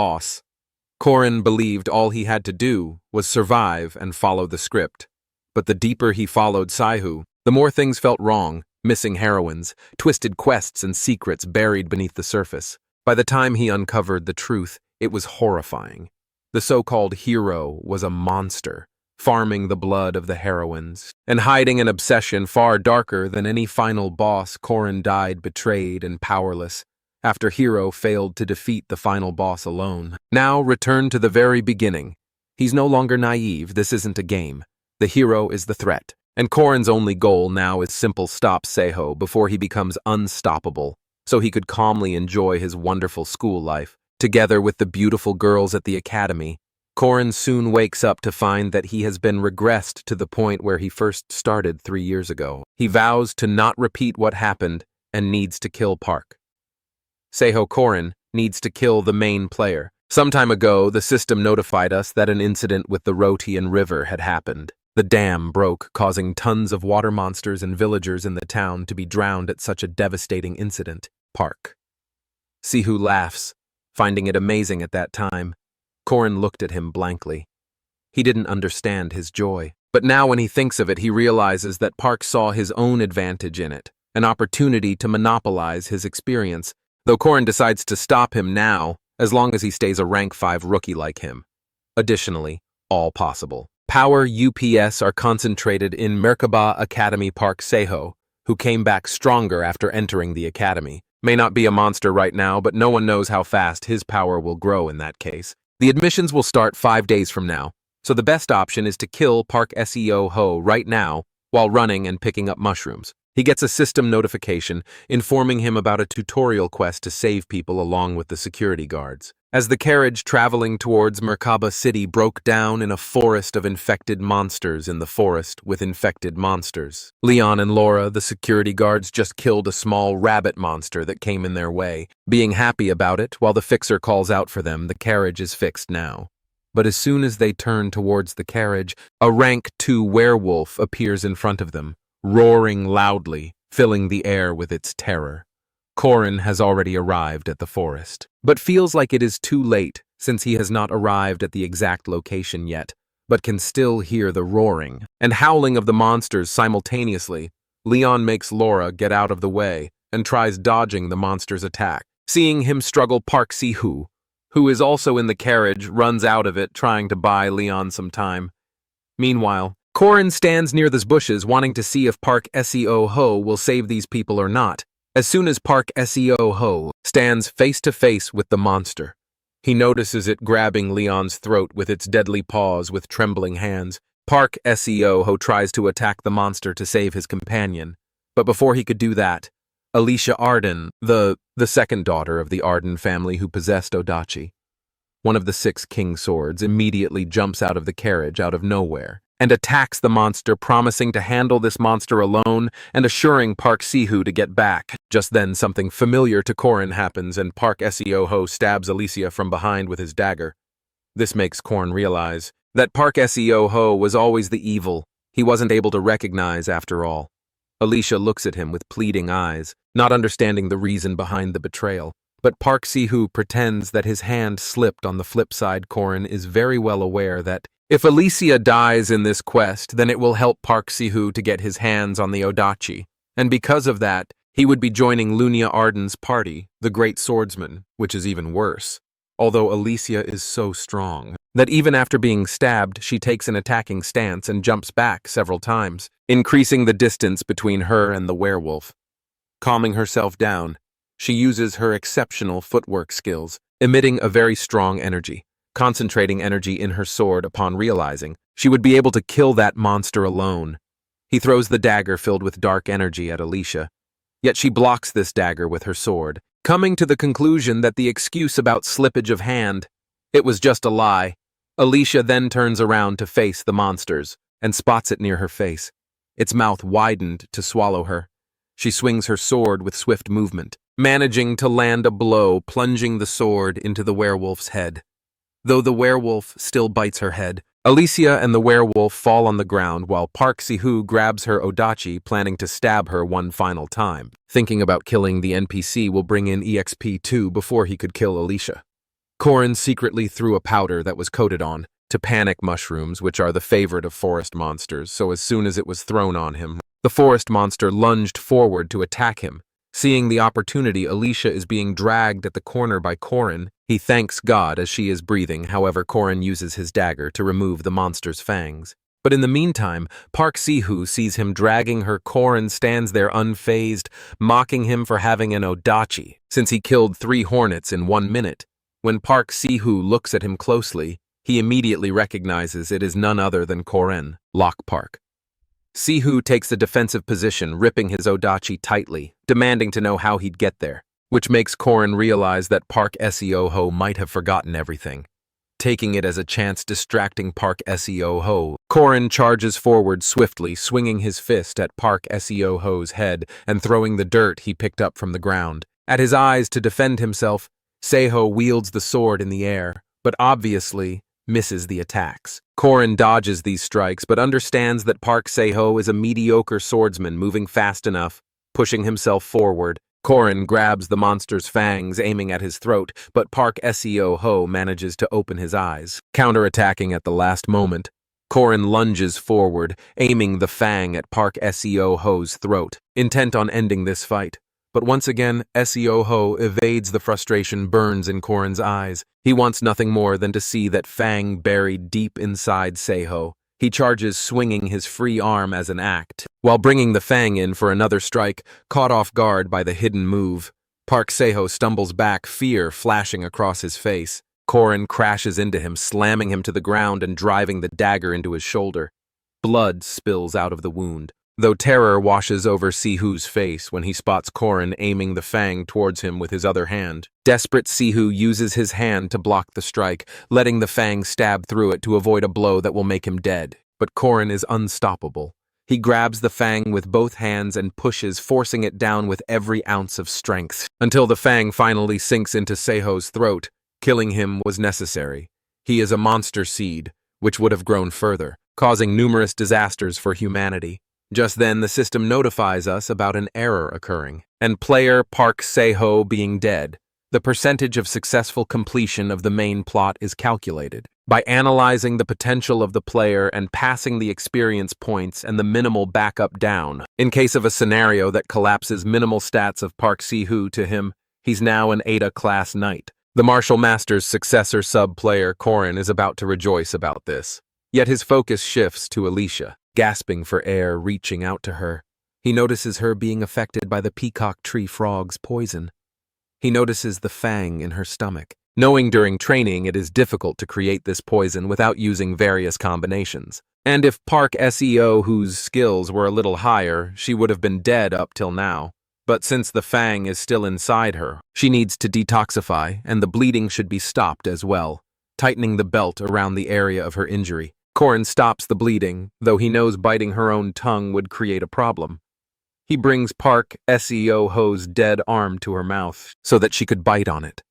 boss. Korin believed all he had to do was survive and follow the script. But the deeper he followed Saihu, the more things felt wrong, missing heroines, twisted quests and secrets buried beneath the surface. By the time he uncovered the truth, it was horrifying. The so-called hero was a monster, farming the blood of the heroines, and hiding an obsession far darker than any final boss. Korin died betrayed and powerless, after Hero failed to defeat the final boss alone. Now return to the very beginning. He's no longer naive, this isn't a game. The hero is the threat, and Korin's only goal now is simple: stop Seiho before he becomes unstoppable, so he could calmly enjoy his wonderful school life, together with the beautiful girls at the academy. Korin soon wakes up to find that he has been regressed to the point where he first started 3 years ago. He vows to not repeat what happened and needs to kill Park. Seiho Korin needs to kill the main player. Some time ago, the system notified us that an incident with the Rotian River had happened. The dam broke, causing tons of water monsters and villagers in the town to be drowned at such a devastating incident. Park. Seihu laughs, finding it amazing at that time. Korin looked at him blankly. He didn't understand his joy. But now when he thinks of it, he realizes that Park saw his own advantage in it, an opportunity to monopolize his experience, though Korin decides to stop him now, as long as he stays a rank 5 rookie like him. Additionally, all possible. Power UPS are concentrated in Merkaba Academy. Park Seiho, who came back stronger after entering the academy, may not be a monster right now, but no one knows how fast his power will grow in that case. The admissions will start 5 days from now, so the best option is to kill Park Seo right now while running and picking up mushrooms. He gets a system notification informing him about a tutorial quest to save people along with the security guards. As the carriage traveling towards Merkaba City broke down in a forest of infected monsters in the forest with infected monsters. Leon and Laura, the security guards, just killed a small rabbit monster that came in their way. Being happy about it, while the fixer calls out for them, the carriage is fixed now. But as soon as they turn towards the carriage, a rank 2 werewolf appears in front of them, roaring loudly, filling the air with its terror. Korin has already arrived at the forest, but feels like it is too late since he has not arrived at the exact location yet, but can still hear the roaring and howling of the monsters simultaneously. Leon makes Laura get out of the way and tries dodging the monster's attack. Seeing him struggle, Park Seihu, who is also in the carriage, runs out of it, trying to buy Leon some time. Meanwhile, Korin stands near the bushes wanting to see if Park Seo will save these people or not. As soon as Park Seo stands face to face with the monster, he notices it grabbing Leon's throat with its deadly paws with trembling hands. Park Seo tries to attack the monster to save his companion, but before he could do that, Alicia Arden, the second daughter of the Arden family who possessed Odachi, one of the 6 king swords, immediately jumps out of the carriage out of nowhere and attacks the monster, promising to handle this monster alone and assuring Park Seihu to get back. Just then, something familiar to Korin happens and Park Seo stabs Alicia from behind with his dagger. This makes Korin realize that Park Seo was always the evil he wasn't able to recognize after all. Alicia looks at him with pleading eyes, not understanding the reason behind the betrayal. But Park Seihu pretends that his hand slipped on the flip side. Korin is very well aware that if Alicia dies in this quest, then it will help Park Seihu to get his hands on the Odachi, and because of that, he would be joining Lunia Arden's party, the Great Swordsman, which is even worse. Although Alicia is so strong that even after being stabbed, she takes an attacking stance and jumps back several times, increasing the distance between her and the werewolf. Calming herself down, she uses her exceptional footwork skills, emitting a very strong energy, concentrating energy in her sword upon realizing she would be able to kill that monster alone. He throws the dagger filled with dark energy at Alicia, yet she blocks this dagger with her sword, coming to the conclusion that the excuse about slippage of hand, it was just a lie. Alicia then turns around to face the monsters and spots it near her face, its mouth widened to swallow her. She swings her sword with swift movement, managing to land a blow, plunging the sword into the werewolf's head. Though the werewolf still bites her head, Alicia and the werewolf fall on the ground while Park Seihu grabs her Odachi, planning to stab her one final time. Thinking about killing the NPC will bring in EXP2 before he could kill Alicia. Korin secretly threw a powder that was coated on to panic mushrooms, which are the favorite of forest monsters, so as soon as it was thrown on him, the forest monster lunged forward to attack him. Seeing the opportunity, Alicia is being dragged at the corner by Korin. He thanks God as she is breathing, however Korin uses his dagger to remove the monster's fangs. But in the meantime, Park Si-hoo sees him dragging her. Korin stands there unfazed, mocking him for having an odachi, since he killed 3 hornets in 1 minute. When Park Si-hoo looks at him closely, he immediately recognizes it is none other than Korin, Lok Park. Si-hoo takes a defensive position, ripping his odachi tightly, demanding to know how he'd get there, which makes Korin realize that Park Seo-ho might have forgotten everything. Taking it as a chance distracting Park Seo-ho, Korin charges forward swiftly, swinging his fist at Park Seo-ho's head and throwing the dirt he picked up from the ground. At his eyes to defend himself, Seo wields the sword in the air, but obviously misses the attacks. Korin dodges these strikes, but understands that Park Seo is a mediocre swordsman moving fast enough. Pushing himself forward, Korin grabs the monster's fangs, aiming at his throat, but Park Seo-ho manages to open his eyes. Counterattacking at the last moment, Korin lunges forward, aiming the fang at Park Seo-ho's throat, intent on ending this fight. But once again, Seo-ho evades. The frustration burns in Korin's eyes. He wants nothing more than to see that fang buried deep inside Seo. He charges, swinging his free arm as an act, while bringing the fang in for another strike. Caught off guard by the hidden move, Park Seo stumbles back, fear flashing across his face. Korin crashes into him, slamming him to the ground and driving the dagger into his shoulder. Blood spills out of the wound, though terror washes over Si-hoo's face when he spots Korin aiming the fang towards him with his other hand. Desperate, Si-hoo uses his hand to block the strike, letting the fang stab through it to avoid a blow that will make him dead. But Korin is unstoppable. He grabs the fang with both hands and pushes, forcing it down with every ounce of strength, until the fang finally sinks into Seho's throat. Killing him was necessary. He is a monster seed, which would have grown further, causing numerous disasters for humanity. Just then, the system notifies us about an error occurring, and player Park Seo being dead. The percentage of successful completion of the main plot is calculated by analyzing the potential of the player and passing the experience points and the minimal backup down. In case of a scenario that collapses minimal stats of Park Si-hoo to him, he's now an Ada class knight. The Martial Master's successor sub-player Korin is about to rejoice about this. Yet his focus shifts to Alicia. Gasping for air, reaching out to her, he notices her being affected by the peacock tree frog's poison. He notices the fang in her stomach, knowing during training it is difficult to create this poison without using various combinations. And if Park Seo, whose skills were a little higher, she would have been dead up till now. But since the fang is still inside her, she needs to detoxify, and the bleeding should be stopped as well, tightening the belt around the area of her injury. Korin stops the bleeding, though he knows biting her own tongue would create a problem. He brings Park Seo-ho's dead arm to her mouth so that she could bite on it.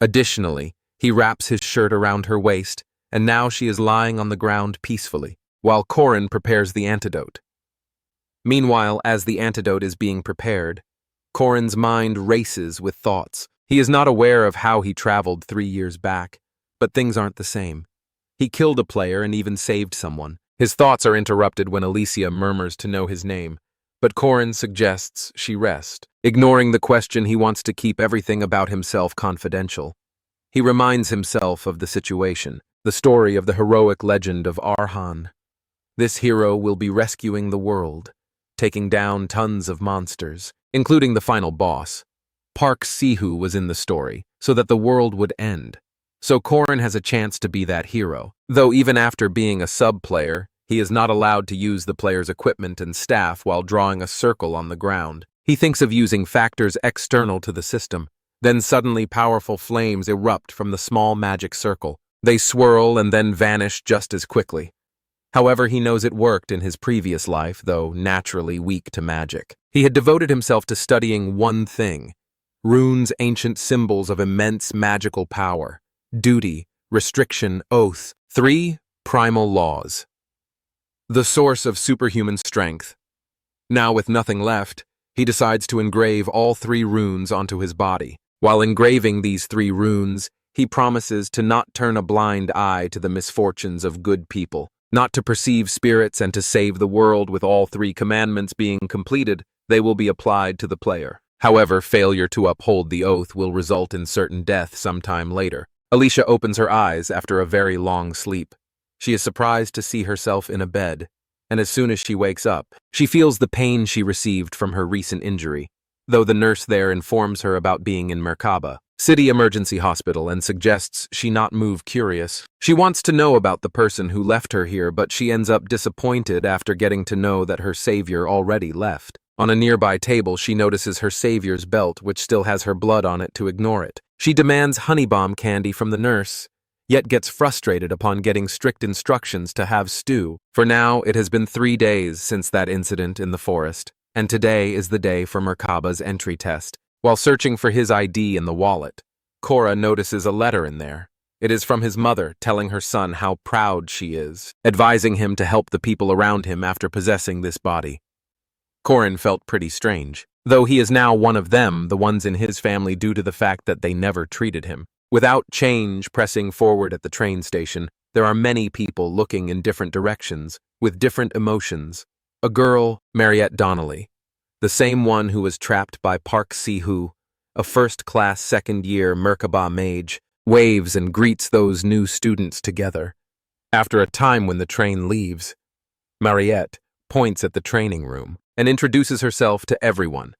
Additionally, he wraps his shirt around her waist, and now she is lying on the ground peacefully, while Korin prepares the antidote. Meanwhile, as the antidote is being prepared, Korin's mind races with thoughts. He is not aware of how he traveled 3 years back, but things aren't the same. He killed a player and even saved someone. His thoughts are interrupted when Alicia murmurs to know his name, but Korin suggests she rest. Ignoring the question, he wants to keep everything about himself confidential. He reminds himself of the situation, the story of the heroic legend of Arhan. This hero will be rescuing the world, taking down tons of monsters, including the final boss. Park Si-hoo was in the story, so that the world would end. So Korin has a chance to be that hero, though even after being a sub-player, he is not allowed to use the player's equipment and staff while drawing a circle on the ground. He thinks of using factors external to the system. Then suddenly powerful flames erupt from the small magic circle. They swirl and then vanish just as quickly. However, he knows it worked in his previous life, though naturally weak to magic. He had devoted himself to studying one thing: runes, ancient symbols of immense magical power. Duty, restriction, oath. 3 primal laws. The source of superhuman strength. Now, with nothing left, he decides to engrave all 3 runes onto his body. While engraving these 3 runes, He promises to not turn a blind eye to the misfortunes of good people, not to perceive spirits, and to save the world. With all three commandments being completed, they will be applied to the player. However, failure to uphold the oath will result in certain death sometime later. Alicia opens her eyes after a very long sleep. She is surprised to see herself in a bed, and as soon as she wakes up, she feels the pain she received from her recent injury, though the nurse there informs her about being in Merkaba City Emergency Hospital and suggests she not move curious. She wants to know about the person who left her here, but she ends up disappointed after getting to know that her savior already left. On a nearby table, she notices her savior's belt, which still has her blood on it, to ignore it. She demands honey bomb candy from the nurse, yet gets frustrated upon getting strict instructions to have stew. For now, it has been 3 days since that incident in the forest, and today is the day for Merkaba's entry test. While searching for his ID in the wallet, Cora notices a letter in there. It is from his mother telling her son how proud she is, advising him to help the people around him after possessing this body. Corin felt pretty strange, though he is now one of them, the ones in his family, due to the fact that they never treated him. Without change pressing forward at the train station, there are many people looking in different directions, with different emotions. A girl, Mariette Donnelly, the same one who was trapped by Park Si-hoo, a first-class second-year Merkaba mage, waves and greets those new students together. After a time when the train leaves, Mariette points at the training room and introduces herself to everyone.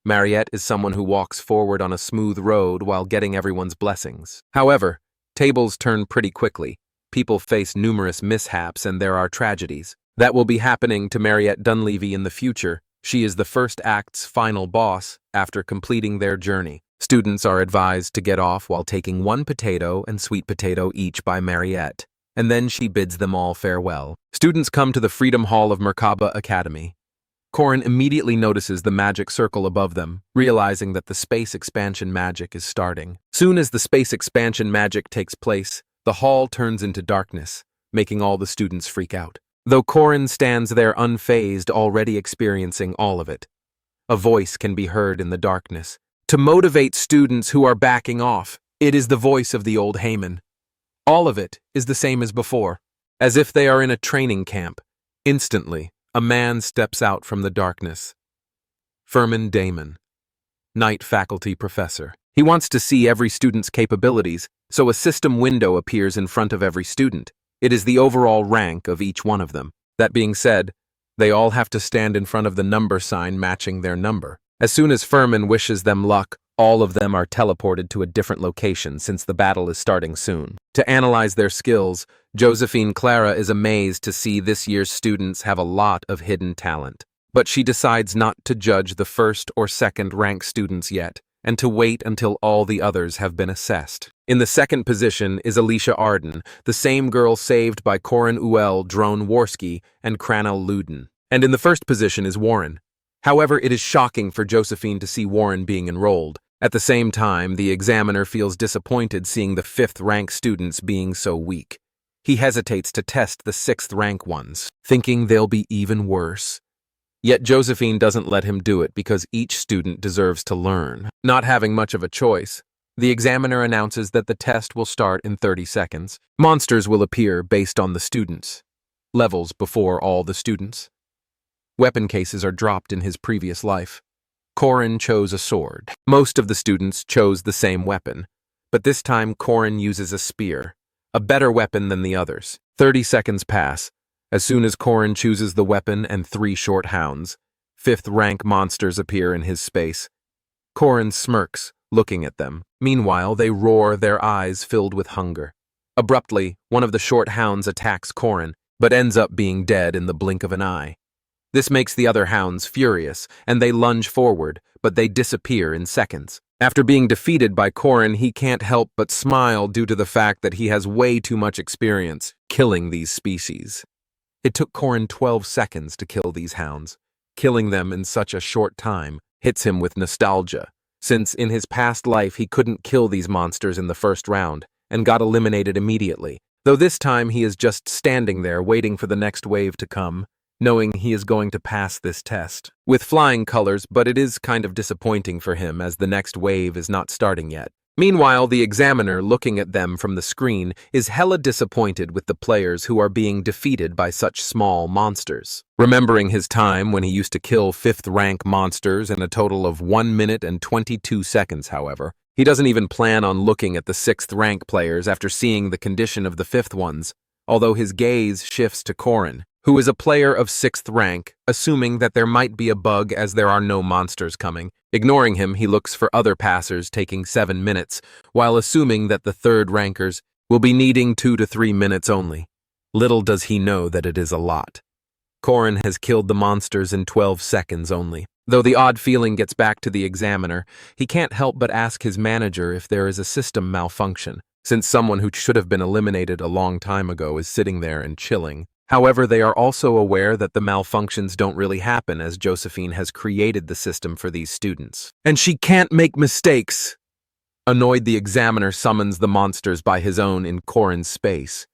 Mariette is someone who walks forward on a smooth road while getting everyone's blessings. However, tables turn pretty quickly. People face numerous mishaps and there are tragedies. That will be happening to Mariette Dunleavy in the future. She is the first act's final boss after completing their journey. Students are advised to get off while taking 1 potato and sweet potato each by Mariette, and then she bids them all farewell. Students come to the Freedom Hall of Merkaba Academy. Corin immediately notices the magic circle above them, realizing that the space expansion magic is starting. Soon as the space expansion magic takes place, the hall turns into darkness, making all the students freak out. Though Corin stands there unfazed, already experiencing all of it, a voice can be heard in the darkness to motivate students who are backing off. It is the voice of the old Haman. All of it is the same as before, as if they are in a training camp. Instantly, a man steps out from the darkness. Furman Damon, Night Faculty Professor. He wants to see every student's capabilities, so a system window appears in front of every student. It is the overall rank of each one of them. That being said, they all have to stand in front of the number sign matching their number. As soon as Furman wishes them luck, all of them are teleported to a different location since the battle is starting soon. To analyze their skills, Josephine Clara is amazed to see this year's students have a lot of hidden talent. But she decides not to judge the first or second rank students yet, and to wait until all the others have been assessed. In the second position is Alicia Arden, the same girl saved by Corin Uel, Drone Worski, and Cranel Luden. And in the first position is Warren. However, it is shocking for Josephine to see Warren being enrolled. At the same time, the examiner feels disappointed seeing the 5th rank students being so weak. He hesitates to test the 6th rank ones, thinking they'll be even worse. Yet Josephine doesn't let him do it because each student deserves to learn. Not having much of a choice, the examiner announces that the test will start in 30 seconds. Monsters will appear based on the students' levels before all the students. Weapon cases are dropped in his previous life. Corin chose a sword. Most of the students chose the same weapon, but this time Corin uses a spear, a better weapon than the others. 30 seconds pass. As soon as Corin chooses the weapon and 3 short hounds, 5th rank monsters appear in his space. Corin smirks, looking at them. Meanwhile, they roar, their eyes filled with hunger. Abruptly, one of the short hounds attacks Corin, but ends up being dead in the blink of an eye. This makes the other hounds furious, and they lunge forward, but they disappear in seconds. After being defeated by Corin, he can't help but smile due to the fact that he has way too much experience killing these species. It took Corin 12 seconds to kill these hounds. Killing them in such a short time hits him with nostalgia, since in his past life he couldn't kill these monsters in the first round and got eliminated immediately, though this time he is just standing there waiting for the next wave to come, knowing he is going to pass this test with flying colors, but it is kind of disappointing for him as the next wave is not starting yet. Meanwhile, the examiner, looking at them from the screen, is hella disappointed with the players who are being defeated by such small monsters. Remembering his time when he used to kill 5th rank monsters in a total of 1 minute and 22 seconds, however, he doesn't even plan on looking at the 6th rank players after seeing the condition of the 5th ones, although his gaze shifts to Korin, who is a player of 6th rank, assuming that there might be a bug as there are no monsters coming. Ignoring him, he looks for other passers taking 7 minutes, while assuming that the 3rd rankers will be needing 2 to 3 minutes only. Little does he know that it is a lot. Korin has killed the monsters in 12 seconds only. Though the odd feeling gets back to the examiner, he can't help but ask his manager if there is a system malfunction, since someone who should have been eliminated a long time ago is sitting there and chilling. However, they are also aware that the malfunctions don't really happen as Josephine has created the system for these students. And she can't make mistakes! Annoyed, the examiner summons the monsters by his own in Korin's space.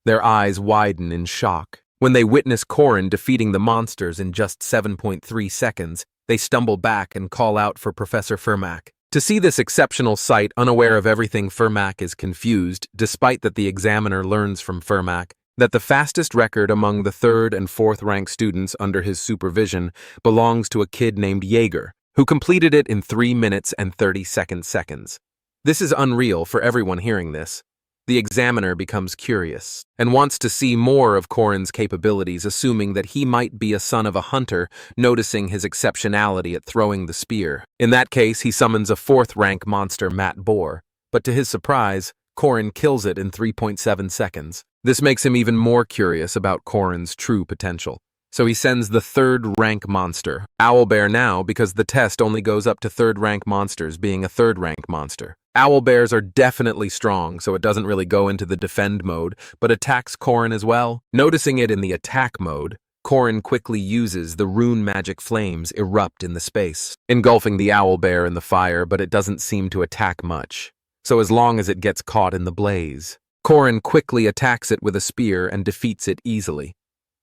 Their eyes widen in shock. When they witness Korin defeating the monsters in just 7.3 seconds, they stumble back and call out for Professor Fermac. To see this exceptional sight, unaware of everything, Fermac is confused, despite that the examiner learns from Fermac that the fastest record among the 3rd and 4th rank students under his supervision belongs to a kid named Jaeger, who completed it in 3 minutes and 32 seconds. This is unreal for everyone hearing this. The examiner becomes curious and wants to see more of Korin's capabilities, assuming that he might be a son of a hunter, noticing his exceptionality at throwing the spear. In that case, he summons a 4th rank monster, Matt Bohr, but to his surprise, Korin kills it in 3.7 seconds. This makes him even more curious about Korin's true potential. So he sends the 3rd rank monster, Owlbear, now because the test only goes up to 3rd rank monsters being a 3rd rank monster. Owlbears are definitely strong, so it doesn't really go into the defend mode, but attacks Korin as well. Noticing it in the attack mode, Korin quickly uses the rune magic flames erupt in the space, engulfing the Owlbear in the fire, but it doesn't seem to attack much. So as long as it gets caught in the blaze, Korin quickly attacks it with a spear and defeats it easily.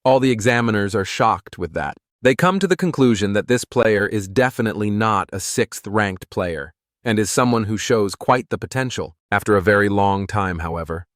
All the examiners are shocked with that. They come to the conclusion that this player is definitely not a 6th ranked player, and is someone who shows quite the potential. After a very long time, however,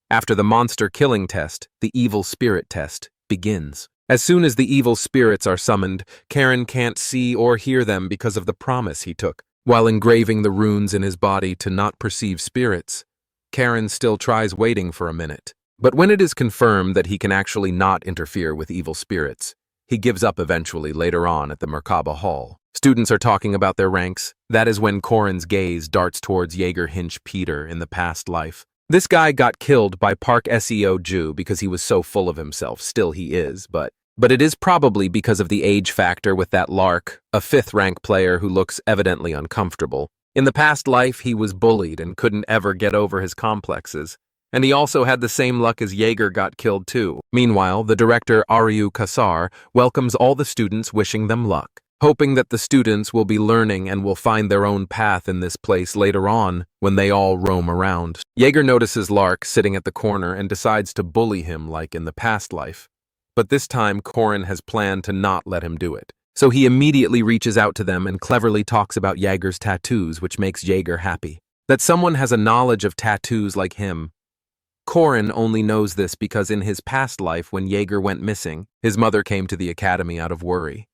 after the monster killing test, the evil spirit test begins. As soon as the evil spirits are summoned, Karen can't see or hear them because of the promise he took. While engraving the runes in his body to not perceive spirits, Karen still tries waiting for a minute. But when it is confirmed that he can actually not interfere with evil spirits, he gives up eventually later on at the Merkaba Hall. Students are talking about their ranks. That is when Korin's gaze darts towards Jaeger Hinch Peter in the past life. This guy got killed by Park Seo Ju because he was so full of himself. Still he is, but it is probably because of the age factor with that Lark, a 5th rank player who looks evidently uncomfortable. In the past life, he was bullied and couldn't ever get over his complexes. And he also had the same luck as Jaeger got killed too. Meanwhile, the director Aryu Kasar welcomes all the students, wishing them luck, hoping that the students will be learning and will find their own path in this place later on when they all roam around. Jaeger notices Lark sitting at the corner and decides to bully him like in the past life. But this time, Korin has planned to not let him do it. So he immediately reaches out to them and cleverly talks about Jaeger's tattoos, which makes Jaeger happy. That someone has a knowledge of tattoos like him. Korin only knows this because in his past life, when Jaeger went missing, his mother came to the academy out of worry.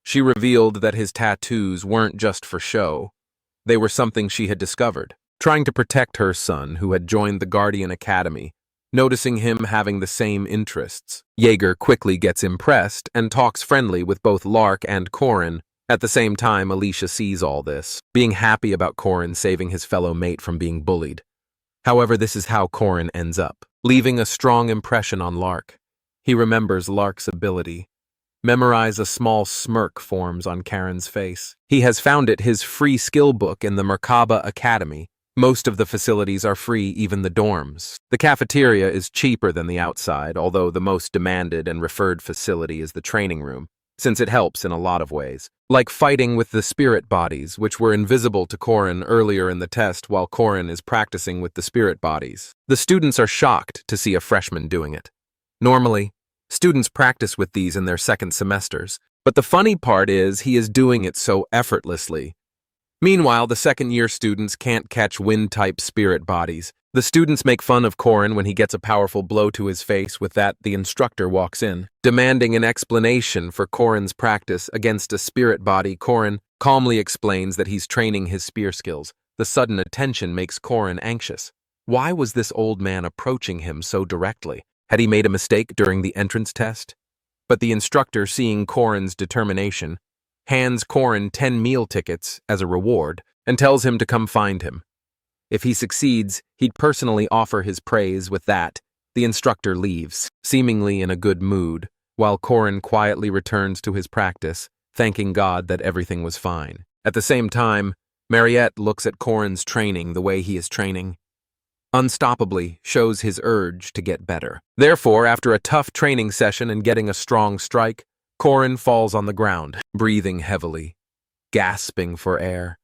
She revealed that his tattoos weren't just for show. They were something she had discovered, trying to protect her son who had joined the Guardian Academy. Noticing him having the same interests, Jaeger quickly gets impressed and talks friendly with both Lark and Korin. At the same time, Alicia sees all this, being happy about Korin saving his fellow mate from being bullied. However, this is how Korin ends up, leaving a strong impression on Lark. He remembers Lark's ability. Memorize. A small smirk forms on Karen's face. He has found it, his free skill book in the Merkaba Academy. Most of the facilities are free, even the dorms. The cafeteria is cheaper than the outside, although the most demanded and referred facility is the training room, since it helps in a lot of ways. Like fighting with the spirit bodies, which were invisible to Korin earlier in the test while Korin is practicing with the spirit bodies. The students are shocked to see a freshman doing it. Normally, students practice with these in their second semesters, but the funny part is he is doing it so effortlessly. Meanwhile, the second-year students can't catch wind-type spirit bodies. The students make fun of Korin when he gets a powerful blow to his face. With that, the instructor walks in, demanding an explanation for Korin's practice against a spirit body. Korin calmly explains that he's training his spear skills. The sudden attention makes Korin anxious. Why was this old man approaching him so directly? Had he made a mistake during the entrance test? But the instructor, seeing Korin's determination, hands Korin 10 meal tickets as a reward and tells him to come find him. If he succeeds, he'd personally offer his praise. With that, the instructor leaves, seemingly in a good mood, while Korin quietly returns to his practice, thanking God that everything was fine. At the same time, Mariette looks at Korin's training the way he is training. Unstoppably shows his urge to get better. Therefore, after a tough training session and getting a strong strike, Korin falls on the ground, breathing heavily, gasping for air.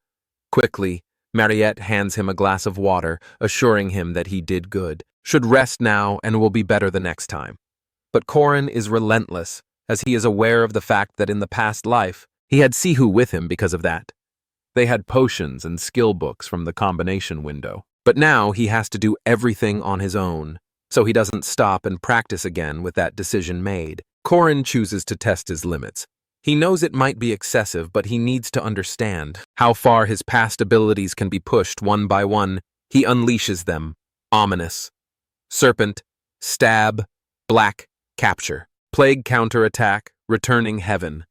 Quickly, Mariette hands him a glass of water, assuring him that he did good, should rest now and will be better the next time. But Korin is relentless, as he is aware of the fact that in the past life, he had Sihu with him because of that. They had potions and skill books from the combination window. But now he has to do everything on his own, so he doesn't stop and practice again with that decision made. Korin chooses to test his limits. He knows it might be excessive, but he needs to understand how far his past abilities can be pushed one by one. He unleashes them. Ominous. Serpent, stab, black, capture. Plague counterattack, returning heaven.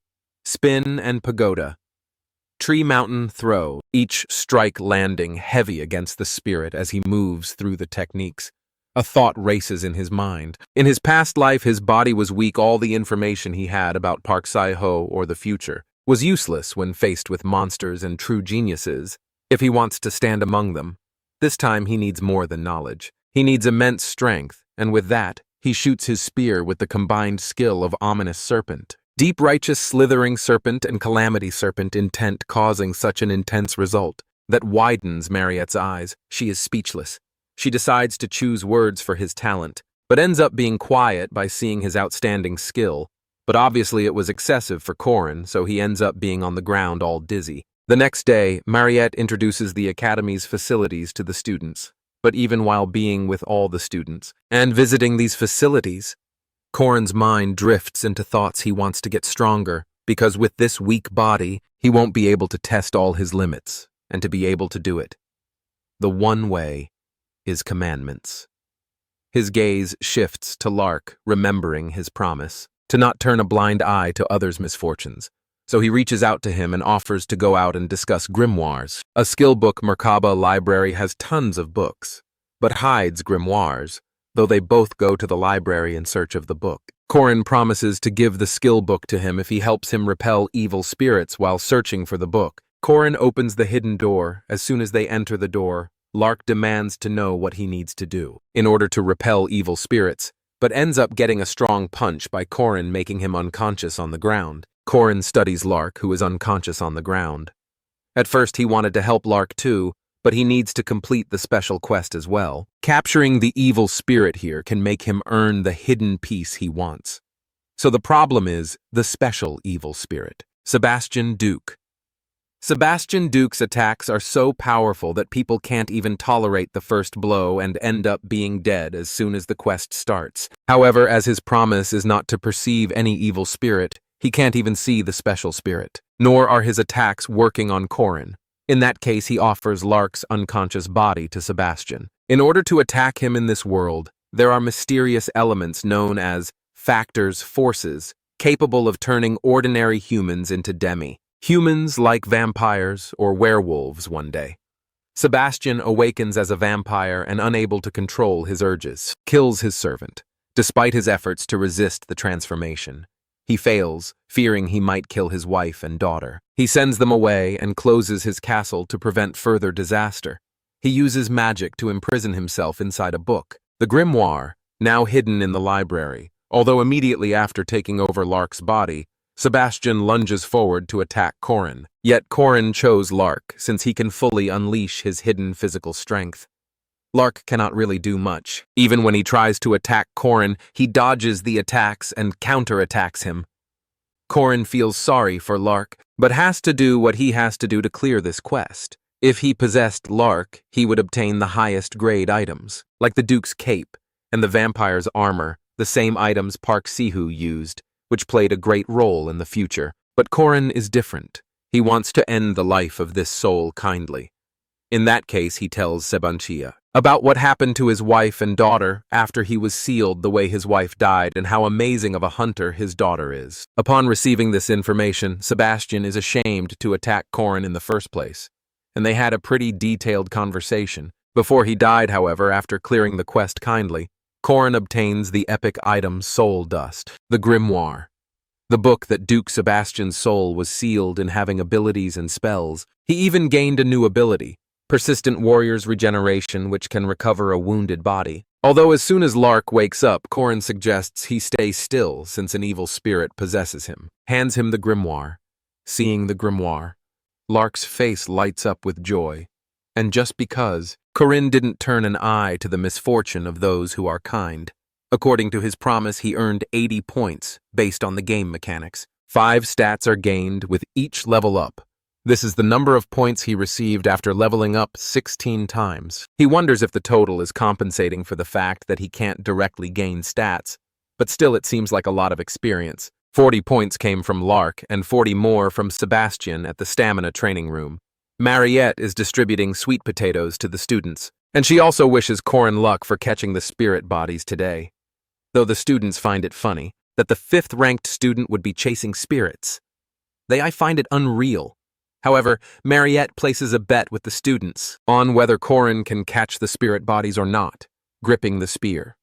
Spin and pagoda. Tree mountain throw, each strike landing heavy against the spirit as he moves through the techniques. A thought races in his mind. In his past life, his body was weak. All the information he had about Park Sai-ho or the future was useless when faced with monsters and true geniuses, if he wants to stand among them. This time he needs more than knowledge. He needs immense strength, and with that, he shoots his spear with the combined skill of ominous serpent. Deep righteous slithering serpent and calamity serpent intent, causing such an intense result that widens Mariette's eyes. She is speechless. She decides to choose words for his talent, but ends up being quiet by seeing his outstanding skill. But obviously it was excessive for Korin, so he ends up being on the ground all dizzy. The next day, Mariette introduces the academy's facilities to the students. But even while being with all the students and visiting these facilities, Korin's mind drifts into thoughts. He wants to get stronger, because with this weak body, he won't be able to test all his limits, and to be able to do it, the one way is commandments. His gaze shifts to Lark, remembering his promise to not turn a blind eye to others' misfortunes. So he reaches out to him and offers to go out and discuss grimoires. A skill book Merkaba library has tons of books, but hides grimoires, though they both go to the library in search of the book. Korin promises to give the skill book to him if he helps him repel evil spirits while searching for the book. Korin opens the hidden door. As soon as they enter the door, Lark demands to know what he needs to do in order to repel evil spirits, but ends up getting a strong punch by Korin, making him unconscious on the ground. Korin studies Lark, who is unconscious on the ground. At first he wanted to help Lark too, but he needs to complete the special quest as well. Capturing the evil spirit here can make him earn the hidden piece he wants. So the problem is the special evil spirit, Sebastian Duke. Sebastian Duke's attacks are so powerful that people can't even tolerate the first blow and end up being dead as soon as the quest starts. However, as his promise is not to perceive any evil spirit, he can't even see the special spirit, nor are his attacks working on Korin. In that case, he offers Lark's unconscious body to Sebastian. In order to attack him in this world, there are mysterious elements known as factors, forces, capable of turning ordinary humans into demi. Humans like vampires or werewolves one day. Sebastian awakens as a vampire and, unable to control his urges, kills his servant, despite his efforts to resist the transformation. He fails, fearing he might kill his wife and daughter. He sends them away and closes his castle to prevent further disaster. He uses magic to imprison himself inside a book, the grimoire, now hidden in the library, although immediately after taking over Lark's body, Sebastian lunges forward to attack Korin. Yet Korin chose Lark, since he can fully unleash his hidden physical strength. Lark cannot really do much. Even when he tries to attack Korin, he dodges the attacks and counterattacks him. Korin feels sorry for Lark, but has to do what he has to do to clear this quest. If he possessed Lark, he would obtain the highest grade items, like the Duke's cape and the vampire's armor, the same items Park Si-hoo used, which played a great role in the future. But Korin is different. He wants to end the life of this soul kindly. In that case, he tells Sebanchia about what happened to his wife and daughter after he was sealed the way his wife died and how amazing of a hunter his daughter is. Upon receiving this information, Sebastian is ashamed to attack Korin in the first place, and they had a pretty detailed conversation. Before he died, however, after clearing the quest kindly, Korin obtains the epic item Soul Dust, the Grimoire, the book that Duke Sebastian's soul was sealed in having abilities and spells. He even gained a new ability, Persistent Warrior's Regeneration, which can recover a wounded body. Although as soon as Lark wakes up, Korin suggests he stay still since an evil spirit possesses him. Hands him the grimoire. Seeing the grimoire, Lark's face lights up with joy. And just because, Korin didn't turn an eye to the misfortune of those who are kind. According to his promise, he earned 80 points based on the game mechanics. 5 stats are gained with each level up. This is the number of points he received after leveling up 16 times. He wonders if the total is compensating for the fact that he can't directly gain stats, but still it seems like a lot of experience. 40 points came from Lark and 40 more from Sebastian at the stamina training room. Mariette is distributing sweet potatoes to the students, and she also wishes Korin luck for catching the spirit bodies today. Though the students find it funny that the 5th-ranked student would be chasing spirits. I find it unreal. However, Mariette places a bet with the students on whether Korin can catch the spirit bodies or not, gripping the spear.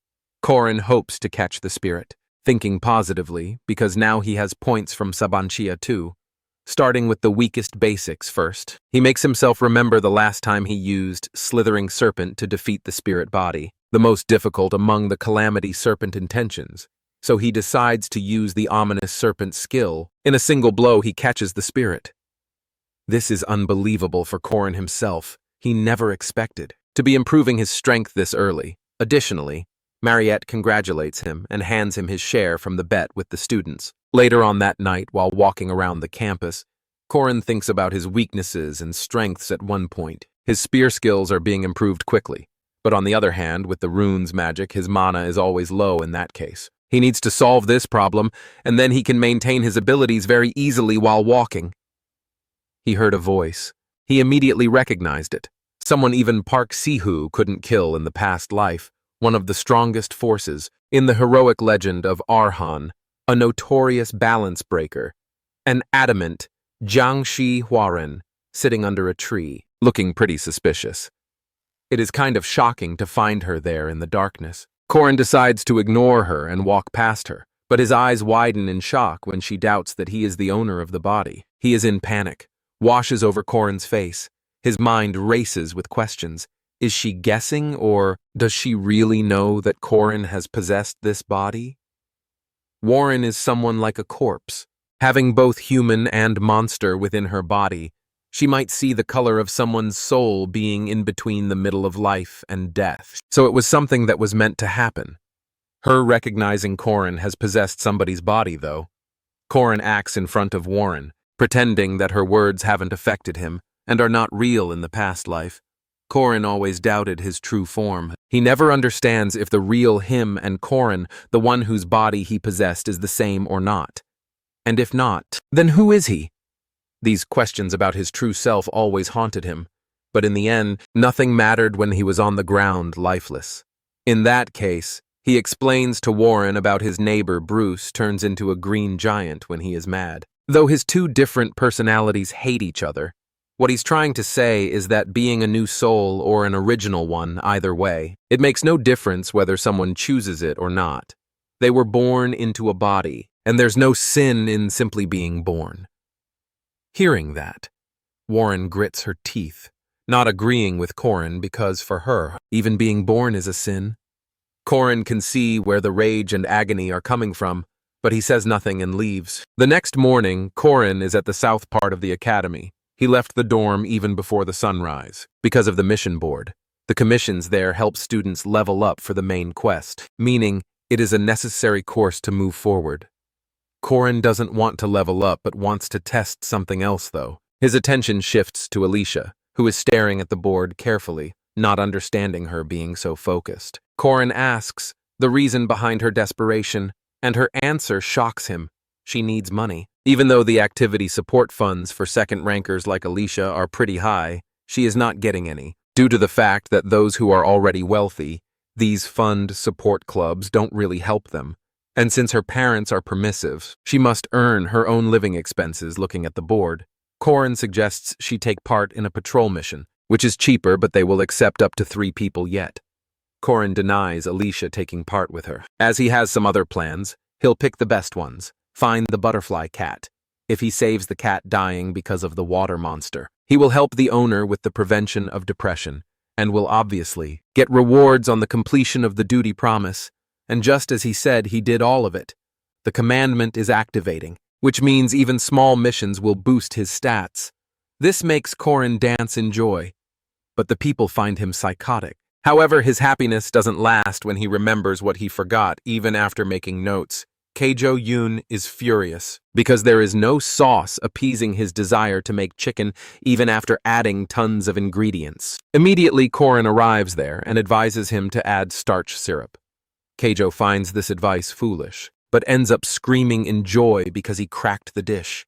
Korin hopes to catch the spirit, thinking positively because now he has points from Sabanchia too. Starting with the weakest basics first, he makes himself remember the last time he used Slithering Serpent to defeat the spirit body, the most difficult among the Calamity Serpent intentions. So he decides to use the Ominous Serpent skill. In a single blow, he catches the spirit. This is unbelievable for Korin himself. He never expected to be improving his strength this early. Additionally, Mariette congratulates him and hands him his share from the bet with the students. Later on that night, while walking around the campus, Korin thinks about his weaknesses and strengths at one point. His spear skills are being improved quickly, but on the other hand, with the runes magic, his mana is always low in that case. He needs to solve this problem, and then he can maintain his abilities very easily while walking. He heard a voice. He immediately recognized it. Someone even Park Si-hoo couldn't kill in the past life, one of the strongest forces in the heroic legend of Arhan, a notorious balance breaker, an adamant Jiangshi Huaren sitting under a tree, looking pretty suspicious. It is kind of shocking to find her there in the darkness. Korin decides to ignore her and walk past her, but his eyes widen in shock when she doubts that he is the owner of the body. He is in panic, washes over Korin's face. His mind races with questions. Is she guessing, or does she really know that Korin has possessed this body? Warren is someone like a corpse. Having both human and monster within her body, she might see the color of someone's soul being in between the middle of life and death. So it was something that was meant to happen. Her recognizing Korin has possessed somebody's body, though. Korin acts in front of Warren, pretending that her words haven't affected him and are not real in the past life. Korin always doubted his true form. He never understands if the real him and Korin, the one whose body he possessed, is the same or not. And if not, then who is he? These questions about his true self always haunted him, but in the end, nothing mattered when he was on the ground lifeless. In that case, he explains to Warren about his neighbor Bruce turns into a green giant when he is mad. Though his two different personalities hate each other, what he's trying to say is that being a new soul or an original one, either way, it makes no difference whether someone chooses it or not. They were born into a body, and there's no sin in simply being born. Hearing that, Warren grits her teeth, not agreeing with Korin because for her, even being born is a sin. Korin can see where the rage and agony are coming from, but he says nothing and leaves. The next morning, Korin is at the south part of the academy. He left the dorm even before the sunrise, because of the mission board. The commissions there help students level up for the main quest, meaning it is a necessary course to move forward. Korin doesn't want to level up but wants to test something else though. His attention shifts to Alicia, who is staring at the board carefully, not understanding her being so focused. Korin asks the reason behind her desperation, and her answer shocks him. She needs money. Even though the activity support funds for second rankers like Alicia are pretty high, she is not getting any, due to the fact that those who are already wealthy, these fund support clubs don't really help them. And since her parents are permissive, she must earn her own living expenses looking at the board. Korin suggests she take part in a patrol mission, which is cheaper but they will accept up to 3 people yet. Korin denies Alicia taking part with her. As he has some other plans, he'll pick the best ones. Find the butterfly cat. If he saves the cat dying because of the water monster, he will help the owner with the prevention of depression, and will obviously get rewards on the completion of the duty promise. And just as he said, he did all of it. The commandment is activating, which means even small missions will boost his stats. This makes Korin dance in joy, but the people find him psychotic. However, his happiness doesn't last when he remembers what he forgot, even after making notes. Keijo Yoon is furious because there is no sauce appeasing his desire to make chicken even after adding tons of ingredients. Immediately, Korin arrives there and advises him to add starch syrup. Keijo finds this advice foolish, but ends up screaming in joy because he cracked the dish.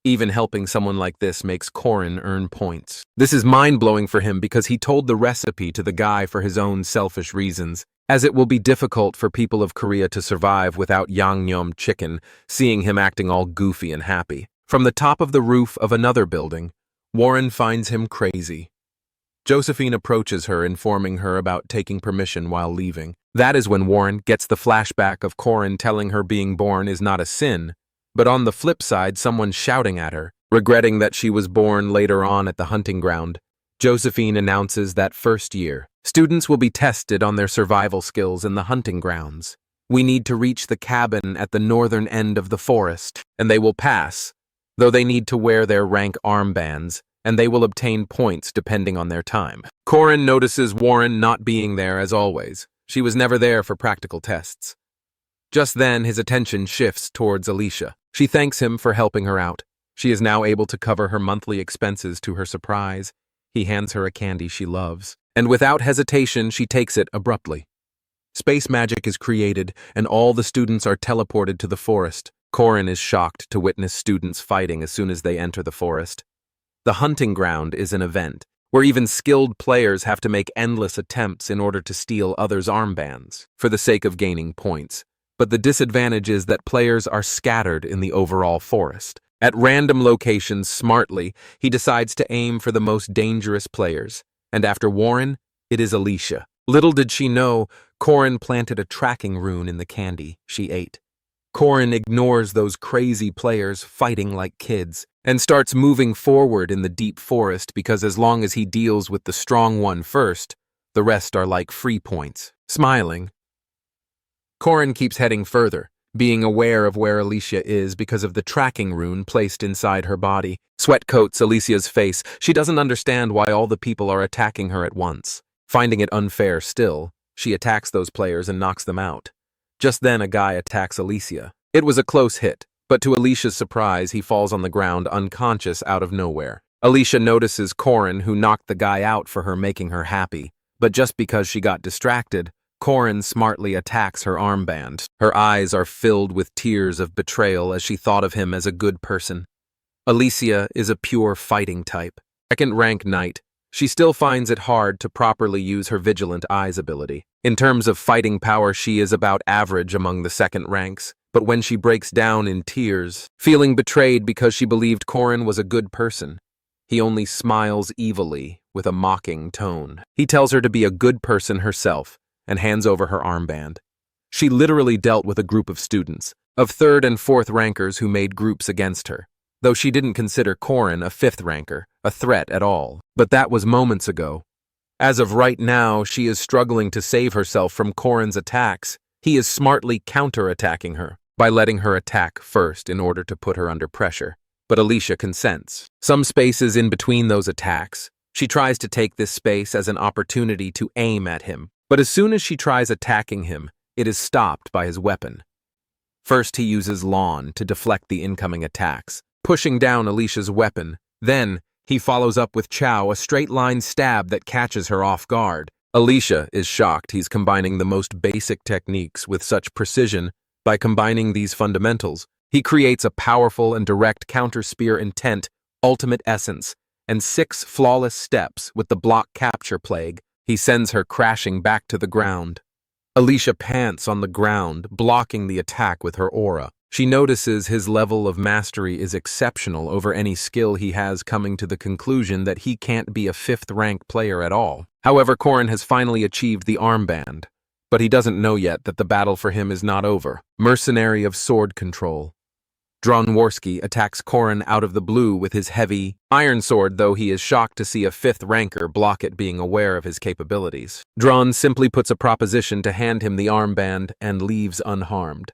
Even helping someone like this makes Korin earn points. This is mind-blowing for him because he told the recipe to the guy for his own selfish reasons, as it will be difficult for people of Korea to survive without yangnyeom chicken, seeing him acting all goofy and happy. From the top of the roof of another building, Warren finds him crazy. Josephine approaches her, informing her about taking permission while leaving. That is when Warren gets the flashback of Korin telling her being born is not a sin, but on the flip side, someone shouting at her, regretting that she was born later on at the hunting ground. Josephine announces that first year, students will be tested on their survival skills in the hunting grounds. We need to reach the cabin at the northern end of the forest, and they will pass, though they need to wear their rank armbands, and they will obtain points depending on their time. Korin notices Warren not being there as always. She was never there for practical tests. Just then, his attention shifts towards Alicia. She thanks him for helping her out. She is now able to cover her monthly expenses to her surprise. He hands her a candy she loves, and without hesitation, she takes it abruptly. Space magic is created, and all the students are teleported to the forest. Korin is shocked to witness students fighting as soon as they enter the forest. The hunting ground is an event, where even skilled players have to make endless attempts in order to steal others' armbands, for the sake of gaining points. But the disadvantage is that players are scattered in the overall forest. At random locations smartly, he decides to aim for the most dangerous players, and after Warren, it is Alicia. Little did she know, Korin planted a tracking rune in the candy she ate. Korin ignores those crazy players fighting like kids, and starts moving forward in the deep forest because as long as he deals with the strong one first, the rest are like free points. Smiling, Korin keeps heading further, being aware of where Alicia is because of the tracking rune placed inside her body. Sweat coats Alicia's face. She doesn't understand why all the people are attacking her at once. Finding it unfair still, she attacks those players and knocks them out. Just then a guy attacks Alicia. It was a close hit, but to Alicia's surprise, he falls on the ground unconscious out of nowhere. Alicia notices Korin, who knocked the guy out for her, making her happy. But just because she got distracted, Korin smartly attacks her armband. Her eyes are filled with tears of betrayal as she thought of him as a good person. Alicia is a pure fighting type. Second-rank knight, she still finds it hard to properly use her Vigilant Eyes ability. In terms of fighting power, she is about average among the second ranks, but when she breaks down in tears, feeling betrayed because she believed Korin was a good person, he only smiles evilly with a mocking tone. He tells her to be a good person herself, and hands over her armband. She literally dealt with a group of students, of third and fourth rankers who made groups against her, though she didn't consider Korin, a fifth ranker, a threat at all. But that was moments ago. As of right now, she is struggling to save herself from Korin's attacks. He is smartly counter-attacking her by letting her attack first in order to put her under pressure. But Alicia consents. Some spaces in between those attacks, she tries to take this space as an opportunity to aim at him. But as soon as she tries attacking him, it is stopped by his weapon. First, he uses lawn to deflect the incoming attacks, pushing down Alicia's weapon. Then, he follows up with Chow, a straight-line stab that catches her off guard. Alicia is shocked he's combining the most basic techniques with such precision. By combining these fundamentals, he creates a powerful and direct counter-spear intent, ultimate essence, and 6 flawless steps with the block capture plague. He sends her crashing back to the ground. Alicia pants on the ground, blocking the attack with her aura. She notices his level of mastery is exceptional over any skill he has, coming to the conclusion that he can't be a 5th-rank player at all. However, Korin has finally achieved the armband, but he doesn't know yet that the battle for him is not over. Mercenary of sword control. Dronworski attacks Korin out of the blue with his heavy iron sword, though he is shocked to see a 5th-ranker block it, being aware of his capabilities. Dron simply puts a proposition to hand him the armband and leaves unharmed.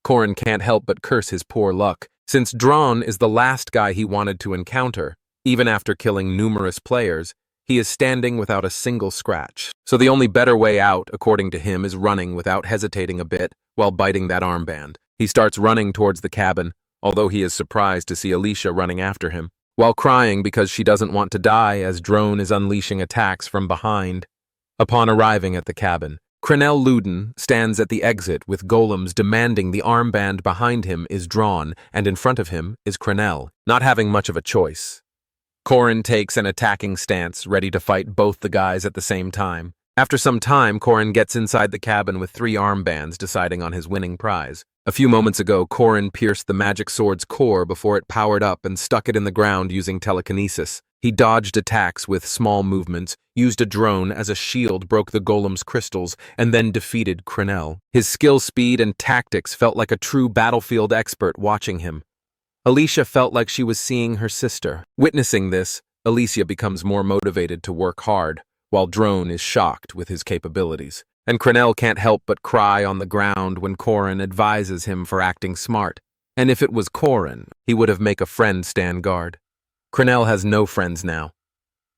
Korin can't help but curse his poor luck, since Dron is the last guy he wanted to encounter. Even after killing numerous players, he is standing without a single scratch. So the only better way out, according to him, is running without hesitating a bit while biting that armband. He starts running towards the cabin, although he is surprised to see Alicia running after him, while crying because she doesn't want to die as Drone is unleashing attacks from behind. Upon arriving at the cabin, Crenel Luden stands at the exit with golems demanding the armband. Behind him is drawn, and in front of him is Crenel, not having much of a choice. Korin takes an attacking stance, ready to fight both the guys at the same time. After some time, Korin gets inside the cabin with 3 armbands, deciding on his winning prize. A few moments ago, Korin pierced the magic sword's core before it powered up and stuck it in the ground using telekinesis. He dodged attacks with small movements, used a drone as a shield, broke the golem's crystals, and then defeated Crenel. His skill, speed, and tactics felt like a true battlefield expert watching him. Alicia felt like she was seeing her sister. Witnessing this, Alicia becomes more motivated to work hard, while Drone is shocked with his capabilities. And Crenel can't help but cry on the ground when Korin advises him for acting smart. And if it was Korin, he would have make a friend stand guard. Crenel has no friends now.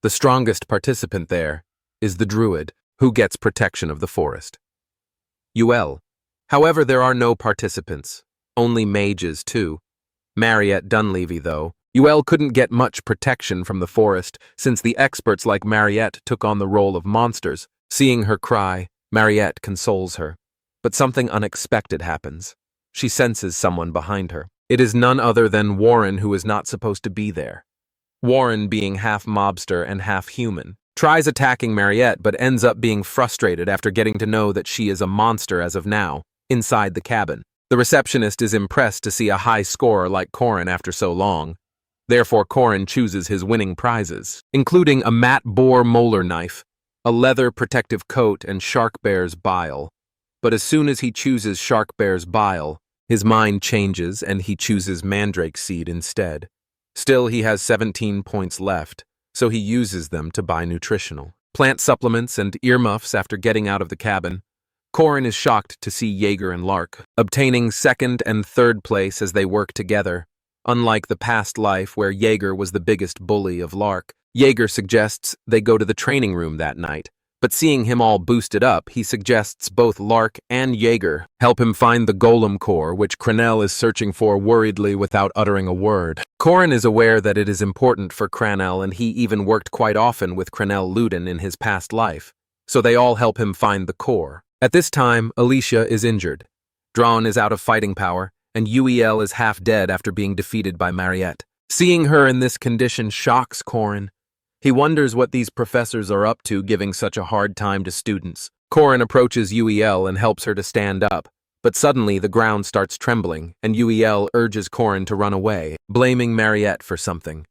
The strongest participant there is the druid, who gets protection of the forest. UL. However, there are no participants, only mages too. Mariette Dunleavy, though. UL couldn't get much protection from the forest, since the experts like Mariette took on the role of monsters. Seeing her cry, Mariette consoles her. But something unexpected happens. She senses someone behind her. It is none other than Warren, who is not supposed to be there. Warren, being half mobster and half human, tries attacking Mariette but ends up being frustrated after getting to know that she is a monster as of now, inside the cabin. The receptionist is impressed to see a high scorer like Korin after so long. Therefore, Korin chooses his winning prizes, including a matte boar molar knife, a leather protective coat, and shark bear's bile. But as soon as he chooses shark bear's bile, his mind changes and he chooses mandrake seed instead. Still, he has 17 points left, so he uses them to buy nutritional plant supplements and earmuffs. After getting out of the cabin, Korin is shocked to see Jaeger and Lark obtaining 2nd and 3rd place as they work together. Unlike the past life where Jaeger was the biggest bully of Lark, Jaeger suggests they go to the training room that night. But seeing him all boosted up, he suggests both Lark and Jaeger help him find the golem core, which Crenel is searching for worriedly without uttering a word. Korin is aware that it is important for Crenel, and he even worked quite often with Crenel Luden in his past life, so they all help him find the core. At this time, Alicia is injured. Drawn is out of fighting power, and UEL is half dead after being defeated by Mariette. Seeing her in this condition shocks Korin. He wonders what these professors are up to, giving such a hard time to students. Korin approaches UEL and helps her to stand up, but suddenly the ground starts trembling, and UEL urges Korin to run away, blaming Mariette for something.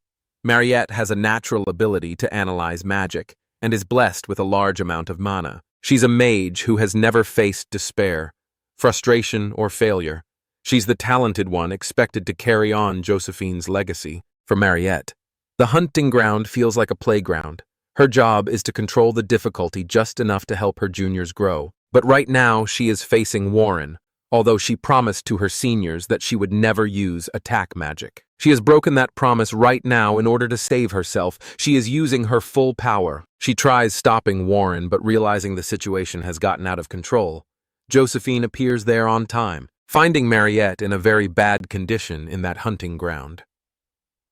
Mariette has a natural ability to analyze magic, and is blessed with a large amount of mana. She's a mage who has never faced despair, frustration, or failure. She's the talented one expected to carry on Josephine's legacy. For Mariette, the hunting ground feels like a playground. Her job is to control the difficulty just enough to help her juniors grow. But right now, she is facing Warren, although she promised to her seniors that she would never use attack magic. She has broken that promise right now in order to save herself. She is using her full power. She tries stopping Warren, but realizing the situation has gotten out of control, Josephine appears there on time. finding Mariette in a very bad condition in that hunting ground.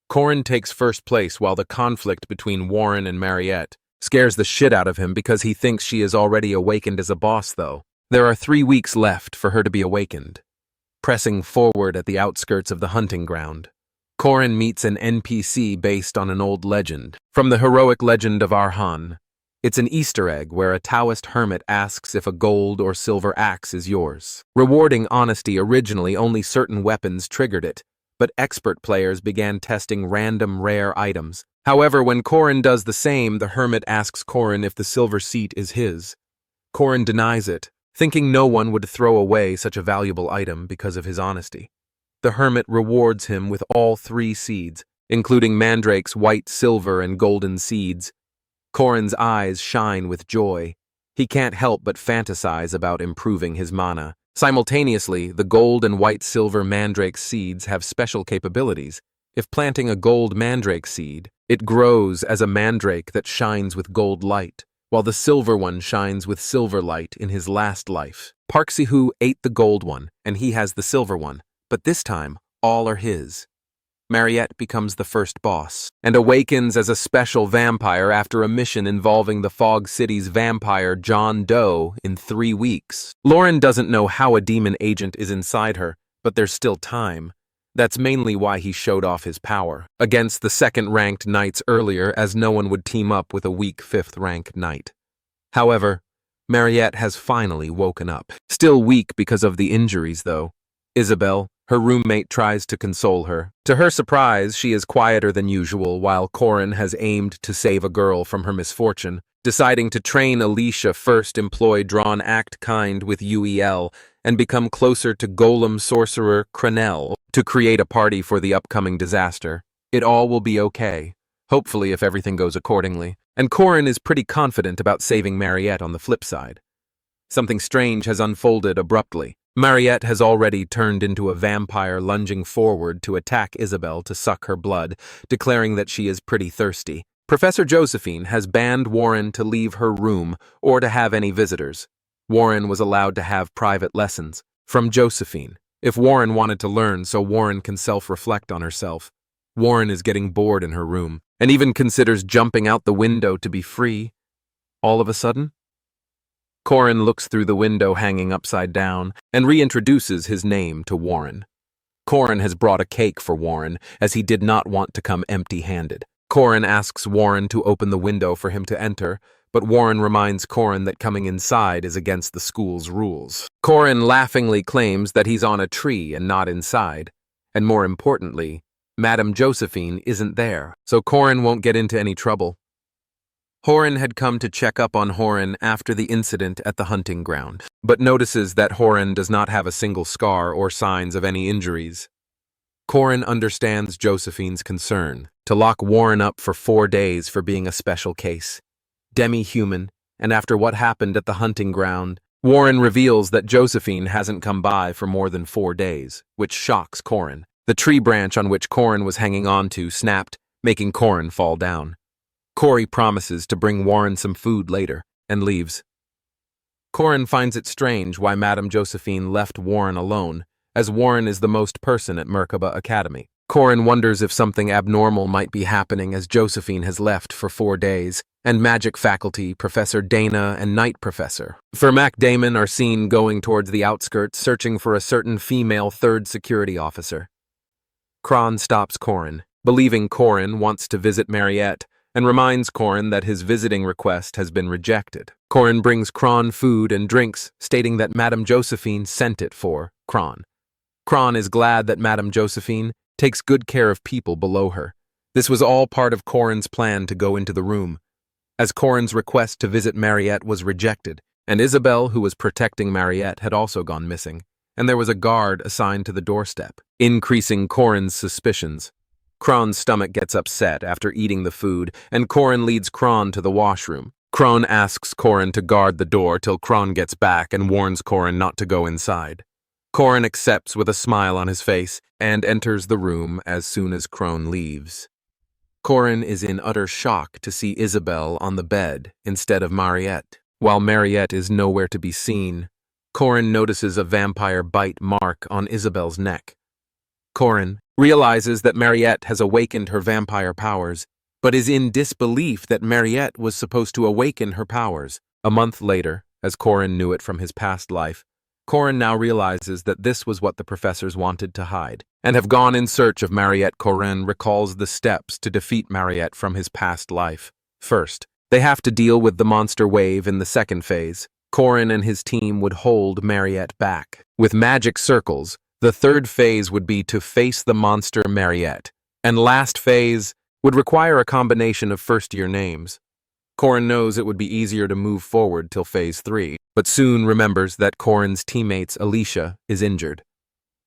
Corin takes first place while the conflict between Warren and Mariette scares the shit out of him because he thinks she is already awakened as a boss, though. There are 3 weeks left for her to be awakened. Pressing forward at the outskirts of the hunting ground, Corin meets an NPC based on an old legend, from the heroic legend of Arhan. It's an Easter egg where a Taoist hermit asks if a gold or silver axe is yours. Rewarding honesty, originally only certain weapons triggered it, but expert players began testing random rare items. However, when Corin does the same, the hermit asks Corin if the silver seat is his. Corin denies it, thinking no one would throw away such a valuable item because of his honesty. The hermit rewards him with all 3 seeds, including Mandrake's white, silver, and golden seeds. Corin's eyes shine with joy. He can't help but fantasize about improving his mana. Simultaneously, the gold and white silver mandrake seeds have special capabilities. If planting a gold mandrake seed, it grows as a mandrake that shines with gold light, while the silver one shines with silver light in his last life. Park Si-hoo ate the gold one, and he has the silver one, but this time, all are his. Mariette becomes the first boss, and awakens as a special vampire after a mission involving the Fog City's vampire John Doe in 3 weeks. Lauren doesn't know how a demon agent is inside her, but there's still time. That's mainly why he showed off his power against the 2nd-ranked knights earlier, as no one would team up with a weak 5th-ranked knight. However, Mariette has finally woken up. Still weak because of the injuries, though. Isabel, her roommate, tries to console her. To her surprise, she is quieter than usual while Corin has aimed to save a girl from her misfortune. Deciding to train Alicia first, employ Drawn Act Kind with UEL and become closer to Golem Sorcerer Crenell to create a party for the upcoming disaster. It all will be okay, hopefully, if everything goes accordingly. And Corin is pretty confident about saving Mariette on the flip side. Something strange has unfolded abruptly. Mariette has already turned into a vampire, lunging forward to attack Isabel to suck her blood, declaring that she is pretty thirsty. Professor Josephine has banned Warren to leave her room or to have any visitors. Warren was allowed to have private lessons from Josephine, if Warren wanted to learn, so Warren can self-reflect on herself. Warren is getting bored in her room, and even considers jumping out the window to be free. All of a sudden, Corin looks through the window hanging upside down and reintroduces his name to Warren. Corin has brought a cake for Warren, as he did not want to come empty-handed. Corin asks Warren to open the window for him to enter, but Warren reminds Corin that coming inside is against the school's rules. Corin laughingly claims that he's on a tree and not inside, and more importantly, Madame Josephine isn't there, so Corin won't get into any trouble. Horan had come to check up on Horan after the incident at the hunting ground, but notices that Horan does not have a single scar or signs of any injuries. Corin understands Josephine's concern to lock Warren up for 4 days for being a special case, demi-human, and after what happened at the hunting ground, Warren reveals that Josephine hasn't come by for more than 4 days, which shocks Corin. The tree branch on which Corin was hanging on to snapped, making Corin fall down. Corey promises to bring Warren some food later, and leaves. Corin finds it strange why Madame Josephine left Warren alone, as Warren is the most person at Merkaba Academy. Corin wonders if something abnormal might be happening as Josephine has left for 4 days, and magic faculty, Professor Dana and Night Professor Fermac Damon are seen going towards the outskirts searching for a certain female 3rd security officer. Kron stops Corin, believing Corin wants to visit Mariette, and reminds Corin that his visiting request has been rejected. Corin brings Kron food and drinks, stating that Madame Josephine sent it for Kron. Kron is glad that Madame Josephine takes good care of people below her. This was all part of Corin's plan to go into the room, as Corin's request to visit Mariette was rejected, and Isabel, who was protecting Mariette, had also gone missing, and there was a guard assigned to the doorstep, increasing Corin's suspicions. Kron's stomach gets upset after eating the food, and Corin leads Kron to the washroom. Kron asks Corin to guard the door till Kron gets back and warns Corin not to go inside. Corin accepts with a smile on his face and enters the room as soon as Kron leaves. Corin is in utter shock to see Isabel on the bed instead of Mariette, while Mariette is nowhere to be seen. Corin notices a vampire bite mark on Isabel's neck. Corin realizes that Mariette has awakened her vampire powers, but is in disbelief that Mariette was supposed to awaken her powers. A month later, as Corin knew it from his past life, Corin now realizes that this was what the professors wanted to hide, and have gone in search of Mariette. Corin recalls the steps to defeat Mariette from his past life. First, they have to deal with the monster wave in the second phase. Corin and his team would hold Mariette back. With magic circles, the third phase would be to face the monster Mariette, and last phase would require a combination of first-year names. Corin knows it would be easier to move forward till phase 3, but soon remembers that Corin's teammate's Alicia is injured.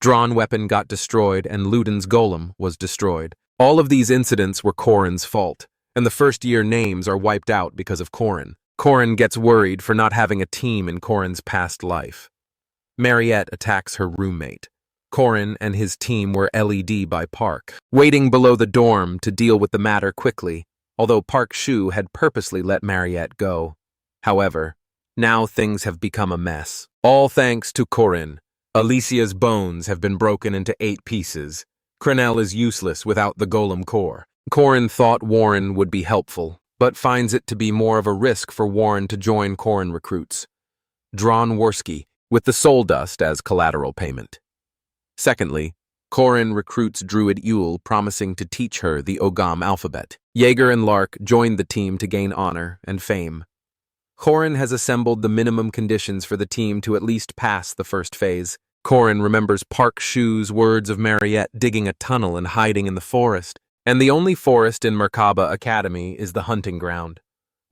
Drawn weapon got destroyed and Luden's golem was destroyed. All of these incidents were Corin's fault, and the first-year names are wiped out because of Corin. Corin gets worried for not having a team in Corin's past life. Mariette attacks her roommate. Corin and his team were LED by Park, waiting below the dorm to deal with the matter quickly, although Park Shu had purposely let Mariette go. However, now things have become a mess. All thanks to Corin. Alicia's bones have been broken into 8 pieces. Crenel is useless without the golem core. Corin thought Warren would be helpful, but finds it to be more of a risk for Warren to join Corin recruits. Drawn Worski, with the soul dust as collateral payment. Secondly, Corin recruits Druid Yule, promising to teach her the Ogam alphabet. Jaeger and Lark joined the team to gain honor and fame. Corin has assembled the minimum conditions for the team to at least pass the first phase. Corin remembers Park Shu's words of Mariette digging a tunnel and hiding in the forest, and the only forest in Merkaba Academy is the hunting ground.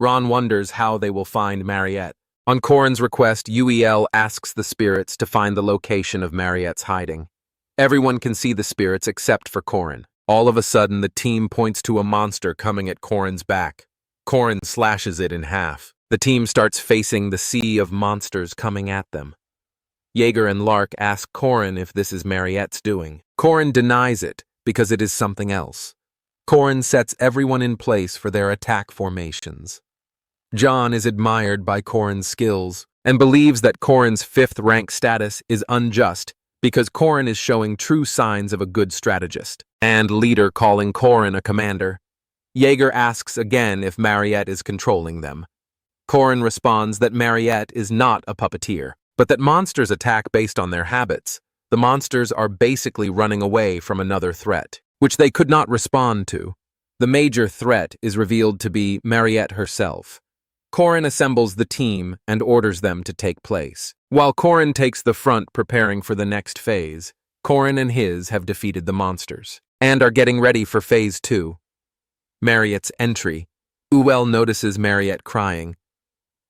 Ron wonders how they will find Mariette. On Corin's request, UEL asks the spirits to find the location of Mariette's hiding. Everyone can see the spirits except for Corin. All of a sudden, the team points to a monster coming at Corin's back. Corin slashes it in half. The team starts facing the sea of monsters coming at them. Jaeger and Lark ask Corin if this is Mariette's doing. Corin denies it because it is something else. Corin sets everyone in place for their attack formations. John is admired by Corin's skills and believes that Corin's 5th rank status is unjust because Corin is showing true signs of a good strategist and leader, calling Corin a commander. Jaeger asks again if Mariette is controlling them. Corin responds that Mariette is not a puppeteer, but that monsters attack based on their habits. The monsters are basically running away from another threat, which they could not respond to. The major threat is revealed to be Mariette herself. Corin assembles the team and orders them to take place. While Corin takes the front preparing for the next phase, Corin and his have defeated the monsters and are getting ready for phase 2. Mariette's entry. UEL notices Mariette crying.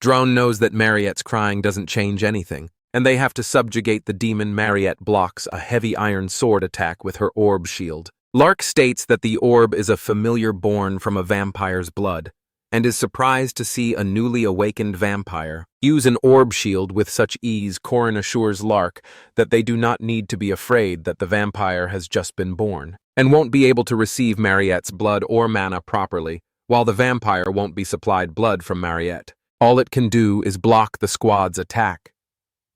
Drone knows that Mariette's crying doesn't change anything, and they have to subjugate the demon. Mariette blocks a heavy iron sword attack with her orb shield. Lark states that the orb is a familiar born from a vampire's blood, and is surprised to see a newly awakened vampire use an orb shield with such ease. Corin assures Lark that they do not need to be afraid that the vampire has just been born, and won't be able to receive Mariette's blood or mana properly, while the vampire won't be supplied blood from Mariette. All it can do is block the squad's attack.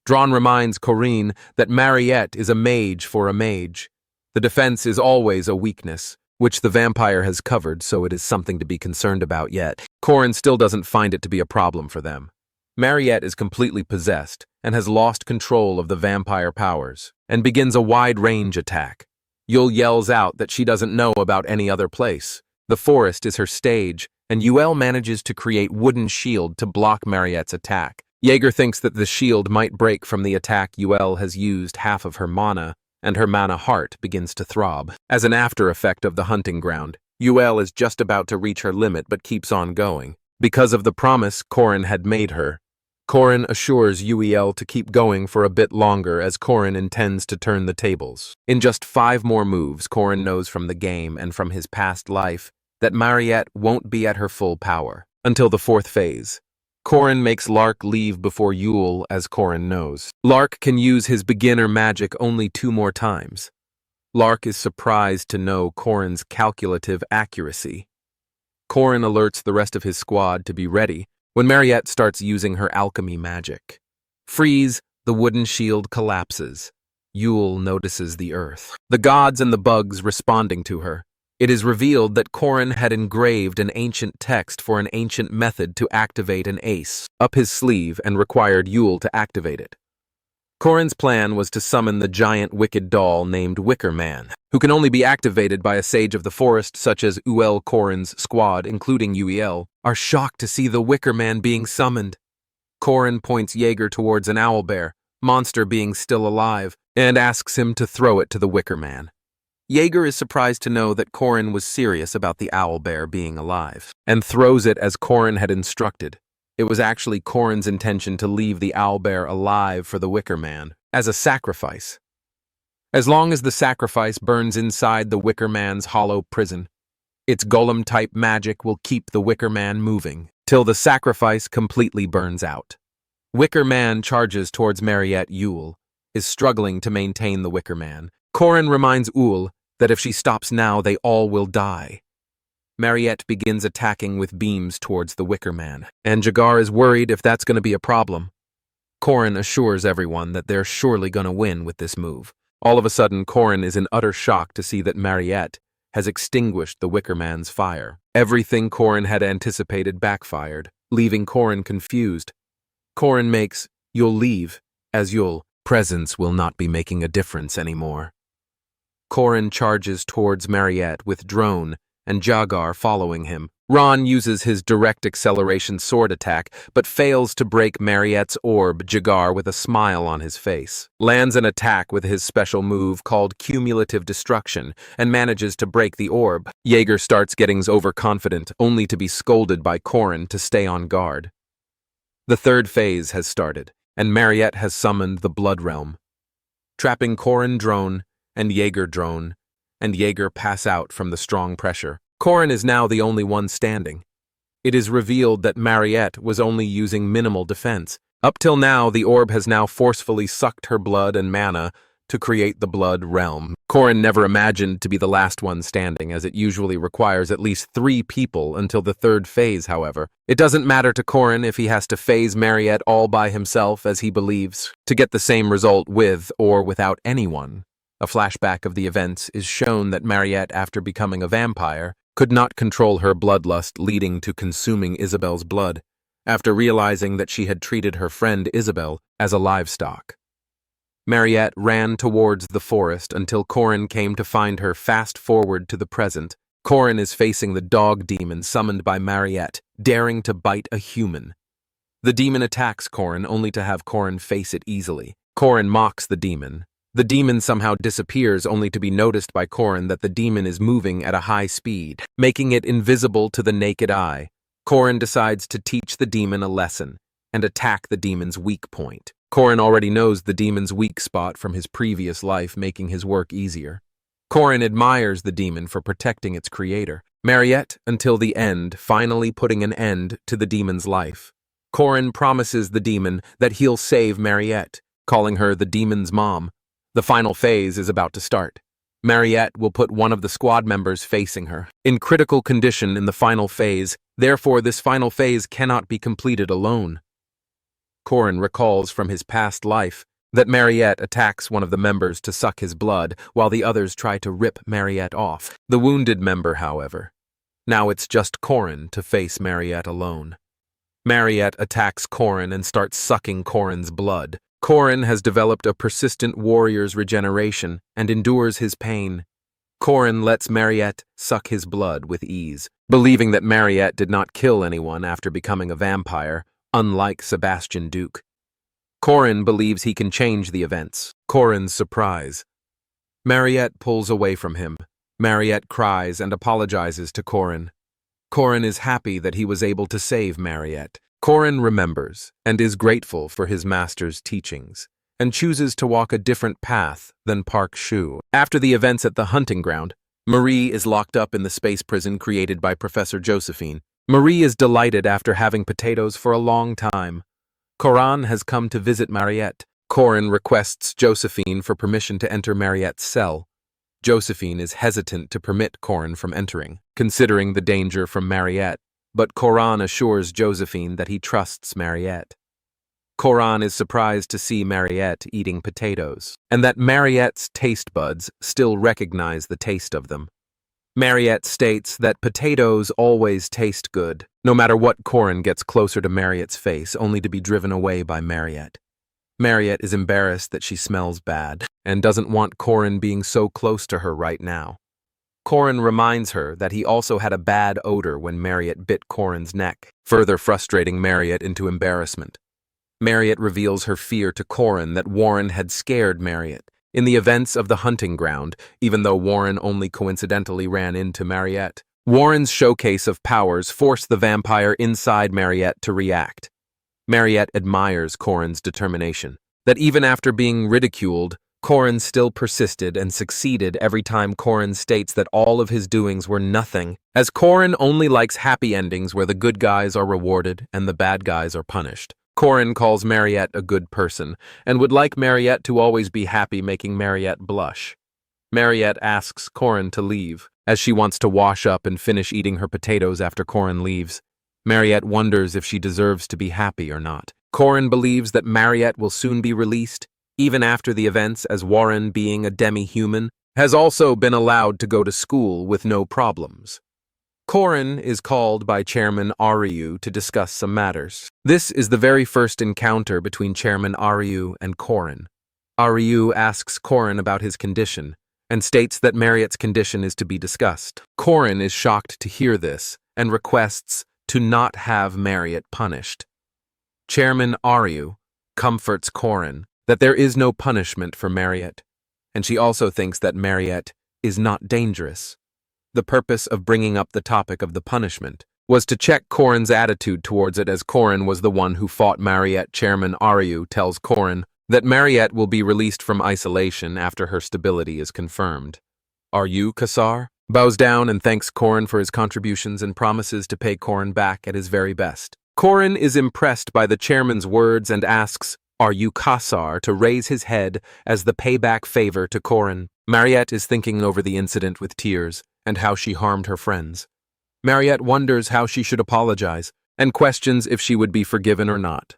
Drawn reminds Corin that Mariette is a mage for a mage. The defense is always a weakness, which the vampire has covered, so it is something to be concerned about yet. Corin still doesn't find it to be a problem for them. Mariette is completely possessed and has lost control of the vampire powers, and begins a wide-range attack. Yul yells out that she doesn't know about any other place. The forest is her stage, and UEL manages to create wooden shield to block Mariette's attack. Jaeger thinks that the shield might break from the attack. UEL has used half of her mana, and her mana heart begins to throb. As an after effect of the hunting ground, UEL is just about to reach her limit but keeps on going. Because of the promise Corin had made her, Corin assures UEL to keep going for a bit longer as Corin intends to turn the tables. In just 5 more moves, Corin knows from the game and from his past life that Mariette won't be at her full power until the 4th phase. Corin makes Lark leave before Yule, as Corin knows. Lark can use his beginner magic only 2 more times. Lark is surprised to know Corin's calculative accuracy. Corin alerts the rest of his squad to be ready when Mariette starts using her alchemy magic. Freeze, The wooden shield collapses. Yule notices the earth. The gods and the bugs responding to her. It is revealed that Korin had engraved an ancient text for an ancient method to activate an ace up his sleeve and required Yule to activate it. Korin's plan was to summon the giant wicked doll named Wicker Man, who can only be activated by a sage of the forest such as Uel. Korin's squad, including Uel, are shocked to see the Wicker Man being summoned. Korin points Jaeger towards an owlbear, monster being still alive, and asks him to throw it to the Wicker Man. Jaeger is surprised to know that Korin was serious about the owlbear being alive, and throws it as Korin had instructed. It was actually Korin's intention to leave the owlbear alive for the Wicker Man, as a sacrifice. As long as the sacrifice burns inside the Wicker Man's hollow prison, its golem-type magic will keep the Wicker Man moving, till the sacrifice completely burns out. Wicker Man charges towards Mariette. Yule is struggling to maintain the Wicker Man. Korin reminds Uel that if she stops now, they all will die. Mariette begins attacking with beams towards the Wicker Man, and Jagar is worried if that's going to be a problem. Korin assures everyone that they're surely going to win with this move. All of a sudden, Korin is in utter shock to see that Mariette has extinguished the Wicker Man's fire. Everything Korin had anticipated backfired, leaving Korin confused. Korin makes Yule leave, as Yule presence will not be making a difference anymore. Korin charges towards Mariette with drone and Jagar following him. Ron uses his direct acceleration sword attack, but fails to break Mariette's orb. Jagar, with a smile on his face, lands an attack with his special move called Cumulative Destruction and manages to break the orb. Jaeger starts getting overconfident, only to be scolded by Korin to stay on guard. The third phase has started, and Mariette has summoned the Blood Realm, trapping Korin drone and Jaeger drone, and Jaeger pass out from the strong pressure. Korin is now the only one standing. It is revealed that Mariette was only using minimal defense. Up till now, the orb has now forcefully sucked her blood and mana to create the Blood Realm. Korin never imagined to be the last one standing, as it usually requires at least 3 people until the third phase, however. It doesn't matter to Korin if he has to phase Mariette all by himself, as he believes, to get the same result with or without anyone. A flashback of the events is shown that Mariette, after becoming a vampire, could not control her bloodlust, leading to consuming Isabel's blood, after realizing that she had treated her friend Isabel as a livestock. Mariette ran towards the forest until Korin came to find her. Fast forward to the present. Korin is facing the dog demon summoned by Mariette, daring to bite a human. The demon attacks Korin, only to have Korin face it easily. Korin mocks the demon. The demon somehow disappears, only to be noticed by Korin that the demon is moving at a high speed, making it invisible to the naked eye. Korin decides to teach the demon a lesson and attack the demon's weak point. Korin already knows the demon's weak spot from his previous life, making his work easier. Korin admires the demon for protecting its creator, Mariette, until the end, finally putting an end to the demon's life. Korin promises the demon that he'll save Mariette, calling her the demon's mom. The final phase is about to start. Mariette will put one of the squad members facing her, in critical condition in the final phase. Therefore, this final phase cannot be completed alone. Korin recalls from his past life that Mariette attacks one of the members to suck his blood, while the others try to rip Mariette off. The wounded member, however. Now it's just Korin to face Mariette alone. Mariette attacks Korin and starts sucking Korin's blood. Korin has developed a persistent warrior's regeneration and endures his pain. Korin lets Mariette suck his blood with ease, believing that Mariette did not kill anyone after becoming a vampire, unlike Sebastian Duke. Korin believes he can change the events. Korin's surprise. Mariette pulls away from him. Mariette cries and apologizes to Korin. Korin is happy that he was able to save Mariette. Korin remembers and is grateful for his master's teachings, and chooses to walk a different path than Park Shu. After the events at the hunting ground, Marie is locked up in the space prison created by Professor Josephine. Marie is delighted after having potatoes for a long time. Koran has come to visit Mariette. Korin requests Josephine for permission to enter Mariette's cell. Josephine is hesitant to permit Korin from entering, considering the danger from Mariette, but Koran assures Josephine that he trusts Mariette. Corin is surprised to see Mariette eating potatoes, and that Mariette's taste buds still recognize the taste of them. Mariette states that potatoes always taste good, no matter what. Corin gets closer to Mariette's face, only to be driven away by Mariette. Mariette is embarrassed that she smells bad, and doesn't want Corin being so close to her right now. Corin reminds her that he also had a bad odor when Mariette bit Corin's neck, further frustrating Mariette into embarrassment. Mariette reveals her fear to Corin that Warren had scared Mariette in the events of the hunting ground, even though Warren only coincidentally ran into Mariette. Warren's showcase of powers forced the vampire inside Mariette to react. Mariette admires Corin's determination, that even after being ridiculed, Corin still persisted and succeeded every time. Corin states that all of his doings were nothing, as Corin only likes happy endings where the good guys are rewarded and the bad guys are punished. Corin calls Mariette a good person, and would like Mariette to always be happy, making Mariette blush. Mariette asks Corin to leave, as she wants to wash up and finish eating her potatoes after Corin leaves. Mariette wonders if she deserves to be happy or not. Corin believes that Mariette will soon be released, even after the events, as Warren, being a demi-human, has also been allowed to go to school with no problems. Corin is called by Chairman Aryu to discuss some matters. This is the very first encounter between Chairman Aryu and Corin. Aryu asks Corin about his condition, and states that Mariette's condition is to be discussed. Corin is shocked to hear this, and requests to not have Mariette punished. Chairman Aryu comforts Corin that there is no punishment for Mariette, and she also thinks that Mariette is not dangerous. The purpose of bringing up the topic of the punishment was to check Corin's attitude towards it, as Corin was the one who fought Mariette. Chairman Aryu tells Corin that Mariette will be released from isolation after her stability is confirmed. Aryu Kassar bows down and thanks Corin for his contributions and promises to pay Corin back at his very best. Corin is impressed by the chairman's words and asks Aryu Kassar to raise his head as the payback favor to Corin. Mariette is thinking over the incident with tears and how she harmed her friends. Mariette wonders how she should apologize and questions if she would be forgiven or not.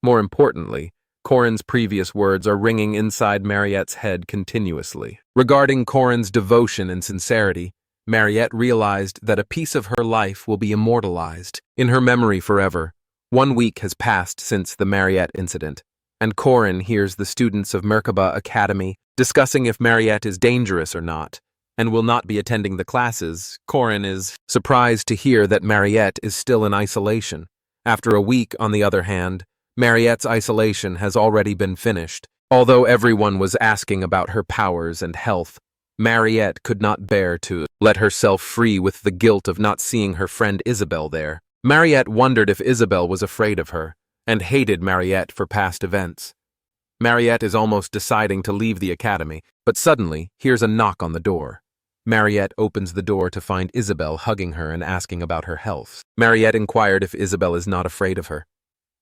More importantly, Corin's previous words are ringing inside Mariette's head continuously. Regarding Corin's devotion and sincerity, Mariette realized that a piece of her life will be immortalized in her memory forever. 1 week has passed since the Mariette incident, and Corin hears the students of Merkaba Academy discussing if Mariette is dangerous or not, and will not be attending the classes. Corin is surprised to hear that Mariette is still in isolation. After a week, on the other hand, Mariette's isolation has already been finished. Although everyone was asking about her powers and health, Mariette could not bear to let herself free with the guilt of not seeing her friend Isabel there. Mariette wondered if Isabel was afraid of her, and hated Mariette for past events. Mariette is almost deciding to leave the academy, but suddenly hears a knock on the door. Mariette opens the door to find Isabel hugging her and asking about her health. Mariette inquired if Isabel is not afraid of her.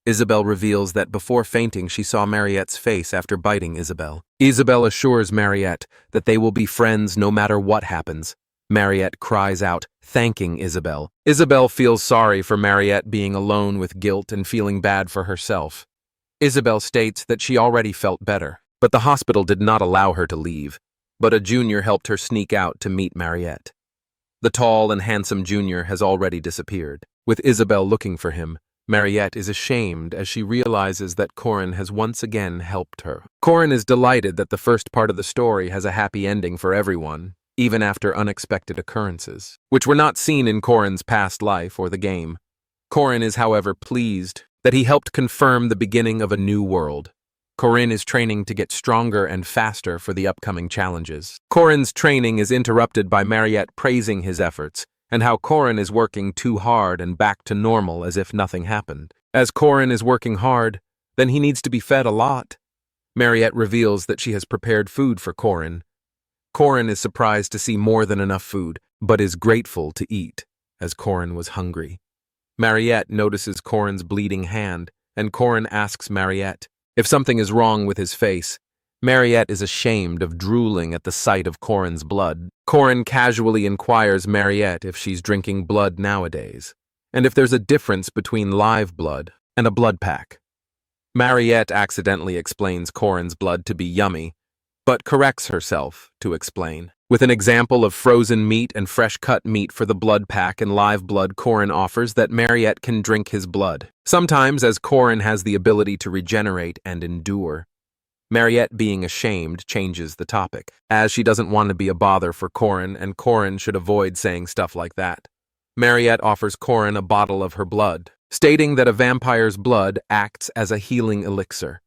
Isabel reveals that before fainting she saw Mariette's face after biting Isabel. Isabel assures Mariette that they will be friends no matter what happens. Mariette cries out, thanking Isabel. Isabel feels sorry for Mariette being alone with guilt and feeling bad for herself. Isabel states that she already felt better, but the hospital did not allow her to leave. But a junior helped her sneak out to meet Mariette. The tall and handsome junior has already disappeared. With Isabel looking for him, Mariette is ashamed as she realizes that Corin has once again helped her. Corin is delighted that the first part of the story has a happy ending for everyone, even after unexpected occurrences, which were not seen in Corin's past life or the game. Corin is, however, pleased that he helped confirm the beginning of a new world. Corin is training to get stronger and faster for the upcoming challenges. Corin's training is interrupted by Mariette praising his efforts, and how Corin is working too hard and back to normal as if nothing happened. As Corin is working hard, then he needs to be fed a lot. Mariette reveals that she has prepared food for Corin. Corin is surprised to see more than enough food, but is grateful to eat, as Corin was hungry. Mariette notices Corin's bleeding hand, and Corin asks Mariette if something is wrong with his face. Mariette is ashamed of drooling at the sight of Corin's blood. Corin casually inquires Mariette if she's drinking blood nowadays, and if there's a difference between live blood and a blood pack. Mariette accidentally explains Corin's blood to be yummy, but corrects herself to explain. With an example of frozen meat and fresh-cut meat for the blood pack and live blood, Corin offers that Mariette can drink his blood. Sometimes, as Corin has the ability to regenerate and endure. Mariette, being ashamed, changes the topic, as she doesn't want to be a bother for Corin, and Corin should avoid saying stuff like that. Mariette offers Corin a bottle of her blood, stating that a vampire's blood acts as a healing elixir.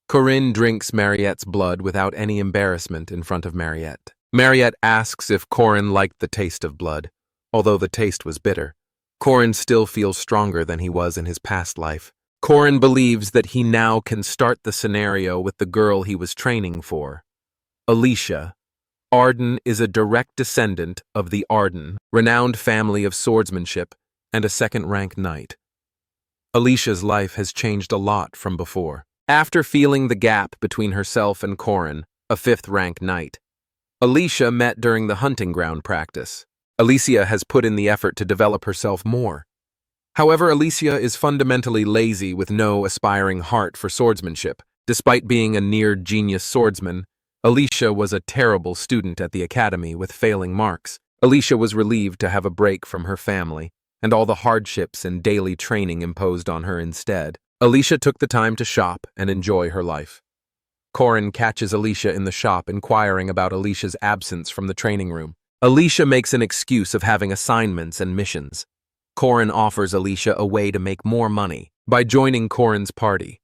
Corin drinks Mariette's blood without any embarrassment in front of Mariette. Mariette asks if Corin liked the taste of blood. Although the taste was bitter, Corin still feels stronger than he was in his past life. Corin believes that he now can start the scenario with the girl he was training for. Alicia. Arden is a direct descendant of the Arden, renowned family of swordsmanship, and a second-rank knight. Alicia's life has changed a lot from before. After feeling the gap between herself and Corin, a fifth-rank knight, Alicia met during the hunting ground practice. Alicia has put in the effort to develop herself more. However, Alicia is fundamentally lazy with no aspiring heart for swordsmanship. Despite being a near-genius swordsman, Alicia was a terrible student at the academy with failing marks. Alicia was relieved to have a break from her family and all the hardships and daily training imposed on her instead. Alicia took the time to shop and enjoy her life. Corin catches Alicia in the shop inquiring about Alicia's absence from the training room. Alicia makes an excuse of having assignments and missions. Corin offers Alicia a way to make more money by joining Corin's party.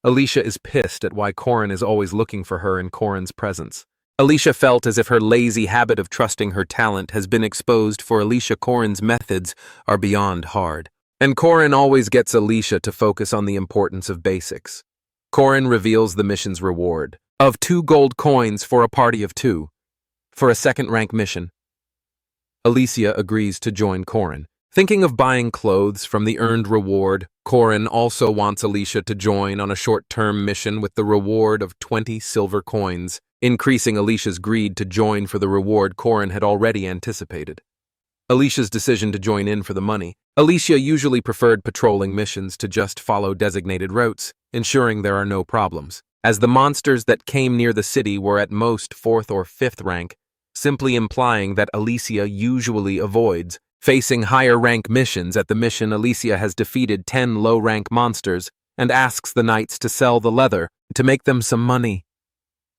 Alicia is pissed at why Corin is always looking for her in Corin's presence. Alicia felt as if her lazy habit of trusting her talent has been exposed, for Alicia Corin's methods are beyond hard. And Corin always gets Alicia to focus on the importance of basics. Corin reveals the mission's reward of 2 gold coins for a party of 2 for a second-rank mission. Alicia agrees to join Corin. Thinking of buying clothes from the earned reward, Corin also wants Alicia to join on a short-term mission with the reward of 20 silver coins, increasing Alicia's greed to join for the reward Corin had already anticipated. Alicia's decision to join in for the money. Alicia usually preferred patrolling missions to just follow designated routes, ensuring there are no problems, as the monsters that came near the city were at most 4th or 5th rank, simply implying that Alicia usually avoids facing higher-rank missions. At the mission, Alicia has defeated 10 low-rank monsters and asks the knights to sell the leather to make them some money.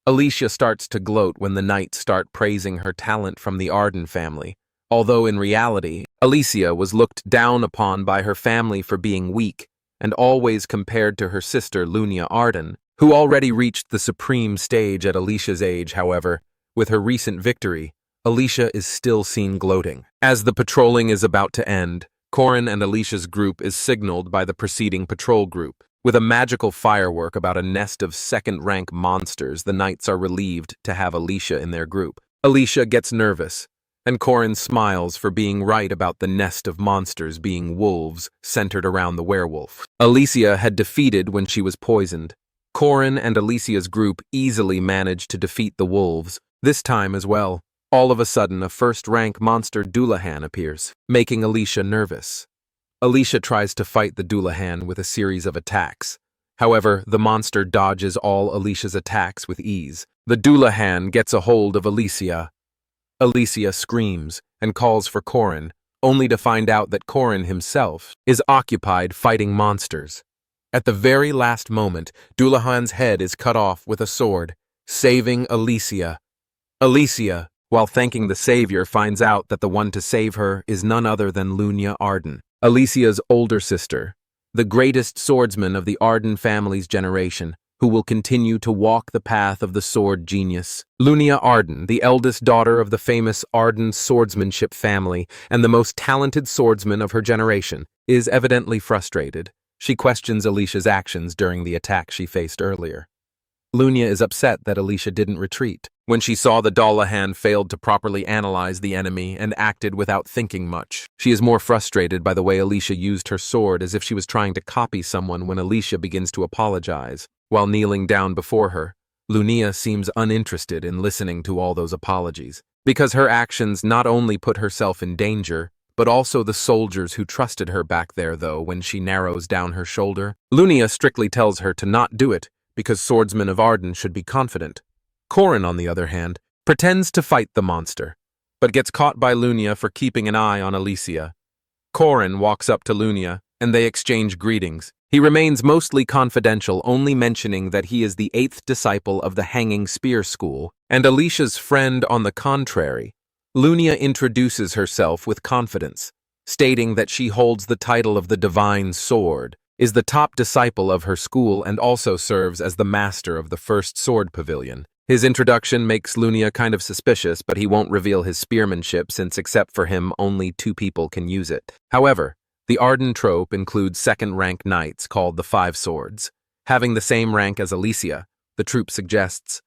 Alicia starts to gloat when the knights start praising her talent from the Arden family, although in reality, Alicia was looked down upon by her family for being weak and always compared to her sister Lunia Arden, who already reached the supreme stage at Alicia's age. However, with her recent victory, Alicia is still seen gloating. As the patrolling is about to end, Corin and Alicia's group is signaled by the preceding patrol group. With a magical firework about a nest of second-rank monsters, the knights are relieved to have Alicia in their group. Alicia gets nervous, and Corin smiles for being right about the nest of monsters being wolves centered around the werewolf Alicia had defeated when she was poisoned. Corin and Alicia's group easily managed to defeat the wolves, this time as well. All of a sudden, a first-rank monster Doulahan appears, making Alicia nervous. Alicia tries to fight the Doulahan with a series of attacks. However, the monster dodges all Alicia's attacks with ease. The Doulahan gets a hold of Alicia. Alicia screams and calls for Corin, only to find out that Corin himself is occupied fighting monsters. At the very last moment, Doulahan's head is cut off with a sword, saving Alicia. Alicia, while thanking the savior, finds out that the one to save her is none other than Lunia Arden, Alicia's older sister, the greatest swordsman of the Arden family's generation, who will continue to walk the path of the sword genius. Lunia Arden, the eldest daughter of the famous Arden swordsmanship family and the most talented swordsman of her generation, is evidently frustrated. She questions Alicia's actions during the attack she faced earlier. Lunia is upset that Alicia didn't retreat when she saw the Doulahan failed to properly analyze the enemy and acted without thinking much. She is more frustrated by the way Alicia used her sword, as if she was trying to copy someone. When Alicia begins to apologize while kneeling down before her, Lunia seems uninterested in listening to all those apologies, because her actions not only put herself in danger, but also the soldiers who trusted her back there, though, when she narrows down her shoulder. Lunia strictly tells her to not do it, because swordsmen of Arden should be confident. Corin, on the other hand, pretends to fight the monster, but gets caught by Lunia for keeping an eye on Alicia. Corin walks up to Lunia, and they exchange greetings. He remains mostly confidential, only mentioning that he is the 8th disciple of the Hanging Spear School, and Alicia's friend on the contrary. Lunia introduces herself with confidence, stating that she holds the title of the Divine Sword, is the top disciple of her school, and also serves as the master of the first sword pavilion. His introduction makes Lunia kind of suspicious, but he won't reveal his spearmanship since except for him, only 2 people can use it. However, the Arden trope includes second-rank knights called the 5 Swords. Having the same rank as Alicia, the troop suggests.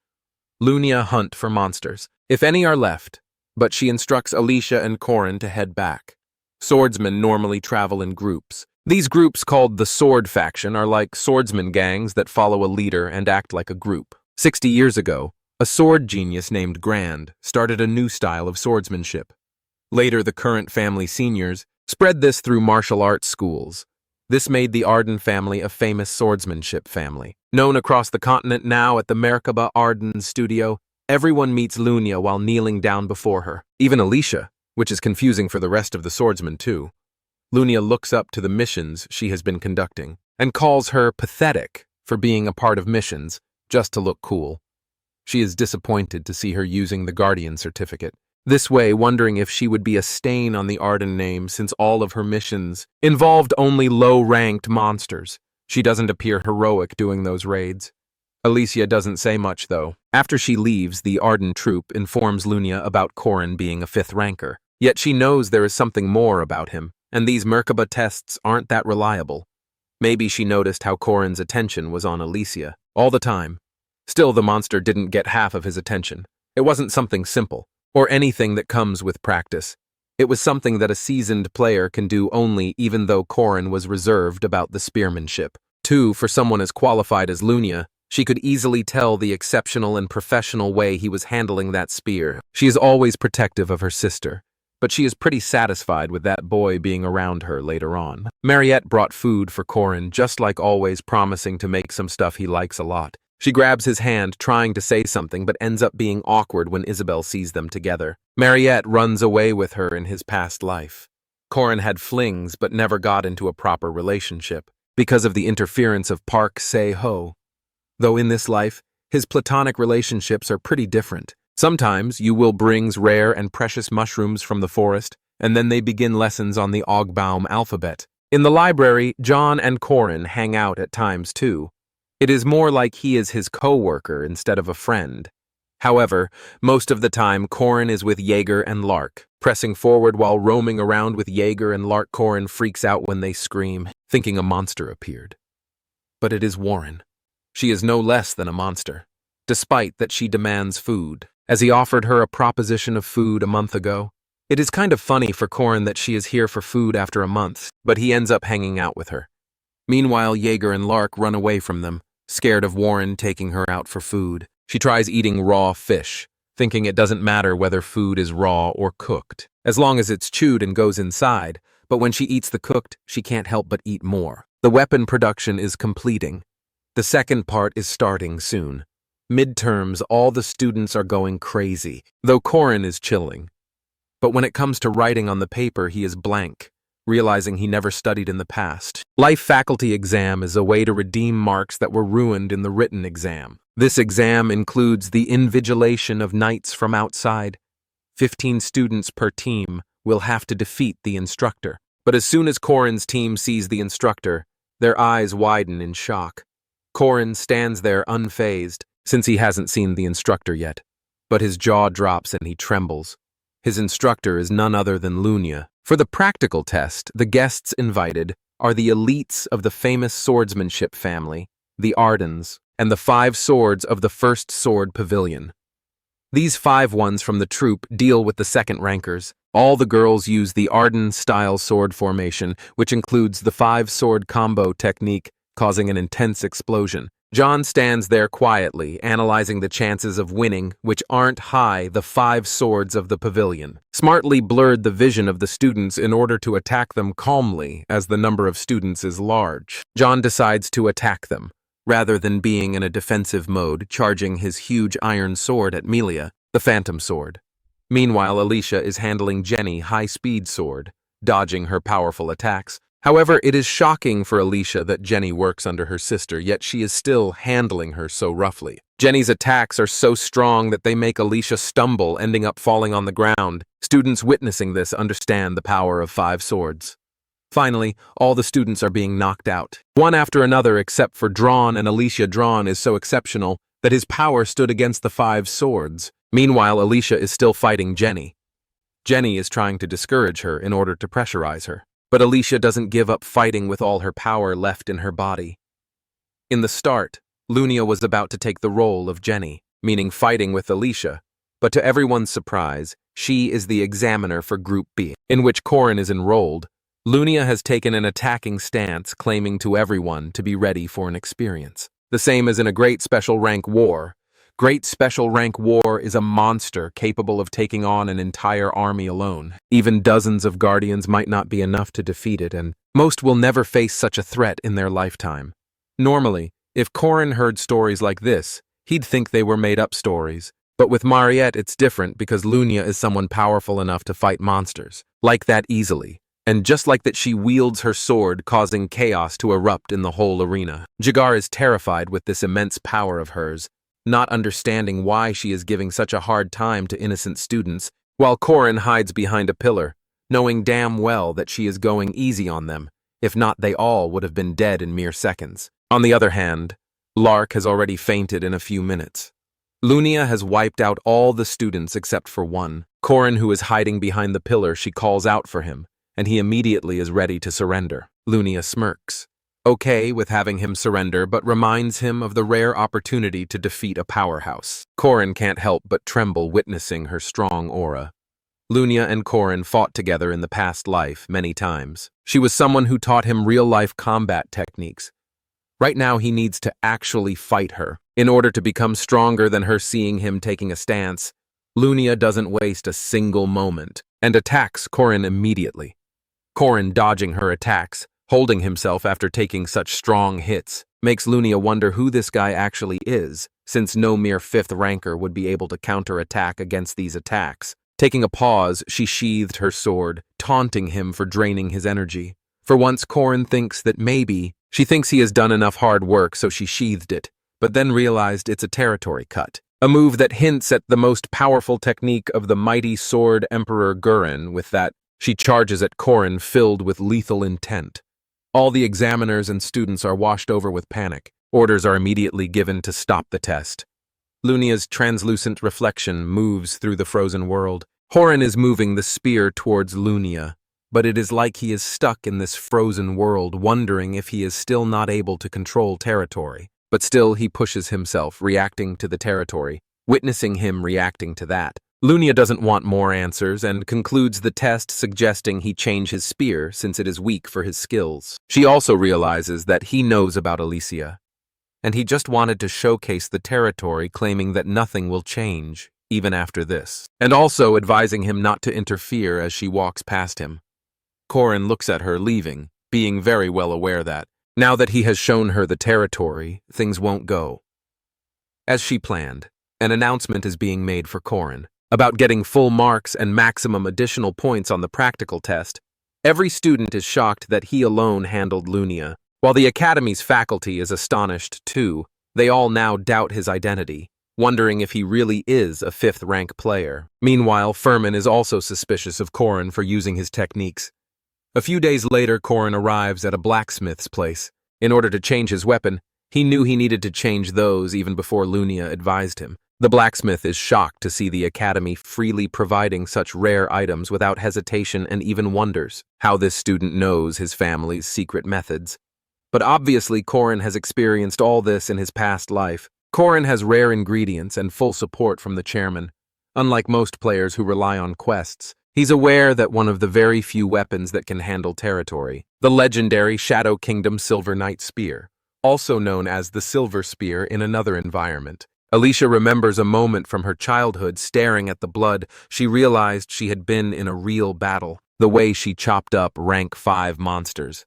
Lunia hunt for monsters, if any are left, but she instructs Alicia and Corin to head back. Swordsmen normally travel in groups. These groups, called the Sword Faction, are like swordsman gangs that follow a leader and act like a group. 60 years ago, a sword genius named Grand started a new style of swordsmanship. Later, the current family seniors spread this through martial arts schools. This made the Arden family a famous swordsmanship family. Known across the continent now at the Merkaba Arden studio, everyone meets Lunia while kneeling down before her. Even Alicia, which is confusing for the rest of the swordsmen too. Lunia looks up to the missions she has been conducting and calls her pathetic for being a part of missions just to look cool. She is disappointed to see her using the Guardian certificate, this way wondering if she would be a stain on the Arden name since all of her missions involved only low-ranked monsters. She doesn't appear heroic doing those raids. Alicia doesn't say much, though. After she leaves, the Arden troop informs Lunia about Corin being a 5th ranker. Yet she knows there is something more about him, and these Merkaba tests aren't that reliable. Maybe she noticed how Corin's attention was on Alicia all the time. Still, the monster didn't get half of his attention. It wasn't something simple, or anything that comes with practice. It was something that a seasoned player can do only, even though Corin was reserved about the spearmanship. 2, for someone as qualified as Lunia, she could easily tell the exceptional and professional way he was handling that spear. She is always protective of her sister, but she is pretty satisfied with that boy being around her later on. Mariette brought food for Corin, just like always, promising to make some stuff he likes a lot. She grabs his hand, trying to say something, but ends up being awkward when Isabel sees them together. Mariette runs away with her in his past life. Corin had flings, but never got into a proper relationship, because of the interference of Park Se-ho. Though in this life, his platonic relationships are pretty different. Sometimes you will brings rare and precious mushrooms from the forest, and then they begin lessons on the Ogbaum alphabet. In the library, John and Corin hang out at times too. It is more like he is his co-worker instead of a friend. However, most of the time Corin is with Jaeger and Lark, pressing forward while roaming around with Jaeger and Lark. Corin freaks out when they scream, thinking a monster appeared. But it is Warren. She is no less than a monster, despite that she demands food, as he offered her a proposition of food a month ago. It is kind of funny for Corin that she is here for food after a month, but he ends up hanging out with her. Meanwhile, Jaeger and Lark run away from them, scared of Warren taking her out for food. She tries eating raw fish, thinking it doesn't matter whether food is raw or cooked, as long as it's chewed and goes inside, but when she eats the cooked, she can't help but eat more. The weapon production is completing. The second part is starting soon. Midterms, all the students are going crazy, though Corin is chilling. But when it comes to writing on the paper, he is blank, realizing he never studied in the past. Life faculty exam is a way to redeem marks that were ruined in the written exam. This exam includes the invigilation of knights from outside. 15 students per team will have to defeat the instructor. But as soon as Corin's team sees the instructor, their eyes widen in shock. Corin stands there unfazed, since he hasn't seen the instructor yet. But his jaw drops and he trembles. His instructor is none other than Lunia. For the practical test, the guests invited are the elites of the famous swordsmanship family, the Ardens, and the 5 swords of the first sword pavilion. These 5 ones from the troop deal with the second rankers. All the girls use the Arden-style sword formation, which includes the 5-sword combo technique, causing an intense explosion. John stands there quietly, analyzing the chances of winning, which aren't high. The 5 swords of the pavilion smartly blurred the vision of the students in order to attack them calmly, as the number of students is large. John decides to attack them, rather than being in a defensive mode, charging his huge iron sword at Melia, the phantom sword. Meanwhile, Alicia is handling Jenny high-speed sword, dodging her powerful attacks. However, it is shocking for Alicia that Jenny works under her sister, yet she is still handling her so roughly. Jenny's attacks are so strong that they make Alicia stumble, ending up falling on the ground. Students witnessing this understand the power of 5 swords. Finally, all the students are being knocked out, one after another except for Drawn, and Alicia. Drawn is so exceptional that his power stood against the 5 swords. Meanwhile, Alicia is still fighting Jenny. Jenny is trying to discourage her in order to pressurize her, but Alicia doesn't give up fighting with all her power left in her body. In the start, Lunia was about to take the role of Jenny, meaning fighting with Alicia, but to everyone's surprise, she is the examiner for Group B, in which Corin is enrolled. Lunia has taken an attacking stance, claiming to everyone to be ready for an experience. The same as in a Great Special Rank War. Great Special Rank War is a monster capable of taking on an entire army alone. Even dozens of guardians might not be enough to defeat it, and most will never face such a threat in their lifetime. Normally, if Corin heard stories like this, he'd think they were made-up stories. But with Mariette, it's different because Lunia is someone powerful enough to fight monsters like that easily. And just like that, she wields her sword, causing chaos to erupt in the whole arena. Jagar is terrified with this immense power of hers, not understanding why she is giving such a hard time to innocent students, while Corin hides behind a pillar, knowing damn well that she is going easy on them. If not, they all would have been dead in mere seconds. On the other hand, Lark has already fainted in a few minutes. Lunia has wiped out all the students except for one. Corin, who is hiding behind the pillar, she calls out for him, and he immediately is ready to surrender. Lunia smirks, okay with having him surrender, but reminds him of the rare opportunity to defeat a powerhouse. Corin can't help but tremble witnessing her strong aura. Lunia and Corin fought together in the past life many times. She was someone who taught him real-life combat techniques. Right now he needs to actually fight her. In order to become stronger than her, seeing him taking a stance, Lunia doesn't waste a single moment and attacks Corin immediately. Corin, dodging her attacks, holding himself after taking such strong hits, makes Lunia wonder who this guy actually is, since no mere 5th ranker would be able to counterattack against these attacks. Taking a pause, she sheathed her sword, taunting him for draining his energy. For once, Corin thinks that maybe she thinks he has done enough hard work, so she sheathed it, but then realized it's a territory cut. A move that hints at the most powerful technique of the mighty sword Emperor Gurin. With that, she charges at Corin, filled with lethal intent. All the examiners and students are washed over with panic. Orders are immediately given to stop the test. Lunia's translucent reflection moves through the frozen world. Horin is moving the spear towards Lunia, but it is like he is stuck in this frozen world, wondering if he is still not able to control territory. But still he pushes himself, reacting to the territory, witnessing him reacting to that. Lunia doesn't want more answers and concludes the test, suggesting he change his spear since it is weak for his skills. She also realizes that he knows about Alicia, and he just wanted to showcase the territory, claiming that nothing will change, even after this, and also advising him not to interfere as she walks past him. Corin looks at her leaving, being very well aware that, now that he has shown her the territory, things won't go as she planned. An announcement is being made for Corin about getting full marks and maximum additional points on the practical test. Every student is shocked that he alone handled Lunia, while the Academy's faculty is astonished too. They all now doubt his identity, wondering if he really is a 5th rank player. Meanwhile, Furman is also suspicious of Corin for using his techniques. A few days later, Corin arrives at a blacksmith's place. In order to change his weapon, he knew he needed to change those even before Lunia advised him. The blacksmith is shocked to see the Academy freely providing such rare items without hesitation, and even wonders how this student knows his family's secret methods. But obviously Corin has experienced all this in his past life. Corin has rare ingredients and full support from the chairman. Unlike most players who rely on quests, he's aware that one of the very few weapons that can handle territory, the legendary Shadow Kingdom Silver Knight Spear, also known as the silver spear in another environment. Alicia remembers a moment from her childhood staring at the blood. She realized she had been in a real battle, the way she chopped up rank 5 monsters.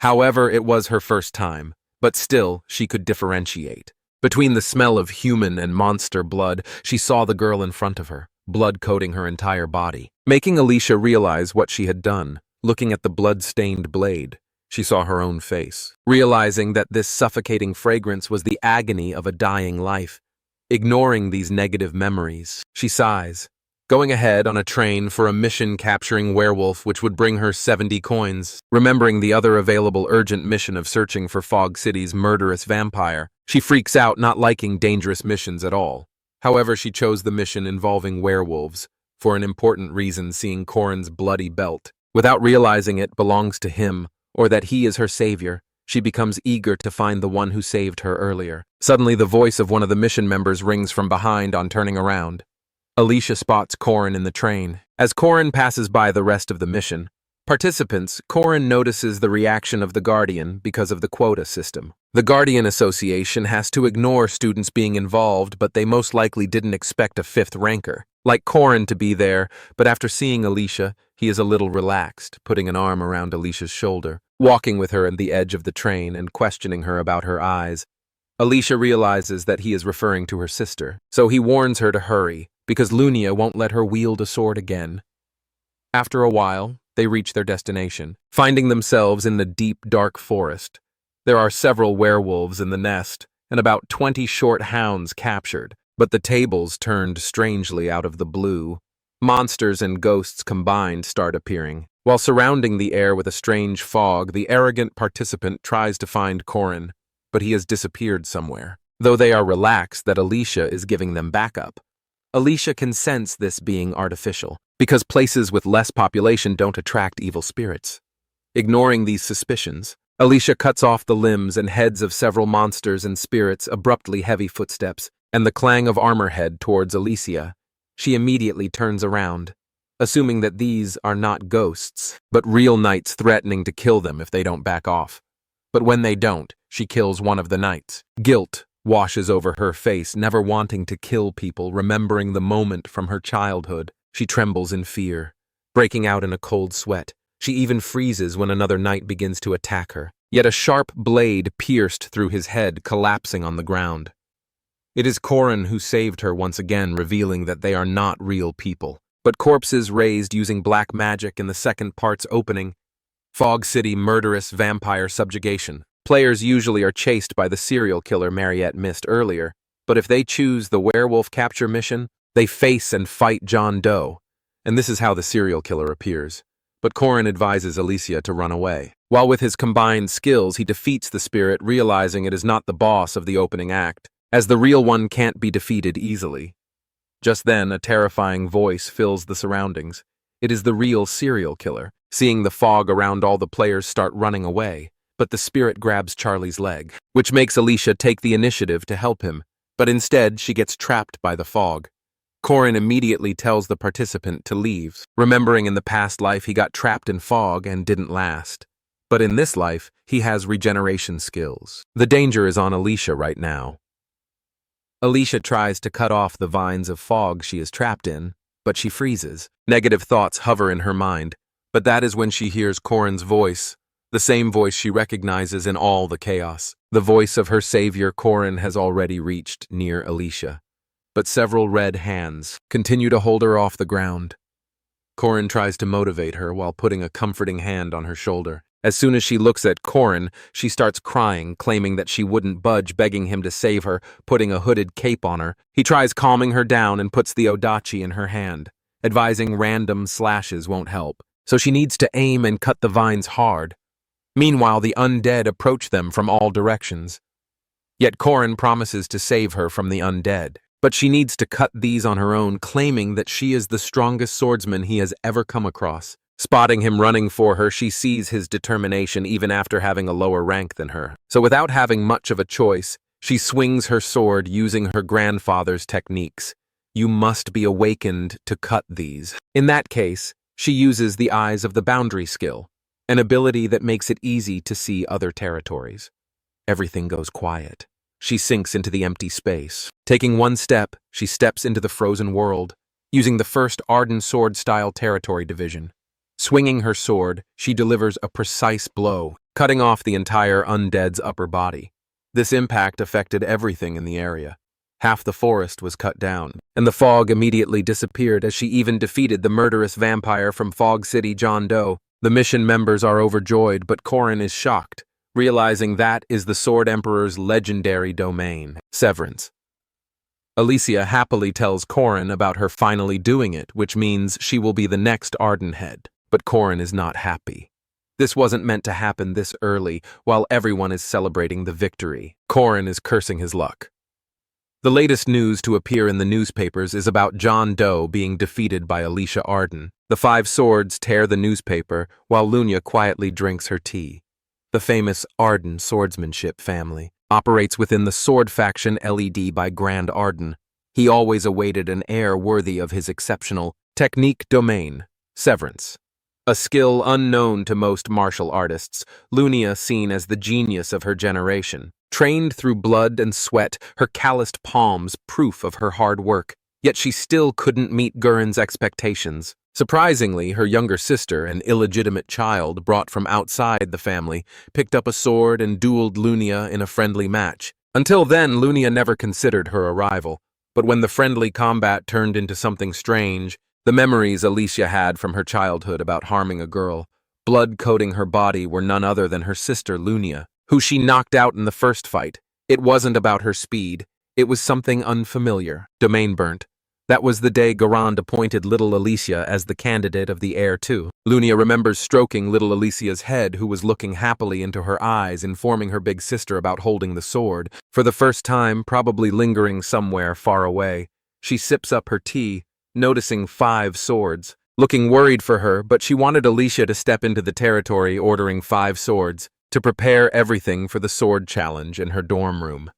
However, it was her first time, but still she could differentiate. Between the smell of human and monster blood, she saw the girl in front of her, blood coating her entire body, making Alicia realize what she had done. Looking at the blood-stained blade, she saw her own face, realizing that this suffocating fragrance was the agony of a dying life. Ignoring these negative memories, she sighs, going ahead on a train for a mission capturing werewolf which would bring her 70 coins. Remembering the other available urgent mission of searching for Fog City's murderous vampire, she freaks out, not liking dangerous missions at all. However, she chose the mission involving werewolves for an important reason, seeing Corin's bloody belt. Without realizing it belongs to him, or that he is her savior, she becomes eager to find the one who saved her earlier. Suddenly, the voice of one of the mission members rings from behind. On turning around, Alicia spots Corin in the train. As Corin passes by the rest of the mission participants, Corin notices the reaction of the Guardian because of the quota system. The Guardian Association has to ignore students being involved, but they most likely didn't expect a 5th ranker like Corin to be there, but after seeing Alicia, he is a little relaxed, putting an arm around Alicia's shoulder, walking with her at the edge of the train and questioning her about her eyes. Alicia realizes that he is referring to her sister, so he warns her to hurry, because Lunia won't let her wield a sword again. After a while, they reach their destination, finding themselves in the deep, dark forest. There are several werewolves in the nest, and about 20 short hounds captured, but the tables turned strangely out of the blue. Monsters and ghosts combined start appearing. While surrounding the air with a strange fog, the arrogant participant tries to find Corin, but he has disappeared somewhere, though they are relaxed that Alicia is giving them backup. Alicia can sense this being artificial, because places with less population don't attract evil spirits. Ignoring these suspicions, Alicia cuts off the limbs and heads of several monsters and spirits. Abruptly, heavy footsteps and the clang of armor head towards Alicia. She immediately turns around, assuming that these are not ghosts, but real knights threatening to kill them if they don't back off. But when they don't, she kills one of the knights. Guilt washes over her face, never wanting to kill people, remembering the moment from her childhood. She trembles in fear, breaking out in a cold sweat. She even freezes when another knight begins to attack her. Yet a sharp blade pierced through his head, collapsing on the ground. It is Corin who saved her once again, revealing that they are not real people, but corpses raised using black magic. In the second part's opening, Fog City murderous vampire subjugation. Players usually are chased by the serial killer Mariette missed earlier, but if they choose the werewolf capture mission, they face and fight John Doe, and this is how the serial killer appears. But Corin advises Alicia to run away. While with his combined skills, he defeats the spirit, realizing it is not the boss of the opening act, as the real one can't be defeated easily. Just then, a terrifying voice fills the surroundings. It is the real serial killer. Seeing the fog around, all the players start running away, but the spirit grabs Charlie's leg, which makes Alicia take the initiative to help him, but instead she gets trapped by the fog. Corin immediately tells the participant to leave, remembering in the past life he got trapped in fog and didn't last. But in this life, he has regeneration skills. The danger is on Alicia right now. Alicia tries to cut off the vines of fog she is trapped in, but she freezes. Negative thoughts hover in her mind, but that is when she hears Corin's voice, the same voice she recognizes in all the chaos. The voice of her savior. Corin has already reached near Alicia, but several red hands continue to hold her off the ground. Corin tries to motivate her while putting a comforting hand on her shoulder. As soon as she looks at Corin, she starts crying, claiming that she wouldn't budge, begging him to save her, putting a hooded cape on her. He tries calming her down and puts the odachi in her hand, advising random slashes won't help, so she needs to aim and cut the vines hard. Meanwhile, the undead approach them from all directions. Yet Corin promises to save her from the undead, but she needs to cut these on her own, claiming that she is the strongest swordsman he has ever come across. Spotting him running for her, she sees his determination even after having a lower rank than her. So without having much of a choice, she swings her sword using her grandfather's techniques. You must be awakened to cut these. In that case, she uses the Eyes of the Boundary skill, an ability that makes it easy to see other territories. Everything goes quiet. She sinks into the empty space. Taking one step, she steps into the frozen world, using the first Arden sword-style territory division. Swinging her sword, she delivers a precise blow, cutting off the entire undead's upper body. This impact affected everything in the area. Half the forest was cut down, and the fog immediately disappeared as she even defeated the murderous vampire from Fog City, John Doe. The mission members are overjoyed, but Corin is shocked, realizing that is the Sword Emperor's legendary domain, Severance. Alicia happily tells Corin about her finally doing it, which means she will be the next Arden head. But Corin is not happy. This wasn't meant to happen this early, while everyone is celebrating the victory. Corin is cursing his luck. The latest news to appear in the newspapers is about John Doe being defeated by Alicia Arden. The five swords tear the newspaper, while Lunia quietly drinks her tea. The famous Arden swordsmanship family operates within the sword faction led by Grand Arden. He always awaited an heir worthy of his exceptional technique domain, Severance. A skill unknown to most martial artists, Lunia seen as the genius of her generation. Trained through blood and sweat, her calloused palms proof of her hard work, yet she still couldn't meet Guren's expectations. Surprisingly, her younger sister, an illegitimate child brought from outside the family, picked up a sword and dueled Lunia in a friendly match. Until then, Lunia never considered her a rival, but when the friendly combat turned into something strange, the memories Alicia had from her childhood about harming a girl, blood coating her body, were none other than her sister Lunia, who she knocked out in the first fight. It wasn't about her speed, it was something unfamiliar, domain burnt. That was the day Garand appointed little Alicia as the candidate of the heir too. Lunia remembers stroking little Alicia's head, who was looking happily into her eyes, informing her big sister about holding the sword. For the first time, probably lingering somewhere far away, she sips up her tea, noticing 5 swords. Looking worried for her, but she wanted Alicia to step into the territory, ordering 5 swords, to prepare everything for the sword challenge in her dorm room.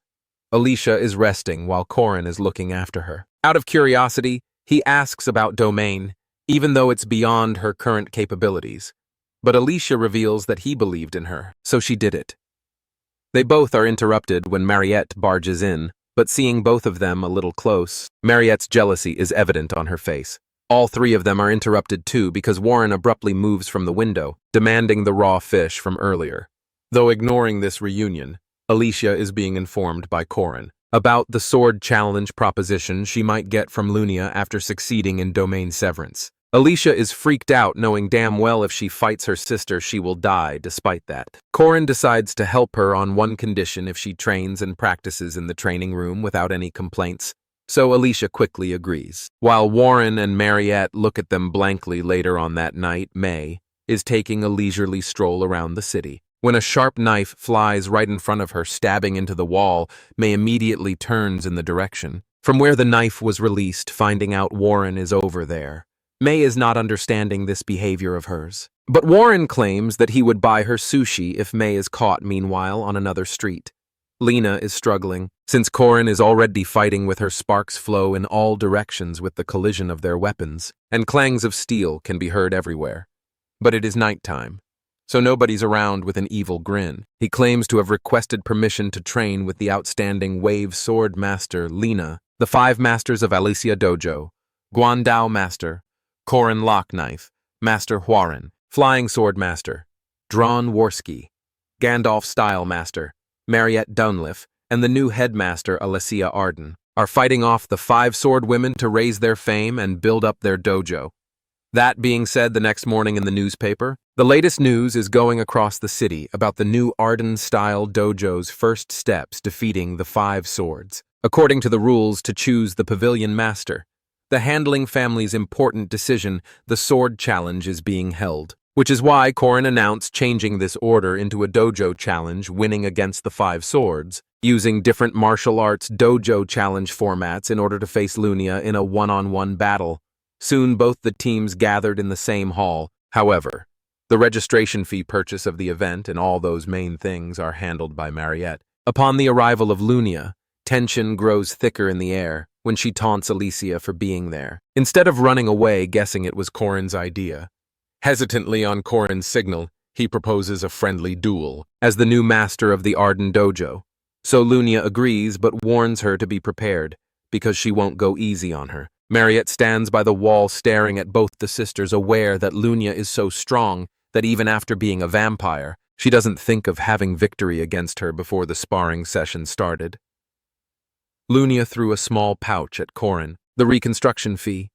Alicia is resting while Corin is looking after her. Out of curiosity, he asks about domain, even though it's beyond her current capabilities. But Alicia reveals that he believed in her, so she did it. They both are interrupted when Mariette barges in, but seeing both of them a little close, Mariette's jealousy is evident on her face. All 3 of them are interrupted too because Warren abruptly moves from the window, demanding the raw fish from earlier. Though ignoring this reunion, Alicia is being informed by Corin about the sword challenge proposition she might get from Lunia after succeeding in domain severance. Alicia is freaked out, knowing damn well if she fights her sister she will die despite that. Corin decides to help her on one condition: if she trains and practices in the training room without any complaints. So Alicia quickly agrees. While Warren and Mariette look at them blankly later on that night, May is taking a leisurely stroll around the city. When a sharp knife flies right in front of her, stabbing into the wall, May immediately turns in the direction from where the knife was released, finding out Warren is over there. May is not understanding this behavior of hers, but Warren claims that he would buy her sushi if May is caught meanwhile on another street. Lena is struggling, since Corin is already fighting with her. Sparks flow in all directions with the collision of their weapons, and clangs of steel can be heard everywhere. But it is nighttime, so nobody's around. With an evil grin, he claims to have requested permission to train with the outstanding Wave Sword Master Lena, the 5 Masters of Alicia Dojo, Guandao Master, Corin Lockknife, Master Huaren, Flying Sword Master, Drawn Warski, Gandalf Style Master, Mariette Dunliffe, and the new headmaster Alicia Arden are fighting off the 5 sword women to raise their fame and build up their dojo. That being said, the next morning in the newspaper, the latest news is going across the city about the new Arden-style dojo's first steps defeating the 5 swords. According to the rules to choose the pavilion master, the handling family's important decision, the sword challenge, is being held, which is why Corin announced changing this order into a dojo challenge, winning against the 5 swords, using different martial arts dojo challenge formats in order to face Lunia in a one-on-one battle. Soon both the teams gathered in the same hall. However, the registration fee, purchase of the event, and all those main things are handled by Mariette. Upon the arrival of Lunia, tension grows thicker in the air when she taunts Alicia for being there, instead of running away guessing it was Corin's idea. Hesitantly on Corin's signal, He proposes a friendly duel as the new master of the Arden Dojo. So Lunia agrees but warns her to be prepared, because she won't go easy on her. Mariette stands by the wall staring at both the sisters, aware that Lunia is so strong that even after being a vampire, she doesn't think of having victory against her before the sparring session started. Lunia threw a small pouch at Corin, the reconstruction fee.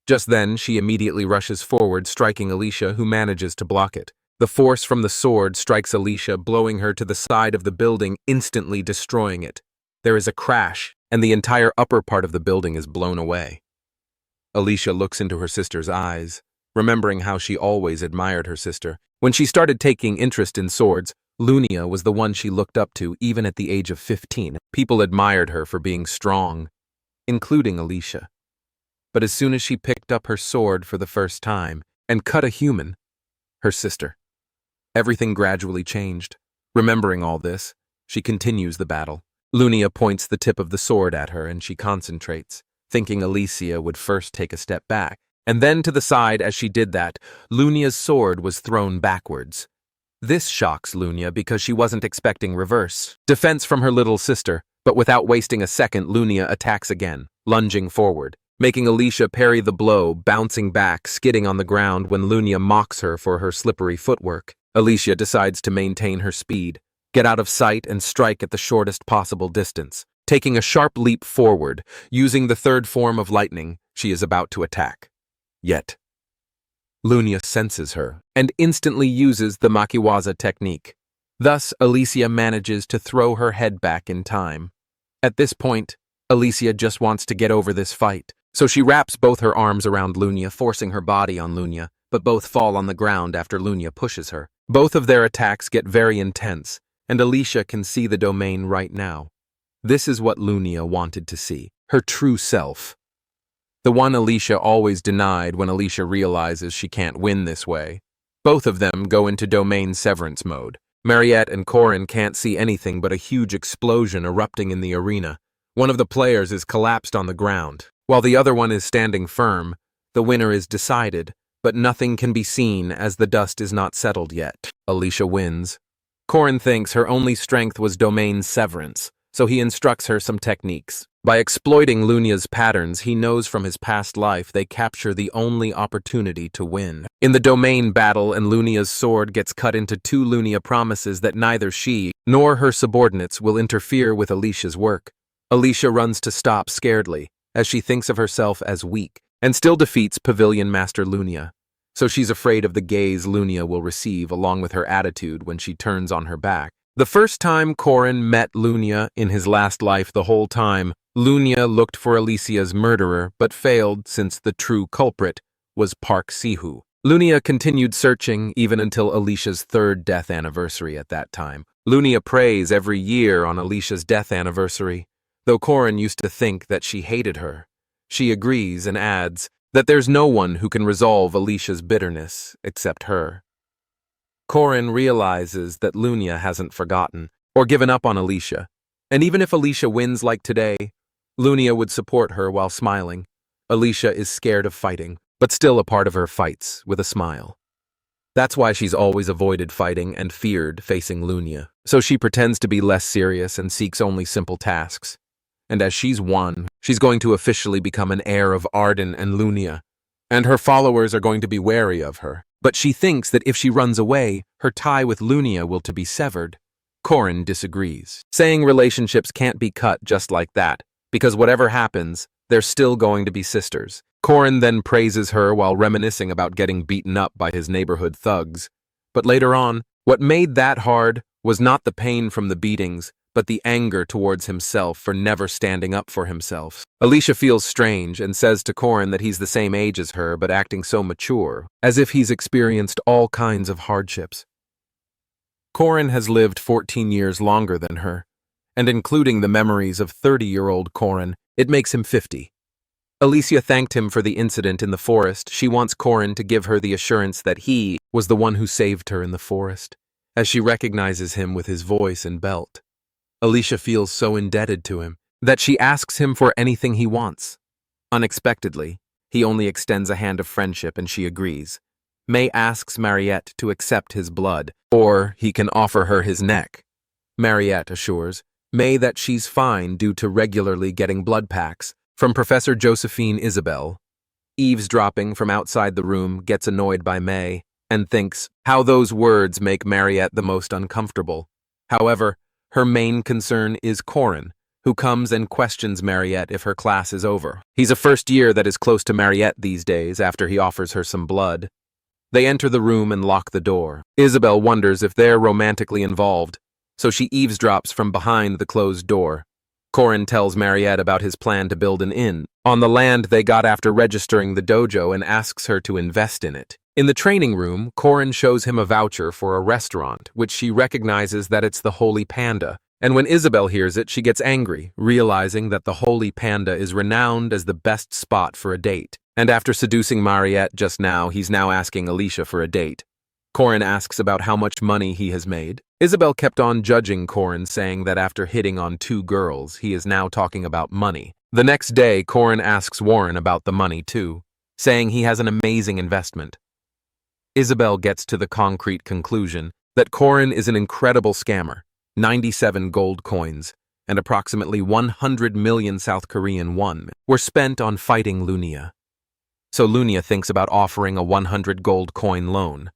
Just then, she immediately rushes forward, striking Alicia, who manages to block it. The force from the sword strikes Alicia, blowing her to the side of the building, instantly destroying it. There is a crash, and the entire upper part of the building is blown away. Alicia looks into her sister's eyes, remembering how she always admired her sister. When she started taking interest in swords, Lunia was the one she looked up to, even at the age of 15. People admired her for being strong, including Alicia. But as soon as she picked up her sword for the first time and cut a human, her sister, everything gradually changed. Remembering all this, she continues the battle. Lunia points the tip of the sword at her and she concentrates, thinking Alicia would first take a step back. And then to the side. As she did that, Lunia's sword was thrown backwards. This shocks Lunia because she wasn't expecting reverse defense from her little sister, but without wasting a second, Lunia attacks again, lunging forward, making Alicia parry the blow, bouncing back, skidding on the ground when Lunia mocks her for her slippery footwork. Alicia decides to maintain her speed, get out of sight, and strike at the shortest possible distance. Taking a sharp leap forward, using the third form of lightning, she is about to attack. Yet, Lunia senses her and instantly uses the Makiwaza technique. Thus, Alicia manages to throw her head back in time. At this point, Alicia just wants to get over this fight, so she wraps both her arms around Lunia, forcing her body on Lunia, but both fall on the ground after Lunia pushes her. Both of their attacks get very intense, and Alicia can see the domain right now. This is what Lunia wanted to see, her true self. The one Alicia always denied when Alicia realizes she can't win this way. Both of them go into domain severance mode. Mariette and Corin can't see anything but a huge explosion erupting in the arena. One of the players is collapsed on the ground, while the other one is standing firm. The winner is decided, but nothing can be seen as the dust is not settled yet. Alicia wins. Corin thinks her only strength was domain severance, so he instructs her some techniques. By exploiting Lunia's patterns, he knows from his past life they capture the only opportunity to win. In the domain battle, and Lunia's sword gets cut into two, Lunia promises that neither she nor her subordinates will interfere with Alicia's work. Alicia runs to stop scaredly, as she thinks of herself as weak, and still defeats Pavilion Master Lunia. So she's afraid of the gaze Lunia will receive, along with her attitude when she turns on her back. The first time Corin met Lunia in his last life, the whole time, Lunia looked for Alicia's murderer, but failed since the true culprit was Park Sihu. Lunia continued searching even until Alicia's third death anniversary at that time. Lunia prays every year on Alicia's death anniversary. Though Corin used to think that she hated her, she agrees and adds that there's no one who can resolve Alicia's bitterness except her. Corin realizes that Lunia hasn't forgotten or given up on Alicia, and even if Alicia wins like today, Lunia would support her while smiling. Alicia is scared of fighting, but still a part of her fights with a smile. That's why she's always avoided fighting and feared facing Lunia, so she pretends to be less serious and seeks only simple tasks. And as she's won, she's going to officially become an heir of Arden and Lunia, and her followers are going to be wary of her. But she thinks that if she runs away, her tie with Lunia will to be severed. Corin disagrees, saying relationships can't be cut just like that, because whatever happens, they're still going to be sisters. Corin then praises her while reminiscing about getting beaten up by his neighborhood thugs. But later on, what made that hard was not the pain from the beatings, but the anger towards himself for never standing up for himself. Alicia feels strange and says to Corin that he's the same age as her but acting so mature, as if he's experienced all kinds of hardships. Corin has lived 14 years longer than her, and including the memories of 30-year-old Corin, it makes him 50. Alicia thanked him for the incident in the forest. She wants Corin to give her the assurance that he was the one who saved her in the forest, as she recognizes him with his voice and belt. Alicia feels so indebted to him that she asks him for anything he wants. Unexpectedly, he only extends a hand of friendship and she agrees. May asks Mariette to accept his blood, or he can offer her his neck. Mariette assures May that she's fine due to regularly getting blood packs from Professor Josephine Isabel. Eavesdropping from outside the room gets annoyed by May and thinks how those words make Mariette the most uncomfortable. However, her main concern is Corin, who comes and questions Mariette if her class is over. He's a first year that is close to Mariette these days after he offers her some blood. They enter the room and lock the door. Isabel wonders if they're romantically involved, so she eavesdrops from behind the closed door. Corin tells Mariette about his plan to build an inn on the land they got after registering the dojo and asks her to invest in it. In the training room, Corin shows him a voucher for a restaurant, which she recognizes that it's the Holy Panda. And when Isabel hears it, she gets angry, realizing that the Holy Panda is renowned as the best spot for a date. And after seducing Mariette just now, he's now asking Alicia for a date. Corin asks about how much money he has made. Isabel kept on judging Corin, saying that after hitting on 2 girls, he is now talking about money. The next day, Corin asks Warren about the money too, saying he has an amazing investment. Isabel gets to the concrete conclusion that Corin is an incredible scammer. 97 gold coins and approximately 100 million South Korean won were spent on fighting Lunia. So Lunia thinks about offering a 100 gold coin loan.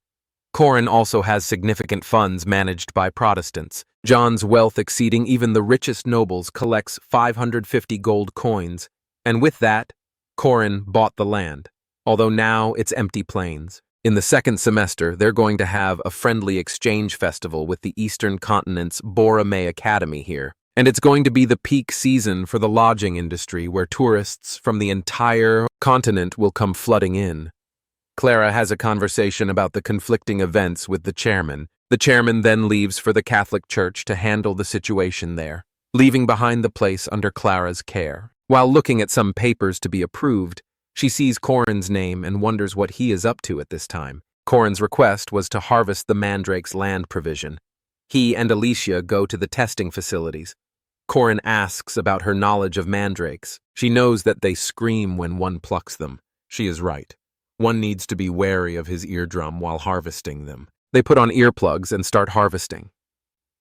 Corin also has significant funds managed by Protestants. John's wealth exceeding even the richest nobles collects 550 gold coins, and with that, Corin bought the land, although now it's empty plains. In the second semester, they're going to have a friendly exchange festival with the Eastern Continent's Boromei Academy here. And it's going to be the peak season for the lodging industry where tourists from the entire continent will come flooding in. Clara has a conversation about the conflicting events with the chairman. The chairman then leaves for the Catholic Church to handle the situation there, leaving behind the place under Clara's care. While looking at some papers to be approved, she sees Corin's name and wonders what he is up to at this time. Corin's request was to harvest the mandrake's land provision. He and Alicia go to the testing facilities. Corin asks about her knowledge of mandrakes. She knows that they scream when one plucks them. She is right. One needs to be wary of his eardrum while harvesting them. They put on earplugs and start harvesting.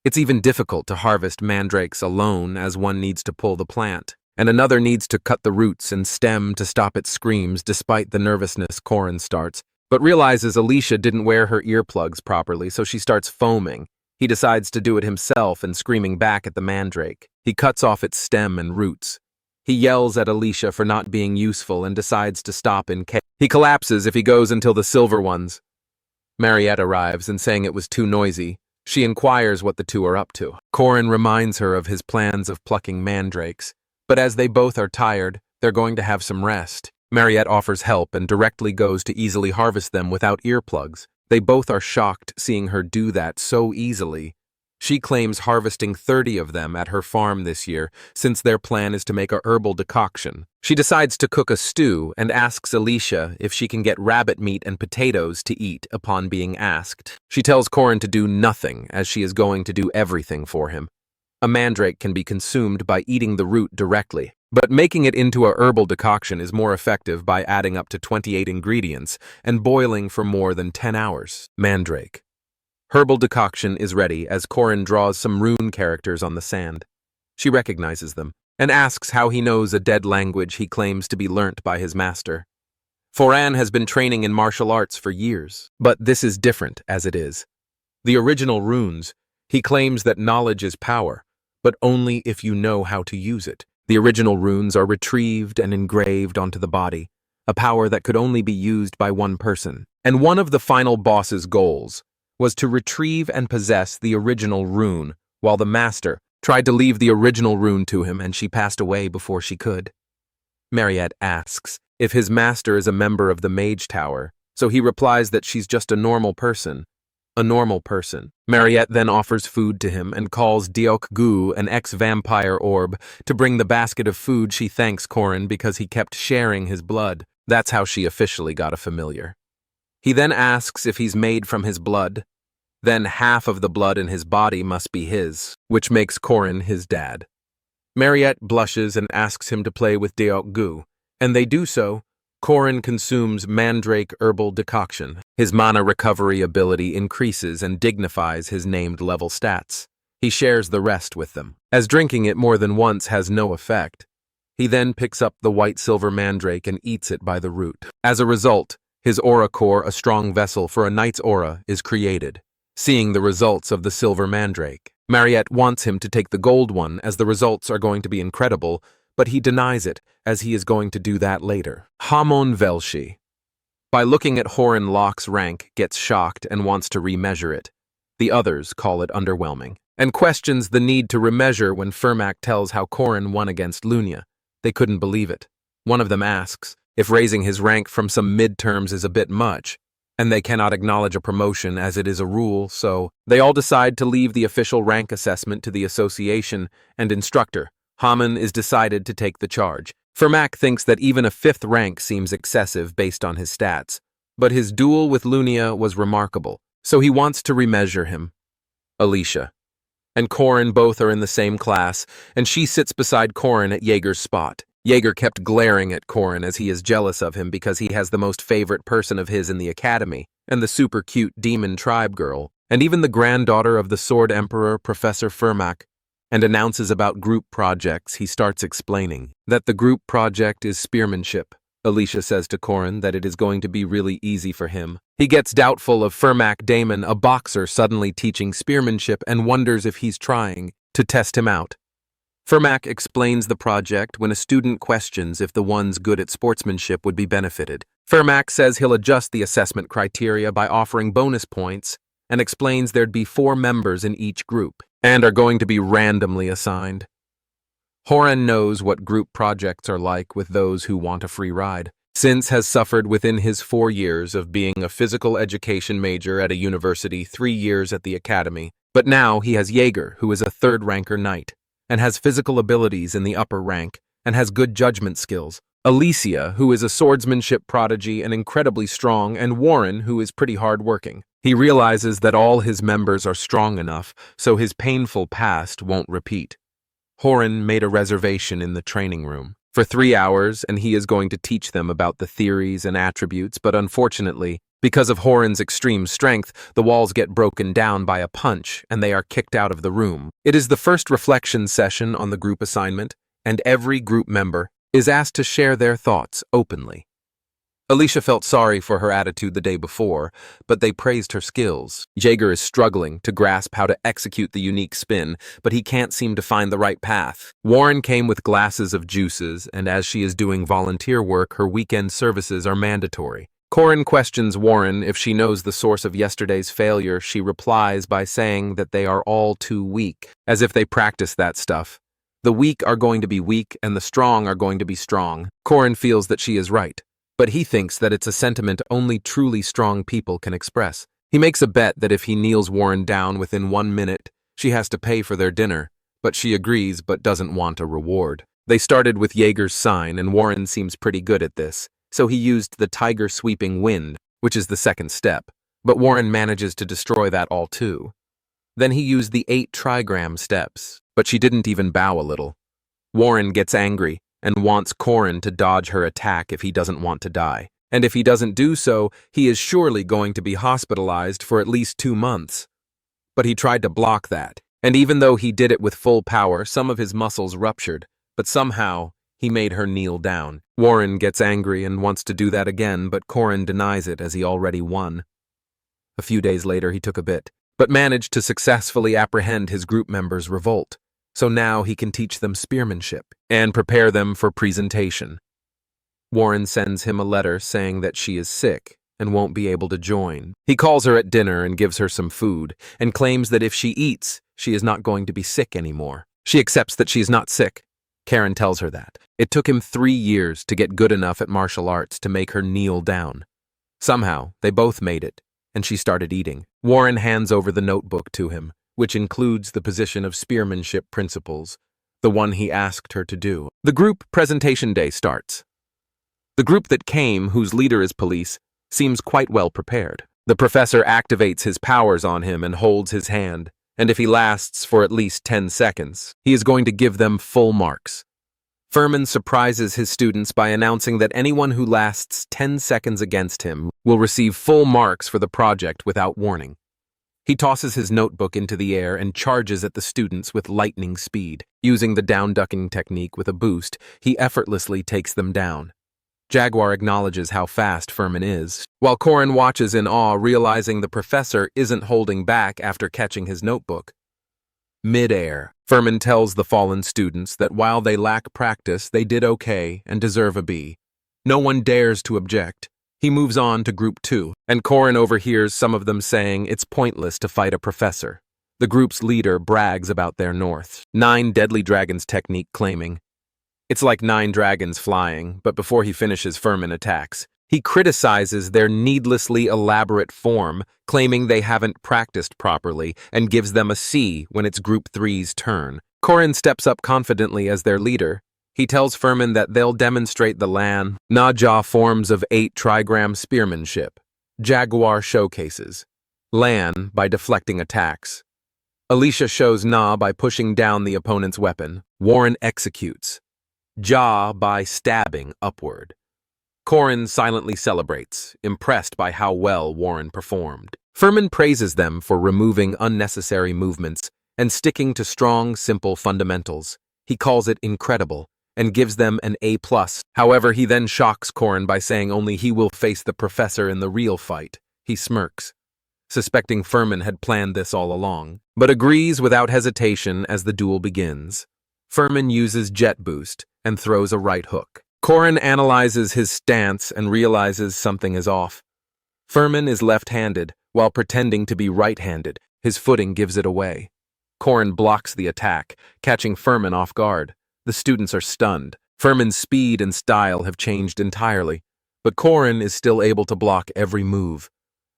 It's even difficult to harvest mandrakes alone, as one needs to pull the plant, and another needs to cut the roots and stem to stop its screams despite the nervousness Corin starts, but realizes Alicia didn't wear her earplugs properly, so she starts foaming. He decides to do it himself and screaming back at the mandrake. He cuts off its stem and roots. He yells at Alicia for not being useful and decides to stop in case. He collapses if he goes until the silver ones. Mariette arrives and saying it was too noisy. She inquires what the two are up to. Corin reminds her of his plans of plucking mandrakes, but as they both are tired, they're going to have some rest. Mariette offers help and directly goes to easily harvest them without earplugs. They both are shocked seeing her do that so easily. She claims harvesting 30 of them at her farm this year, since their plan is to make a herbal decoction. She decides to cook a stew and asks Alicia if she can get rabbit meat and potatoes to eat upon being asked. She tells Corin to do nothing, as she is going to do everything for him. A mandrake can be consumed by eating the root directly, but making it into a herbal decoction is more effective by adding up to 28 ingredients and boiling for more than 10 hours. Mandrake. Herbal decoction is ready as Corin draws some rune characters on the sand. She recognizes them and asks how he knows a dead language he claims to be learnt by his master. Foran has been training in martial arts for years, but this is different as it is. The original runes, he claims that knowledge is power, but only if you know how to use it. The original runes are retrieved and engraved onto the body, a power that could only be used by one person. And one of the final boss's goals was to retrieve and possess the original rune, while the master tried to leave the original rune to him and she passed away before she could. Mariette asks if his master is a member of the Mage Tower, so he replies that she's just a normal person. A normal person. Mariette then offers food to him and calls Deok-gu, an ex-vampire orb, to bring the basket of food. She thanks Corin because he kept sharing his blood. That's how she officially got a familiar. He then asks if he's made from his blood. Then half of the blood in his body must be his, which makes Corin his dad. Mariette blushes and asks him to play with Deok-gu, and they do so. Korin consumes mandrake herbal decoction. His mana recovery ability increases and dignifies his named level stats. He shares the rest with them. As drinking it more than once has no effect, he then picks up the white-silver mandrake and eats it by the root. As a result, his aura core, a strong vessel for a knight's aura, is created. Seeing the results of the silver mandrake, Mariette wants him to take the gold one as the results are going to be incredible, but he denies it as he is going to do that later. Hamon Velshi. By looking at Horan Locke's rank, gets shocked and wants to remeasure it. The others call it underwhelming, and questions the need to remeasure when Fermac tells how Korin won against Lunia. They couldn't believe it. One of them asks if raising his rank from some midterms is a bit much, and they cannot acknowledge a promotion as it is a rule, so they all decide to leave the official rank assessment to the association and instructor. Haman is decided to take the charge. Fermac thinks that even a 5th rank seems excessive based on his stats, but his duel with Lunia was remarkable, so he wants to remeasure him. Alicia and Korin both are in the same class, and she sits beside Korin at Jaeger's spot. Jaeger kept glaring at Korin as he is jealous of him because he has the most favorite person of his in the academy, and the super cute demon tribe girl, and even the granddaughter of the Sword Emperor, Professor Fermac, and announces about group projects. He starts explaining that the group project is spearmanship. Alicia says to Korin that it is going to be really easy for him. He gets doubtful of Fermac Damon, a boxer, suddenly teaching spearmanship and wonders if he's trying to test him out. Fermac explains the project when a student questions if the ones good at sportsmanship would be benefited. Fermac says he'll adjust the assessment criteria by offering bonus points and explains there'd be 4 members in each group and are going to be randomly assigned. Horan knows what group projects are like with those who want a free ride, since has suffered within his 4 years of being a physical education major at a university, 3 years at the academy. But now he has Jaeger, who is a 3rd-ranker knight, and has physical abilities in the upper rank, and has good judgment skills. Alicia, who is a swordsmanship prodigy and incredibly strong, and Warren, who is pretty hard-working. He realizes that all his members are strong enough, so his painful past won't repeat. Horan made a reservation in the training room for 3 hours, and he is going to teach them about the theories and attributes, but unfortunately, because of Horan's extreme strength, the walls get broken down by a punch, and they are kicked out of the room. It is the first reflection session on the group assignment, and every group member is asked to share their thoughts openly. Alicia felt sorry for her attitude the day before, but they praised her skills. Jaeger is struggling to grasp how to execute the unique spin, but he can't seem to find the right path. Warren came with glasses of juices, and as she is doing volunteer work, her weekend services are mandatory. Korin questions Warren if she knows the source of yesterday's failure. She replies by saying that they are all too weak, as if they practice that stuff. The weak are going to be weak, and the strong are going to be strong. Korin feels that she is right, but he thinks that it's a sentiment only truly strong people can express. He makes a bet that if he kneels Warren down within 1 minute, she has to pay for their dinner, but she agrees but doesn't want a reward. They started with Jaeger's sign, and Warren seems pretty good at this, so he used the tiger sweeping wind, which is the 2nd step, but Warren manages to destroy that all too. Then he used the 8 trigram steps, but she didn't even bow a little. Warren gets angry and wants Korin to dodge her attack if he doesn't want to die. And if he doesn't do so, he is surely going to be hospitalized for at least 2 months. But he tried to block that, and even though he did it with full power, some of his muscles ruptured, but somehow he made her kneel down. Warren gets angry and wants to do that again, but Korin denies it as he already won. A few days later he took a bit, but managed to successfully apprehend his group members' revolt. So now he can teach them spearmanship and prepare them for presentation. Warren sends him a letter saying that she is sick and won't be able to join. He calls her at dinner and gives her some food and claims that if she eats, she is not going to be sick anymore. She accepts that she is not sick. Karen tells her that. It took him 3 years to get good enough at martial arts to make her kneel down. Somehow, they both made it, and she started eating. Warren hands over the notebook to him, which includes the position of spearmanship principles, the one he asked her to do. The group presentation day starts. The group that came, whose leader is police, seems quite well prepared. The professor activates his powers on him and holds his hand, and if he lasts for at least 10 seconds, he is going to give them full marks. Furman surprises his students by announcing that anyone who lasts 10 seconds against him will receive full marks for the project without warning. He tosses his notebook into the air and charges at the students with lightning speed. Using the down-ducking technique with a boost, he effortlessly takes them down. Jaguar acknowledges how fast Furman is, while Corin watches in awe, realizing the professor isn't holding back after catching his notebook. Mid-air, Furman tells the fallen students that while they lack practice, they did okay and deserve a B. No one dares to object. He moves on to Group 2, and Corin overhears some of them saying it's pointless to fight a professor. The group's leader brags about their North 9 Deadly Dragons technique, claiming, "It's like 9 dragons flying," but before he finishes, Furman attacks. He criticizes their needlessly elaborate form, claiming they haven't practiced properly, and gives them a C when it's Group 3's turn. Corin steps up confidently as their leader. He tells Furman that they'll demonstrate the Lan, Na-Ja forms of 8 trigram spearmanship. Jaguar showcases Lan by deflecting attacks. Alicia shows Na by pushing down the opponent's weapon. Warren executes Ja by stabbing upward. Corin silently celebrates, impressed by how well Warren performed. Furman praises them for removing unnecessary movements and sticking to strong, simple fundamentals. He calls it incredible and gives them an A+. However, he then shocks Corin by saying only he will face the professor in the real fight. He smirks, suspecting Furman had planned this all along, but agrees without hesitation as the duel begins. Furman uses Jet Boost and throws a right hook. Corin analyzes his stance and realizes something is off. Furman is left-handed, while pretending to be right-handed. His footing gives it away. Corin blocks the attack, catching Furman off guard. The students are stunned. Furman's speed and style have changed entirely, but Corin is still able to block every move.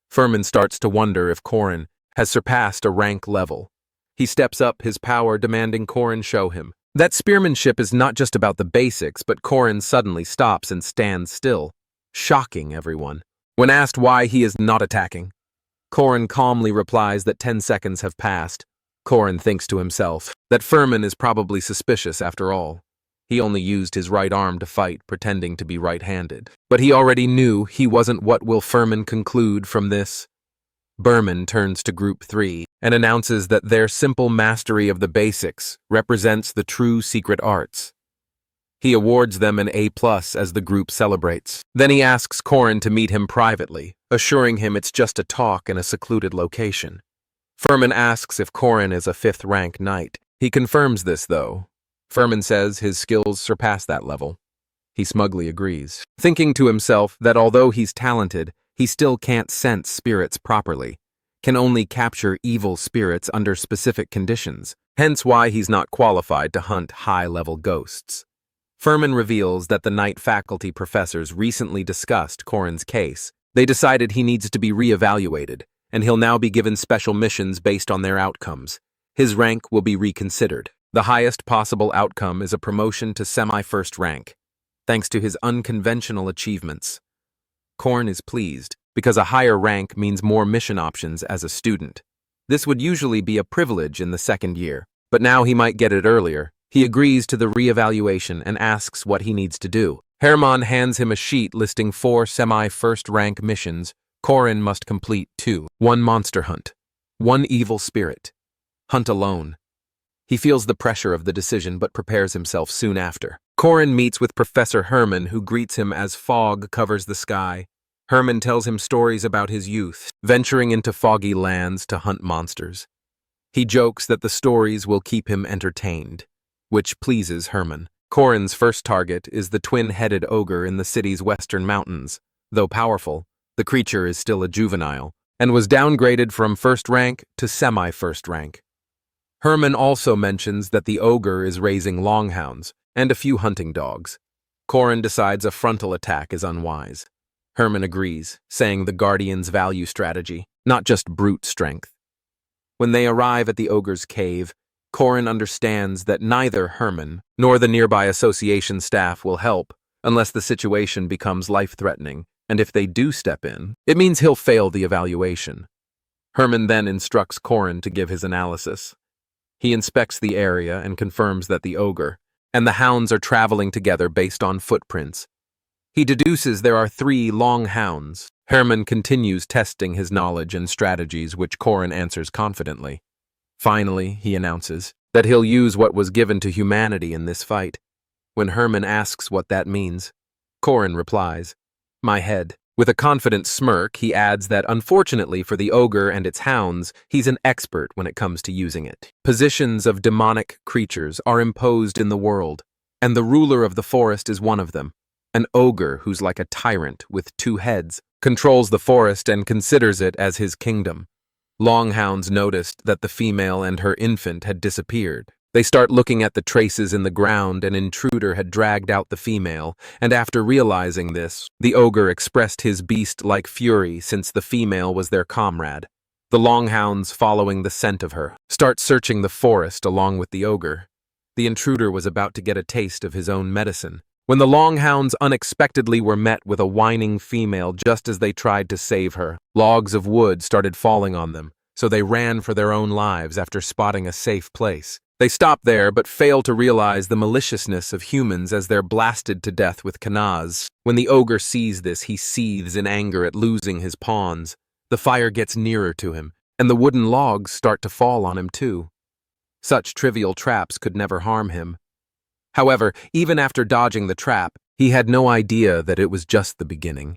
Furman starts to wonder if Corin has surpassed a rank level. He steps up, his power demanding Corin show him that spearmanship is not just about the basics, but Corin suddenly stops and stands still, shocking everyone. When asked why he is not attacking, Corin calmly replies that 10 seconds have passed. Corin thinks to himself that Furman is probably suspicious after all. He only used his right arm to fight, pretending to be right-handed. But he already knew he wasn't. What will Furman conclude from this? Berman turns to Group 3 and announces that their simple mastery of the basics represents the true secret arts. He awards them an A+ as the group celebrates. Then he asks Corin to meet him privately, assuring him it's just a talk in a secluded location. Furman asks if Corin is a 5th rank knight. He confirms this, though. Furman says his skills surpass that level. He smugly agrees, thinking to himself that although he's talented, he still can't sense spirits properly, can only capture evil spirits under specific conditions, hence why he's not qualified to hunt high-level ghosts. Furman reveals that the Knight faculty professors recently discussed Corin's case. They decided he needs to be re-evaluated, and he'll now be given special missions based on their outcomes. His rank will be reconsidered. The highest possible outcome is a promotion to semi-first rank, thanks to his unconventional achievements. Corin is pleased, because a higher rank means more mission options as a student. This would usually be a privilege in the 2nd year, but now he might get it earlier. He agrees to the re-evaluation and asks what he needs to do. Hermann hands him a sheet listing 4 semi-first rank missions. Corin must complete 2. 1 monster hunt. 1 evil spirit. Hunt alone. He feels the pressure of the decision but prepares himself soon after. Corin meets with Professor Herman, who greets him as fog covers the sky. Herman tells him stories about his youth, venturing into foggy lands to hunt monsters. He jokes that the stories will keep him entertained, which pleases Herman. Corin's first target is the twin-headed ogre in the city's western mountains. Though powerful, the creature is still a juvenile, and was downgraded from 1st rank to semi-first rank. Herman also mentions that the ogre is raising longhounds and a few hunting dogs. Corin decides a frontal attack is unwise. Herman agrees, saying the guardians value strategy, not just brute strength. When they arrive at the ogre's cave, Corin understands that neither Herman nor the nearby association staff will help unless the situation becomes life-threatening, and if they do step in, it means he'll fail the evaluation. Herman then instructs Corin to give his analysis. He inspects the area and confirms that the ogre and the hounds are traveling together based on footprints. He deduces there are 3 long hounds. Herman continues testing his knowledge and strategies, which Corin answers confidently. Finally, he announces that he'll use what was given to humanity in this fight. When Herman asks what that means, Corin replies, "My head." With a confident smirk, he adds that unfortunately for the ogre and its hounds, he's an expert when it comes to using it. Positions of demonic creatures are imposed in the world, and the ruler of the forest is one of them. An ogre who's like a tyrant with 2 heads, controls the forest and considers it as his kingdom. Longhounds noticed that the female and her infant had disappeared. They start looking at the traces in the ground. An intruder had dragged out the female, and after realizing this, the ogre expressed his beast-like fury since the female was their comrade. The longhounds, following the scent of her, start searching the forest along with the ogre. The intruder was about to get a taste of his own medicine, when the longhounds unexpectedly were met with a whining female just as they tried to save her. Logs of wood started falling on them, so they ran for their own lives after spotting a safe place. They stop there but fail to realize the maliciousness of humans as they're blasted to death with kanaz. When the ogre sees this, he seethes in anger at losing his pawns. The fire gets nearer to him, and the wooden logs start to fall on him too. Such trivial traps could never harm him. However, even after dodging the trap, he had no idea that it was just the beginning.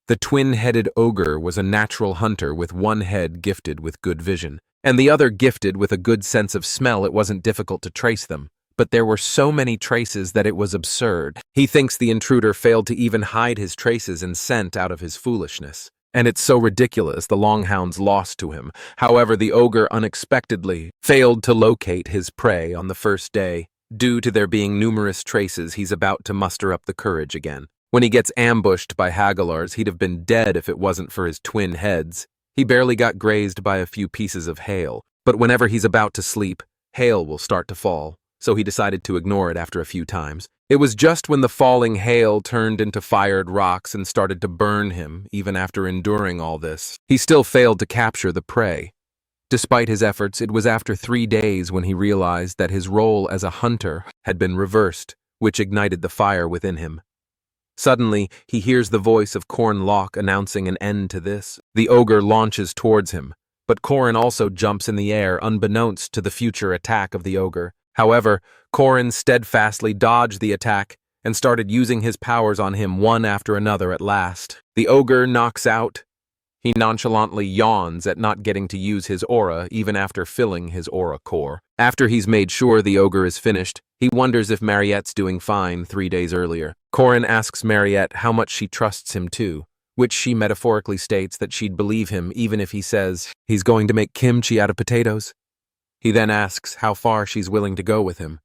The twin-headed ogre was a natural hunter with 1 head gifted with good vision, and the other gifted with a good sense of smell. It wasn't difficult to trace them, but there were so many traces that it was absurd. He thinks the intruder failed to even hide his traces and scent out of his foolishness. And it's so ridiculous the longhounds lost to him. However, the ogre unexpectedly failed to locate his prey on the first day. Due to there being numerous traces, he's about to muster up the courage again. When he gets ambushed by Hagalars, he'd have been dead if it wasn't for his twin heads. He barely got grazed by a few pieces of hail, but whenever he's about to sleep, hail will start to fall, so he decided to ignore it after a few times. It was just when the falling hail turned into fired rocks and started to burn him, even after enduring all this, he still failed to capture the prey. Despite his efforts, it was after 3 days when he realized that his role as a hunter had been reversed, which ignited the fire within him. Suddenly, he hears the voice of Corn Locke announcing an end to this. The ogre launches towards him, but Corin also jumps in the air unbeknownst to the future attack of the ogre. However, Corin steadfastly dodged the attack and started using his powers on him one after another at last. The ogre knocks out. He nonchalantly yawns at not getting to use his aura even after filling his aura core. After he's made sure the ogre is finished, he wonders if Mariette's doing fine 3 days earlier. Corin asks Mariette how much she trusts him too, which she metaphorically states that she'd believe him even if he says he's going to make kimchi out of potatoes. He then asks how far she's willing to go with him.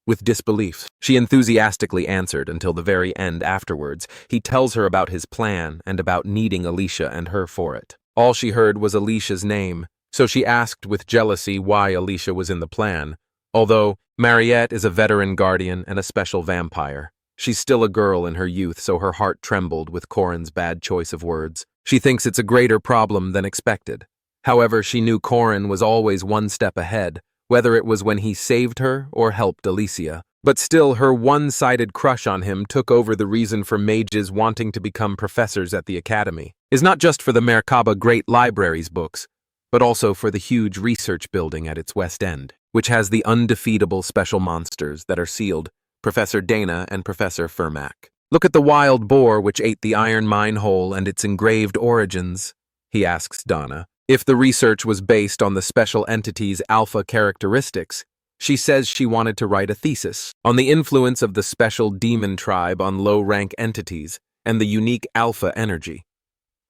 With disbelief, she enthusiastically answered until the very end. Afterwards, he tells her about his plan and about needing Alicia and her for it. All she heard was Alicia's name, so she asked with jealousy why Alicia was in the plan. Although Mariette is a veteran guardian and a special vampire, she's still a girl in her youth, so her heart trembled with Corin's bad choice of words. She thinks it's a greater problem than expected. However, she knew Corin was always 1 step ahead, whether it was when he saved her or helped Alicia. But still, her one-sided crush on him took over the reason for mages wanting to become professors at the academy. Is not just for the Merkaba Great Library's books, but also for the huge research building at its west end, which has the undefeatable special monsters that are sealed, Professor Dana and Professor Fermac. Look at the wild boar which ate the iron mine hole and its engraved origins, he asks Donna. If the research was based on the special entity's alpha characteristics, she says she wanted to write a thesis on the influence of the special demon tribe on low-rank entities and the unique alpha energy.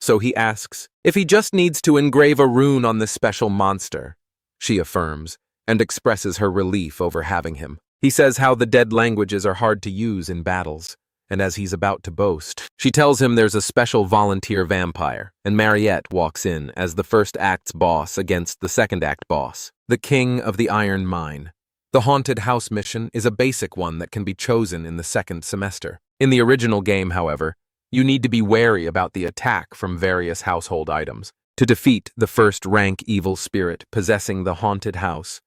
So he asks if he just needs to engrave a rune on this special monster. She affirms and expresses her relief over having him. He says how the dead languages are hard to use in battles, and as he's about to boast, she tells him there's a special volunteer vampire, and Mariette walks in as the first act's boss against the second act boss, the king of the iron mine. The haunted house mission is a basic one that can be chosen in the second semester. In the original game, however, you need to be wary about the attack from various household items to defeat the first-rank evil spirit possessing the haunted house.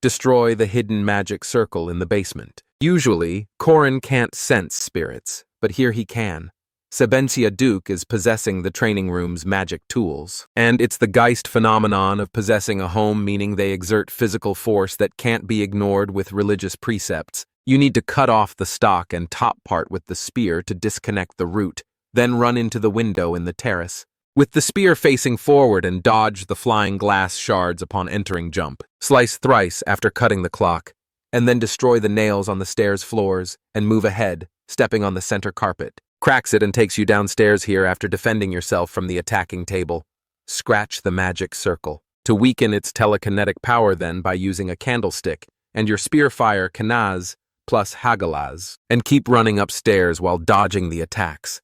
Destroy the hidden magic circle in the basement. Usually, Corin can't sense spirits, but here he can. Sebentia Duke is possessing the training room's magic tools. And it's the Geist phenomenon of possessing a home, meaning they exert physical force that can't be ignored with religious precepts. You need to cut off the stalk and top part with the spear to disconnect the root, then run into the window in the terrace. With the spear facing forward and dodge the flying glass shards upon entering jump. Slice thrice after cutting the clock, and then destroy the nails on the stairs floors and move ahead, stepping on the center carpet. Cracks it and takes you downstairs here after defending yourself from the attacking table. Scratch the magic circle. To weaken its telekinetic power then by using a candlestick, and your spear fire Kanaz plus Hagalaz, and keep running upstairs while dodging the attacks.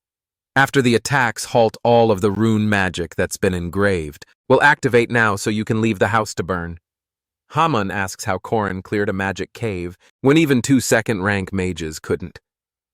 After the attacks, halt all of the rune magic that's been engraved. Will activate now so you can leave the house to burn. Hamun asks how Corin cleared a magic cave when even 2 second-rank mages couldn't.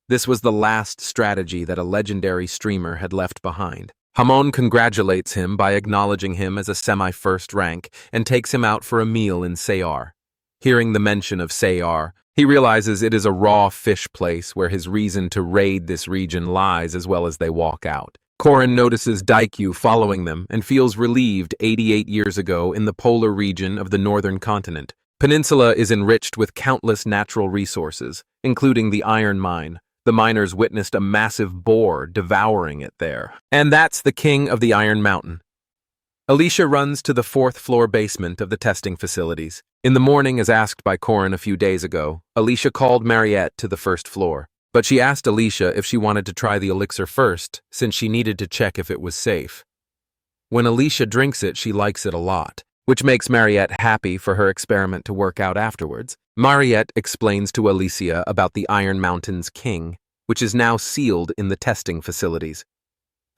This was the last strategy that a legendary streamer had left behind. Hamon congratulates him by acknowledging him as a semi-first rank and takes him out for a meal in Sayar. Hearing the mention of Sayar, he realizes it is a raw fish place where his reason to raid this region lies as well as they walk out. Corin notices Daikyu following them and feels relieved 88 years ago in the polar region of the northern continent. Peninsula is enriched with countless natural resources, including the iron mine. The miners witnessed a massive boar devouring it there. And that's the king of the Iron Mountain. Alicia runs to the 4th-floor basement of the testing facilities. In the morning, as asked by Corin a few days ago, Alicia called Mariette to the 1st floor. But she asked Alicia if she wanted to try the elixir first, since she needed to check if it was safe. When Alicia drinks it, she likes it a lot, which makes Mariette happy for her experiment to work out afterwards. Mariette explains to Alicia about the Iron Mountain's king, which is now sealed in the testing facilities.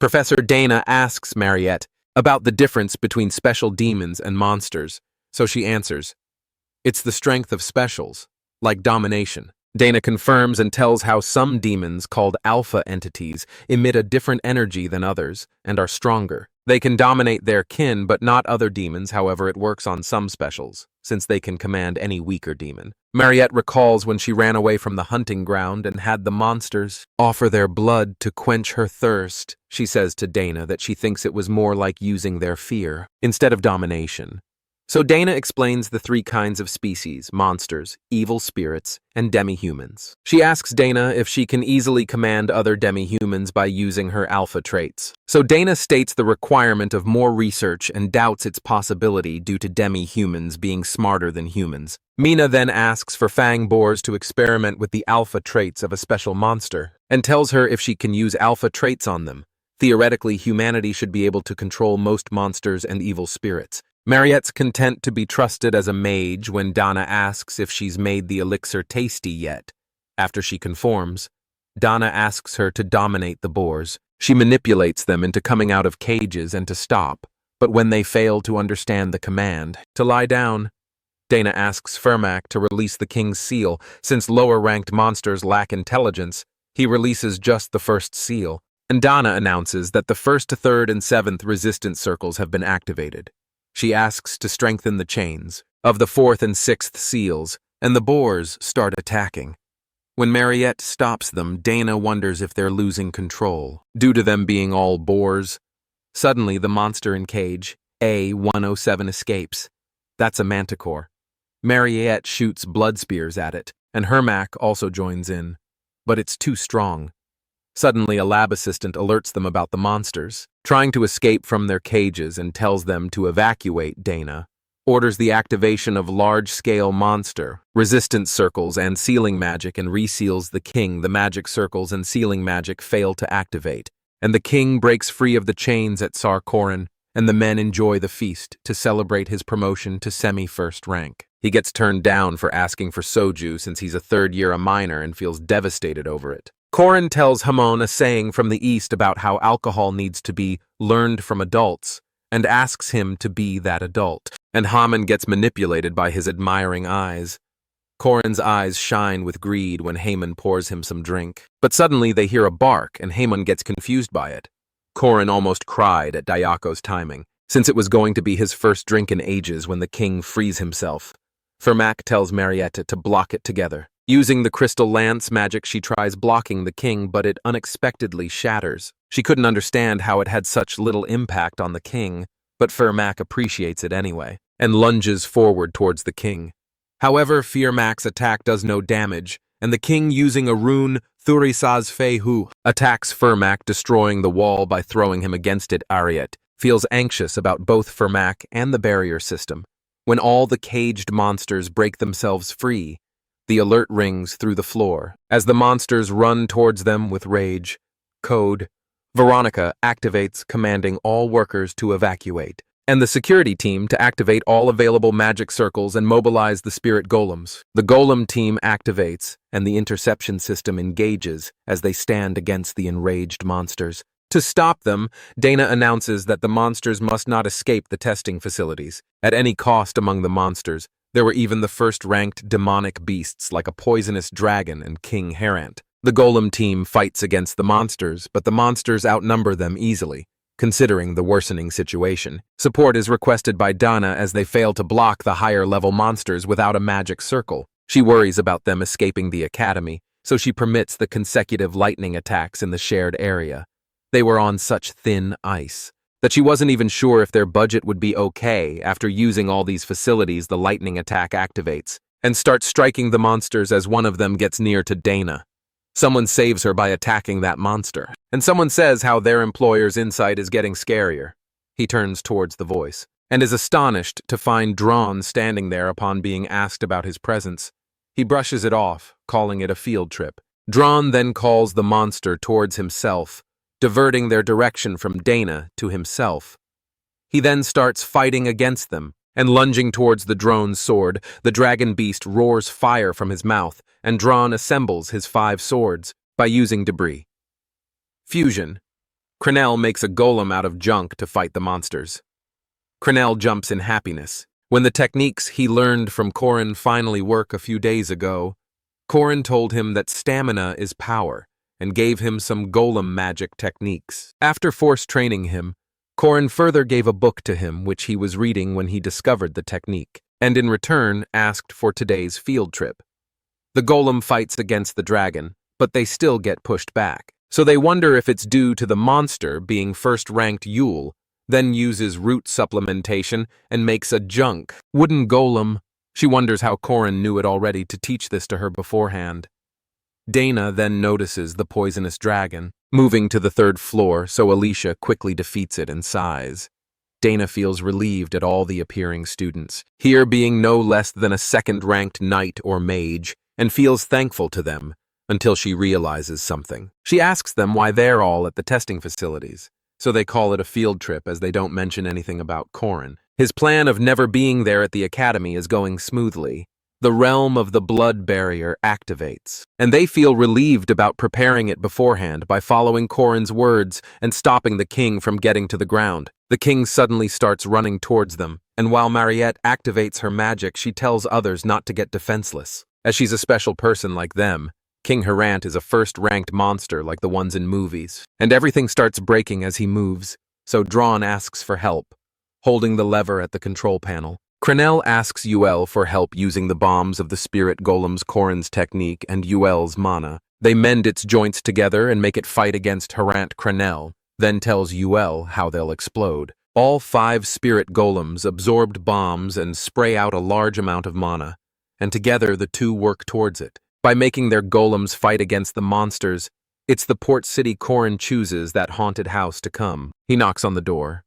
Professor Dana asks Mariette about the difference between special demons and monsters, so she answers, "It's the strength of specials, like domination." Dana confirms and tells how some demons, called alpha entities, emit a different energy than others and are stronger. They can dominate their kin, but not other demons. However, it works on some specials, since they can command any weaker demon. Mariette recalls when she ran away from the hunting ground and had the monsters offer their blood to quench her thirst. She says to Dana that she thinks it was more like using their fear instead of domination. So Dana explains the 3 kinds of species: monsters, evil spirits, and demi-humans. She asks Dana if she can easily command other demi-humans by using her alpha traits. So Dana states the requirement of more research and doubts its possibility due to demi-humans being smarter than humans. Mina then asks for Fang Boars to experiment with the alpha traits of a special monster, and tells her if she can use alpha traits on them. Theoretically, humanity should be able to control most monsters and evil spirits. Mariette's content to be trusted as a mage when Donna asks if she's made the elixir tasty yet. After she conforms, Donna asks her to dominate the boars. She manipulates them into coming out of cages and to stop, but when they fail to understand the command, to lie down. Dana asks Fermac to release the king's seal. Since lower-ranked monsters lack intelligence, he releases just the first seal, and Donna announces that the 1st to 3rd and 7th resistance circles have been activated. She asks to strengthen the chains of the 4th and 6th seals, and the boars start attacking. When Mariette stops them, Dana wonders if they're losing control, due to them being all boars. Suddenly, the monster in cage, A-107, escapes. That's a manticore. Mariette shoots blood spears at it, and Hermac also joins in, but it's too strong. Suddenly, a lab assistant alerts them about the monsters, trying to escape from their cages, and tells them to evacuate. Dana orders the activation of large-scale monster, resistance circles, and sealing magic, and reseals the king. The magic circles and sealing magic fail to activate, and the king breaks free of the chains at Sar Corin, and the men enjoy the feast to celebrate his promotion to semi-first rank. He gets turned down for asking for soju since he's a 3rd-year minor and feels devastated over it. Corin tells Hamon a saying from the East about how alcohol needs to be learned from adults, and asks him to be that adult, and Haman gets manipulated by his admiring eyes. Corin's eyes shine with greed when Haman pours him some drink, but suddenly they hear a bark and Haman gets confused by it. Corin almost cried at Dayako's timing, since it was going to be his first drink in ages when the king frees himself. Fermac tells Mariette to block it together. Using the crystal lance magic, she tries blocking the king, but it unexpectedly shatters. She couldn't understand how it had such little impact on the king, but Firmac appreciates it anyway, and lunges forward towards the king. However, Firmac's attack does no damage, and the king, using a rune, Thurisaz Fehu, attacks Firmac, destroying the wall by throwing him against it. Ariet feels anxious about both Firmac and the barrier system. When all the caged monsters break themselves free, the alert rings through the floor. As the monsters run towards them with rage, code, Veronica activates, commanding all workers to evacuate, and the security team to activate all available magic circles and mobilize the spirit golems. The golem team activates, and the interception system engages as they stand against the enraged monsters. To stop them, Dana announces that the monsters must not escape the testing facilities at any cost. Among the monsters, there were even the first-ranked demonic beasts like a poisonous dragon and King Herant. The golem team fights against the monsters, but the monsters outnumber them easily, considering the worsening situation. Support is requested by Dana as they fail to block the higher-level monsters without a magic circle. She worries about them escaping the academy, so she permits the consecutive lightning attacks in the shared area. They were on such thin ice that she wasn't even sure if their budget would be okay. After using all these facilities, the lightning attack activates and starts striking the monsters as one of them gets near to Dana. Someone saves her by attacking that monster, and someone says how their employer's insight is getting scarier. He turns towards the voice and is astonished to find Drawn standing there upon being asked about his presence. He brushes it off, calling it a field trip. Drawn then calls the monster towards himself, diverting their direction from Dana to himself. He then starts fighting against them, and lunging towards the drone's sword, the dragon beast roars fire from his mouth, and Drawn assembles his 5 swords by using debris. Fusion. Crenel makes a golem out of junk to fight the monsters. Crenel jumps in happiness. When the techniques he learned from Corin finally work a few days ago, Corin told him that stamina is power, and gave him some golem magic techniques. After force training him, Corin further gave a book to him which he was reading when he discovered the technique, and in return asked for today's field trip. The golem fights against the dragon, but they still get pushed back. So they wonder if it's due to the monster being first-ranked Yule, then uses root supplementation and makes a junk wooden golem. She wonders how Corin knew it already to teach this to her beforehand. Dana then notices the poisonous dragon moving to the 3rd floor, so Alicia quickly defeats it and sighs. Dana feels relieved at all the appearing students, here being no less than a 2nd-ranked knight or mage, and feels thankful to them until she realizes something. She asks them why they're all at the testing facilities, so they call it a field trip as they don't mention anything about Corin. His plan of never being there at the academy is going smoothly. The realm of the blood barrier activates, and they feel relieved about preparing it beforehand by following Corin's words and stopping the king from getting to the ground. The king suddenly starts running towards them, and while Mariette activates her magic, she tells others not to get defenseless. As she's a special person like them, King Herant is a first-ranked monster like the ones in movies, and everything starts breaking as he moves, so Drawn asks for help, holding the lever at the control panel. Crenel asks Uel for help using the bombs of the spirit golems, Corin's technique, and Uel's mana. They mend its joints together and make it fight against Herant. Crenel then tells Uel how they'll explode. All 5 spirit golems absorbed bombs and spray out a large amount of mana, and together the two work towards it. By making their golems fight against the monsters, it's the port city Corin chooses that haunted house to come. He knocks on the door.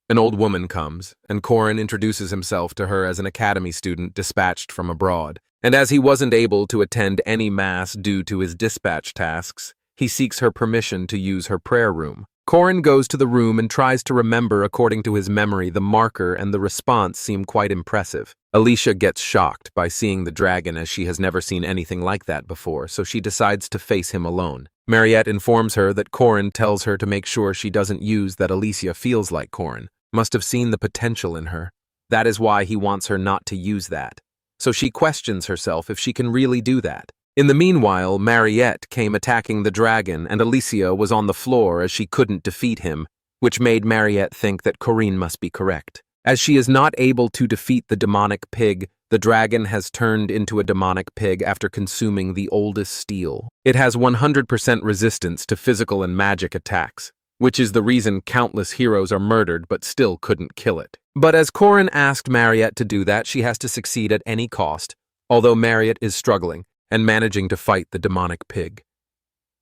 An old woman comes, and Corin introduces himself to her as an academy student dispatched from abroad. And as he wasn't able to attend any mass due to his dispatch tasks, he seeks her permission to use her prayer room. Corin goes to the room and tries to remember. According to his memory, the marker and the response seem quite impressive. Alicia gets shocked by seeing the dragon as she has never seen anything like that before, so she decides to face him alone. Mariette informs her that Corin tells her to make sure she doesn't use that. Alicia feels like Corin must have seen the potential in her. That is why he wants her not to use that. So she questions herself if she can really do that. In the meanwhile, Mariette came attacking the dragon, and Alicia was on the floor as she couldn't defeat him, which made Mariette think that Corinne must be correct. As she is not able to defeat the demonic pig, The dragon has turned into a demonic pig after consuming the oldest steel. It has 100% resistance to physical and magic attacks, which is the reason countless heroes are murdered but still couldn't kill it. But as Corin asked Mariette to do that, she has to succeed at any cost, although Mariette is struggling and managing to fight the demonic pig.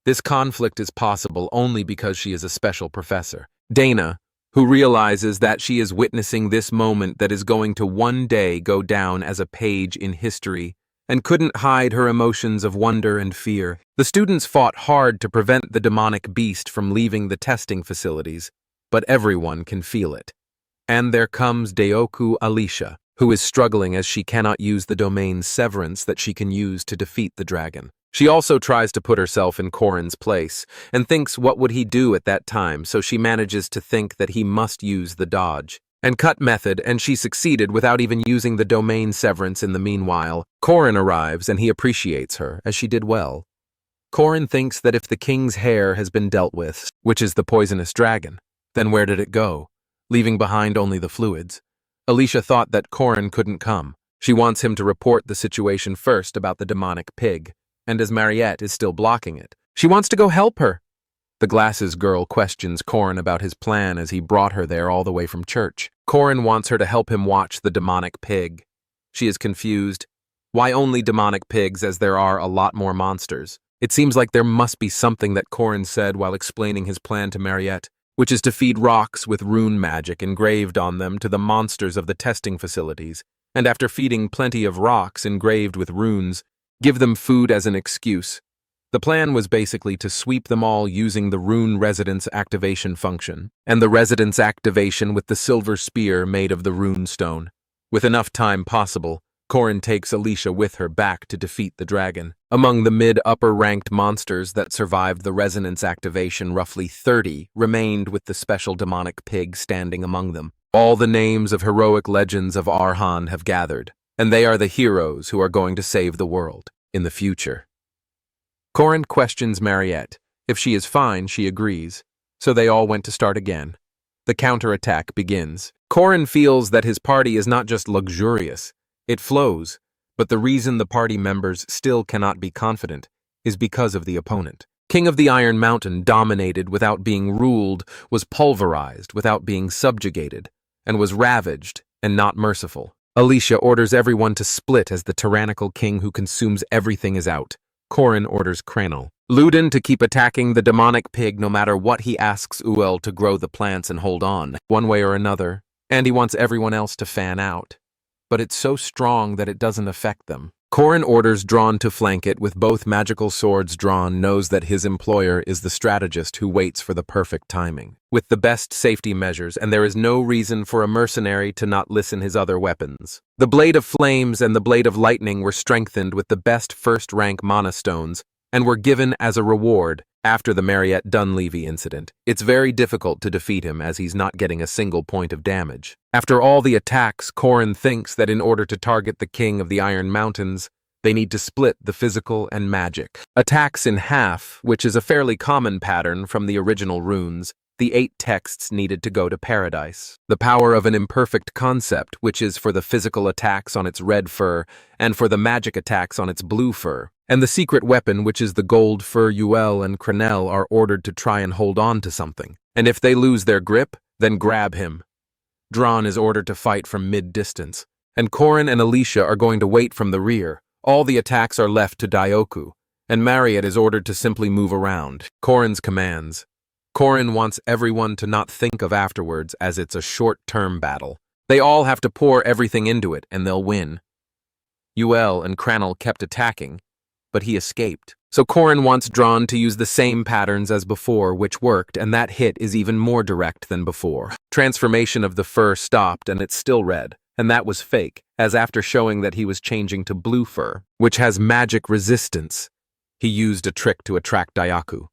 This conflict is possible only because she is a special professor. Dana, who realizes that she is witnessing this moment that is going to one day go down as a page in history, and couldn't hide her emotions of wonder and fear. The students fought hard to prevent the demonic beast from leaving the testing facilities, but everyone can feel it. And there comes Daioku Alicia, who is struggling as she cannot use the domain severance that she can use to defeat the dragon. She also tries to put herself in Corin's place, and thinks what would he do at that time, so she manages to think that he must use the dodge and cut method, and she succeeded without even using the domain severance. In the meanwhile, Corin arrives and he appreciates her, as she did well. Corin thinks that if the king's hair has been dealt with, which is the poisonous dragon, then where did it go, leaving behind only the fluids? Alicia thought that Corin couldn't come. She wants him to report the situation first about the demonic pig, and as Mariette is still blocking it, she wants to go help her. The glasses girl questions Corin about his plan as he brought her there all the way from church. Corin wants her to help him watch the demonic pig. She is confused. Why only demonic pigs, as there are a lot more monsters? It seems like there must be something that Corin said while explaining his plan to Mariette, which is to feed rocks with rune magic engraved on them to the monsters of the testing facilities, and after feeding plenty of rocks engraved with runes, give them food as an excuse. The plan was basically to sweep them all using the rune residence activation function, and the residence activation with the silver spear made of the rune stone. With enough time possible, Corin takes Alicia with her back to defeat the dragon. Among the mid-upper ranked monsters that survived the resonance activation, roughly 30 remained with the special demonic pig standing among them. All the names of heroic legends of Arhan have gathered, and they are the heroes who are going to save the world in the future. Corin questions Mariette. If she is fine, she agrees, so they all went to start again. The counterattack begins. Corin feels that his party is not just luxurious, it flows, but the reason the party members still cannot be confident is because of the opponent. King of the Iron Mountain dominated without being ruled, was pulverized without being subjugated, and was ravaged and not merciful. Alicia orders everyone to split as the tyrannical king who consumes everything is out. Corin orders Cranel. Luden to keep attacking the demonic pig no matter what he asks Uel to grow the plants and hold on, one way or another, and he wants everyone else to fan out. But it's so strong that it doesn't affect them. Corin orders Drawn to flank it with both magical swords drawn, knows that his employer is the strategist who waits for the perfect timing, with the best safety measures, and there is no reason for a mercenary to not listen his other weapons. The Blade of Flames and the Blade of Lightning were strengthened with the best first-rank mana stones, and were given as a reward after the Mariette Dunleavy incident. It's very difficult to defeat him as he's not getting a single point of damage. After all the attacks, Corin thinks that in order to target the King of the Iron Mountains, they need to split the physical and magic. Attacks in half, which is a fairly common pattern from the original runes, the 8 texts needed to go to paradise. The power of an imperfect concept, which is for the physical attacks on its red fur, and for the magic attacks on its blue fur. And the secret weapon, which is the gold fur, Uel and Cranel are ordered to try and hold on to something. And if they lose their grip, then grab him. Drawn is ordered to fight from mid-distance, and Corin and Alicia are going to wait from the rear. All the attacks are left to Daioku, and Mariette is ordered to simply move around. Corin's commands. Corin wants everyone to not think of afterwards as it's a short-term battle. They all have to pour everything into it, and they'll win. Uel and Cranel kept attacking, but he escaped. So Corin wants Drawn to use the same patterns as before, which worked, and that hit is even more direct than before. Transformation of the fur stopped, and it's still red, and that was fake, as after showing that he was changing to blue fur, which has magic resistance, he used a trick to attract Daioku.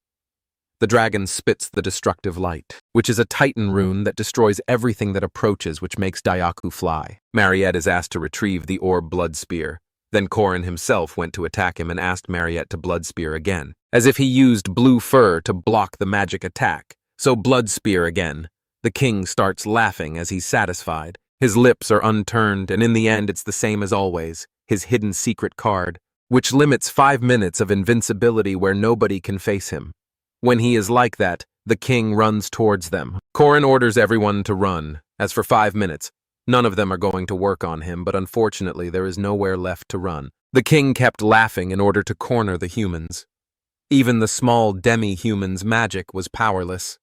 The dragon spits the destructive light, which is a titan rune that destroys everything that approaches, which makes Daioku fly. Mariette is asked to retrieve the orb blood spear. Then Corin himself went to attack him and asked Mariette to blood spear again, as if he used blue fur to block the magic attack. So blood spear again. The king starts laughing as he's satisfied. His lips are unturned, and in the end it's the same as always, his hidden secret card, which limits 5 minutes of invincibility where nobody can face him. When he is like that, the king runs towards them. Corin orders everyone to run. As for 5 minutes, none of them are going to work on him, but unfortunately there is nowhere left to run. The king kept laughing in order to corner the humans. Even the small demi-human's magic was powerless.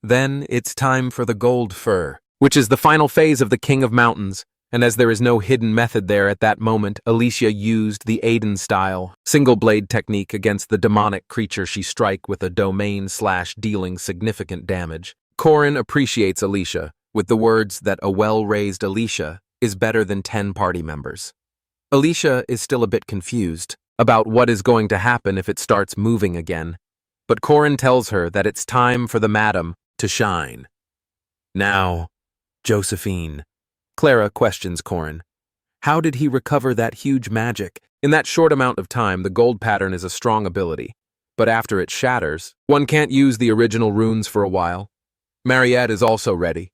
Then it's time for the gold fur, which is the final phase of the King of Mountains, and as there is no hidden method there at that moment, Alicia used the Aiden-style single-blade technique against the demonic creature she strike with a domain/dealing significant damage. Corin appreciates Alicia, with the words that a well-raised Alicia is better than 10 party members. Alicia is still a bit confused about what is going to happen if it starts moving again, but Corin tells her that it's time for the madam to shine. Now, Josephine. Clara questions Corin. How did he recover that huge magic? In that short amount of time, the gold pattern is a strong ability, but after it shatters, one can't use the original runes for a while. Mariette is also ready.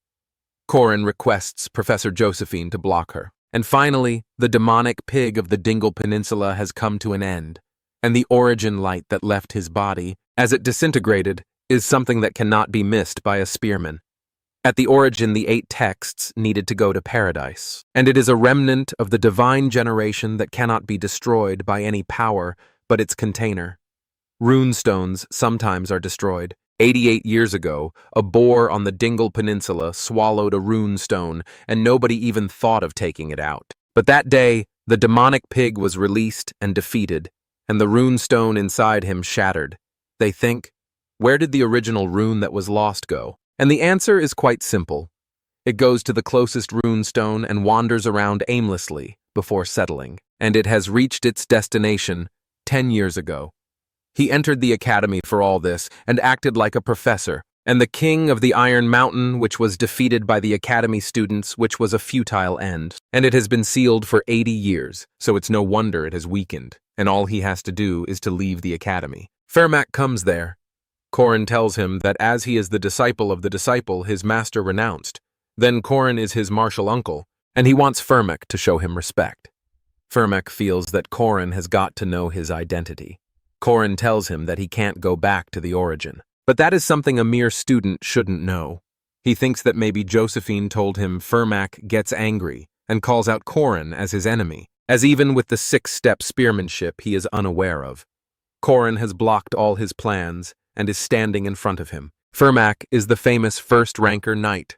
Corin requests Professor Josephine to block her. And finally, the demonic pig of the Dingle Peninsula has come to an end, and the origin light that left his body, as it disintegrated, is something that cannot be missed by a spearman. At the origin, the 8 texts needed to go to paradise, and it is a remnant of the divine generation that cannot be destroyed by any power but its container. Runestones sometimes are destroyed. 88 years ago, a boar on the Dingle Peninsula swallowed a runestone, and nobody even thought of taking it out. But that day, the demonic pig was released and defeated, and the runestone inside him shattered. They think, where did the original rune that was lost go? And the answer is quite simple. It goes to the closest runestone and wanders around aimlessly before settling, and it has reached its destination 10 years ago. He entered the academy for all this and acted like a professor, and the king of the Iron Mountain, which was defeated by the academy students, which was a futile end. And it has been sealed for 80 years, so it's no wonder it has weakened, and all he has to do is to leave the academy. Fermac comes there. Corin tells him that as he is the disciple of the disciple his master renounced, then Corin is his martial uncle, and he wants Fermac to show him respect. Fermac feels that Corin has got to know his identity. Corin tells him that he can't go back to the origin. But that is something a mere student shouldn't know. He thinks that maybe Josephine told him Fermac gets angry and calls out Corin as his enemy, as even with the 6-step spearmanship he is unaware of. Corin has blocked all his plans and is standing in front of him. Fermac is the famous first-ranker knight,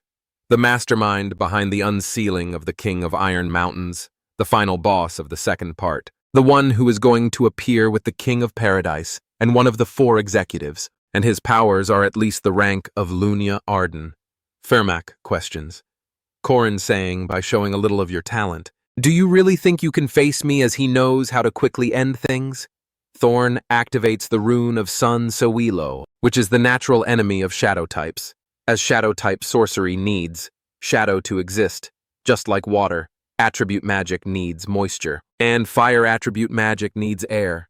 the mastermind behind the unsealing of the King of Iron Mountains, the final boss of the second part. The one who is going to appear with the King of Paradise and one of the 4 executives, and his powers are at least the rank of Lunia Arden. Fermac questions. Corin saying, by showing a little of your talent, do you really think you can face me as he knows how to quickly end things? Thorn activates the rune of Sun Sowilo, which is the natural enemy of shadow types, as shadow type sorcery needs shadow to exist, just like water. Attribute magic needs moisture, and fire attribute magic needs air.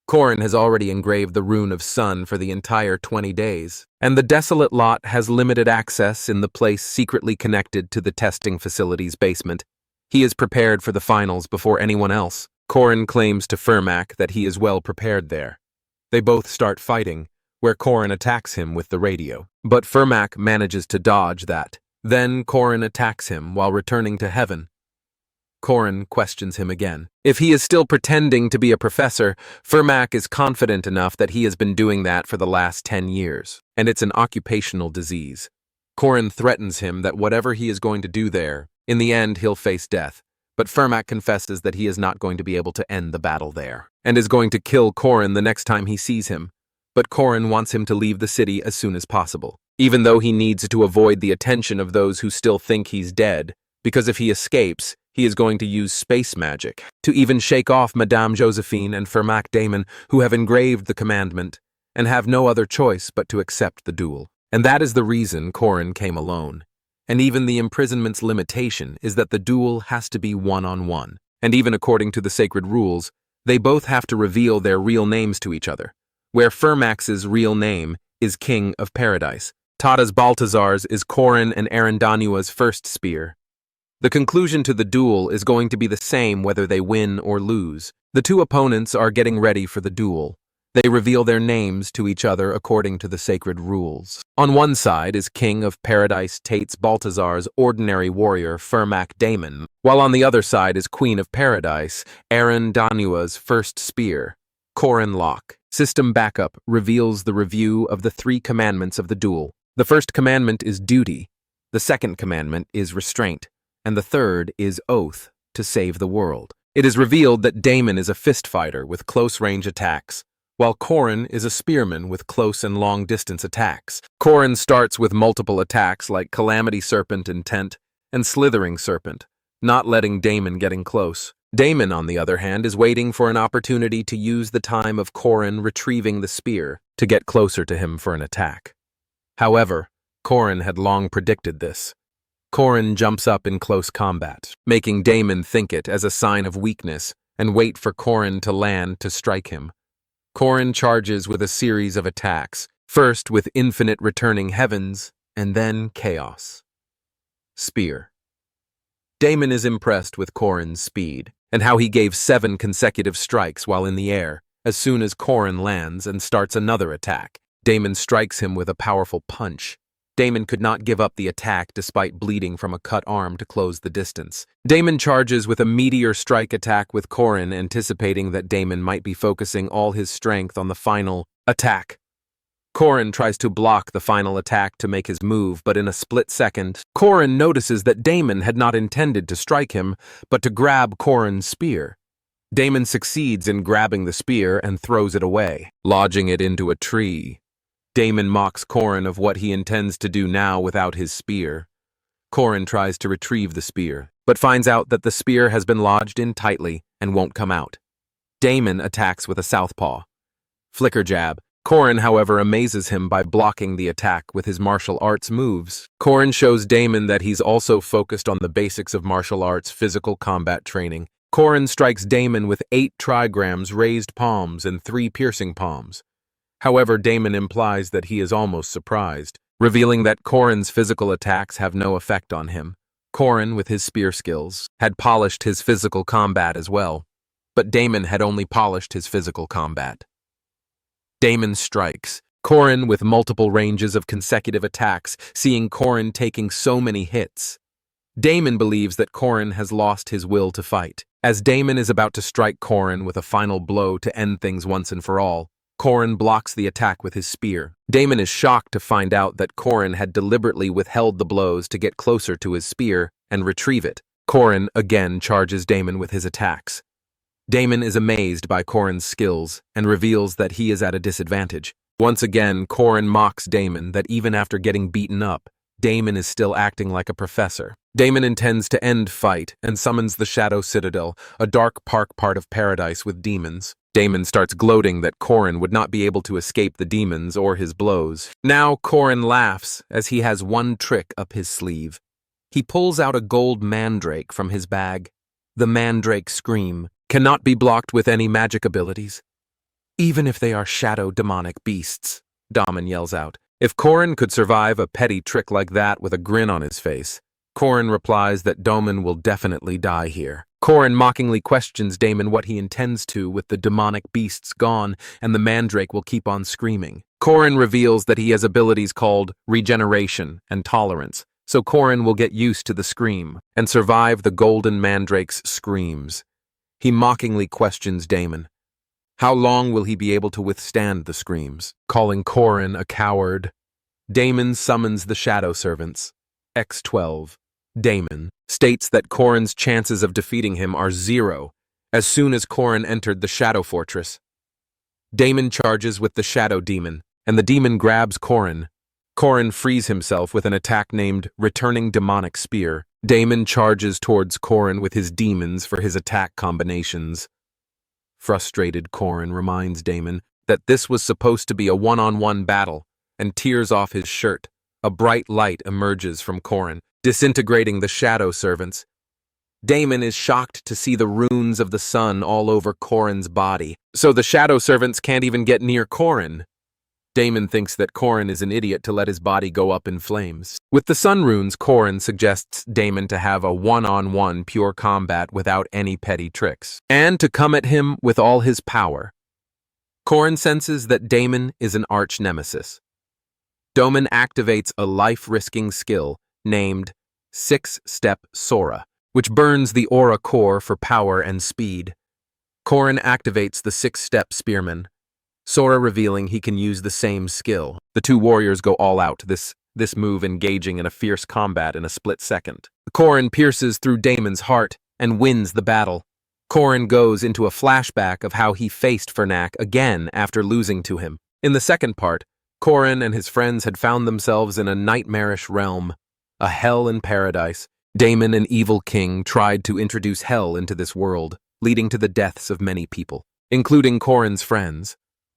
Corin has already engraved the rune of sun for the entire 20 days, and the desolate lot has limited access in the place secretly connected to the testing facility's basement. He is prepared for the finals before anyone else. Corin claims to Fermac that he is well prepared there. They both start fighting, where Corin attacks him with the radio, but Fermac manages to dodge that. Then Corin attacks him while returning to heaven. Corin questions him again. If he is still pretending to be a professor, Fermac is confident enough that he has been doing that for the last 10 years, and it's an occupational disease. Corin threatens him that whatever he is going to do there, in the end he'll face death, but Fermac confesses that he is not going to be able to end the battle there, and is going to kill Corin the next time he sees him. But Corin wants him to leave the city as soon as possible, even though he needs to avoid the attention of those who still think he's dead, because if he escapes, he is going to use space magic to even shake off Madame Josephine and Fermac Damon, who have engraved the commandment, and have no other choice but to accept the duel. And that is the reason Corin came alone. And even the imprisonment's limitation is that the duel has to be one-on-one. And even according to the sacred rules, they both have to reveal their real names to each other, where Fermac's real name is King of Paradise. Tada's Baltazar's is Corin and Arendanua's first spear. The conclusion to the duel is going to be the same whether they win or lose. The two opponents are getting ready for the duel. They reveal their names to each other according to the sacred rules. On one side is King of Paradise Tates Baltazar's ordinary warrior Fermac Damon, while on the other side is Queen of Paradise Aaron Danua's first spear, Corin Locke. System backup reveals the review of the 3 commandments of the duel. The first commandment is duty, the second commandment is restraint, and the third is oath to save the world. It is revealed that Damon is a fist fighter with close-range attacks, while Corin is a spearman with close and long-distance attacks. Corin starts with multiple attacks like Calamity Serpent Intent and Slithering Serpent, not letting Damon getting close. Damon, on the other hand, is waiting for an opportunity to use the time of Corin retrieving the spear to get closer to him for an attack. However, Corin had long predicted this. Corin jumps up in close combat, making Damon think it as a sign of weakness and wait for Corin to land to strike him. Corin charges with a series of attacks, first with infinite returning heavens, and then chaos. Spear. Damon is impressed with Corin's speed, and how he gave 7 consecutive strikes while in the air. As soon as Corin lands and starts another attack, Damon strikes him with a powerful punch. Damon could not give up the attack despite bleeding from a cut arm to close the distance. Damon charges with a meteor strike attack with Corin, anticipating that Damon might be focusing all his strength on the final attack. Corin tries to block the final attack to make his move, but in a split second, Corin notices that Damon had not intended to strike him, but to grab Corin's spear. Damon succeeds in grabbing the spear and throws it away, lodging it into a tree. Damon mocks Corin of what he intends to do now without his spear. Corin tries to retrieve the spear, but finds out that the spear has been lodged in tightly and won't come out. Damon attacks with a southpaw. Flicker jab. Corin, however, amazes him by blocking the attack with his martial arts moves. Corin shows Damon that he's also focused on the basics of martial arts physical combat training. Corin strikes Damon with 8 trigrams raised palms and 3 piercing palms. However, Damon implies that he is almost surprised, revealing that Corin's physical attacks have no effect on him. Corin, with his spear skills, had polished his physical combat as well, but Damon had only polished his physical combat. Damon strikes. Corin with multiple ranges of consecutive attacks, seeing Corin taking so many hits. Damon believes that Corin has lost his will to fight. As Damon is about to strike Corin with a final blow to end things once and for all, Corin blocks the attack with his spear. Damon is shocked to find out that Corin had deliberately withheld the blows to get closer to his spear and retrieve it. Corin again charges Damon with his attacks. Damon is amazed by Corin's skills and reveals that he is at a disadvantage. Once again, Corin mocks Damon that even after getting beaten up, Damon is still acting like a professor. Damon intends to end fight and summons the Shadow Citadel, a dark park part of paradise with demons. Damon starts gloating that Corin would not be able to escape the demons or his blows. Now Corin laughs as he has one trick up his sleeve. He pulls out a gold mandrake from his bag. The mandrake scream cannot be blocked with any magic abilities, even if they are shadow demonic beasts, Damon yells out. If Corin could survive a petty trick like that with a grin on his face, Corin replies that Damon will definitely die here. Corin mockingly questions Damon what he intends to with the demonic beasts gone, and the mandrake will keep on screaming. Corin reveals that he has abilities called regeneration and tolerance, so Corin will get used to the scream and survive the golden mandrake's screams. He mockingly questions Damon. How long will he be able to withstand the screams? Calling Corin a coward, Damon summons the Shadow Servants. X12. Damon states that Corin's chances of defeating him are 0 as soon as Corin entered the Shadow Fortress. Damon charges with the Shadow Demon, and the demon grabs Corin. Corin frees himself with an attack named Returning Demonic Spear. Damon charges towards Corin with his demons for his attack combinations. Frustrated, Corin reminds Damon that this was supposed to be a one-on-one battle, and tears off his shirt. A bright light emerges from Corin, disintegrating the Shadow Servants. Damon is shocked to see the runes of the sun all over Corin's body, so the Shadow Servants can't even get near Corin. Damon thinks that Corin is an idiot to let his body go up in flames. With the sun runes, Corin suggests Damon to have a one-on-one pure combat without any petty tricks, and to come at him with all his power. Corin senses that Damon is an arch-nemesis. Damon activates a life-risking skill named Six-Step Sora, which burns the aura core for power and speed. Corin activates the Six-Step Spearman, Sora revealing he can use the same skill. The two warriors go all out, this move engaging in a fierce combat in a split second. Corin pierces through Damon's heart and wins the battle. Corin goes into a flashback of how he faced Fernak again after losing to him. In the second part, Corin and his friends had found themselves in a nightmarish realm, a hell in paradise. Damon, an evil king, tried to introduce hell into this world, leading to the deaths of many people, including Corin's friends.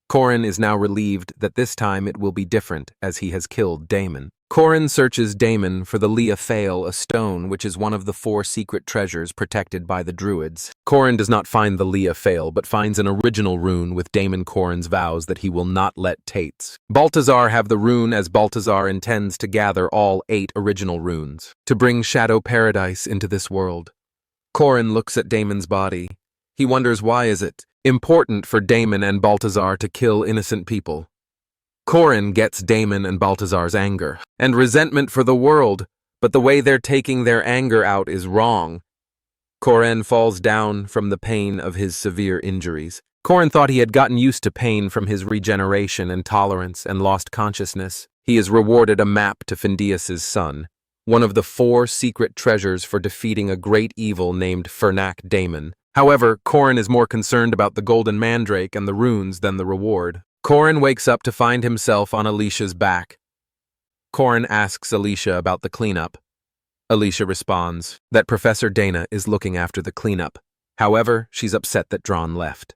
Corin is now relieved that this time it will be different, as he has killed Damon. Corin searches Damon for the Leah Fail, a stone which is one of the 4 secret treasures protected by the Druids. Corin does not find the Leah Fail, but finds an original rune with Damon Corin's vows that he will not let Tates. Baltazar have the rune, as Baltazar intends to gather all 8 original runes to bring Shadow Paradise into this world. Corin looks at Damon's body. He wonders why is it important for Damon and Baltazar to kill innocent people. Corin gets Damon and Baltazar's anger and resentment for the world, but the way they're taking their anger out is wrong. Corin falls down from the pain of his severe injuries. Corin thought he had gotten used to pain from his regeneration and tolerance and lost consciousness. He is rewarded a map to Phineas's son, one of the 4 secret treasures for defeating a great evil named Fernak Damon. However, Corin is more concerned about the golden mandrake and the runes than the reward. Corin wakes up to find himself on Alicia's back. Corin asks Alicia about the cleanup. Alicia responds that Professor Dana is looking after the cleanup. However, she's upset that Drawn left.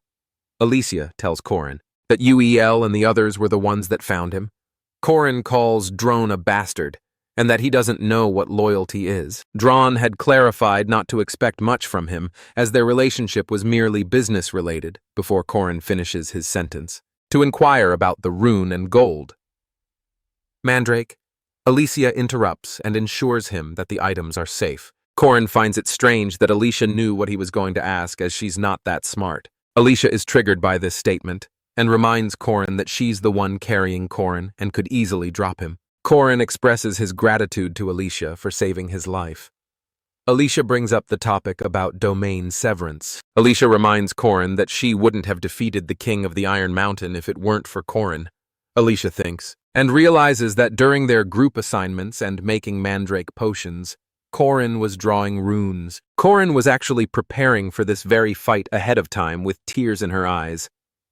Alicia tells Corin that UEL and the others were the ones that found him. Corin calls Drone a bastard, and that he doesn't know what loyalty is. Drawn had clarified not to expect much from him, as their relationship was merely business-related, before Corin finishes his sentence, to inquire about the rune and gold. Mandrake. Alicia interrupts and ensures him that the items are safe. Corin finds it strange that Alicia knew what he was going to ask, as she's not that smart. Alicia is triggered by this statement, and reminds Corin that she's the one carrying Corin and could easily drop him. Corin expresses his gratitude to Alicia for saving his life. Alicia brings up the topic about domain severance. Alicia reminds Corin that she wouldn't have defeated the King of the Iron Mountain if it weren't for Corin. Alicia thinks, and realizes that during their group assignments and making mandrake potions, Corin was drawing runes. Corin was actually preparing for this very fight ahead of time with tears in her eyes.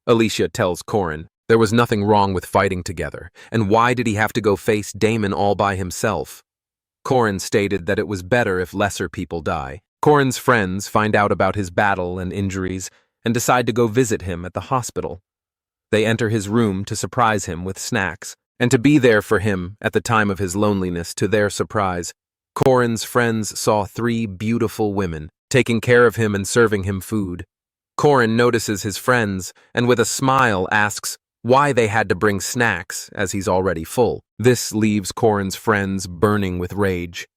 Alicia tells Corin there was nothing wrong with fighting together, and why did he have to go face Damon all by himself? Corin stated that it was better if lesser people die. Corin's friends find out about his battle and injuries and decide to go visit him at the hospital. They enter his room to surprise him with snacks, and to be there for him at the time of his loneliness. To their surprise, Corin's friends saw 3 beautiful women taking care of him and serving him food. Corin notices his friends and with a smile asks why they had to bring snacks, as he's already full. This leaves Corin's friends burning with rage.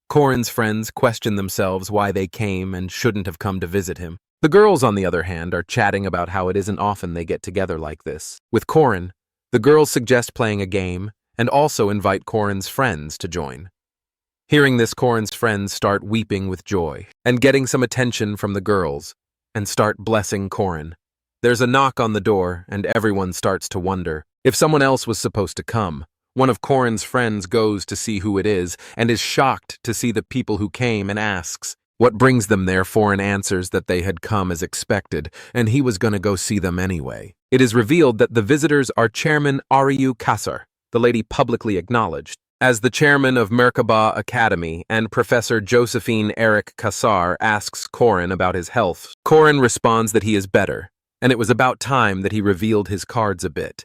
Corin's friends question themselves why they came and shouldn't have come to visit him. The girls, on the other hand, are chatting about how it isn't often they get together like this. With Corin, the girls suggest playing a game and also invite Corin's friends to join. Hearing this, Corin's friends start weeping with joy and getting some attention from the girls and start blessing Corin. There's a knock on the door, and everyone starts to wonder if someone else was supposed to come. One of Corin's friends goes to see who it is, and is shocked to see the people who came and asks what brings them there for, and answers that they had come as expected, and he was going to go see them anyway. It is revealed that the visitors are Chairman Ariu Kassar, the lady publicly acknowledged as the chairman of Merkaba Academy, and Professor Josephine Eric Kassar asks Corin about his health. Corin responds that he is better, and it was about time that he revealed his cards a bit.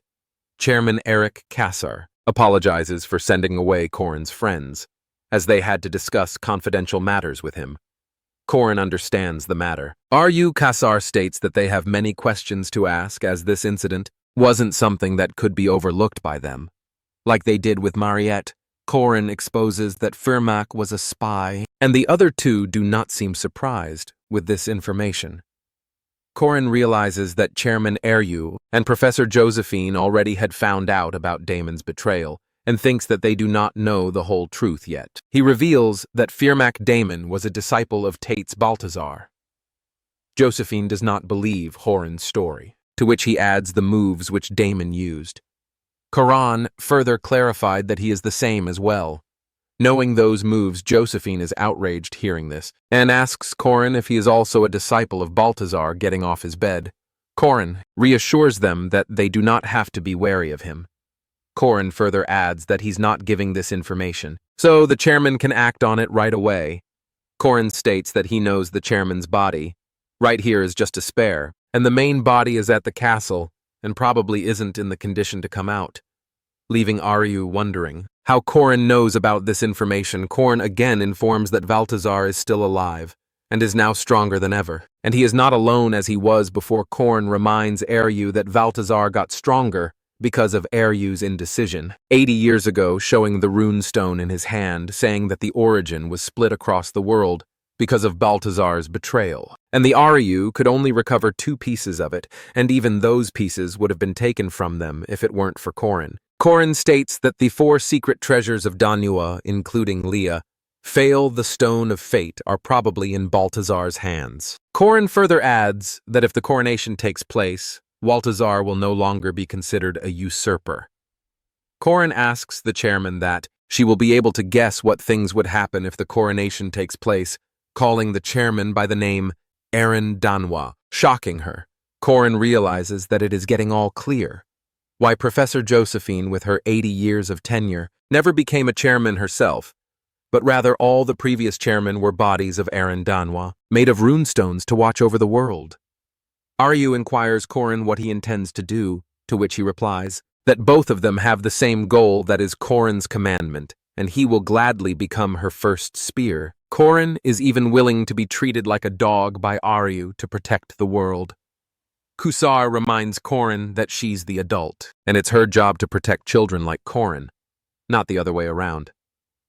Chairman Eric Kassar apologizes for sending away Corin's friends, as they had to discuss confidential matters with him. Corin understands the matter. Ariu Kassar states that they have many questions to ask, as this incident wasn't something that could be overlooked by them. Like they did with Mariette, Corin exposes that Firmak was a spy, and the other two do not seem surprised with this information. Corin realizes that Chairman Eryu and Professor Josephine already had found out about Damon's betrayal, and thinks that they do not know the whole truth yet. He reveals that Firmak Damon was a disciple of Tate's Balthazar. Josephine does not believe Horan's story, to which he adds the moves which Damon used. Corin further clarified that he is the same as well. Knowing those moves, Josephine is outraged hearing this, and asks Corin if he is also a disciple of Balthazar getting off his bed. Corin reassures them that they do not have to be wary of him. Corin further adds that he's not giving this information, so the chairman can act on it right away. Corin states that he knows the chairman's body. Right here is just a spare, and the main body is at the castle, and probably isn't in the condition to come out. Leaving Aryu wondering how Corin knows about this information, Corin again informs that Balthazar is still alive, and is now stronger than ever, and he is not alone as he was before. Corin reminds Aryu that Balthazar got stronger because of Eryu's indecision 80 years ago, showing the rune stone in his hand, saying that the origin was split across the world because of Balthazar's betrayal, and the Aryu could only recover 2 pieces of it, and even those pieces would have been taken from them if it weren't for Corin. Corin states that the 4 secret treasures of Manhwa, including Leah, Fail the Stone of Fate, are probably in Balthazar's hands. Corin further adds that if the coronation takes place, Balthazar will no longer be considered a usurper. Corin asks the chairman that she will be able to guess what things would happen if the coronation takes place, calling the chairman by the name Aaron Danwa, shocking her. Corin realizes that it is getting all clear. Why Professor Josephine, with her 80 years of tenure, never became a chairman herself, but rather all the previous chairmen were bodies of Aaron Danwa, made of runestones to watch over the world. Aryu inquires Corin what he intends to do, to which he replies that both of them have the same goal, that is Corin's commandment, and he will gladly become her first spear. Corin is even willing to be treated like a dog by Aryu to protect the world. Kusar reminds Corin that she's the adult, and it's her job to protect children like Corin, not the other way around.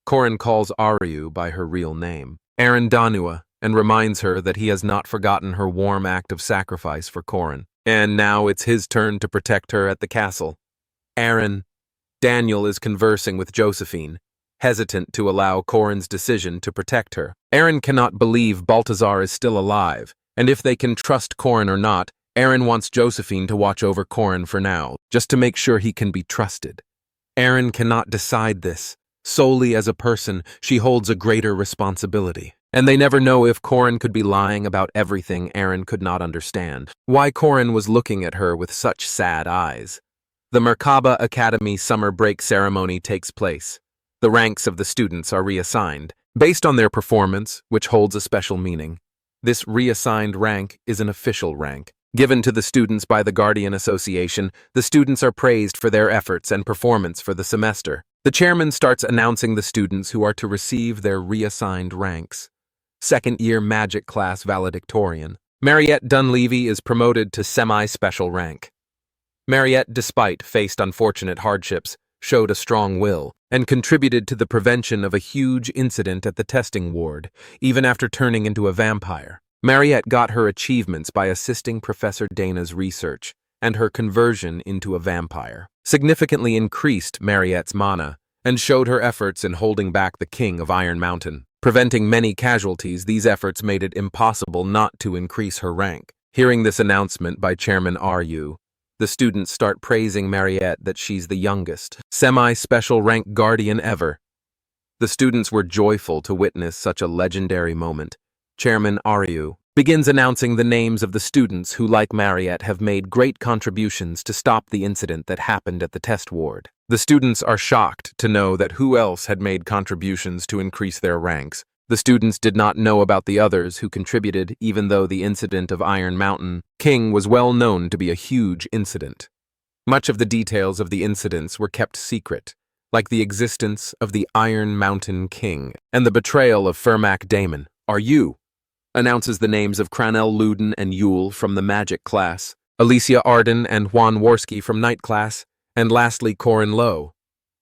Corin calls Aryu by her real name, Aaron Danua, and reminds her that he has not forgotten her warm act of sacrifice for Corin, and now it's his turn to protect her at the castle. Daniel is conversing with Josephine, hesitant to allow Corin's decision to protect her. Aaron cannot believe Balthazar is still alive, and if they can trust Corin or not, Aaron wants Josephine to watch over Corin for now, just to make sure he can be trusted. Aaron cannot decide this. Solely as a person, she holds a greater responsibility. And they never know if Corin could be lying about everything Aaron could not understand. Why Corin was looking at her with such sad eyes. The Merkaba Academy summer break ceremony takes place. The ranks of the students are reassigned, based on their performance, which holds a special meaning. This reassigned rank is an official rank. Given to the students by the Guardian Association, the students are praised for their efforts and performance for the semester. The chairman starts announcing the students who are to receive their reassigned ranks. Second-year magic class valedictorian. Mariette Dunleavy is promoted to semi-special rank. Mariette, despite faced unfortunate hardships, showed a strong will and contributed to the prevention of a huge incident at the testing ward, even after turning into a vampire. Mariette got her achievements by assisting Professor Dana's research, and her conversion into a vampire significantly increased Mariette's mana and showed her efforts in holding back the King of Iron Mountain. Preventing many casualties, these efforts made it impossible not to increase her rank. Hearing this announcement by Chairman Aryu, the students start praising Mariette that she's the youngest, semi-special rank guardian ever. The students were joyful to witness such a legendary moment. Chairman Aryu begins announcing the names of the students who, like Mariette, have made great contributions to stop the incident that happened at the test ward. The students are shocked to know that who else had made contributions to increase their ranks. The students did not know about the others who contributed, even though the incident of Iron Mountain King was well known to be a huge incident. Much of the details of the incidents were kept secret, like the existence of the Iron Mountain King and the betrayal of Firmak Damon. Aryu announces the names of Cranel Luden and Yule from the magic class. Alicia Arden and Juan Worski from night class, and lastly Corin Lowe.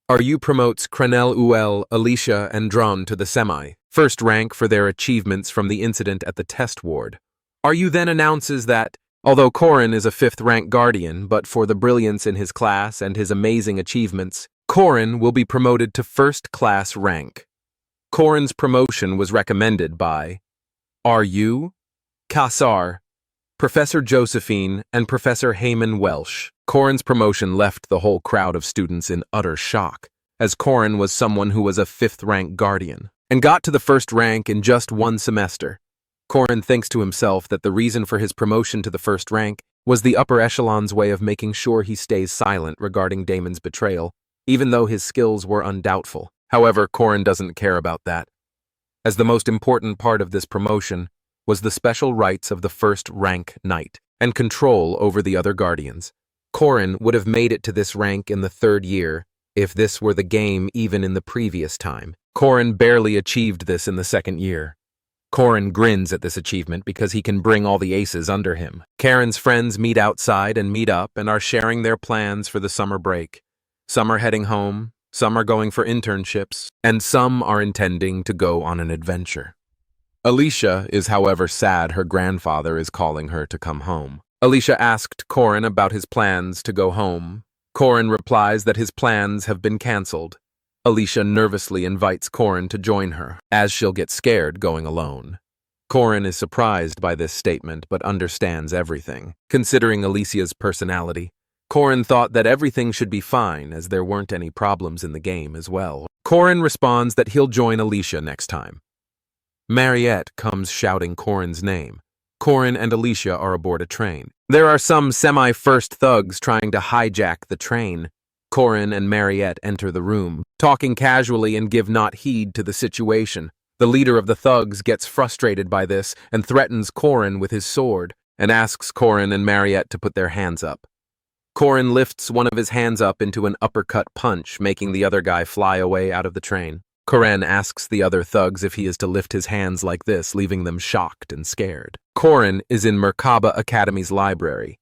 RU promotes Crenel Uel, Alicia, and Dron to the semi, first rank for their achievements from the incident at the test ward. RU then announces that, although Corin is a 5th rank guardian, but for the brilliance in his class and his amazing achievements, Corin will be promoted to 1st class rank. Corin's promotion was recommended by RU, Kassar, Professor Josephine, and Professor Heyman Welsh. Corin's promotion left the whole crowd of students in utter shock, as Corin was someone who was a 5th rank guardian, and got to the 1st rank in just 1 semester. Corin thinks to himself that the reason for his promotion to the 1st rank was the upper echelon's way of making sure he stays silent regarding Damon's betrayal, even though his skills were undoubtful. However, Corin doesn't care about that, as the most important part of this promotion was the special rights of the 1st rank knight and control over the other guardians. Corin would have made it to this rank in the 3rd year if this were the game even in the previous time. Corin barely achieved this in the 2nd year. Corin grins at this achievement because he can bring all the aces under him. Karen's friends meet outside and meet up and are sharing their plans for the summer break. Some are heading home, some are going for internships, and some are intending to go on an adventure. Alicia is, however, sad her grandfather is calling her to come home. Alicia asked Corin about his plans to go home. Corin replies that his plans have been cancelled. Alicia nervously invites Corin to join her, as she'll get scared going alone. Corin is surprised by this statement, but understands everything. Considering Alicia's personality, Corin thought that everything should be fine, as there weren't any problems in the game as well. Corin responds that he'll join Alicia next time. Mariette comes shouting Corin's name. Corin and Alicia are aboard a train. There are some semi-first thugs trying to hijack the train. Corin and Mariette enter the room, talking casually and give not heed to the situation. The leader of the thugs gets frustrated by this and threatens Corin with his sword and asks Corin and Mariette to put their hands up. Corin lifts one of his hands up into an uppercut punch, making the other guy fly away out of the train. Corin asks the other thugs if he is to lift his hands like this, leaving them shocked and scared. Corin is in Merkaba Academy's library.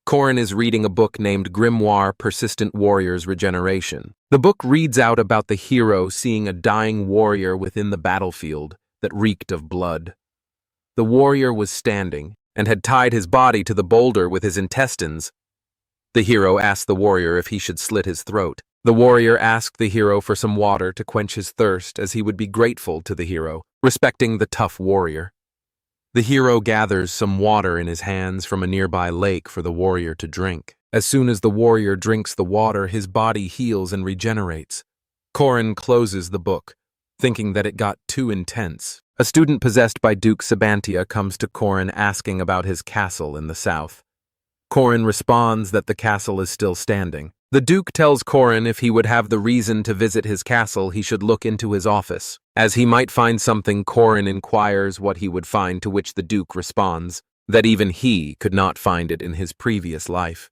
Corin is reading a book named Grimoire Persistent Warrior's Regeneration. The book reads out about the hero seeing a dying warrior within the battlefield that reeked of blood. The warrior was standing and had tied his body to the boulder with his intestines. The hero asked the warrior if he should slit his throat. The warrior asked the hero for some water to quench his thirst, as he would be grateful to the hero, respecting the tough warrior. The hero gathers some water in his hands from a nearby lake for the warrior to drink. As soon as the warrior drinks the water, his body heals and regenerates. Corin closes the book, thinking that it got too intense. A student possessed by Duke Sabantia comes to Corin asking about his castle in the south. Corin responds that the castle is still standing. The Duke tells Corin if he would have the reason to visit his castle, he should look into his office. As he might find something, Corin inquires what he would find, to which the Duke responds that even he could not find it in his previous life.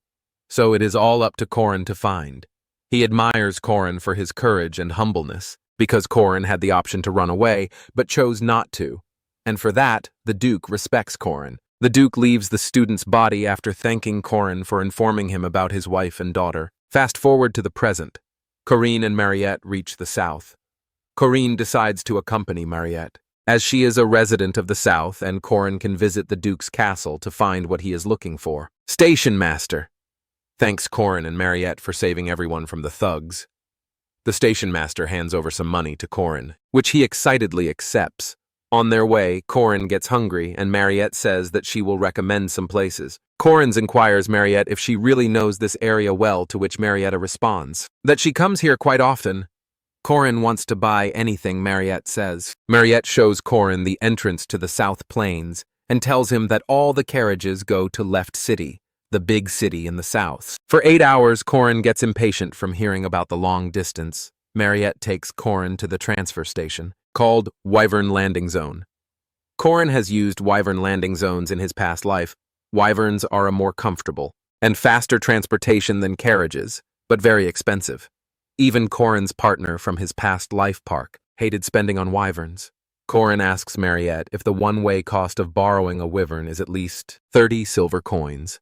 So it is all up to Corin to find. He admires Corin for his courage and humbleness, because Corin had the option to run away, but chose not to. And for that, the Duke respects Corin. The Duke leaves the student's body after thanking Corin for informing him about his wife and daughter. Fast forward to the present. Corinne and Mariette reach the south. Corinne decides to accompany Mariette, as she is a resident of the south, and Corin can visit the Duke's castle to find what he is looking for. Station Master thanks Corin and Mariette for saving everyone from the thugs. The station master hands over some money to Corin, which he excitedly accepts. On their way, Corin gets hungry, and Mariette says that she will recommend some places. Corin inquires Mariette if she really knows this area well, to which Mariette responds that she comes here quite often. Corin wants to buy anything, Mariette says. Mariette shows Corin the entrance to the South Plains and tells him that all the carriages go to Left City, the big city in the south. For 8 hours, Corin gets impatient from hearing about the long distance. Mariette takes Corin to the transfer station, called Wyvern Landing Zone. Corin has used Wyvern Landing Zones in his past life. Wyverns are a more comfortable and faster transportation than carriages, but very expensive. Even Corin's partner from his past life park hated spending on wyverns. Corin asks Mariette if the one-way cost of borrowing a wyvern is at least 30 silver coins.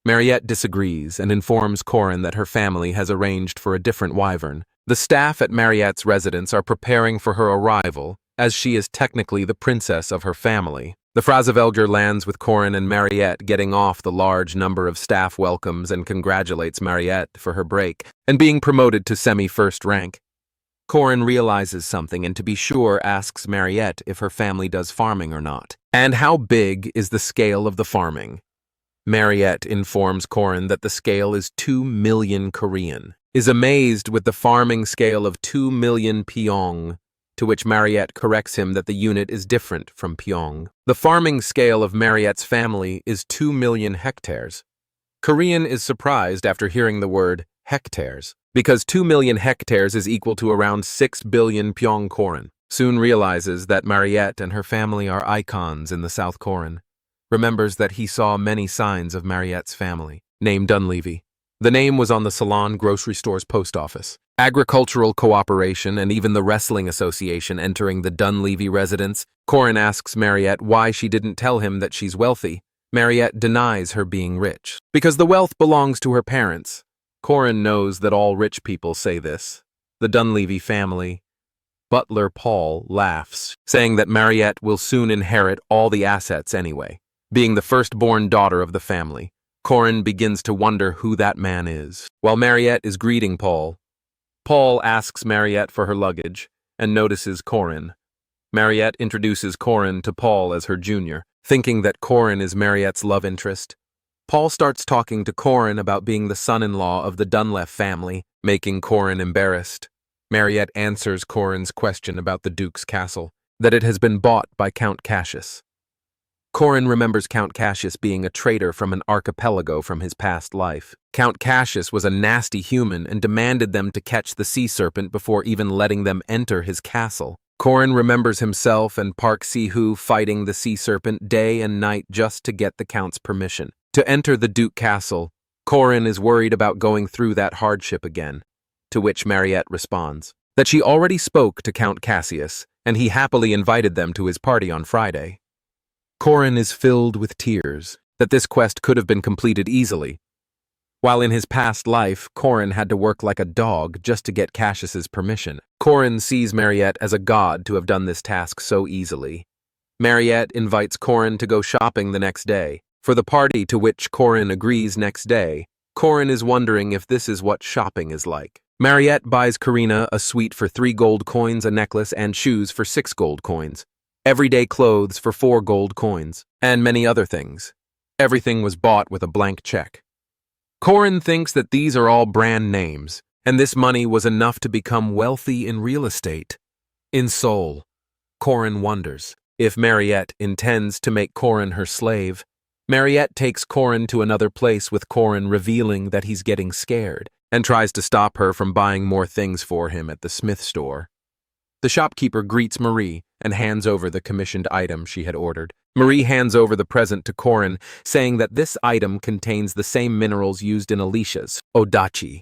Mariette disagrees and informs Corin that her family has arranged for a different wyvern. The staff at Mariette's residence are preparing for her arrival, as she is technically the princess of her family. The Frazevelger lands with Corin and Mariette getting off the large number of staff welcomes and congratulates Mariette for her break and being promoted to semi-first rank. Corin realizes something and to be sure asks Mariette if her family does farming or not. And how big is the scale of the farming? Mariette informs Corin that the scale is 2 million Korean, is amazed with the farming scale of 2 million pyong, to which Mariette corrects him that the unit is different from pyong. The farming scale of Mariette's family is 2 million hectares. Korean is surprised after hearing the word hectares, because 2 million hectares is equal to around 6 billion pyong Korean. Soon realizes that Mariette and her family are icons in the South Korean. Remembers that he saw many signs of Mariette's family. Name Dunleavy. The name was on the Salon grocery store's post office. Agricultural cooperation and even the wrestling association entering the Dunleavy residence. Corin asks Mariette why she didn't tell him that she's wealthy. Mariette denies her being rich, because the wealth belongs to her parents. Corin knows that all rich people say this. The Dunleavy family. Butler Paul laughs, saying that Mariette will soon inherit all the assets anyway. Being the firstborn daughter of the family, Corin begins to wonder who that man is. While Mariette is greeting Paul, Paul asks Mariette for her luggage and notices Corin. Mariette introduces Corin to Paul as her junior, thinking that Corin is Mariette's love interest. Paul starts talking to Corin about being the son-in-law of the Dunlef family, making Corin embarrassed. Mariette answers Corin's question about the Duke's castle, that it has been bought by Count Cassius. Corin remembers Count Cassius being a traitor from an archipelago from his past life. Count Cassius was a nasty human and demanded them to catch the sea serpent before even letting them enter his castle. Corin remembers himself and Park Si-hoo fighting the sea serpent day and night just to get the Count's permission. To enter the Duke castle, Corin is worried about going through that hardship again, to which Mariette responds that she already spoke to Count Cassius and he happily invited them to his party on Friday. Corin is filled with tears that this quest could have been completed easily. While in his past life, Corin had to work like a dog just to get Cassius's permission. Corin sees Mariette as a god to have done this task so easily. Mariette invites Corin to go shopping the next day. For the party to which Corin agrees next day, Corin is wondering if this is what shopping is like. Mariette buys Karina a suite for 3 gold coins, a necklace, and shoes for 6 gold coins. Everyday clothes for 4 gold coins, and many other things. Everything was bought with a blank check. Corin thinks that these are all brand names, and this money was enough to become wealthy in real estate. In Seoul, Corin wonders if Mariette intends to make Corin her slave. Mariette takes Corin to another place with Corin revealing that he's getting scared, and tries to stop her from buying more things for him at the Smith store. The shopkeeper greets Marie and hands over the commissioned item she had ordered. Marie hands over the present to Corin, saying that this item contains the same minerals used in Alicia's, odachi.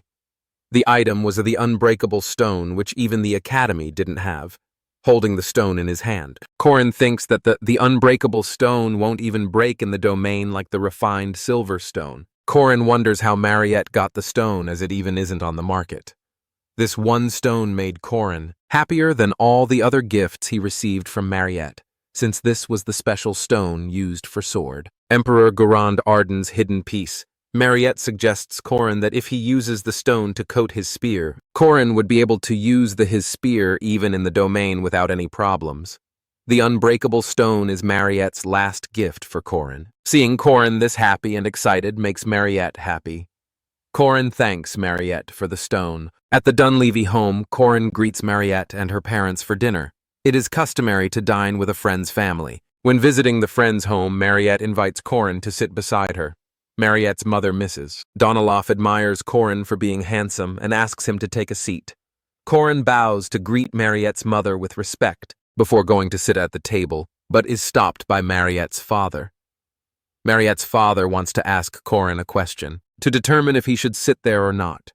The item was the unbreakable stone which even the Academy didn't have, holding the stone in his hand. Corin thinks that the unbreakable stone won't even break in the domain like the refined silver stone. Corin wonders how Mariette got the stone as it even isn't on the market. This one stone made Corin happier than all the other gifts he received from Mariette, since this was the special stone used for sword. Emperor Gourand Arden's hidden piece. Mariette suggests Corin that if he uses the stone to coat his spear, Corin would be able to use his spear even in the domain without any problems. The unbreakable stone is Mariette's last gift for Corin. Seeing Corin this happy and excited makes Mariette happy. Corin thanks Mariette for the stone. At the Dunleavy home, Corin greets Mariette and her parents for dinner. It is customary to dine with a friend's family. When visiting the friend's home, Mariette invites Corin to sit beside her. Mariette's mother misses. Donaloff admires Corin for being handsome and asks him to take a seat. Corin bows to greet Mariette's mother with respect before going to sit at the table, but is stopped by Mariette's father. Mariette's father wants to ask Corin a question, to determine if he should sit there or not.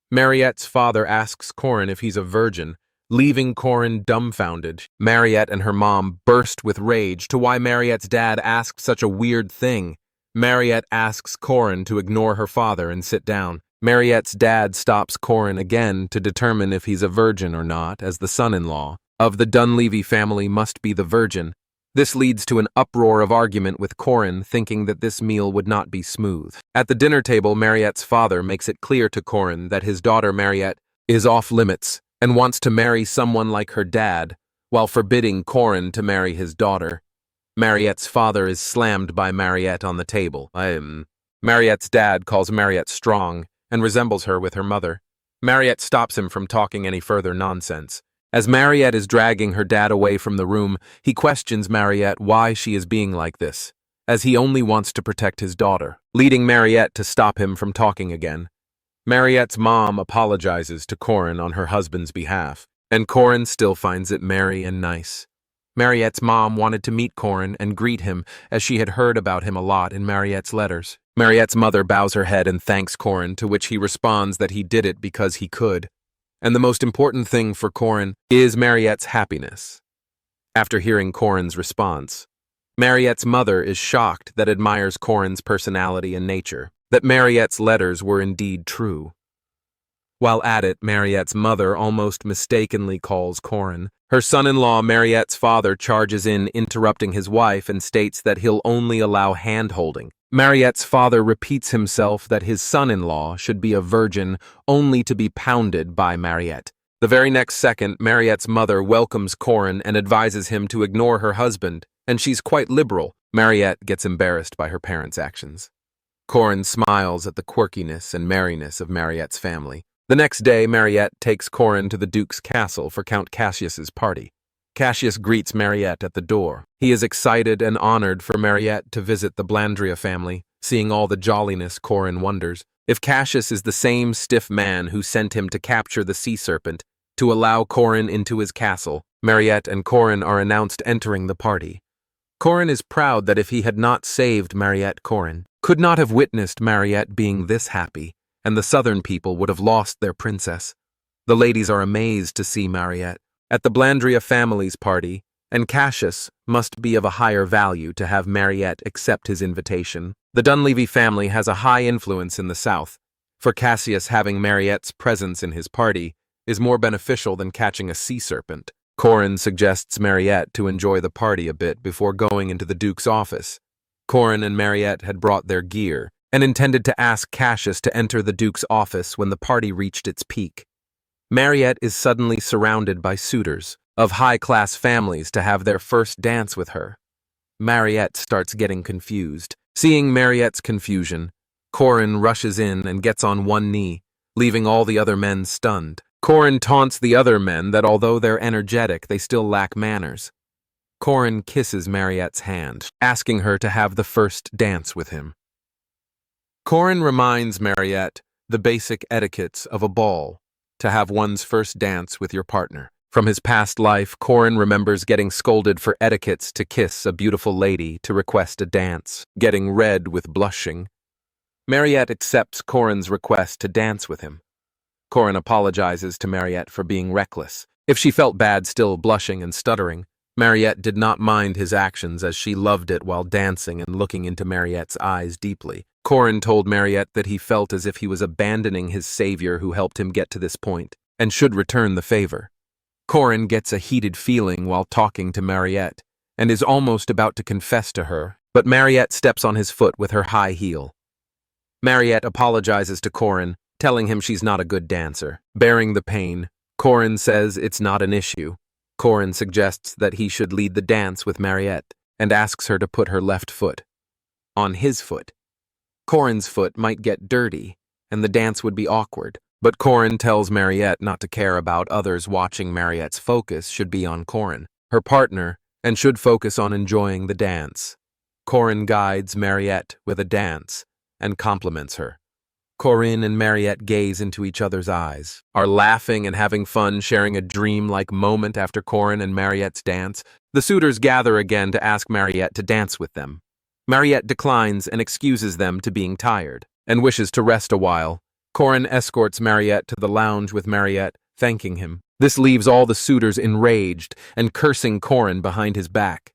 Mariette's father asks Corin if he's a virgin, leaving Corin dumbfounded. Mariette and her mom burst with rage to why Mariette's dad asked such a weird thing. Mariette asks Corin to ignore her father and sit down. Mariette's dad stops Corin again to determine if he's a virgin or not, as the son-in-law of the Dunleavy family must be the virgin. This leads to an uproar of argument with Corin thinking that this meal would not be smooth. At the dinner table, Mariette's father makes it clear to Corin that his daughter Mariette is off limits and wants to marry someone like her dad, while forbidding Corin to marry his daughter. Mariette's father is slammed by Mariette on the table. Mariette's dad calls Mariette strong and resembles her with her mother. Mariette stops him from talking any further nonsense. As Mariette is dragging her dad away from the room, he questions Mariette why she is being like this, as he only wants to protect his daughter, leading Mariette to stop him from talking again. Mariette's mom apologizes to Corin on her husband's behalf, and Corin still finds it merry and nice. Mariette's mom wanted to meet Corin and greet him, as she had heard about him a lot in Mariette's letters. Mariette's mother bows her head and thanks Corin, to which he responds that he did it because he could. And the most important thing for Corin is Mariette's happiness. After hearing Corin's response, Mariette's mother is shocked that admires Corin's personality and nature, that Mariette's letters were indeed true. While at it, Mariette's mother almost mistakenly calls Corin. Her son-in-law, Mariette's father, charges in, interrupting his wife, and states that he'll only allow hand-holding. Mariette's father repeats himself that his son-in-law should be a virgin, only to be pounded by Mariette. The very next second, Mariette's mother welcomes Corin and advises him to ignore her husband, and she's quite liberal. Mariette gets embarrassed by her parents' actions. Corin smiles at the quirkiness and merriness of Mariette's family. The next day, Mariette takes Corin to the Duke's castle for Count Cassius's party. Cassius greets Mariette at the door. He is excited and honored for Mariette to visit the Blandria family. Seeing all the jolliness, Corin wonders if Cassius is the same stiff man who sent him to capture the sea serpent to allow Corin into his castle. Mariette and Corin are announced entering the party. Corin is proud that if he had not saved Mariette, Corin could not have witnessed Mariette being this happy, and the southern people would have lost their princess. The ladies are amazed to see Mariette at the Blandria family's party, and Cassius must be of a higher value to have Mariette accept his invitation. The Dunleavy family has a high influence in the south. For Cassius, having Mariette's presence in his party is more beneficial than catching a sea serpent. Corin suggests Mariette to enjoy the party a bit before going into the Duke's office. Corin and Mariette had brought their gear and intended to ask Cassius to enter the Duke's office when the party reached its peak. Mariette is suddenly surrounded by suitors of high-class families to have their first dance with her. Mariette starts getting confused. Seeing Mariette's confusion, Corin rushes in and gets on one knee, leaving all the other men stunned. Corin taunts the other men that although they're energetic, they still lack manners. Corin kisses Mariette's hand, asking her to have the first dance with him. Corin reminds Mariette the basic etiquettes of a ball, to have one's first dance with your partner. From his past life, Corin remembers getting scolded for etiquettes to kiss a beautiful lady, to request a dance, getting red with blushing. Mariette accepts Corin's request to dance with him. Corin apologizes to Mariette for being reckless. If she felt bad still blushing and stuttering, Mariette did not mind his actions, as she loved it while dancing and looking into Mariette's eyes deeply. Corin told Mariette that he felt as if he was abandoning his savior who helped him get to this point, and should return the favor. Corin gets a heated feeling while talking to Mariette, and is almost about to confess to her, but Mariette steps on his foot with her high heel. Mariette apologizes to Corin, telling him she's not a good dancer. Bearing the pain, Corin says it's not an issue. Corin suggests that he should lead the dance with Mariette, and asks her to put her left foot on his foot. Corin's foot might get dirty, and the dance would be awkward, but Corin tells Mariette not to care about others watching. Mariette's focus should be on Corin, her partner, and should focus on enjoying the dance. Corin guides Mariette with a dance, and compliments her. Corin and Mariette gaze into each other's eyes, are laughing and having fun, sharing a dream-like moment after Corin and Mariette's dance. The suitors gather again to ask Mariette to dance with them. Mariette declines and excuses them to being tired, and wishes to rest a while. Corin escorts Mariette to the lounge with Mariette, thanking him. This leaves all the suitors enraged and cursing Corin behind his back.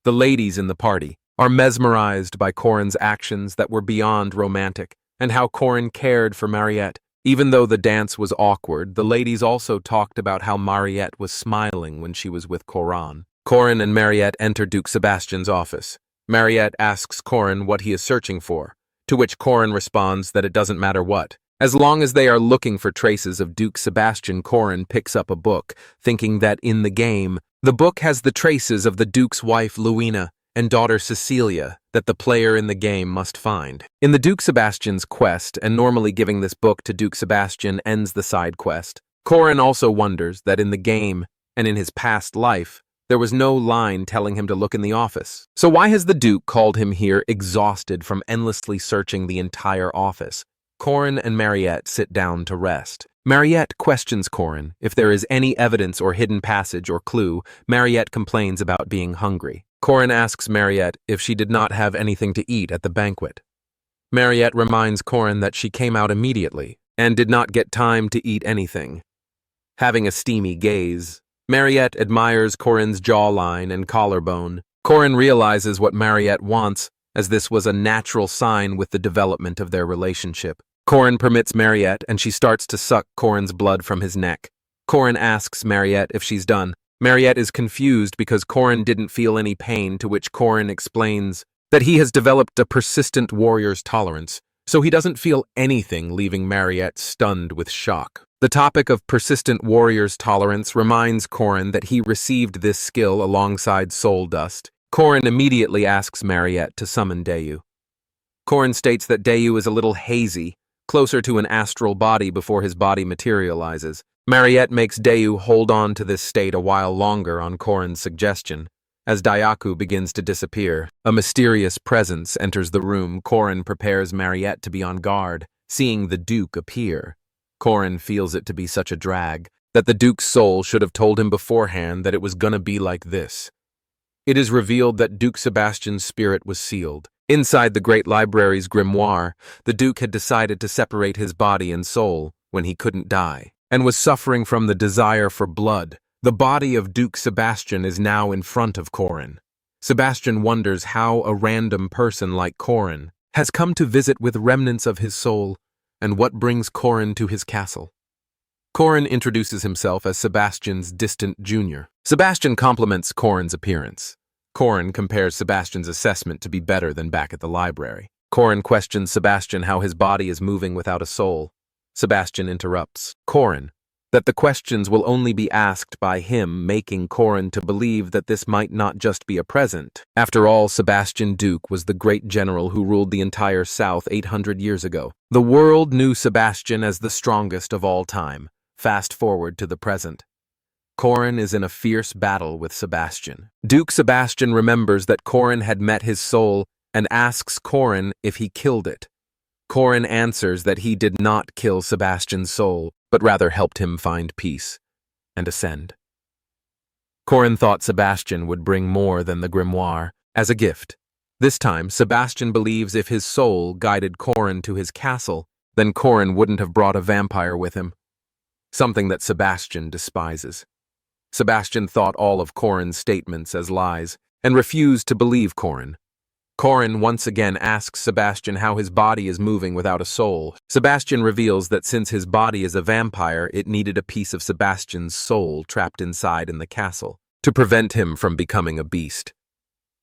The ladies in the party are mesmerized by Corin's actions that were beyond romantic, and how Corin cared for Mariette. Even though the dance was awkward, the ladies also talked about how Mariette was smiling when she was with Corin. Corin and Mariette enter Duke Sebastian's office. Mariette asks Corin what he is searching for, to which Corin responds that it doesn't matter what. As long as they are looking for traces of Duke Sebastian, Corin picks up a book, thinking that in the game, the book has the traces of the Duke's wife Luina and daughter Cecilia that the player in the game must find. In the Duke Sebastian's quest, and normally giving this book to Duke Sebastian ends the side quest, Corin also wonders that in the game and in his past life, there was no line telling him to look in the office. So why has the Duke called him here exhausted from endlessly searching the entire office? Corin and Mariette sit down to rest. Mariette questions Corin if there is any evidence or hidden passage or clue. Mariette complains about being hungry. Corin asks Mariette if she did not have anything to eat at the banquet. Mariette reminds Corin that she came out immediately and did not get time to eat anything. Having a steamy gaze, Mariette admires Corin's jawline and collarbone. Corin realizes what Mariette wants, as this was a natural sign with the development of their relationship. Corin permits Mariette, and she starts to suck Corin's blood from his neck. Corin asks Mariette if she's done. Mariette is confused because Corin didn't feel any pain, to which Corin explains that he has developed a persistent warrior's tolerance, so he doesn't feel anything, leaving Mariette stunned with shock. The topic of persistent warrior's tolerance reminds Corin that he received this skill alongside soul dust. Corin immediately asks Mariette to summon Dayu. Corin states that Dayu is a little hazy, closer to an astral body before his body materializes. Mariette makes Dayu hold on to this state a while longer on Corin's suggestion. As Dayaku begins to disappear, a mysterious presence enters the room. Corin prepares Mariette to be on guard, seeing the Duke appear. Corin feels it to be such a drag that the Duke's soul should have told him beforehand that it was gonna be like this. It is revealed that Duke Sebastian's spirit was sealed. Inside the Great Library's grimoire, the Duke had decided to separate his body and soul when he couldn't die, and was suffering from the desire for blood. The body of Duke Sebastian is now in front of Corin. Sebastian wonders how a random person like Corin has come to visit with remnants of his soul, and what brings Corin to his castle. Corin introduces himself as Sebastian's distant junior. Sebastian compliments Corin's appearance. Corin compares Sebastian's assessment to be better than back at the library. Corin questions Sebastian how his body is moving without a soul. Sebastian interrupts Corin that the questions will only be asked by him, making Corin to believe that this might not just be a present. After all, Sebastian Duke was the great general who ruled the entire South 800 years ago. The world knew Sebastian as the strongest of all time. Fast forward to the present. Corin is in a fierce battle with Sebastian. Duke Sebastian remembers that Corin had met his soul and asks Corin if he killed it. Corin answers that he did not kill Sebastian's soul, but rather helped him find peace and ascend. Corin thought Sebastian would bring more than the grimoire as a gift. This time, Sebastian believes if his soul guided Corin to his castle, then Corin wouldn't have brought a vampire with him, something that Sebastian despises. Sebastian thought all of Corin's statements as lies and refused to believe Corin. Corin once again asks Sebastian how his body is moving without a soul. Sebastian reveals that since his body is a vampire, it needed a piece of Sebastian's soul trapped inside in the castle to prevent him from becoming a beast.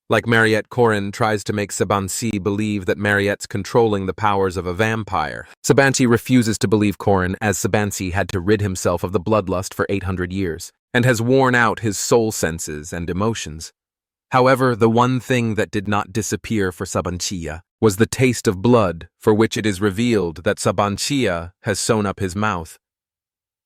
Like Mariette, Corin tries to make Sebansi believe that Mariette's controlling the powers of a vampire. Sebansi refuses to believe Corin, as Sebansi had to rid himself of the bloodlust for 800 years, and has worn out his soul senses and emotions. However, the one thing that did not disappear for Sabanchia was the taste of blood, for which it is revealed that Sabanchia has sewn up his mouth.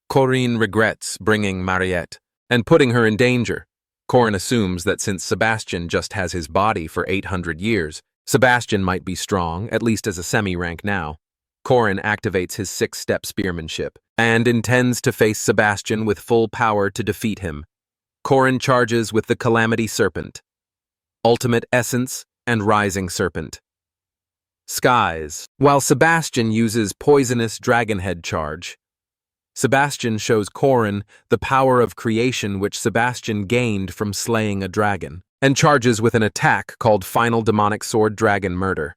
Corin regrets bringing Mariette and putting her in danger. Corin assumes that since Sebastian just has his body for 800 years, Sebastian might be strong, at least as a semi-rank now. Corin activates his 6-step spearmanship and intends to face Sebastian with full power to defeat him. Corin charges with the Calamity Serpent, Ultimate Essence, and Rising Serpent. Skies, while Sebastian uses Poisonous Dragonhead Charge. Sebastian shows Corin the power of creation which Sebastian gained from slaying a dragon. and charges with an attack called Final Demonic Sword Dragon Murder.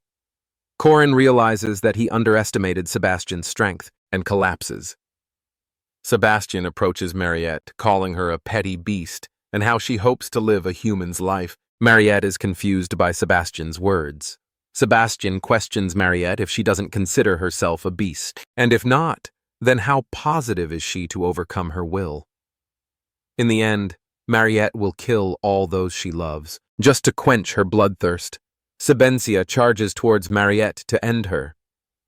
Corin realizes that he underestimated Sebastian's strength and collapses. Sebastian approaches Mariette, calling her a petty beast and how she hopes to live a human's life. Mariette is confused by Sebastian's words. Sebastian questions Mariette if she doesn't consider herself a beast, and if not, then how positive is she to overcome her will? In the end, Mariette will kill all those she loves, just to quench her bloodthirst. Sebensia charges towards Mariette to end her.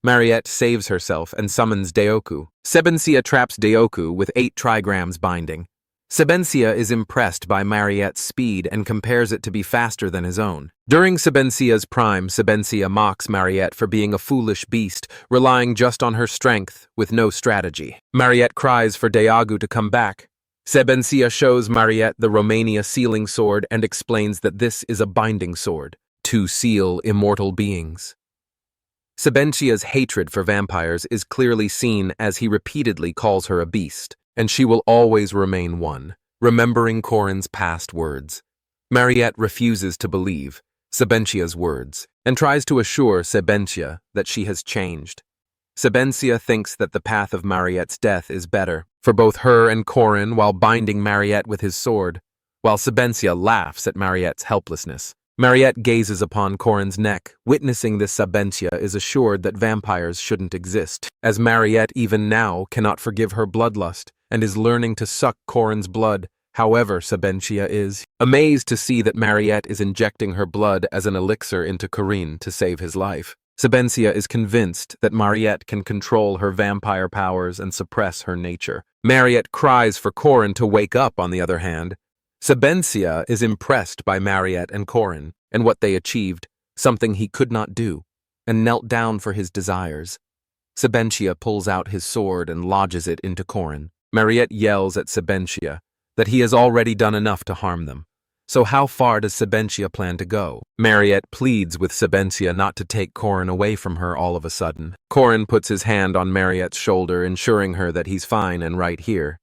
Mariette saves herself and summons Deoku. Sebensia traps Deoku with 8 trigrams binding. Sebensia is impressed by Mariette's speed and compares it to be faster than his own. During Sebensia's prime, Sebensia mocks Mariette for being a foolish beast, relying just on her strength with no strategy. Mariette cries for Deogu to come back. Sebensia shows Mariette the Romania sealing sword and explains that this is a binding sword to seal immortal beings. Sebensia's hatred for vampires is clearly seen as he repeatedly calls her a beast, and she will always remain one, remembering Corin's past words. Mariette refuses to believe Sebensia's words and tries to assure Sebensia that she has changed. Sebensia thinks that the path of Mariette's death is better for both her and Corin while binding Mariette with his sword, while Sebensia laughs at Mariette's helplessness. Mariette gazes upon Corin's neck. Witnessing this, Sebensia is assured that vampires shouldn't exist, as Mariette even now cannot forgive her bloodlust and is learning to suck Corin's blood. However, Sebensia is amazed to see that Mariette is injecting her blood as an elixir into Corin to save his life. Sebensia is convinced that Mariette can control her vampire powers and suppress her nature. Mariette cries for Corin to wake up, on the other hand. Sebensia is impressed by Mariette and Corin and what they achieved, something he could not do, and knelt down for his desires. Sebensia pulls out his sword and lodges it into Corin. Mariette yells at Sebensia that he has already done enough to harm them. So how far does Sebensia plan to go? Mariette pleads with Sebensia not to take Corin away from her all of a sudden. Corin puts his hand on Mariette's shoulder, ensuring her that he's fine and right here.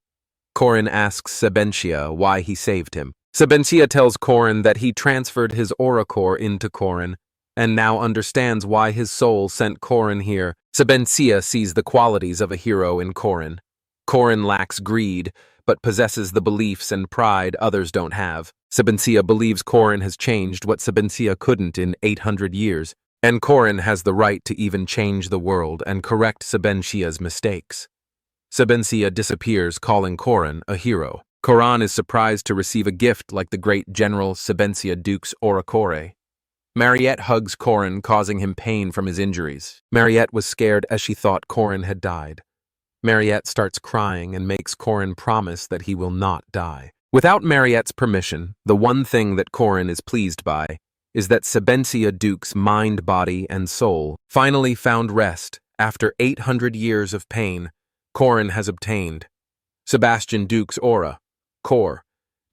Corin asks Sebensia why he saved him. Sebensia tells Corin that he transferred his aura core into Corin and now understands why his soul sent Corin here. Sebensia sees the qualities of a hero in Corin. Corin lacks greed, but possesses the beliefs and pride others don't have. Sebensia believes Corin has changed what Sebensia couldn't in 800 years, and Corin has the right to even change the world and correct Sebensia's mistakes. Sebensia disappears, calling Corin a hero. Corin is surprised to receive a gift like the great General Sebensia Duke's Oracore. Mariette hugs Corin, causing him pain from his injuries. Mariette was scared as she thought Corin had died. Mariette starts crying and makes Corin promise that he will not die. Without Mariette's permission, the one thing that Corin is pleased by is that Sebensia Duke's mind, body, and soul finally found rest after 800 years of pain. Corin has obtained Sebastian Duke's aura, core,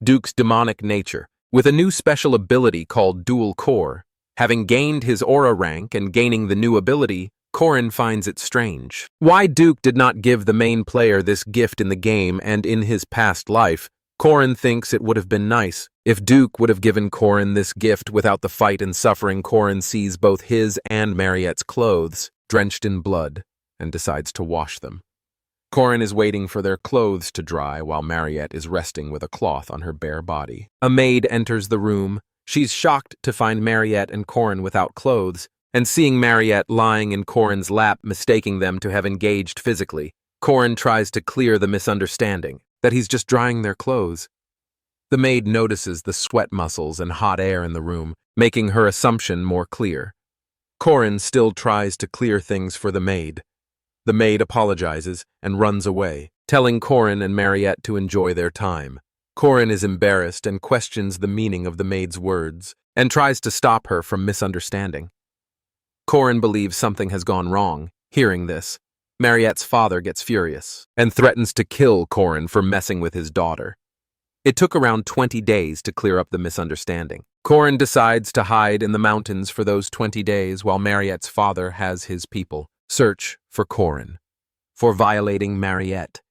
Duke's demonic nature, with a new special ability called Dual Core. Having gained his aura rank and gaining the new ability, Corin finds it strange why Duke did not give the main player this gift in the game and in his past life. Corin thinks it would have been nice if Duke would have given Corin this gift without the fight and suffering. Corin sees both his and Mariette's clothes drenched in blood and decides to wash them. Corin is waiting for their clothes to dry while Mariette is resting with a cloth on her bare body. A maid enters the room. She's shocked to find Mariette and Corin without clothes, and seeing Mariette lying in Corin's lap, mistaking them to have engaged physically. Corin tries to clear the misunderstanding that he's just drying their clothes. The maid notices the sweat muscles and hot air in the room, making her assumption more clear. Corin still tries to clear things for the maid. The maid apologizes and runs away, telling Corin and Mariette to enjoy their time. Corin is embarrassed and questions the meaning of the maid's words and tries to stop her from misunderstanding. Corin believes something has gone wrong. Hearing this, Mariette's father gets furious and threatens to kill Corin for messing with his daughter. It took around 20 days to clear up the misunderstanding. Corin decides to hide in the mountains for those 20 days while Mariette's father has his people search for Corin for violating Mariette.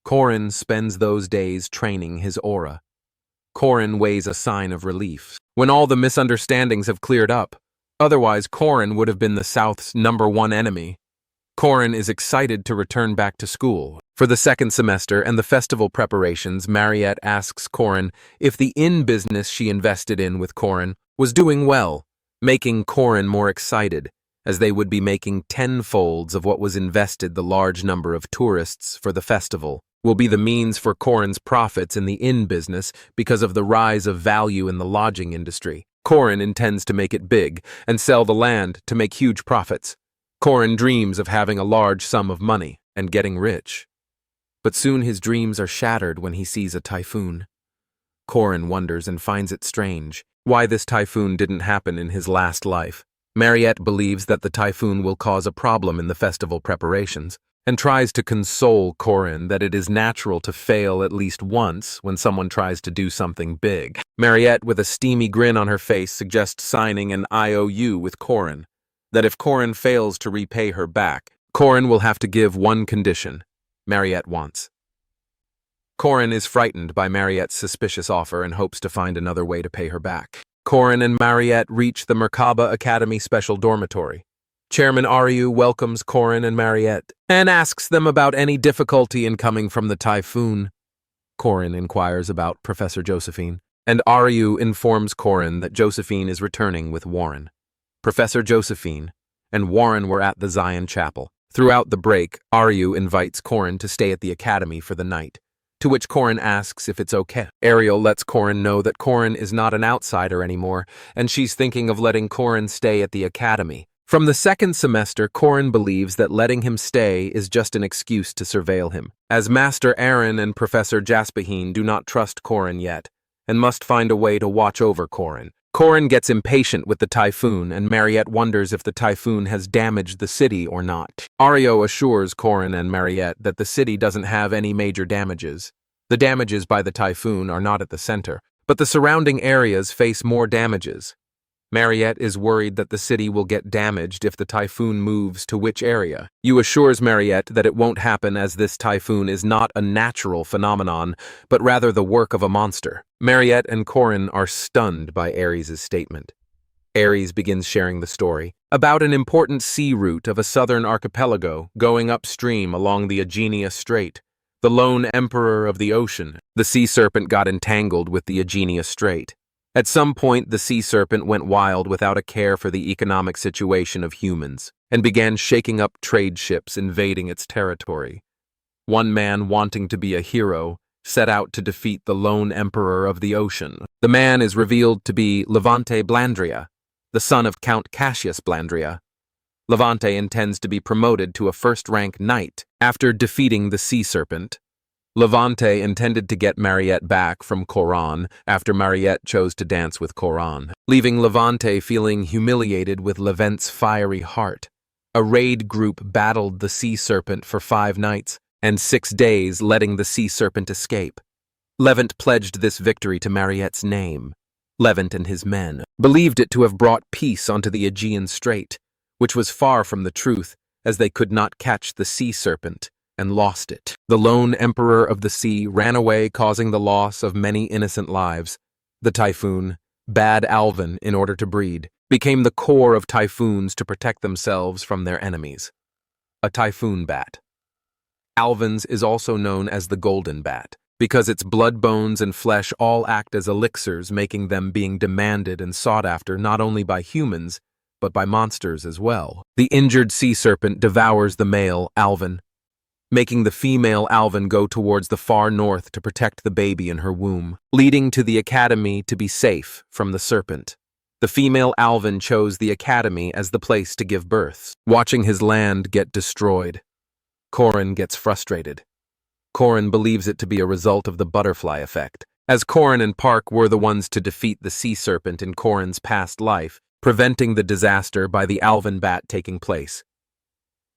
Corin spends those days training his aura. Corin weighs a sign of relief. When all the misunderstandings have cleared up, otherwise Corin would have been the South's #1 enemy. Corin is excited to return back to school. For the second semester and the festival preparations, Mariette asks Corin if the inn business she invested in with Corin was doing well, making Corin more excited, as they would be making tenfolds of what was invested. The large number of tourists for the festival will be the means for Corin's profits in the inn business because of the rise of value in the lodging industry. Corin intends to make it big and sell the land to make huge profits. Corin dreams of having a large sum of money and getting rich. But soon his dreams are shattered when he sees a typhoon. Corin wonders and finds it strange why this typhoon didn't happen in his last life. Mariette believes that the typhoon will cause a problem in the festival preparations and tries to console Corin that it is natural to fail at least once when someone tries to do something big. Mariette, with a steamy grin on her face, suggests signing an IOU with Corin, that if Corin fails to repay her back, Corin will have to give one condition Mariette wants. Corin is frightened by Mariette's suspicious offer and hopes to find another way to pay her back. Corin and Mariette reach the Merkaba Academy Special Dormitory. Chairman Aryu welcomes Corin and Mariette and asks them about any difficulty in coming from the typhoon. Corin inquires about Professor Josephine, and Aryu informs Corin that Josephine is returning with Warren. Professor Josephine and Warren were at the Zion Chapel. Throughout the break, Aryu invites Corin to stay at the academy for the night, to which Corin asks if it's okay. Ariel lets Corin know that Corin is not an outsider anymore, and she's thinking of letting Corin stay at the academy. From the second semester, Corin believes that letting him stay is just an excuse to surveil him, as Master Aaron and Professor Jaspaheen do not trust Corin yet, and must find a way to watch over Corin. Corin gets impatient with the typhoon, and Mariette wonders if the typhoon has damaged the city or not. Aryo assures Corin and Mariette that the city doesn't have any major damages. The damages by the typhoon are not at the center, but the surrounding areas face more damages. Mariette is worried that the city will get damaged if the typhoon moves to which area. Yu assures Mariette that it won't happen, as this typhoon is not a natural phenomenon, but rather the work of a monster. Mariette and Corin are stunned by Ares' statement. Ares begins sharing the story about an important sea route of a southern archipelago going upstream along the Aegina Strait. The lone emperor of the ocean, the sea serpent, got entangled with the Aegina Strait. At some point, the sea serpent went wild without a care for the economic situation of humans and began shaking up trade ships invading its territory. One man, wanting to be a hero, set out to defeat the lone emperor of the ocean. The man is revealed to be Levante Blandria, the son of Count Cassius Blandria. Levante intends to be promoted to a first-rank knight after defeating the sea serpent. Levante intended to get Mariette back from Coran after Mariette chose to dance with Coran, leaving Levante feeling humiliated with Levante's fiery heart. A raid group battled the sea serpent for 5 nights and 6 days, letting the sea serpent escape. Levant pledged this victory to Mariette's name. Levant and his men believed it to have brought peace onto the Aegean Strait, which was far from the truth, as they could not catch the sea serpent and lost it. The lone emperor of the sea ran away, causing the loss of many innocent lives. The typhoon, Bad Alvin in order to breed, became the core of typhoons to protect themselves from their enemies. A typhoon bat. Alvin's is also known as the golden bat, because its blood, bones, and flesh all act as elixirs, making them being demanded and sought after not only by humans, but by monsters as well. The injured sea serpent devours the male, Alvin, making the female Alvin go towards the far north to protect the baby in her womb, leading to the academy to be safe from the serpent. The female Alvin chose the academy as the place to give birth, watching his land get destroyed. Corin gets frustrated. Corin believes it to be a result of the butterfly effect, as Corin and Park were the ones to defeat the sea serpent in Corin's past life, preventing the disaster by the Alvin bat taking place.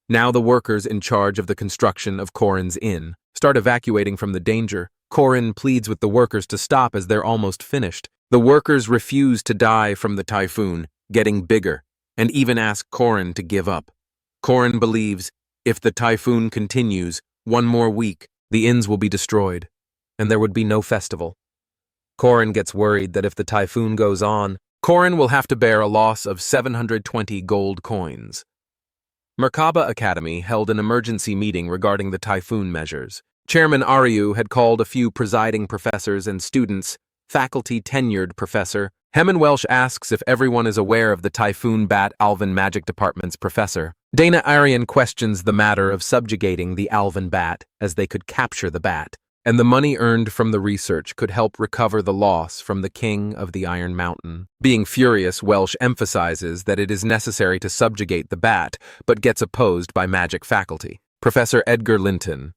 Now the workers in charge of the construction of Corin's inn start evacuating from the danger. Corin pleads with the workers to stop as they're almost finished. The workers refuse to die from the typhoon, getting bigger, and even ask Corin to give up. Corin believes if the typhoon continues 1 more week, the inns will be destroyed, and there would be no festival. Korin gets worried that if the typhoon goes on, Korin will have to bear a loss of 720 gold coins. Merkaba Academy held an emergency meeting regarding the typhoon measures. Chairman Aryu had called a few presiding professors and students. Faculty tenured Professor Hemon Welsh asks if everyone is aware of the Typhoon Bat Alvin Magic Department's professor. Dana Aryan questions the matter of subjugating the Alvin Bat, as they could capture the bat, and the money earned from the research could help recover the loss from the King of the Iron Mountain. Being furious, Welsh emphasizes that it is necessary to subjugate the bat, but gets opposed by magic faculty. Professor Edgar Linton.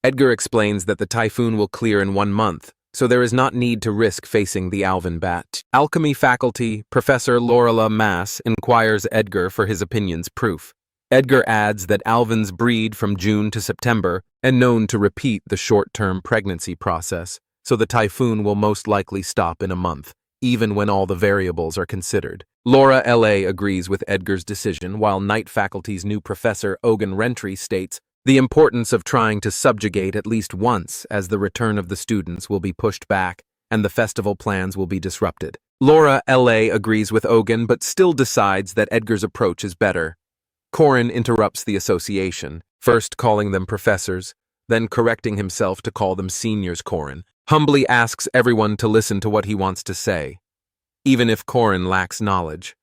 Edgar explains that the typhoon will clear in 1 month, so there is not need to risk facing the Alvin Bat. Alchemy faculty Professor Lorela Mass inquires Edgar for his opinion's proof. Edgar adds that Alvins breed from June to September and known to repeat the short-term pregnancy process, so the typhoon will most likely stop in a month, even when all the variables are considered. Laura L.A. agrees with Edgar's decision, while Night faculty's new professor Ogun Rentry states the importance of trying to subjugate at least once, as the return of the students will be pushed back and the festival plans will be disrupted. Laura L.A. agrees with Ogun but still decides that Edgar's approach is better. Korin interrupts the association, first calling them professors, then correcting himself to call them seniors. Korin humbly asks everyone to listen to what he wants to say. Even if Korin lacks knowledge,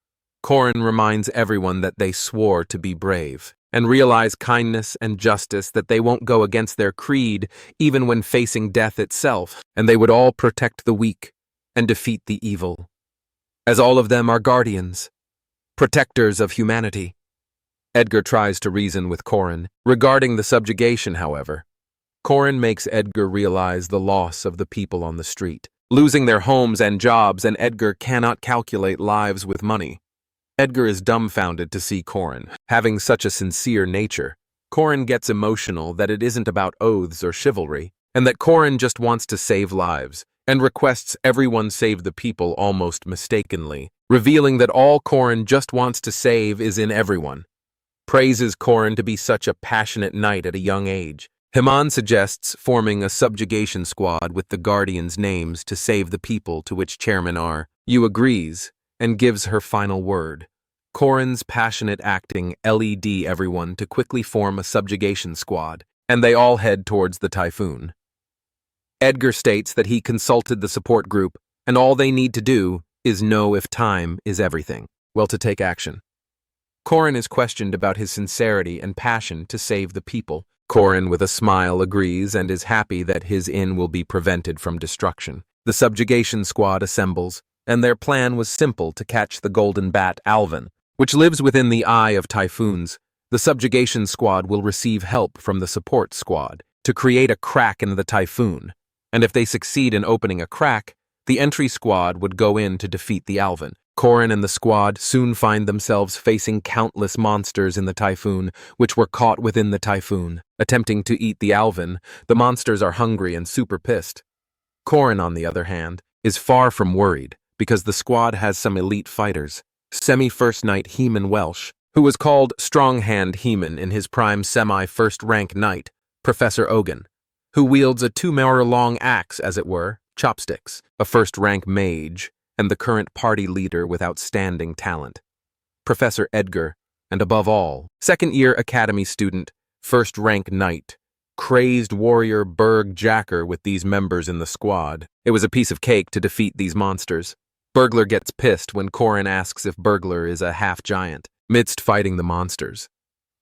Korin reminds everyone that they swore to be brave and realize kindness and justice, that they won't go against their creed even when facing death itself, and they would all protect the weak and defeat the evil, as all of them are guardians, protectors of humanity. Edgar tries to reason with Korin regarding the subjugation, however. Korin makes Edgar realize the loss of the people on the street, losing their homes and jobs, and Edgar cannot calculate lives with money. Edgar is dumbfounded to see Korin having such a sincere nature. Korin gets emotional that it isn't about oaths or chivalry, and that Korin just wants to save lives, and requests everyone save the people almost mistakenly, revealing that all Korin just wants to save is in everyone. Praises Korin to be such a passionate knight at a young age. Hemon suggests forming a subjugation squad with the guardians' names to save the people, to which Chairman Yu agrees and gives her final word. Korin's passionate acting led everyone to quickly form a subjugation squad, and they all head towards the typhoon. Edgar states that he consulted the support group, and all they need to do is know if time is everything, well, to take action. Korin is questioned about his sincerity and passion to save the people. Korin, with a smile, agrees and is happy that his inn will be prevented from destruction. The subjugation squad assembles, and their plan was simple: to catch the golden bat Alvin, which lives within the eye of typhoons. The subjugation squad will receive help from the support squad to create a crack in the typhoon, and if they succeed in opening a crack, the entry squad would go in to defeat the Alvin. Korin and the squad soon find themselves facing countless monsters in the typhoon, which were caught within the typhoon. Attempting to eat the Alvin, the monsters are hungry and super pissed. Korin, on the other hand, is far from worried, because the squad has some elite fighters. Semi-first knight Hemon Welsh, who was called Stronghand Hemon in his prime semi-first rank knight, Professor Ogun, who wields a 2-meter-long axe, as it were, chopsticks, a first-rank mage, and the current party leader with outstanding talent. Professor Edgar, and above all, second-year academy student, first-rank knight, crazed warrior Berg Jacker. With these members in the squad, it was a piece of cake to defeat these monsters. Burglar gets pissed when Korin asks if Burglar is a half-giant, midst fighting the monsters.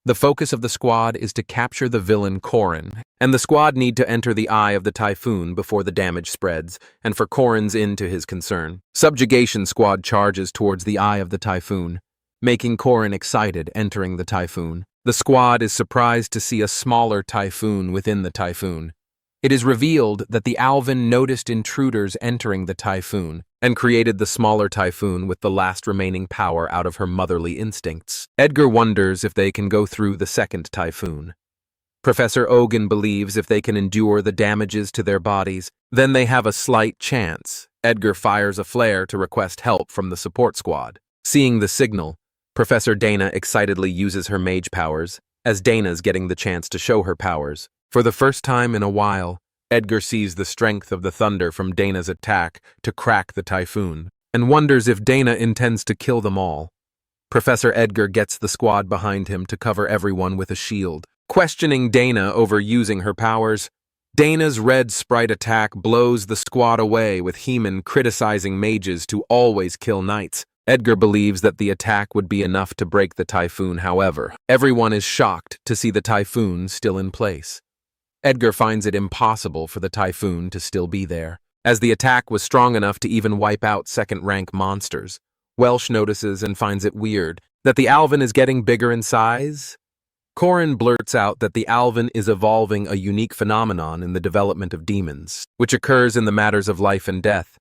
The focus of the squad is to capture the villain Korin, and the squad need to enter the eye of the typhoon before the damage spreads, and for Korin's end to his concern. Subjugation squad charges towards the eye of the typhoon, making Korin excited entering the typhoon. The squad is surprised to see a smaller typhoon within the typhoon. It is revealed that the Alvin noticed intruders entering the typhoon and created the smaller typhoon with the last remaining power out of her motherly instincts. Edgar wonders if they can go through the second typhoon. Professor Ogun believes if they can endure the damages to their bodies, then they have a slight chance. Edgar fires a flare to request help from the support squad. Seeing the signal, Professor Dana excitedly uses her mage powers, as Dana's getting the chance to show her powers. For the first time in a while, Edgar sees the strength of the thunder from Dana's attack to crack the typhoon, and wonders if Dana intends to kill them all. Professor Edgar gets the squad behind him to cover everyone with a shield, questioning Dana over using her powers. Dana's red sprite attack blows the squad away, with Heman criticizing mages to always kill knights. Edgar believes that the attack would be enough to break the typhoon, however. Everyone is shocked to see the typhoon still in place. Edgar finds it impossible for the typhoon to still be there, as the attack was strong enough to even wipe out second-rank monsters. Welsh notices and finds it weird that the Alvin is getting bigger in size. Corin blurts out that the Alvin is evolving a unique phenomenon in the development of demons, which occurs in the matters of life and death.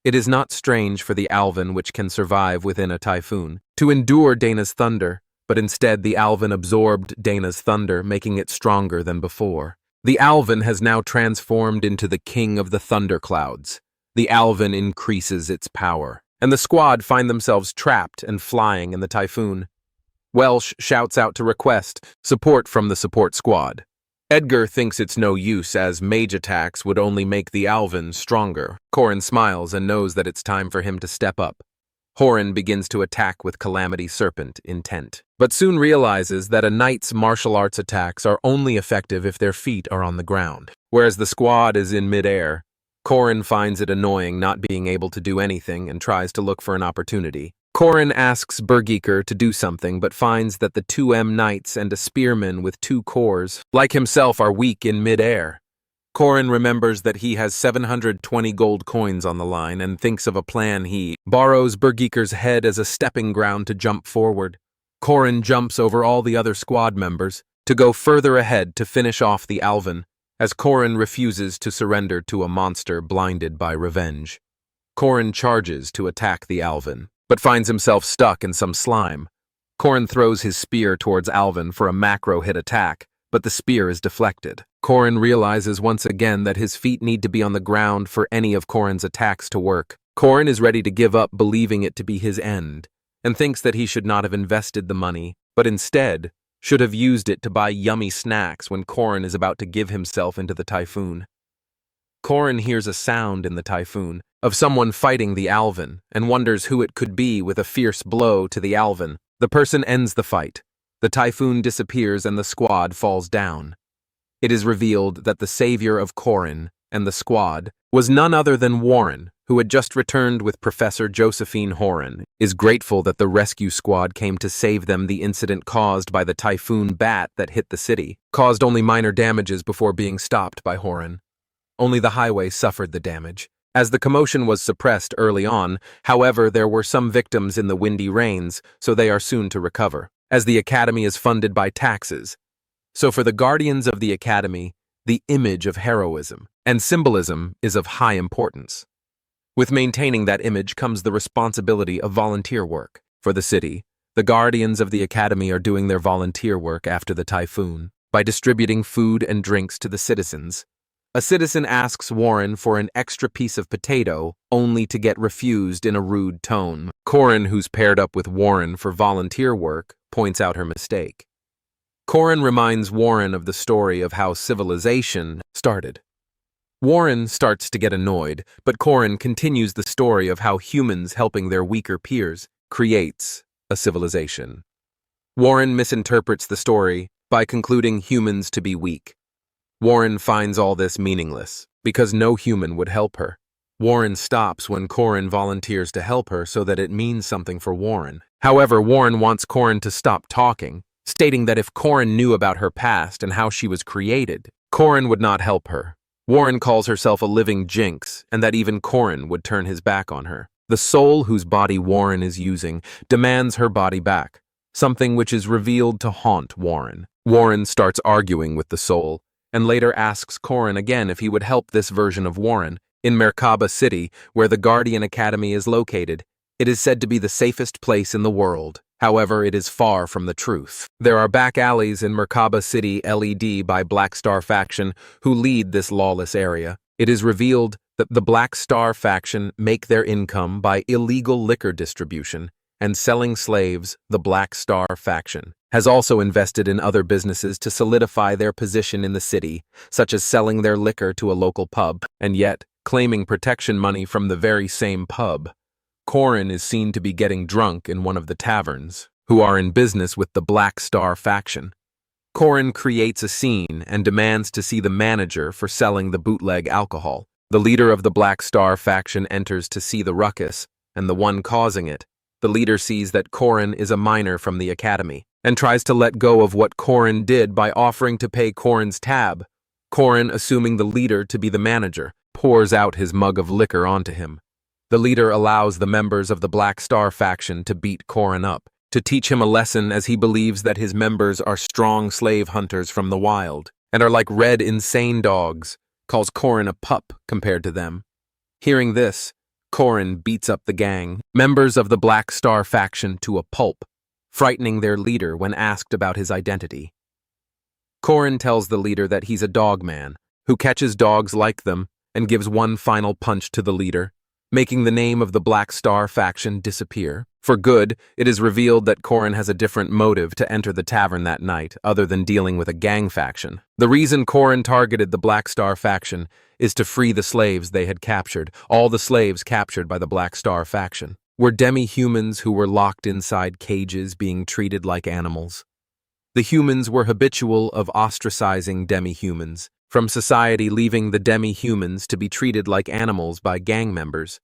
It is not strange for the Alvin, which can survive within a typhoon, to endure Dana's thunder, but instead the Alvin absorbed Dana's thunder, making it stronger than before. The Alvin has now transformed into the king of the thunderclouds. The Alvin increases its power, and the squad find themselves trapped and flying in the typhoon. Welsh shouts out to request support from the support squad. Edgar thinks it's no use, as mage attacks would only make the Alvin stronger. Corin smiles and knows that it's time for him to step up. Horan begins to attack with Calamity Serpent intent, but soon realizes that a knight's martial arts attacks are only effective if their feet are on the ground, whereas the squad is in midair. Corin finds it annoying not being able to do anything and tries to look for an opportunity. Corin asks Bergiker to do something, but finds that the 2M knights and a spearman with 2 cores, like himself, are weak in mid-air. Corin remembers that he has 720 gold coins on the line and thinks of a plan. He borrows Bergiker's head as a stepping ground to jump forward. Corin jumps over all the other squad members to go further ahead to finish off the Alvin, as Corin refuses to surrender to a monster blinded by revenge. Corin charges to attack the Alvin, but finds himself stuck in some slime. Corin throws his spear towards Alvin for a macro hit attack, but the spear is deflected. Corin realizes once again that his feet need to be on the ground for any of Corin's attacks to work. Corin is ready to give up, believing it to be his end, and thinks that he should not have invested the money, but instead should have used it to buy yummy snacks when Corin is about to give himself into the typhoon. Corin hears a sound in the typhoon of someone fighting the Alvin and wonders who it could be. With a fierce blow to the Alvin, the person ends the fight. The typhoon disappears and the squad falls down. It is revealed that the savior of Corin and the squad was none other than Warren, who had just returned with Professor Josephine Horan. Is grateful that the rescue squad came to save them. The incident caused by the typhoon bat that hit the city caused only minor damages before being stopped by Horan. Only the highway suffered the damage, as the commotion was suppressed early on. However, there were some victims in the windy rains, so they are soon to recover, as the Academy is funded by taxes. So for the guardians of the Academy, the image of heroism and symbolism is of high importance. With maintaining that image comes the responsibility of volunteer work. For the city, the guardians of the Academy are doing their volunteer work after the typhoon by distributing food and drinks to the citizens. A citizen asks Warren for an extra piece of potato, only to get refused in a rude tone. Corin, who's paired up with Warren for volunteer work, points out her mistake. Corin reminds Warren of the story of how civilization started. Warren starts to get annoyed, but Corin continues the story of how humans helping their weaker peers creates a civilization. Warren misinterprets the story by concluding humans to be weak. Warren finds all this meaningless, because no human would help her. Warren stops when Corin volunteers to help her so that it means something for Warren. However, Warren wants Corin to stop talking, stating that if Corin knew about her past and how she was created, Corin would not help her. Warren calls herself a living jinx, and that even Corin would turn his back on her. The soul whose body Warren is using demands her body back, something which is revealed to haunt Warren. Warren starts arguing with the soul, and later asks Corin again if he would help this version of Warren. In Merkaba City, where the Guardian Academy is located, it is said to be the safest place in the world. However, it is far from the truth. There are back alleys in Merkaba City led by Black Star faction who lead this lawless area. It is revealed that the Black Star faction make their income by illegal liquor distribution, and selling slaves, the Black Star faction has also invested in other businesses to solidify their position in the city, such as selling their liquor to a local pub, and yet claiming protection money from the very same pub. Corin is seen to be getting drunk in one of the taverns, who are in business with the Black Star faction. Corin creates a scene and demands to see the manager for selling the bootleg alcohol. The leader of the Black Star faction enters to see the ruckus, and the one causing it. The leader sees that Corin is a minor from the academy, and tries to let go of what Corin did by offering to pay Corin's tab. Corin, assuming the leader to be the manager, pours out his mug of liquor onto him. The leader allows the members of the Black Star faction to beat Corin up, to teach him a lesson, as he believes that his members are strong slave hunters from the wild, and are like red insane dogs, calls Corin a pup compared to them. Hearing this, Corin beats up the gang, members of the Black Star faction, to a pulp, frightening their leader when asked about his identity. Corin tells the leader that he's a dog man, who catches dogs like them and gives one final punch to the leader, making the name of the Black Star faction disappear. For good, it is revealed that Corin has a different motive to enter the tavern that night, other than dealing with a gang faction. The reason Corin targeted the Black Star faction is to free the slaves they had captured. All the slaves captured by the Black Star faction were demi-humans who were locked inside cages being treated like animals. The humans were habitual of ostracizing demi-humans from society, leaving the demi-humans to be treated like animals by gang members.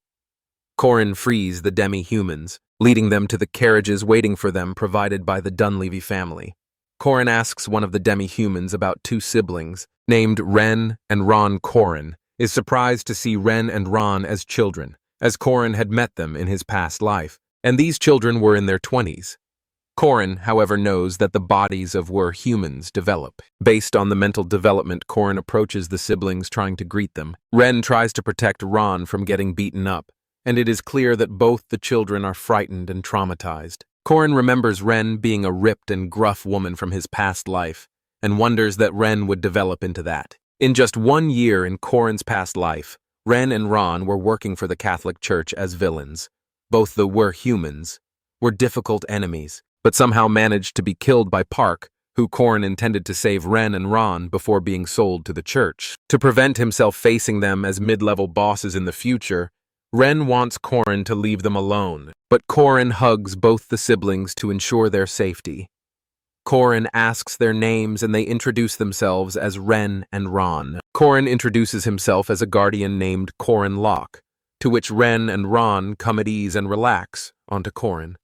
Corin frees the demi-humans, leading them to the carriages waiting for them provided by the Dunleavy family. Corin asks one of the demi-humans about two siblings, named Ren and Ron. Corin is surprised to see Ren and Ron as children, as Corin had met them in his past life, and these children were in their 20s. Corin, however, knows that the bodies of humans develop. Based on the mental development, Corin approaches the siblings trying to greet them. Ren tries to protect Ron from getting beaten up, and it is clear that both the children are frightened and traumatized. Corin remembers Ren being a ripped and gruff woman from his past life, and wonders that Ren would develop into that. In just 1 year in Corin's past life, Ren and Ron were working for the Catholic Church as villains. Both the humans were difficult enemies, but somehow managed to be killed by Park, who Corin intended to save Ren and Ron before being sold to the church. To prevent himself facing them as mid-level bosses in the future, Ren wants Corin to leave them alone, but Corin hugs both the siblings to ensure their safety. Corin asks their names and they introduce themselves as Ren and Ron. Corin introduces himself as a guardian named Corin Locke, to which Ren and Ron come at ease and relax onto Corin.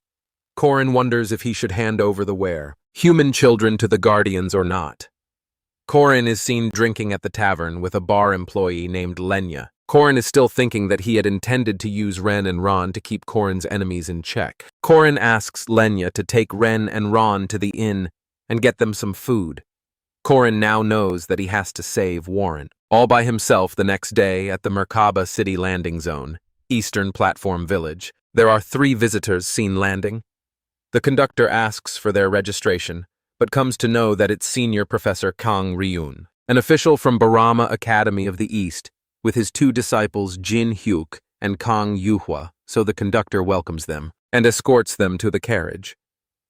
Corin wonders if he should hand over the human children to the guardians or not. Corin is seen drinking at the tavern with a bar employee named Lenya. Corin is still thinking that he had intended to use Ren and Ron to keep Corin's enemies in check. Corin asks Lenya to take Ren and Ron to the inn and get them some food. Corin now knows that he has to save Warren. All by himself the next day at the Merkaba City Landing Zone, Eastern Platform Village, there are 3 visitors seen landing. The conductor asks for their registration, but comes to know that it's Senior Professor Kang Ryun, an official from Barama Academy of the East, with his 2 disciples Jin Hyuk and Kang Yuhua, so the conductor welcomes them and escorts them to the carriage.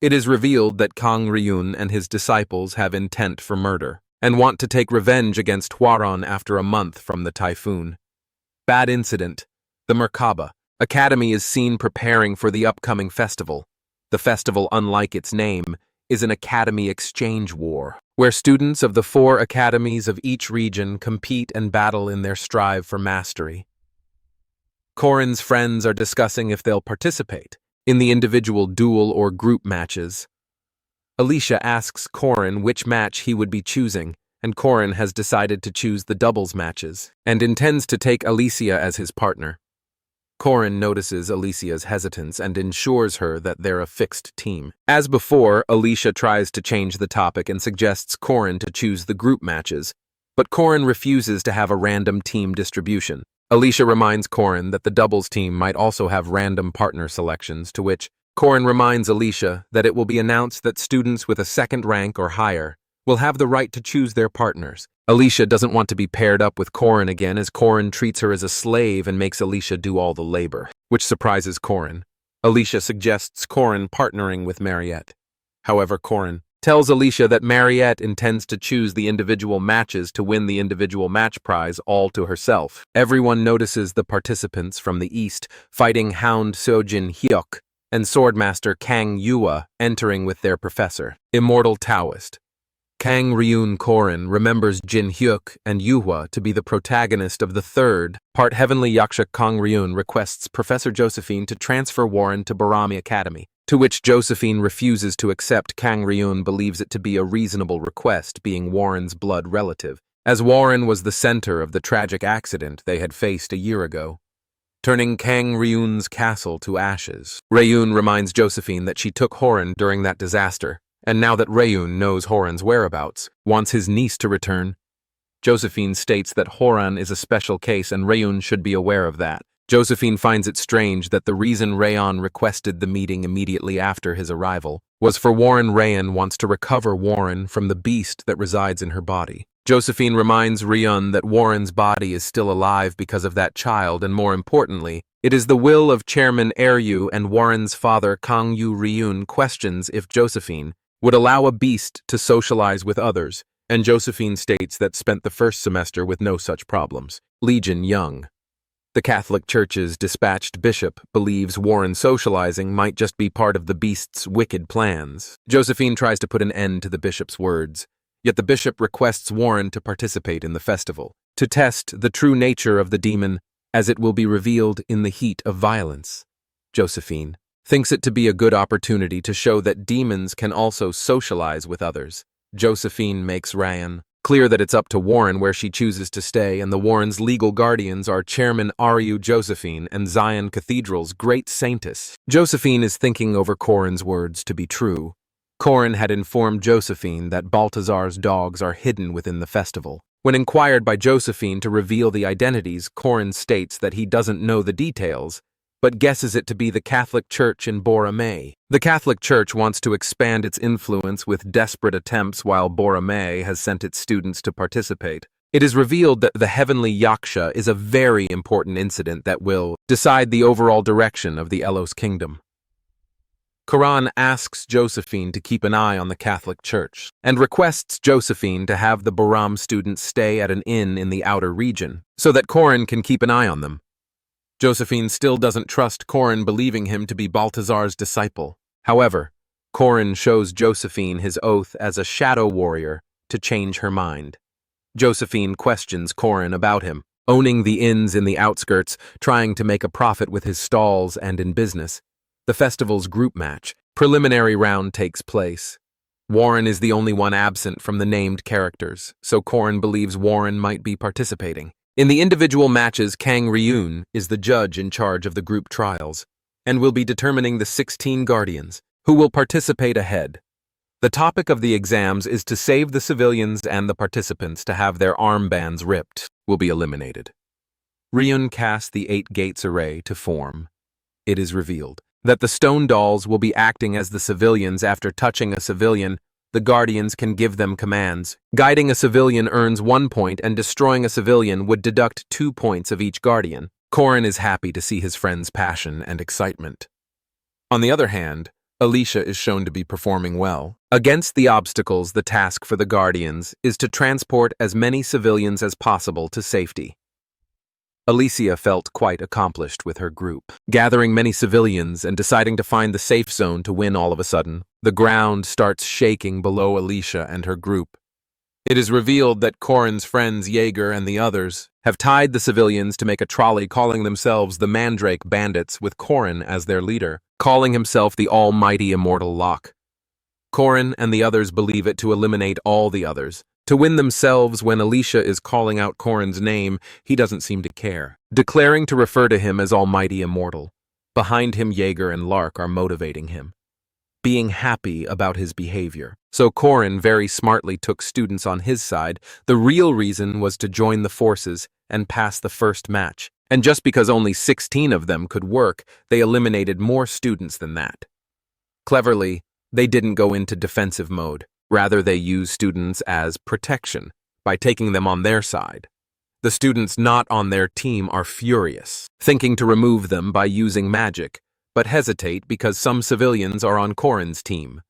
It is revealed that Kang Ryun and his disciples have intent for murder and want to take revenge against Hwaron after a month from the typhoon. Bad incident. The Merkaba Academy is seen preparing for the upcoming festival. The festival, unlike its name, is an academy exchange war, where students of the 4 academies of each region compete and battle in their strive for mastery. Corin's friends are discussing if they'll participate in the individual duel or group matches. Alicia asks Corin which match he would be choosing, and Corin has decided to choose the doubles matches, and intends to take Alicia as his partner. Corin notices Alicia's hesitance and ensures her that they're a fixed team. As before, Alicia tries to change the topic and suggests Corin to choose the group matches, but Corin refuses to have a random team distribution. Alicia reminds Corin that the doubles team might also have random partner selections, to which Corin reminds Alicia that it will be announced that students with a 2nd rank or higher will have the right to choose their partners. Alicia doesn't want to be paired up with Corin again, as Corin treats her as a slave and makes Alicia do all the labor, which surprises Corin. Alicia suggests Corin partnering with Mariette. However, Corin tells Alicia that Mariette intends to choose the individual matches to win the individual match prize all to herself. Everyone notices the participants from the east fighting Hound Seojin Hyuk and Swordmaster Kang Yua entering with their professor, Immortal Taoist. Kang Ryun Corin remembers Jin Hyuk and Yuhua to be the protagonist of the third part. Heavenly Yaksha Kang Ryun requests Professor Josephine to transfer Warren to Barami Academy, to which Josephine refuses to accept. Kang Ryun believes it to be a reasonable request, being Warren's blood relative, as Warren was the center of the tragic accident they had faced a year ago, turning Kang Ryun's castle to ashes. Ryun reminds Josephine that she took Horan during that disaster, and now that Ryun knows Horan's whereabouts, wants his niece to return. Josephine states that Horan is a special case and Ryun should be aware of that. Josephine finds it strange that the reason Rayon requested the meeting immediately after his arrival was for Warren. Rayon wants to recover Warren from the beast that resides in her body. Josephine reminds Ryun that Warren's body is still alive because of that child, and more importantly, it is the will of Chairman Eryu, and Warren's father Kang Yu. Ryun questions if Josephine would allow a beast to socialize with others, and Josephine states that spent the first semester with no such problems. Legion Young, the Catholic Church's dispatched bishop, believes Warren socializing might just be part of the beast's wicked plans. Josephine tries to put an end to the bishop's words, yet the bishop requests Warren to participate in the festival, to test the true nature of the demon, as it will be revealed in the heat of violence. Josephine thinks it to be a good opportunity to show that demons can also socialize with others. Josephine makes Ryan clear that it's up to Warren where she chooses to stay, and the Warren's legal guardians are Chairman Ryu Josephine and Zion Cathedral's great saintess. Josephine is thinking over Corin's words to be true. Corin had informed Josephine that Baltazar's dogs are hidden within the festival. When inquired by Josephine to reveal the identities, Corin states that he doesn't know the details, but guesses it to be the Catholic Church in Boromay. The Catholic Church wants to expand its influence with desperate attempts, while Boromay has sent its students to participate. It is revealed that the Heavenly Yaksha is a very important incident that will decide the overall direction of the Elos Kingdom. Quran asks Josephine to keep an eye on the Catholic Church, and requests Josephine to have the Baram students stay at an inn in the outer region, so that Corin can keep an eye on them. Josephine still doesn't trust Corin, believing him to be Baltazar's disciple. However, Corin shows Josephine his oath as a shadow warrior to change her mind. Josephine questions Corin about him, owning the inns in the outskirts, trying to make a profit with his stalls and in business. The festival's group match, preliminary round, takes place. Warren is the only one absent from the named characters, so Corin believes Warren might be participating. In the individual matches, Kang Ryun is the judge in charge of the group trials, and will be determining the 16 guardians who will participate ahead. The topic of the exams is to save the civilians, and the participants to have their armbands ripped will be eliminated. Ryun casts the 8 gates array to form. It is revealed that the stone dolls will be acting as the civilians. After touching a civilian, the guardians can give them commands. Guiding a civilian earns 1 point, and destroying a civilian would deduct 2 points of each guardian. Corin is happy to see his friend's passion and excitement. On the other hand, Alicia is shown to be performing well. Against the obstacles, the task for the guardians is to transport as many civilians as possible to safety. Alicia felt quite accomplished with her group, gathering many civilians and deciding to find the safe zone to win. All of a sudden, the ground starts shaking below Alicia and her group. It is revealed that Corin's friends Jaeger and the others have tied the civilians to make a trolley, calling themselves the Mandrake Bandits, with Corin as their leader, calling himself the Almighty Immortal Locke. Corin and the others believe it to eliminate all the others, to win themselves. When Alicia is calling out Corin's name, he doesn't seem to care, declaring to refer to him as Almighty Immortal. Behind him, Jaeger and Lark are motivating him, being happy about his behavior. So Corin very smartly took students on his side. The real reason was to join the forces and pass the first match. And just because only 16 of them could work, they eliminated more students than that. Cleverly, they didn't go into defensive mode. Rather, they used students as protection by taking them on their side. The students not on their team are furious, thinking to remove them by using magic, but hesitate because some civilians are on Korin's team.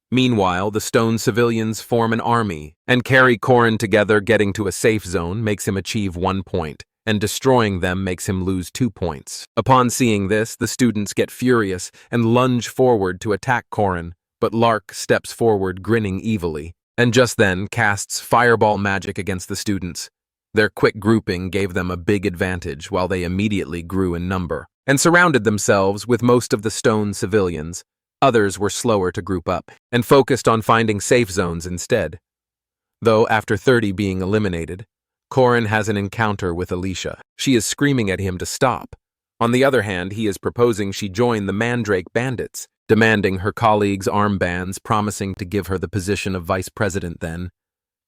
Meanwhile, the stone civilians form an army and carry Korin together. Getting to a safe zone makes him achieve 1 point, and destroying them makes him lose 2 points. Upon seeing this, the students get furious and lunge forward to attack Korin, but Lark steps forward grinning evilly, and just then casts fireball magic against the students. Their quick grouping gave them a big advantage while they immediately grew in number and surrounded themselves with most of the stone civilians. Others were slower to group up and focused on finding safe zones instead. Though after 30 being eliminated, Korin has an encounter with Alicia. She is screaming at him to stop. On the other hand, he is proposing she join the Mandrake Bandits, demanding her colleagues' armbands, promising to give her the position of vice president then.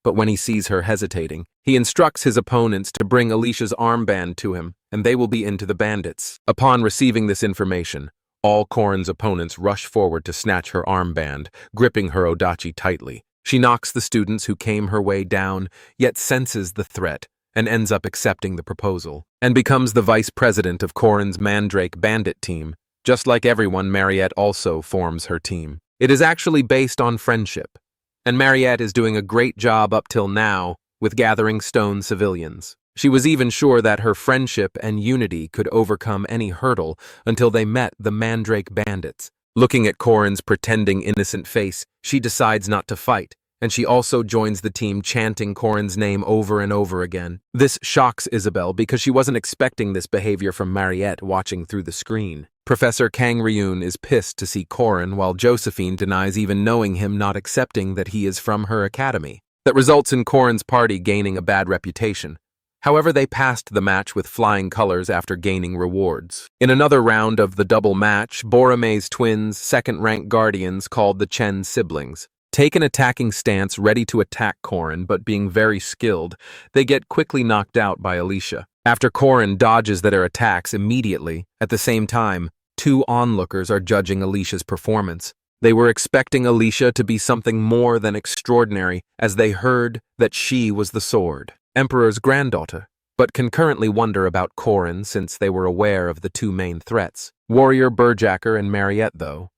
But when he sees her hesitating, he instructs his opponents to bring Alicia's armband to him, and they will be into the bandits. Upon receiving this information, all Korin's opponents rush forward to snatch her armband, gripping her odachi tightly. She knocks the students who came her way down, yet senses the threat, and ends up accepting the proposal, and becomes the vice president of Korin's Mandrake Bandit team. Just like everyone, Mariette also forms her team. It is actually based on friendship, and Mariette is doing a great job up till now with gathering stone civilians. She was even sure that her friendship and unity could overcome any hurdle until they met the Mandrake Bandits. Looking at Korin's pretending innocent face, she decides not to fight, and she also joins the team chanting Korin's name over and over again. This shocks Isabelle because she wasn't expecting this behavior from Mariette watching through the screen. Professor Kang Ryun is pissed to see Korin, while Josephine denies even knowing him, not accepting that he is from her academy. That results in Korin's party gaining a bad reputation. However, they passed the match with flying colors after gaining rewards. In another round of the double match, Borome's twins, second-ranked guardians called the Chen siblings, take an attacking stance ready to attack Korin, but being very skilled, they get quickly knocked out by Alicia. After Korin dodges their attacks immediately, at the same time, 2 onlookers are judging Alicia's performance. They were expecting Alicia to be something more than extraordinary as they heard that she was the Sword Emperor's granddaughter, but concurrently wonder about Korin since they were aware of the 2 main threats, Warrior Burjacker and Mariette though.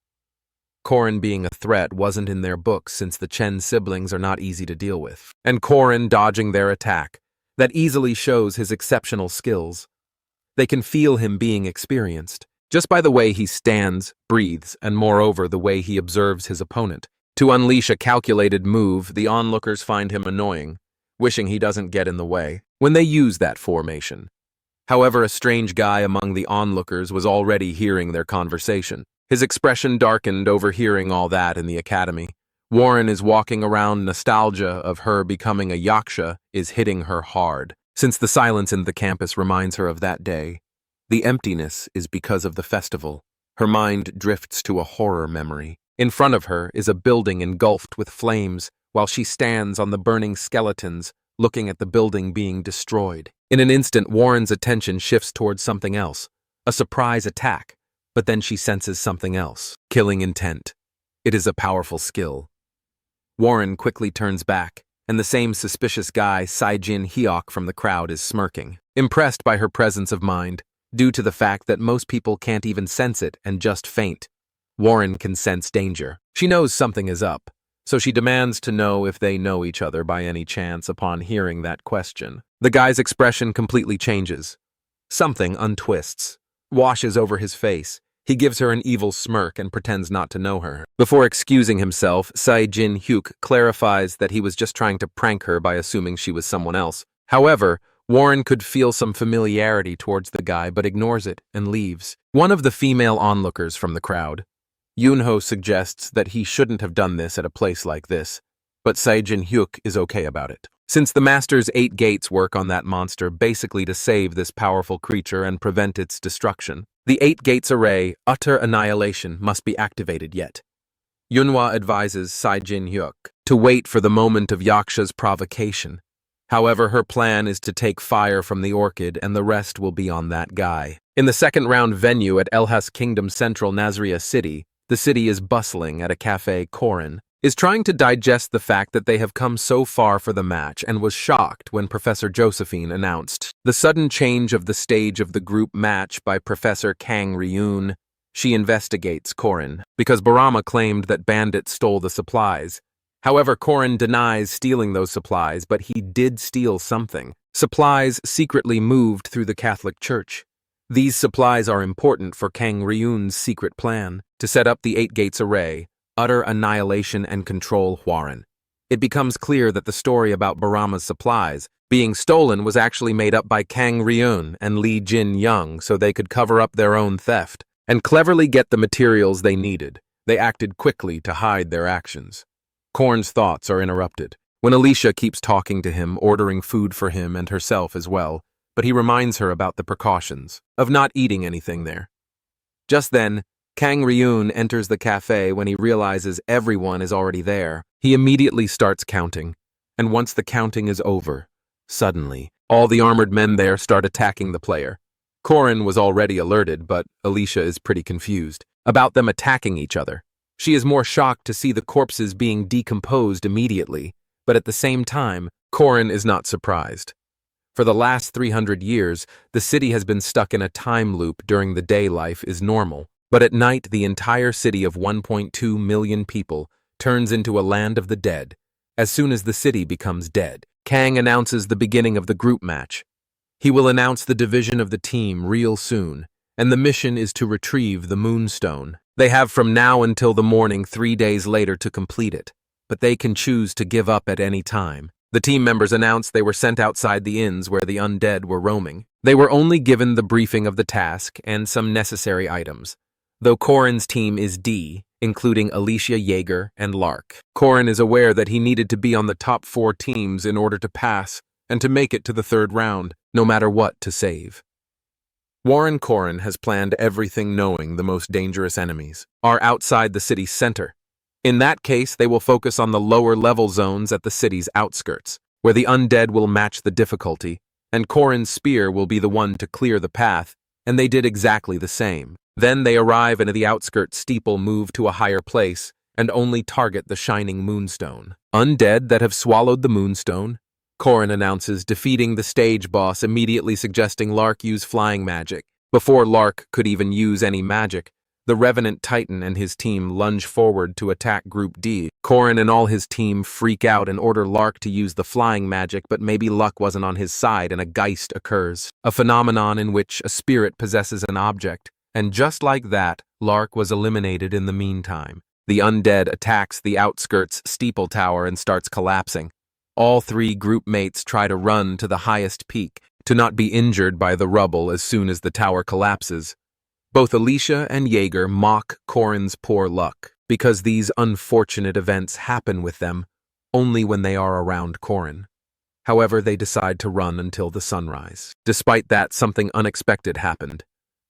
Korin being a threat wasn't in their books since the Chen siblings are not easy to deal with, and Korin dodging their attack, that easily shows his exceptional skills. They can feel him being experienced, just by the way he stands, breathes, and moreover the way he observes his opponent. To unleash a calculated move, the onlookers find him annoying, wishing he doesn't get in the way when they use that formation. However, a strange guy among the onlookers was already hearing their conversation. His expression darkened overhearing all that in the academy. Warren is walking around. Nostalgia of her becoming a yaksha is hitting her hard, since the silence in the campus reminds her of that day. The emptiness is because of the festival. Her mind drifts to a horror memory. In front of her is a building engulfed with flames, while she stands on the burning skeletons, looking at the building being destroyed. In an instant, Warren's attention shifts towards something else, a surprise attack, but then she senses something else, killing intent. It is a powerful skill. Warren quickly turns back, and the same suspicious guy, Saijin Hyuk from the crowd, is smirking, impressed by her presence of mind, due to the fact that most people can't even sense it and just faint. Warren can sense danger. She knows something is up, so she demands to know if they know each other by any chance. Upon hearing that question, the guy's expression completely changes. Something untwists, washes over his face. He gives her an evil smirk and pretends not to know her. Before excusing himself, Saijin Hyuk clarifies that he was just trying to prank her by assuming she was someone else. However, Warren could feel some familiarity towards the guy but ignores it and leaves. One of the female onlookers from the crowd, Yunho, suggests that he shouldn't have done this at a place like this, but Saijin Hyuk is okay about it, since the Master's 8 gates work on that monster basically to save this powerful creature and prevent its destruction. The 8 gates array, utter annihilation, must be activated yet. Yunhwa advises Saijin Hyuk to wait for the moment of Yaksha's provocation. However, her plan is to take fire from the orchid and the rest will be on that guy. In the second round venue at Elhas Kingdom Central Nazria City, the city is bustling at a cafe. Korin is trying to digest the fact that they have come so far for the match and was shocked when Professor Josephine announced the sudden change of the stage of the group match by Professor Kang Ryun. She investigates Korin, because Barama claimed that bandits stole the supplies. However, Korin denies stealing those supplies, but he did steal something. Supplies secretly moved through the Catholic Church. These supplies are important for Kang Ryun's secret plan to set up the Eight Gates Array, utter annihilation and control Hwarin. It becomes clear that the story about Barama's supplies being stolen was actually made up by Kang Ryun and Lee Jin-young so they could cover up their own theft and cleverly get the materials they needed. They acted quickly to hide their actions. Korn's thoughts are interrupted when Alicia keeps talking to him, ordering food for him and herself as well, but he reminds her about the precautions of not eating anything there. Just then, Kang Ryun enters the cafe when he realizes everyone is already there. He immediately starts counting, and once the counting is over, suddenly, all the armored men there start attacking the player. Korin was already alerted, but Alicia is pretty confused about them attacking each other. She is more shocked to see the corpses being decomposed immediately, but at the same time, Korin is not surprised. For the last 300 years, the city has been stuck in a time loop. During the day, life is normal, but at night the entire city of 1.2 million people turns into a land of the dead. As soon as the city becomes dead, Kang announces the beginning of the group match. He will announce the division of the team real soon, and the mission is to retrieve the Moonstone. They have from now until the morning 3 days later to complete it, but they can choose to give up at any time. The team members announced they were sent outside the inns where the undead were roaming. They were only given the briefing of the task and some necessary items. Though Korin's team is D, including Alicia, Jaeger, and Lark. Korin is aware that he needed to be on the top 4 teams in order to pass and to make it to the 3rd round, no matter what to save. Warren Korin has planned everything, knowing the most dangerous enemies are outside the city's center. In that case, they will focus on the lower-level zones at the city's outskirts, where the undead will match the difficulty, and Korin's spear will be the one to clear the path, and they did exactly the same. Then they arrive and the outskirts steeple move to a higher place and only target the shining Moonstone. Undead that have swallowed the Moonstone, Korin announces, defeating the stage boss, immediately suggesting Lark use flying magic. Before Lark could even use any magic, the Revenant Titan and his team lunge forward to attack Group D. Korin and all his team freak out and order Lark to use the flying magic, but maybe luck wasn't on his side and a Geist occurs, a phenomenon in which a spirit possesses an object. And just like that, Lark was eliminated in the meantime. The undead attacks the outskirts steeple tower and starts collapsing. All 3 group mates try to run to the highest peak to not be injured by the rubble as soon as the tower collapses. Both Alicia and Jaeger mock Korin's poor luck because these unfortunate events happen with them only when they are around Korin. However, they decide to run until the sunrise. Despite that, something unexpected happened.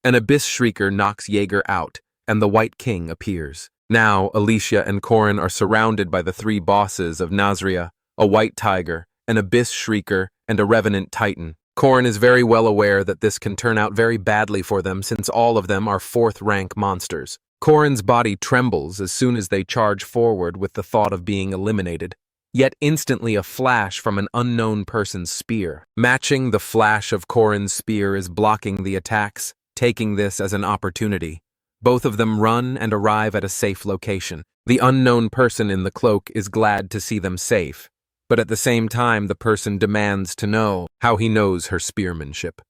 An Abyss Shrieker knocks Jaeger out, and the White King appears. Now, Alicia and Korin are surrounded by the 3 bosses of Nazria, a White Tiger, an Abyss Shrieker, and a Revenant Titan. Korin is very well aware that this can turn out very badly for them since all of them are 4th-rank monsters. Korin's body trembles as soon as they charge forward with the thought of being eliminated. Yet instantly a flash from an unknown person's spear. Matching the flash of Korin's spear is blocking the attacks, taking this as an opportunity. Both of them run and arrive at a safe location. The unknown person in the cloak is glad to see them safe, but at the same time the person demands to know how he knows her spearmanship.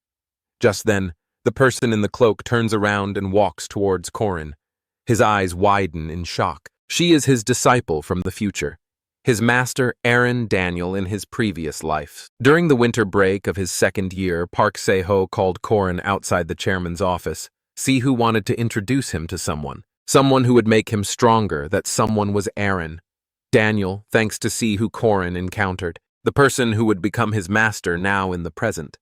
Just then, the person in the cloak turns around and walks towards Korin. His eyes widen in shock. She is his disciple from the future, his master Aaron Daniel in his previous life. During the winter break of his 2nd year, Park Se-ho called Korin outside the chairman's office. Sihu wanted to introduce him to someone who would make him stronger. That someone was Aaron Daniel, thanks to see who Korin encountered, the person who would become his master now in the present.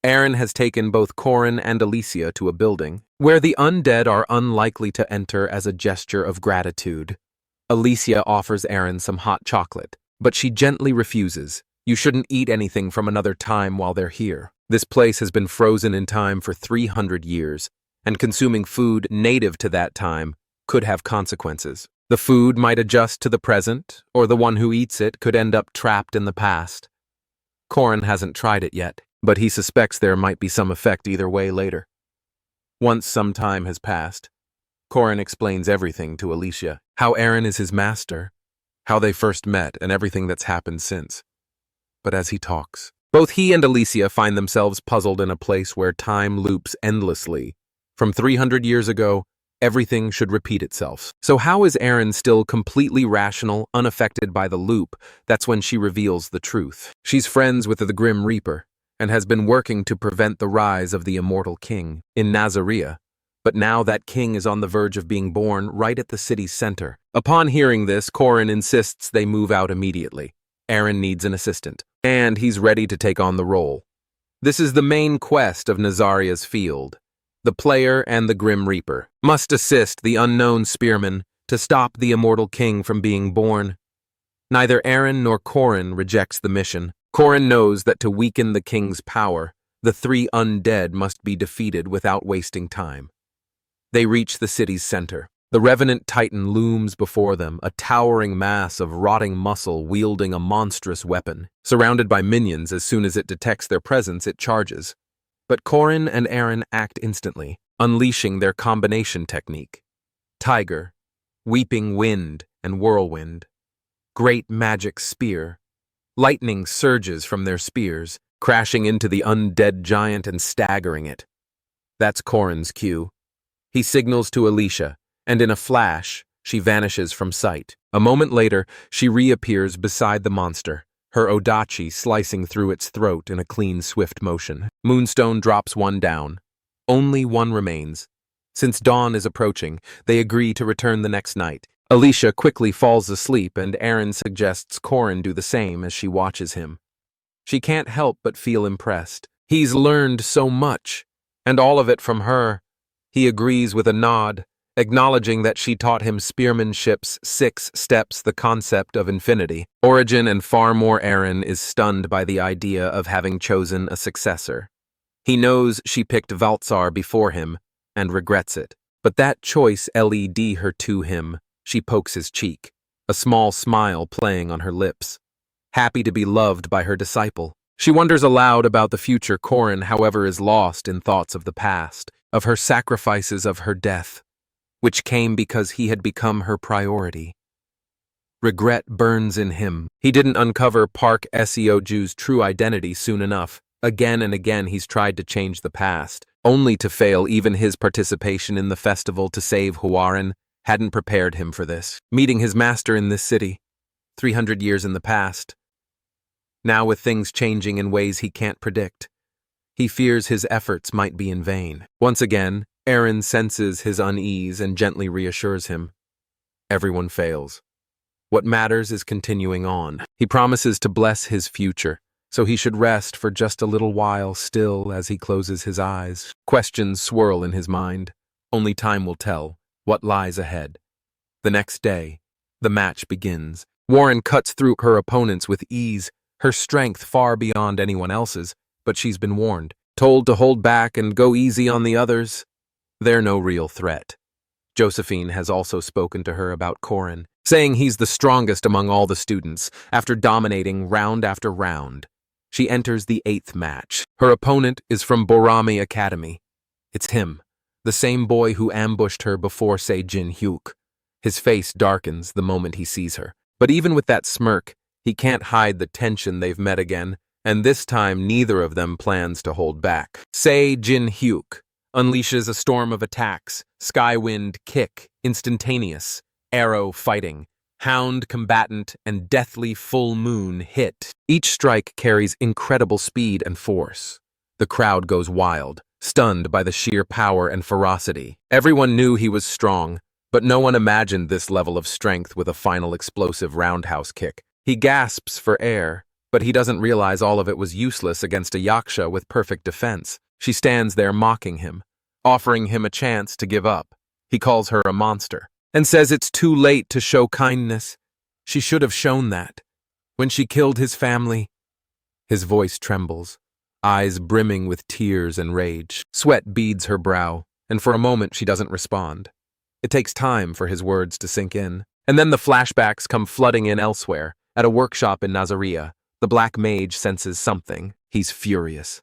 Aaron has taken both Korin and Alicia to a building where the undead are unlikely to enter as a gesture of gratitude. Alicia offers Aaron some hot chocolate, but she gently refuses. You shouldn't eat anything from another time while they're here. This place has been frozen in time for 300 years, and consuming food native to that time could have consequences. The food might adjust to the present, or the one who eats it could end up trapped in the past. Korin hasn't tried it yet, but he suspects there might be some effect either way later. Once some time has passed, Corin explains everything to Alicia, how Aaron is his master, how they first met, and everything that's happened since. But as he talks, both he and Alicia find themselves puzzled in a place where time loops endlessly. From 300 years ago, everything should repeat itself. So how is Aaron still completely rational, unaffected by the loop? That's when she reveals the truth. She's friends with the Grim Reaper, and has been working to prevent the rise of the immortal king in Nazaria. But now that king is on the verge of being born right at the city's center. Upon hearing this, Corin insists they move out immediately. Aaron needs an assistant, and he's ready to take on the role. This is the main quest of Nazaria's field. The player and the Grim Reaper must assist the unknown spearman to stop the immortal king from being born. Neither Aaron nor Corin rejects the mission. Corin knows that to weaken the king's power, the three undead must be defeated without wasting time. They reach the city's center. The revenant titan looms before them, a towering mass of rotting muscle wielding a monstrous weapon. Surrounded by minions, as soon as it detects their presence, it charges. But Corin and Aaron act instantly, unleashing their combination technique. Tiger, Weeping Wind, and Whirlwind. Great Magic Spear. Lightning surges from their spears, crashing into the undead giant and staggering it. That's Corin's cue. He signals to Alicia, and in a flash, she vanishes from sight. A moment later, she reappears beside the monster, her odachi slicing through its throat in a clean, swift motion. Moonstone drops one down. Only one remains. Since dawn is approaching, they agree to return the next night. Alicia quickly falls asleep, and Aaron suggests Corin do the same as she watches him. She can't help but feel impressed. He's learned so much, and all of it from her. He agrees with a nod, acknowledging that she taught him spearmanship's 6 steps, the concept of infinity. Origin and far more Aaron is stunned by the idea of having chosen a successor. He knows she picked Valtzar before him, and regrets it. But that choice led her to him. She pokes his cheek, a small smile playing on her lips. Happy to be loved by her disciple. She wonders aloud about the future. Corin, however, is lost in thoughts of the past, of her sacrifices, of her death, which came because he had become her priority. Regret burns in him. He didn't uncover Park Seoju's true identity soon enough. Again and again he's tried to change the past, only to fail. Even his participation in the festival to save Huaren hadn't prepared him for this. Meeting his master in this city, 300 years in the past. Now with things changing in ways he can't predict, he fears his efforts might be in vain. Once again, Aaron senses his unease and gently reassures him. Everyone fails. What matters is continuing on. He promises to bless his future, so he should rest for just a little while still as he closes his eyes. Questions swirl in his mind. Only time will tell what lies ahead. The next day, the match begins. Warren cuts through her opponents with ease, her strength far beyond anyone else's, but she's been warned, told to hold back and go easy on the others. They're no real threat. Josephine has also spoken to her about Corin, saying he's the strongest among all the students. After dominating round after round, she enters the 8th match. Her opponent is from Borami Academy. It's him, the same boy who ambushed her before Jin Hyuk. His face darkens the moment he sees her. But even with that smirk, he can't hide the tension. They've met again, and this time neither of them plans to hold back. Jin Hyuk unleashes a storm of attacks: Skywind Kick, instantaneous, Arrow Fighting, Hound Combatant, and Deathly Full Moon Hit. Each strike carries incredible speed and force. The crowd goes wild, stunned by the sheer power and ferocity. Everyone knew he was strong, but no one imagined this level of strength with a final explosive roundhouse kick. He gasps for air, but he doesn't realize all of it was useless against a yaksha with perfect defense. She stands there mocking him, offering him a chance to give up. He calls her a monster, and says it's too late to show kindness. She should have shown that when she killed his family. His voice trembles, eyes brimming with tears and rage. Sweat beads her brow, and for a moment she doesn't respond. It takes time for his words to sink in, and then the flashbacks come flooding in elsewhere. At a workshop in Nazaria, the black mage senses something. He's furious.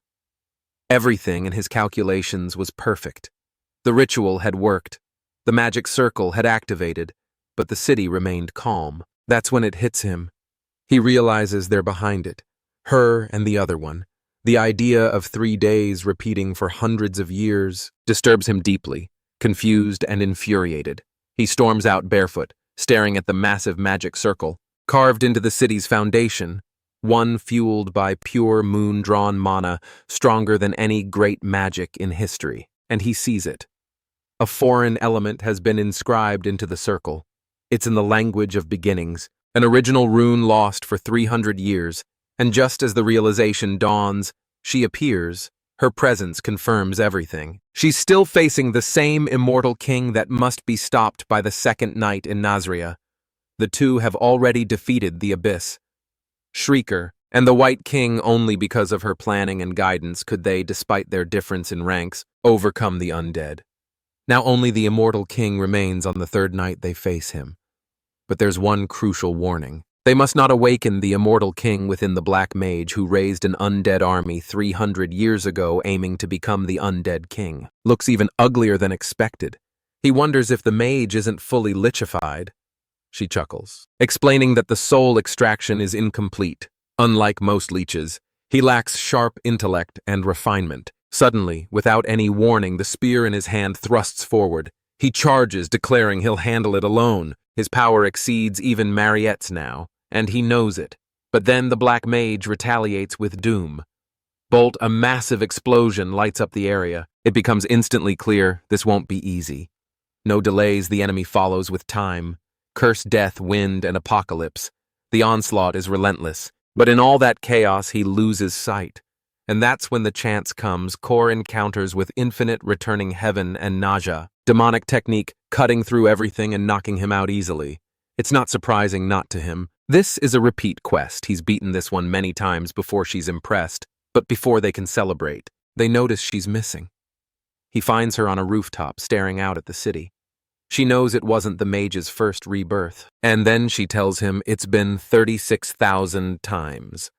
Everything in his calculations was perfect. The ritual had worked. The magic circle had activated, but the city remained calm. That's when it hits him. He realizes they're behind it, her and the other one. The idea of 3 days repeating for hundreds of years disturbs him deeply. Confused and infuriated, he storms out barefoot, staring at the massive magic circle, carved into the city's foundation, one fueled by pure moon-drawn mana, stronger than any great magic in history. And he sees it. A foreign element has been inscribed into the circle. It's in the language of beginnings, an original rune lost for 300 years, and just as the realization dawns, she appears. Her presence confirms everything. She's still facing the same immortal king that must be stopped by the second night in Nazria. The two have already defeated the Abyss, Shrieker, and the White King. Only because of her planning and guidance could they, despite their difference in ranks, overcome the undead. Now only the immortal king remains on the third night they face him. But there's one crucial warning. They must not awaken the immortal king within the Black Mage who raised an undead army 300 years ago aiming to become the undead king. Looks even uglier than expected. He wonders if the mage isn't fully lichified. She chuckles, explaining that the soul extraction is incomplete. Unlike most leeches, he lacks sharp intellect and refinement. Suddenly, without any warning, the spear in his hand thrusts forward. He charges, declaring he'll handle it alone. His power exceeds even Mariette's now, and he knows it. But then the Black Mage retaliates with doom. Bolt, a massive explosion lights up the area. It becomes instantly clear this won't be easy. No delays, the enemy follows with time. Curse, death, wind, and apocalypse. The onslaught is relentless. But in all that chaos, he loses sight. And that's when the chance comes. Kor encounters with infinite returning heaven and nausea. Demonic technique, cutting through everything and knocking him out easily. It's not surprising not to him. This is a repeat quest. He's beaten this one many times before she's impressed. But before they can celebrate, they notice she's missing. He finds her on a rooftop, staring out at the city. She knows it wasn't the mage's first rebirth. And then she tells him it's been 36,000 times.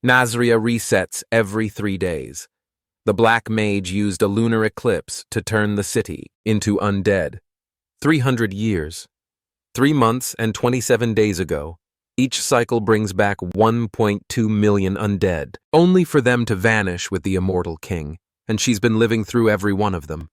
Nazria resets every 3 days. The Black Mage used a lunar eclipse to turn the city into undead. 300 years. 3 months and 27 days ago. Each cycle brings back 1.2 million undead, only for them to vanish with the immortal king, and she's been living through every one of them.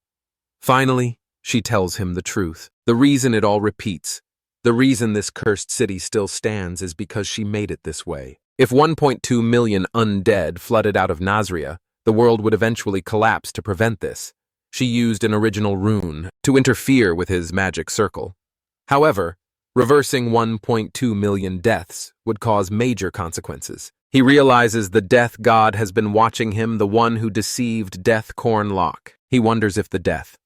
Finally, she tells him the truth. The reason it all repeats, the reason this cursed city still stands is because she made it this way. If 1.2 million undead flooded out of Nazria, the world would eventually collapse to prevent this. She used an original rune to interfere with his magic circle. However, reversing 1.2 million deaths would cause major consequences. He realizes the death god has been watching him, the one who deceived Death Cornlock. He wonders if the death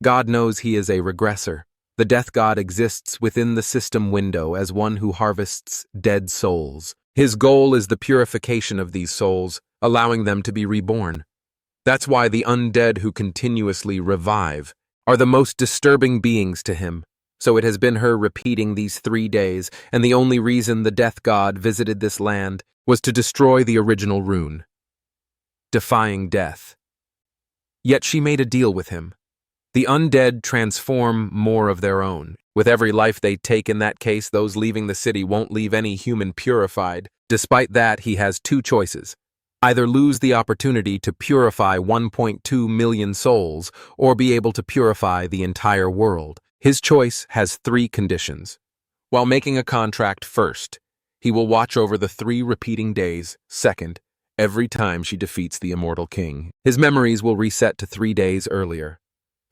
god knows he is a regressor. The death god exists within the system window as one who harvests dead souls. His goal is the purification of these souls, allowing them to be reborn. That's why the undead who continuously revive are the most disturbing beings to him. So it has been her repeating these 3 days, and the only reason the death god visited this land was to destroy the original rune, defying death. Yet she made a deal with him. The undead transform more of their own. With every life they take in that case, those leaving the city won't leave any human purified. Despite that, he has 2 choices. Either lose the opportunity to purify 1.2 million souls, or be able to purify the entire world. His choice has 3 conditions. While making a contract, first, he will watch over the 3 repeating days. Second, every time she defeats the immortal king, his memories will reset to 3 days earlier.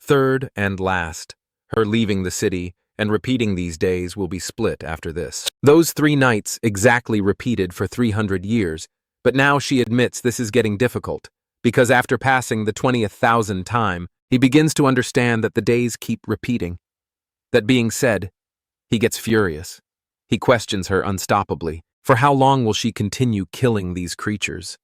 Third and last, her leaving the city and repeating these days will be split after this. Those 3 nights exactly repeated for 300 years, but now she admits this is getting difficult, because after passing the 20,000th time, he begins to understand that the days keep repeating. That being said, he gets furious. He questions her unstoppably. For how long will she continue killing these creatures?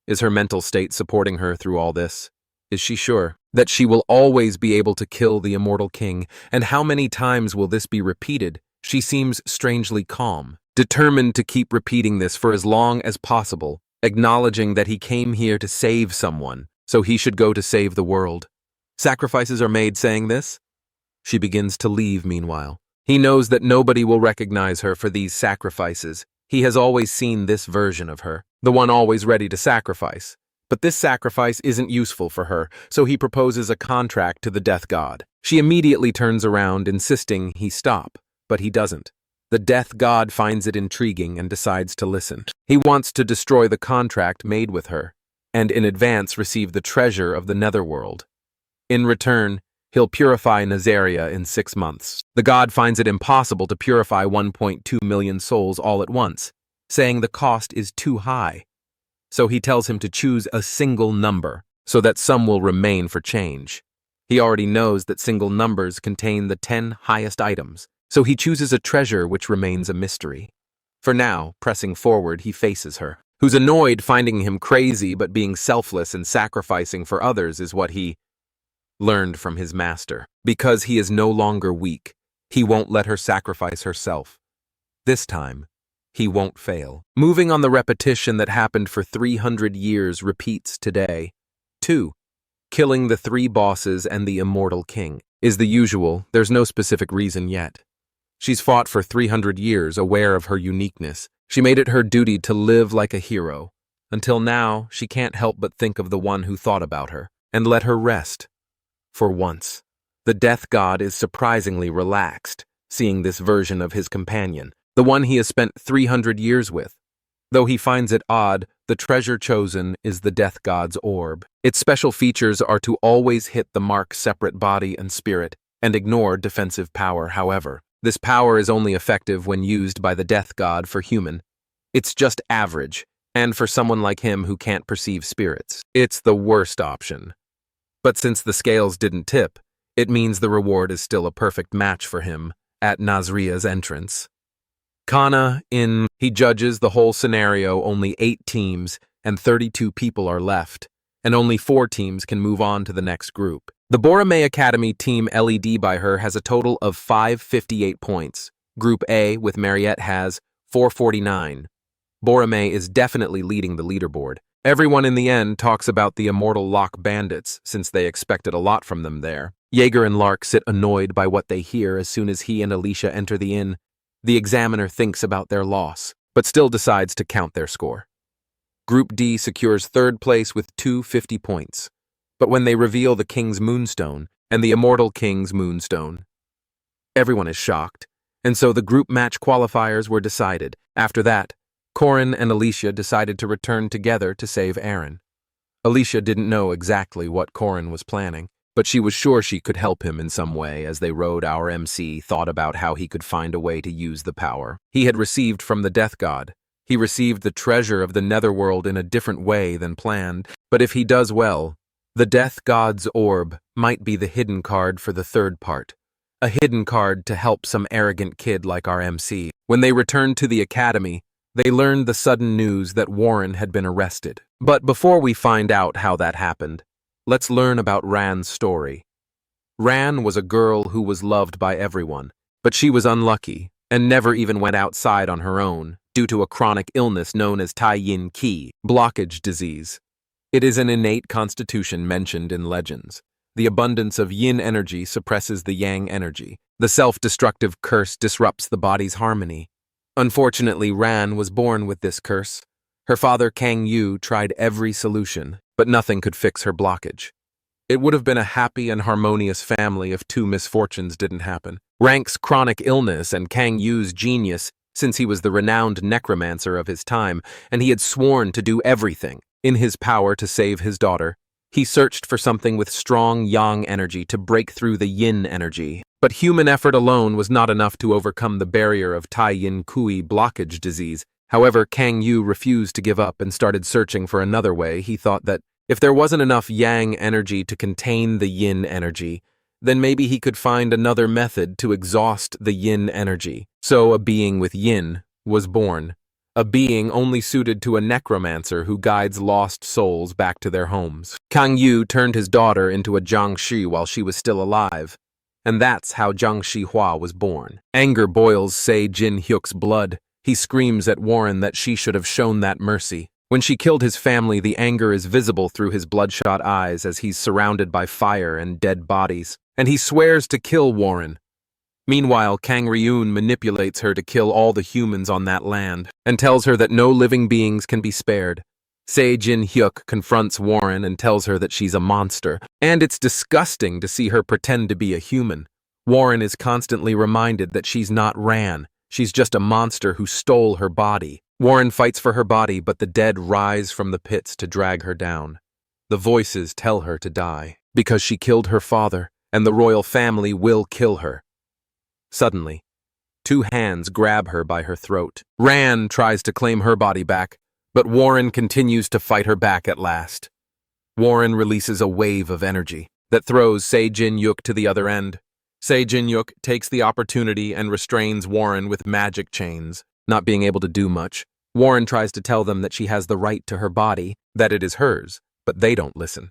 Is her mental state supporting her through all this? Is she sure that she will always be able to kill the immortal king? And how many times will this be repeated? She seems strangely calm, determined to keep repeating this for as long as possible, acknowledging that he came here to save someone, so he should go to save the world. Sacrifices are made saying this? She begins to leave meanwhile. He knows that nobody will recognize her for these sacrifices. He has always seen this version of her, the one always ready to sacrifice. But this sacrifice isn't useful for her, so he proposes a contract to the death god. She immediately turns around, insisting he stop, but he doesn't. The death god finds it intriguing and decides to listen. He wants to destroy the contract made with her, and in advance receive the treasure of the netherworld. In return, he'll purify Nazaria in 6 months. The god finds it impossible to purify 1.2 million souls all at once, saying the cost is too high. So he tells him to choose a single number, so that some will remain for change. He already knows that single numbers contain the 10 highest items, so he chooses a treasure which remains a mystery. For now, pressing forward, he faces her, who's annoyed finding him crazy, but being selfless and sacrificing for others is what he learned from his master. Because he is no longer weak, he won't let her sacrifice herself. This time, he won't fail. Moving on, the repetition that happened for 300 years repeats today. 2. Killing the 3 bosses and the immortal king is the usual. There's no specific reason yet. She's fought for 300 years, aware of her uniqueness. She made it her duty to live like a hero. Until now, she can't help but think of the one who thought about her and let her rest. For once, the death god is surprisingly relaxed, seeing this version of his companion, the one he has spent 300 years with. Though he finds it odd, the treasure chosen is the death god's orb. Its special features are to always hit the mark separate body and spirit, and ignore defensive power. However, this power is only effective when used by the death god for human. It's just average, and for someone like him who can't perceive spirits, it's the worst option. But since the scales didn't tip, it means the reward is still a perfect match for him at Nazria's entrance. He judges the whole scenario. Only 8 teams and 32 people are left, and only 4 teams can move on to the next group. The Boromé Academy team led by her has a total of 558 points. Group A with Mariette has 449. Boromé is definitely leading the leaderboard. Everyone in the end talks about the Immortal Lock bandits, since they expected a lot from them there. Jaeger and Lark sit annoyed by what they hear as soon as he and Alicia enter the inn. The examiner thinks about their loss, but still decides to count their score. Group D secures 3rd place with 250 points. But when they reveal the King's Moonstone and the Immortal King's Moonstone, everyone is shocked, and so the group match qualifiers were decided. After that, Corin and Alicia decided to return together to save Aaron. Alicia didn't know exactly what Corin was planning, but she was sure she could help him in some way. As they rode, our MC thought about how he could find a way to use the power he had received from the death god. He received the treasure of the netherworld in a different way than planned, but if he does well, the death god's orb might be the hidden card for the 3rd part. A hidden card to help some arrogant kid like our MC. When they returned to the academy, they learned the sudden news that Warren had been arrested. But before we find out how that happened, let's learn about Ran's story. Ran was a girl who was loved by everyone, but she was unlucky and never even went outside on her own due to a chronic illness known as Tai Yin Qi, blockage disease. It is an innate constitution mentioned in legends. The abundance of yin energy suppresses the yang energy. The self-destructive curse disrupts the body's harmony. Unfortunately, Ran was born with this curse. Her father, Kang Yu, tried every solution, but nothing could fix her blockage. It would have been a happy and harmonious family if 2 misfortunes didn't happen. Rank's chronic illness and Kang Yu's genius, since he was the renowned necromancer of his time, and he had sworn to do everything in his power to save his daughter. He searched for something with strong yang energy to break through the yin energy. But human effort alone was not enough to overcome the barrier of Tai Yin Kui blockage disease. However, Kang Yu refused to give up and started searching for another way. He thought that if there wasn't enough yang energy to contain the yin energy, then maybe he could find another method to exhaust the yin energy. So a being with yin was born. A being only suited to a necromancer who guides lost souls back to their homes. Kang Yu turned his daughter into a Jiangshi while she was still alive. And that's how Zhang Shihua was born. Anger boils Sei Jin Hyuk's blood. He screams at Warren that she should have shown that mercy. When she killed his family, the anger is visible through his bloodshot eyes as he's surrounded by fire and dead bodies, and he swears to kill Warren. Meanwhile, Kang Ryun manipulates her to kill all the humans on that land and tells her that no living beings can be spared. Se Jin Hyuk confronts Warren and tells her that she's a monster, and it's disgusting to see her pretend to be a human. Warren is constantly reminded that she's not Ran, she's just a monster who stole her body. Warren fights for her body, but the dead rise from the pits to drag her down. The voices tell her to die, because she killed her father, and the royal family will kill her. Suddenly, two hands grab her by her throat. Ran tries to claim her body back, but Warren continues to fight her back at last. Warren releases a wave of energy that throws Se Jin Hyuk to the other end. Se Jin Hyuk takes the opportunity and restrains Warren with magic chains. Not being able to do much, Warren tries to tell them that she has the right to her body, that it is hers, but they don't listen.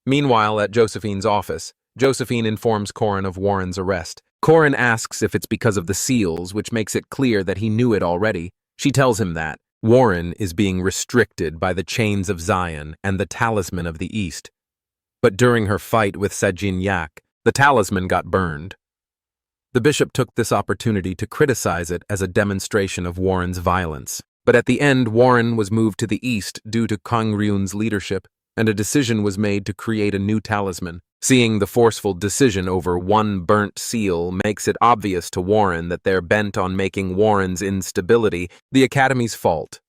Meanwhile, at Josephine's office, Josephine informs Corin of Warren's arrest. Corin asks if it's because of the seals, which makes it clear that he knew it already. She tells him that Warren is being restricted by the chains of Zion and the talisman of the East. But during her fight with Sejin Yak, the talisman got burned. The bishop took this opportunity to criticize it as a demonstration of Warren's violence. But at the end, Warren was moved to the east due to Kang Ryun's leadership, and a decision was made to create a new talisman. Seeing the forceful decision over one burnt seal makes it obvious to Warren that they're bent on making Warren's instability the Academy's fault.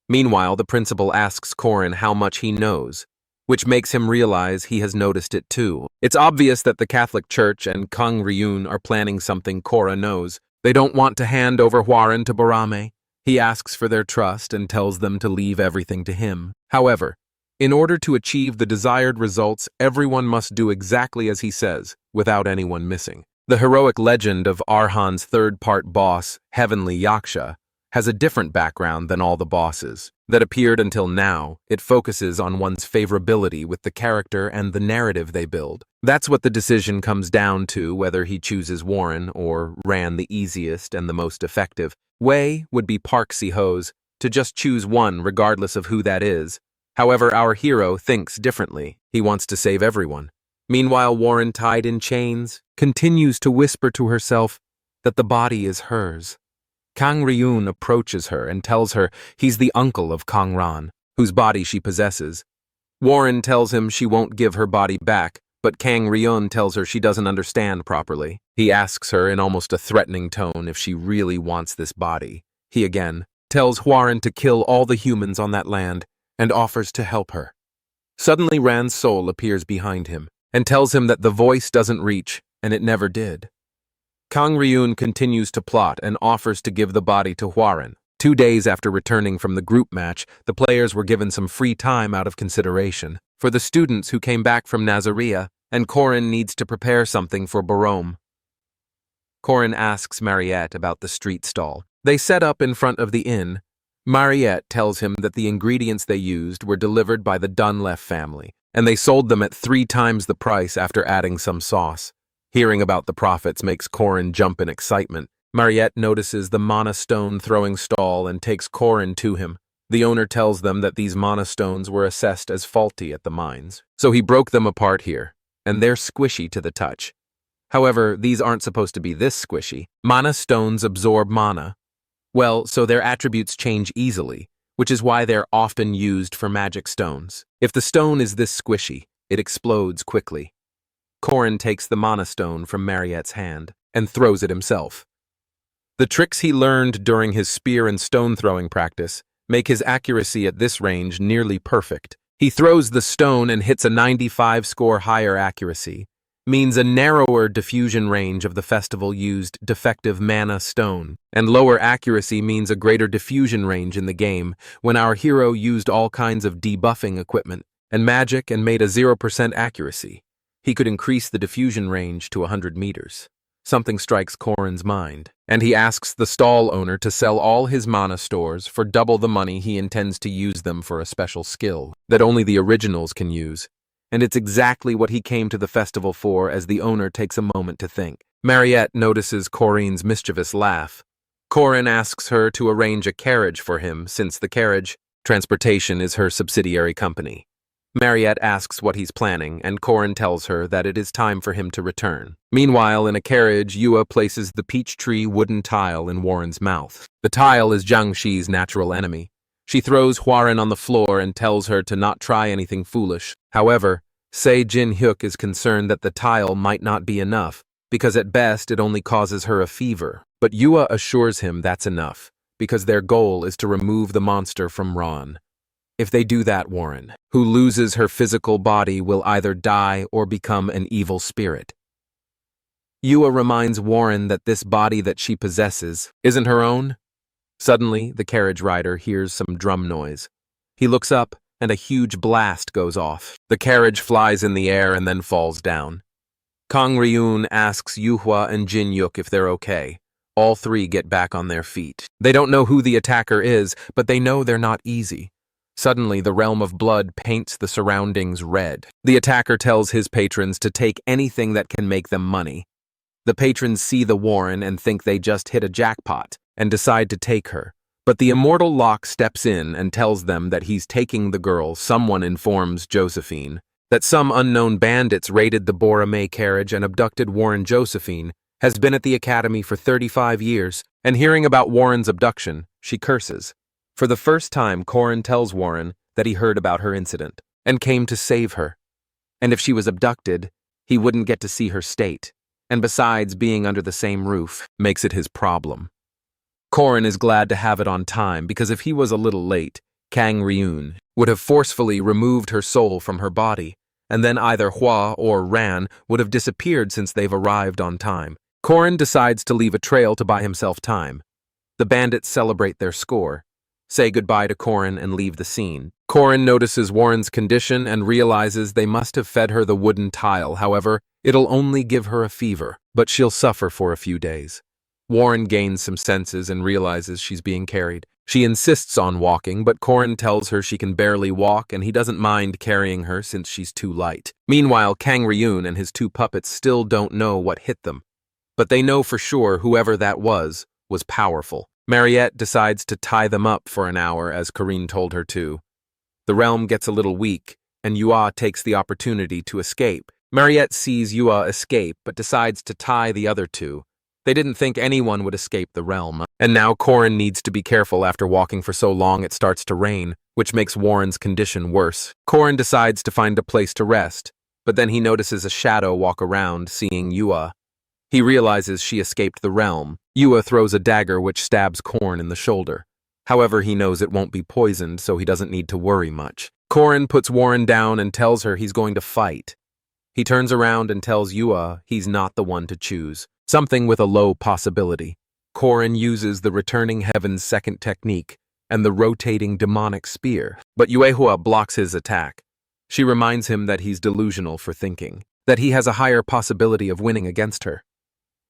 Meanwhile, the principal asks Corin how much he knows, which makes him realize he has noticed it too. It's obvious that the Catholic Church and Kang Ryun are planning something Cora knows. They don't want to hand over Warren to Barame. He asks for their trust and tells them to leave everything to him. However, in order to achieve the desired results, everyone must do exactly as he says, without anyone missing. The heroic legend of Arhan's third-part boss, Heavenly Yaksha, has a different background than all the bosses that appeared until now. It focuses on one's favorability with the character and the narrative they build. That's what the decision comes down to, whether he chooses Warren or Ran. The easiest and the most effective way would be Park Si-ho's, to just choose one regardless of who that is. However, our hero thinks differently. He wants to save everyone. Meanwhile, Warren, tied in chains, continues to whisper to herself that the body is hers. Kang Ryun approaches her and tells her he's the uncle of Kang Ran, whose body she possesses. Warren tells him she won't give her body back, but Kang Ryun tells her she doesn't understand properly. He asks her in almost a threatening tone if she really wants this body. He again tells Warren to kill all the humans on that land and offers to help her. Suddenly, Ran's soul appears behind him and tells him that the voice doesn't reach, and it never did. Kang Ryun continues to plot and offers to give the body to Warren. 2 days after returning from the group match, the players were given some free time out of consideration for the students who came back from Nazaria, and Corin needs to prepare something for Barome. Corin asks Mariette about the street stall. They set up in front of the inn. Mariette tells him that the ingredients they used were delivered by the Dunlef family, and they sold them at 3 times the price after adding some sauce. Hearing about the profits makes Corin jump in excitement. Mariette notices the mana stone throwing stall and takes Corin to him. The owner tells them that these mana stones were assessed as faulty at the mines, so he broke them apart here, and they're squishy to the touch. However, these aren't supposed to be this squishy. Mana stones absorb mana. Well, so their attributes change easily, which is why they're often used for magic stones. If the stone is this squishy, it explodes quickly. Corin takes the mana stone from Mariette's hand and throws it himself. The tricks he learned during his spear and stone throwing practice make his accuracy at this range nearly perfect. He throws the stone and hits a 95 score. Higher accuracy means a narrower diffusion range of the festival used defective mana stone, and lower accuracy means a greater diffusion range in the game when our hero used all kinds of debuffing equipment and magic and made a 0% accuracy. He could increase the diffusion range to 100 meters. Something strikes Corin's mind, and he asks the stall owner to sell all his mana stores for double the money he intends to use them for a special skill that only the originals can use. And it's exactly what he came to the festival for, as the owner takes a moment to think. Mariette notices Corin's mischievous laugh. Corin asks her to arrange a carriage for him, since the carriage Transportation is her subsidiary company. Mariette asks what he's planning, and Corin tells her that it is time for him to return. Meanwhile, in a carriage, Yua places the peach tree wooden tile in Warren's mouth. The tile is Jiangxi's natural enemy. She throws Warren on the floor and tells her to not try anything foolish. However, Se Jin-hyuk is concerned that the tile might not be enough, because at best it only causes her a fever. But Yua assures him that's enough, because their goal is to remove the monster from Ron. If they do that, Warren, who loses her physical body, will either die or become an evil spirit. Yua reminds Warren that this body that she possesses isn't her own. Suddenly, the carriage rider hears some drum noise. He looks up, and a huge blast goes off. The carriage flies in the air and then falls down. Kang Ryun asks Yuhua and Jin Yuk if they're okay. All three get back on their feet. They don't know who the attacker is, but they know they're not easy. Suddenly, the realm of blood paints the surroundings red. The attacker tells his patrons to take anything that can make them money. The patrons see the Warren and think they just hit a jackpot, and decide to take her. But the immortal Locke steps in and tells them that he's taking the girl. Someone informs Josephine that some unknown bandits raided the Borromée carriage and abducted Warren. Josephine has been at the academy for 35 years, and hearing about Warren's abduction, she curses. For the first time, Corin tells Warren that he heard about her incident and came to save her. And if she was abducted, he wouldn't get to see her state. And besides, being under the same roof makes it his problem. Corin is glad to have it on time, because if he was a little late, Kang Ryun would have forcefully removed her soul from her body, and then either Hua or Ran would have disappeared since they've arrived on time. Corin decides to leave a trail to buy himself time. The bandits celebrate their score, say goodbye to Corin, and leave the scene. Corin notices Warren's condition and realizes they must have fed her the wooden tile. However, it'll only give her a fever, but she'll suffer for a few days. Warren gains some senses and realizes she's being carried. She insists on walking, but Corin tells her she can barely walk and he doesn't mind carrying her since she's too light. Meanwhile, Kang Ryun and his two puppets still don't know what hit them, but they know for sure whoever that was powerful. Mariette decides to tie them up for an hour, as Corinne told her to. The realm gets a little weak, and Yua takes the opportunity to escape. Mariette sees Yua escape, but decides to tie the other two. They didn't think anyone would escape the realm. And now Corin needs to be careful. After walking for so long, it starts to rain, which makes Warren's condition worse. Corin decides to find a place to rest, but then he notices a shadow walk around, seeing Yua. He realizes she escaped the realm. Yua throws a dagger which stabs Corin in the shoulder. However, he knows it won't be poisoned, so he doesn't need to worry much. Corin puts Warren down and tells her he's going to fight. He turns around and tells Yua he's not the one to choose, something with a low possibility. Corin uses the returning heaven's second technique and the rotating demonic spear, but Yuehua blocks his attack. She reminds him that he's delusional for thinking that he has a higher possibility of winning against her.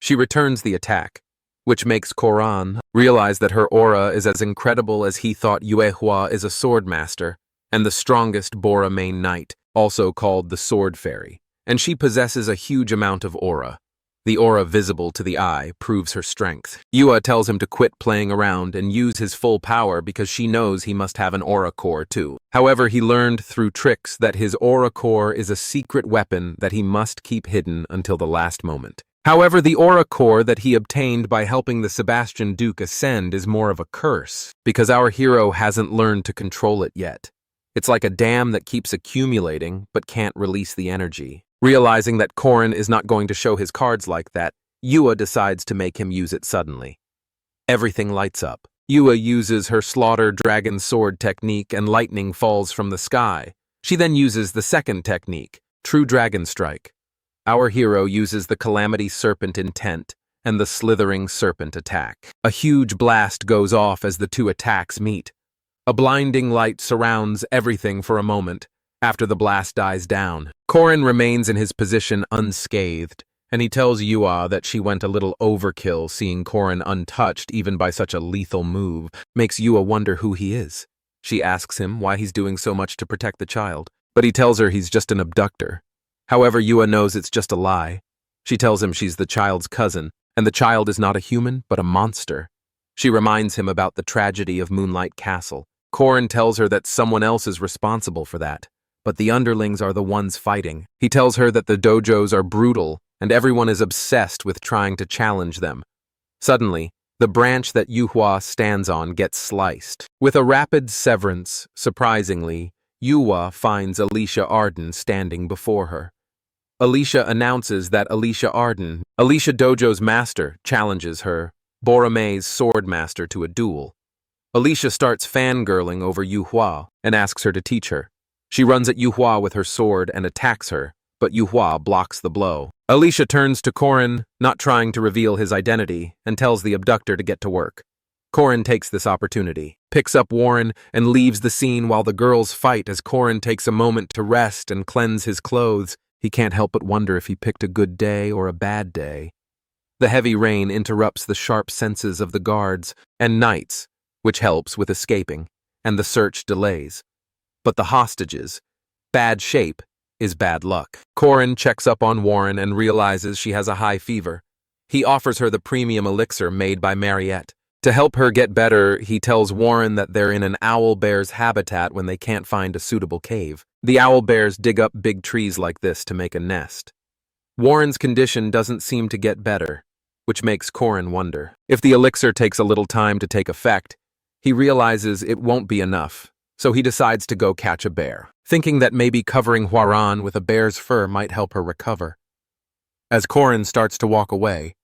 She returns the attack, which makes Corin realize that her aura is as incredible as he thought. Yuehua is a sword master and the strongest Borromée knight, also called the Sword Fairy, and she possesses a huge amount of aura. The aura visible to the eye proves her strength. Yua tells him to quit playing around and use his full power because she knows he must have an aura core too. However, he learned through tricks that his aura core is a secret weapon that he must keep hidden until the last moment. However, the aura core that he obtained by helping the Sebastian Duke ascend is more of a curse, because our hero hasn't learned to control it yet. It's like a dam that keeps accumulating but can't release the energy. Realizing that Corin is not going to show his cards like that, Yua decides to make him use it suddenly. Everything lights up. Yua uses her Slaughter Dragon Sword technique and lightning falls from the sky. She then uses the second technique, True Dragon Strike. Our hero uses the Calamity Serpent Intent and the Slithering Serpent attack. A huge blast goes off as the two attacks meet. A blinding light surrounds everything for a moment. After the blast dies down, Corin remains in his position unscathed, and he tells Yua that she went a little overkill. Seeing Corin untouched even by such a lethal move makes Yua wonder who he is. She asks him why he's doing so much to protect the child, but he tells her he's just an abductor. However, Yua knows it's just a lie. She tells him she's the child's cousin, and the child is not a human, but a monster. She reminds him about the tragedy of Moonlight Castle. Korin tells her that someone else is responsible for that, but the underlings are the ones fighting. He tells her that the dojos are brutal and everyone is obsessed with trying to challenge them. Suddenly, the branch that Yuhua stands on gets sliced. With a rapid severance, surprisingly, Yuhua finds Alicia Arden standing before her. Alicia announces that Alicia Dojo's master, challenges her, Borome's sword master, to a duel. Alicia starts fangirling over Yuhua and asks her to teach her. She runs at Yuhua with her sword and attacks her, but Yuhua blocks the blow. Alicia turns to Korin, not trying to reveal his identity, and tells the abductor to get to work. Korin takes this opportunity, picks up Warren, and leaves the scene while the girls fight as Korin takes a moment to rest and cleanse his clothes. He can't help but wonder if he picked a good day or a bad day. The heavy rain interrupts the sharp senses of the guards and knights, which helps with escaping, and the search delays. But the hostages, bad shape, is bad luck. Korin checks up on Warren and realizes she has a high fever. He offers her the premium elixir made by Mariette. To help her get better, he tells Warren that they're in an owl bear's habitat when they can't find a suitable cave. The owl bears dig up big trees like this to make a nest. Warren's condition doesn't seem to get better, which makes Korin wonder. If the elixir takes a little time to take effect, he realizes it won't be enough, so he decides to go catch a bear, thinking that maybe covering Huaran with a bear's fur might help her recover. As Korin starts to walk away,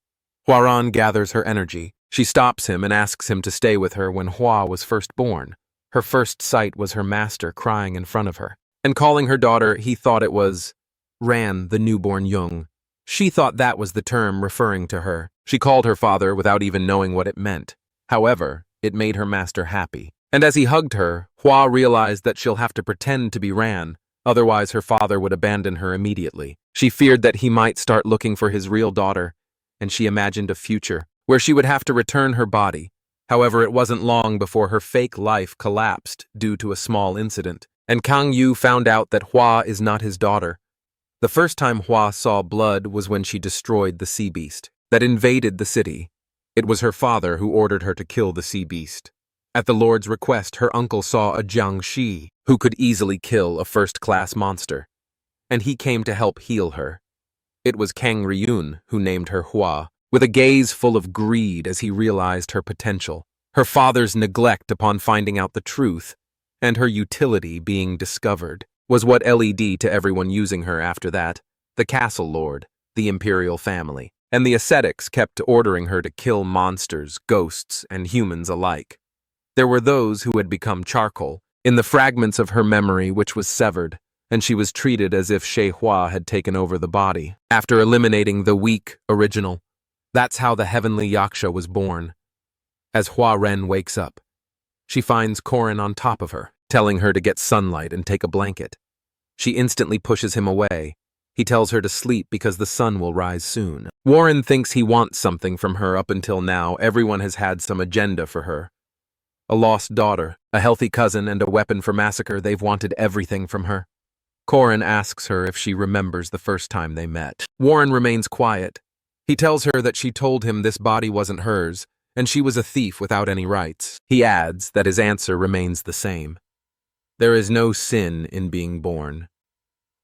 Huaran gathers her energy. She stops him and asks him to stay with her when Hua was first born. Her first sight was her master crying in front of her. And calling her daughter, he thought it was Ran, the newborn Jung. She thought that was the term referring to her. She called her father without even knowing what it meant. However, it made her master happy. And as he hugged her, Hua realized that she'll have to pretend to be Ran, otherwise her father would abandon her immediately. She feared that he might start looking for his real daughter, and she imagined a future where she would have to return her body. However, it wasn't long before her fake life collapsed due to a small incident, and Kang Yu found out that Hua is not his daughter. The first time Hua saw blood was when she destroyed the sea beast that invaded the city. It was her father who ordered her to kill the sea beast. At the Lord's request, her uncle saw a Jiangshi who could easily kill a first-class monster, and he came to help heal her. It was Kang Ryun who named her Hua, with a gaze full of greed as he realized her potential, her father's neglect upon finding out the truth, and her utility being discovered, was what led to everyone using her after that, the castle lord, the imperial family, and the ascetics kept ordering her to kill monsters, ghosts, and humans alike. There were those who had become charcoal, in the fragments of her memory which was severed, and she was treated as if She Hua had taken over the body, after eliminating the weak original. That's how the heavenly Yaksha was born. As Hua Ren wakes up, she finds Korin on top of her, telling her to get sunlight and take a blanket. She instantly pushes him away. He tells her to sleep because the sun will rise soon. Warren thinks he wants something from her. Up until now, everyone has had some agenda for her. A lost daughter, a healthy cousin, and a weapon for massacre. They've wanted everything from her. Korin asks her if she remembers the first time they met. Warren remains quiet. He tells her that she told him this body wasn't hers, and she was a thief without any rights. He adds that his answer remains the same. There is no sin in being born.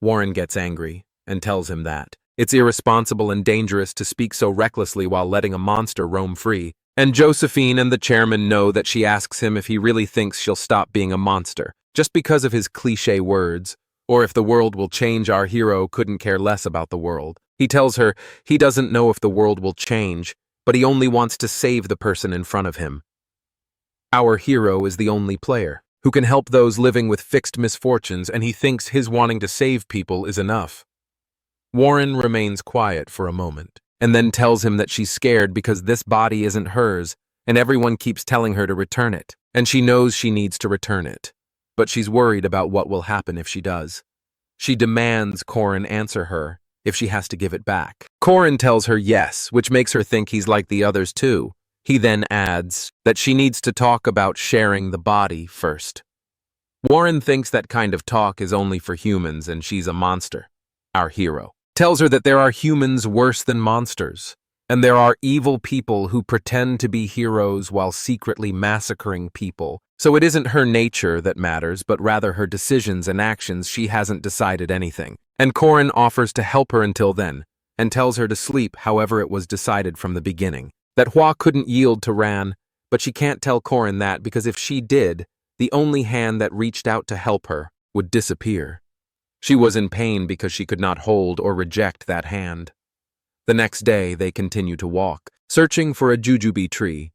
Warren gets angry and tells him that it's irresponsible and dangerous to speak so recklessly while letting a monster roam free. And Josephine and the chairman know that she asks him if he really thinks she'll stop being a monster, just because of his cliché words, or if the world will change. Our hero couldn't care less about the world. He tells her he doesn't know if the world will change, but he only wants to save the person in front of him. Our hero is the only player who can help those living with fixed misfortunes, and he thinks his wanting to save people is enough. Warren remains quiet for a moment, and then tells him that she's scared because this body isn't hers, and everyone keeps telling her to return it, and she knows she needs to return it, but she's worried about what will happen if she does. She demands Korin answer her if she has to give it back. Korin tells her yes, which makes her think he's like the others too. He then adds that she needs to talk about sharing the body first. Warren thinks that kind of talk is only for humans and she's a monster. Our hero tells her that there are humans worse than monsters, and there are evil people who pretend to be heroes while secretly massacring people So it isn't her nature that matters, but rather her decisions and actions. She hasn't decided anything. And Corin offers to help her until then, and tells her to sleep however it was decided from the beginning. That Hua couldn't yield to Ran, but she can't tell Corin that because if she did, the only hand that reached out to help her would disappear. She was in pain because she could not hold or reject that hand. The next day, they continue to walk, searching for a jujube tree.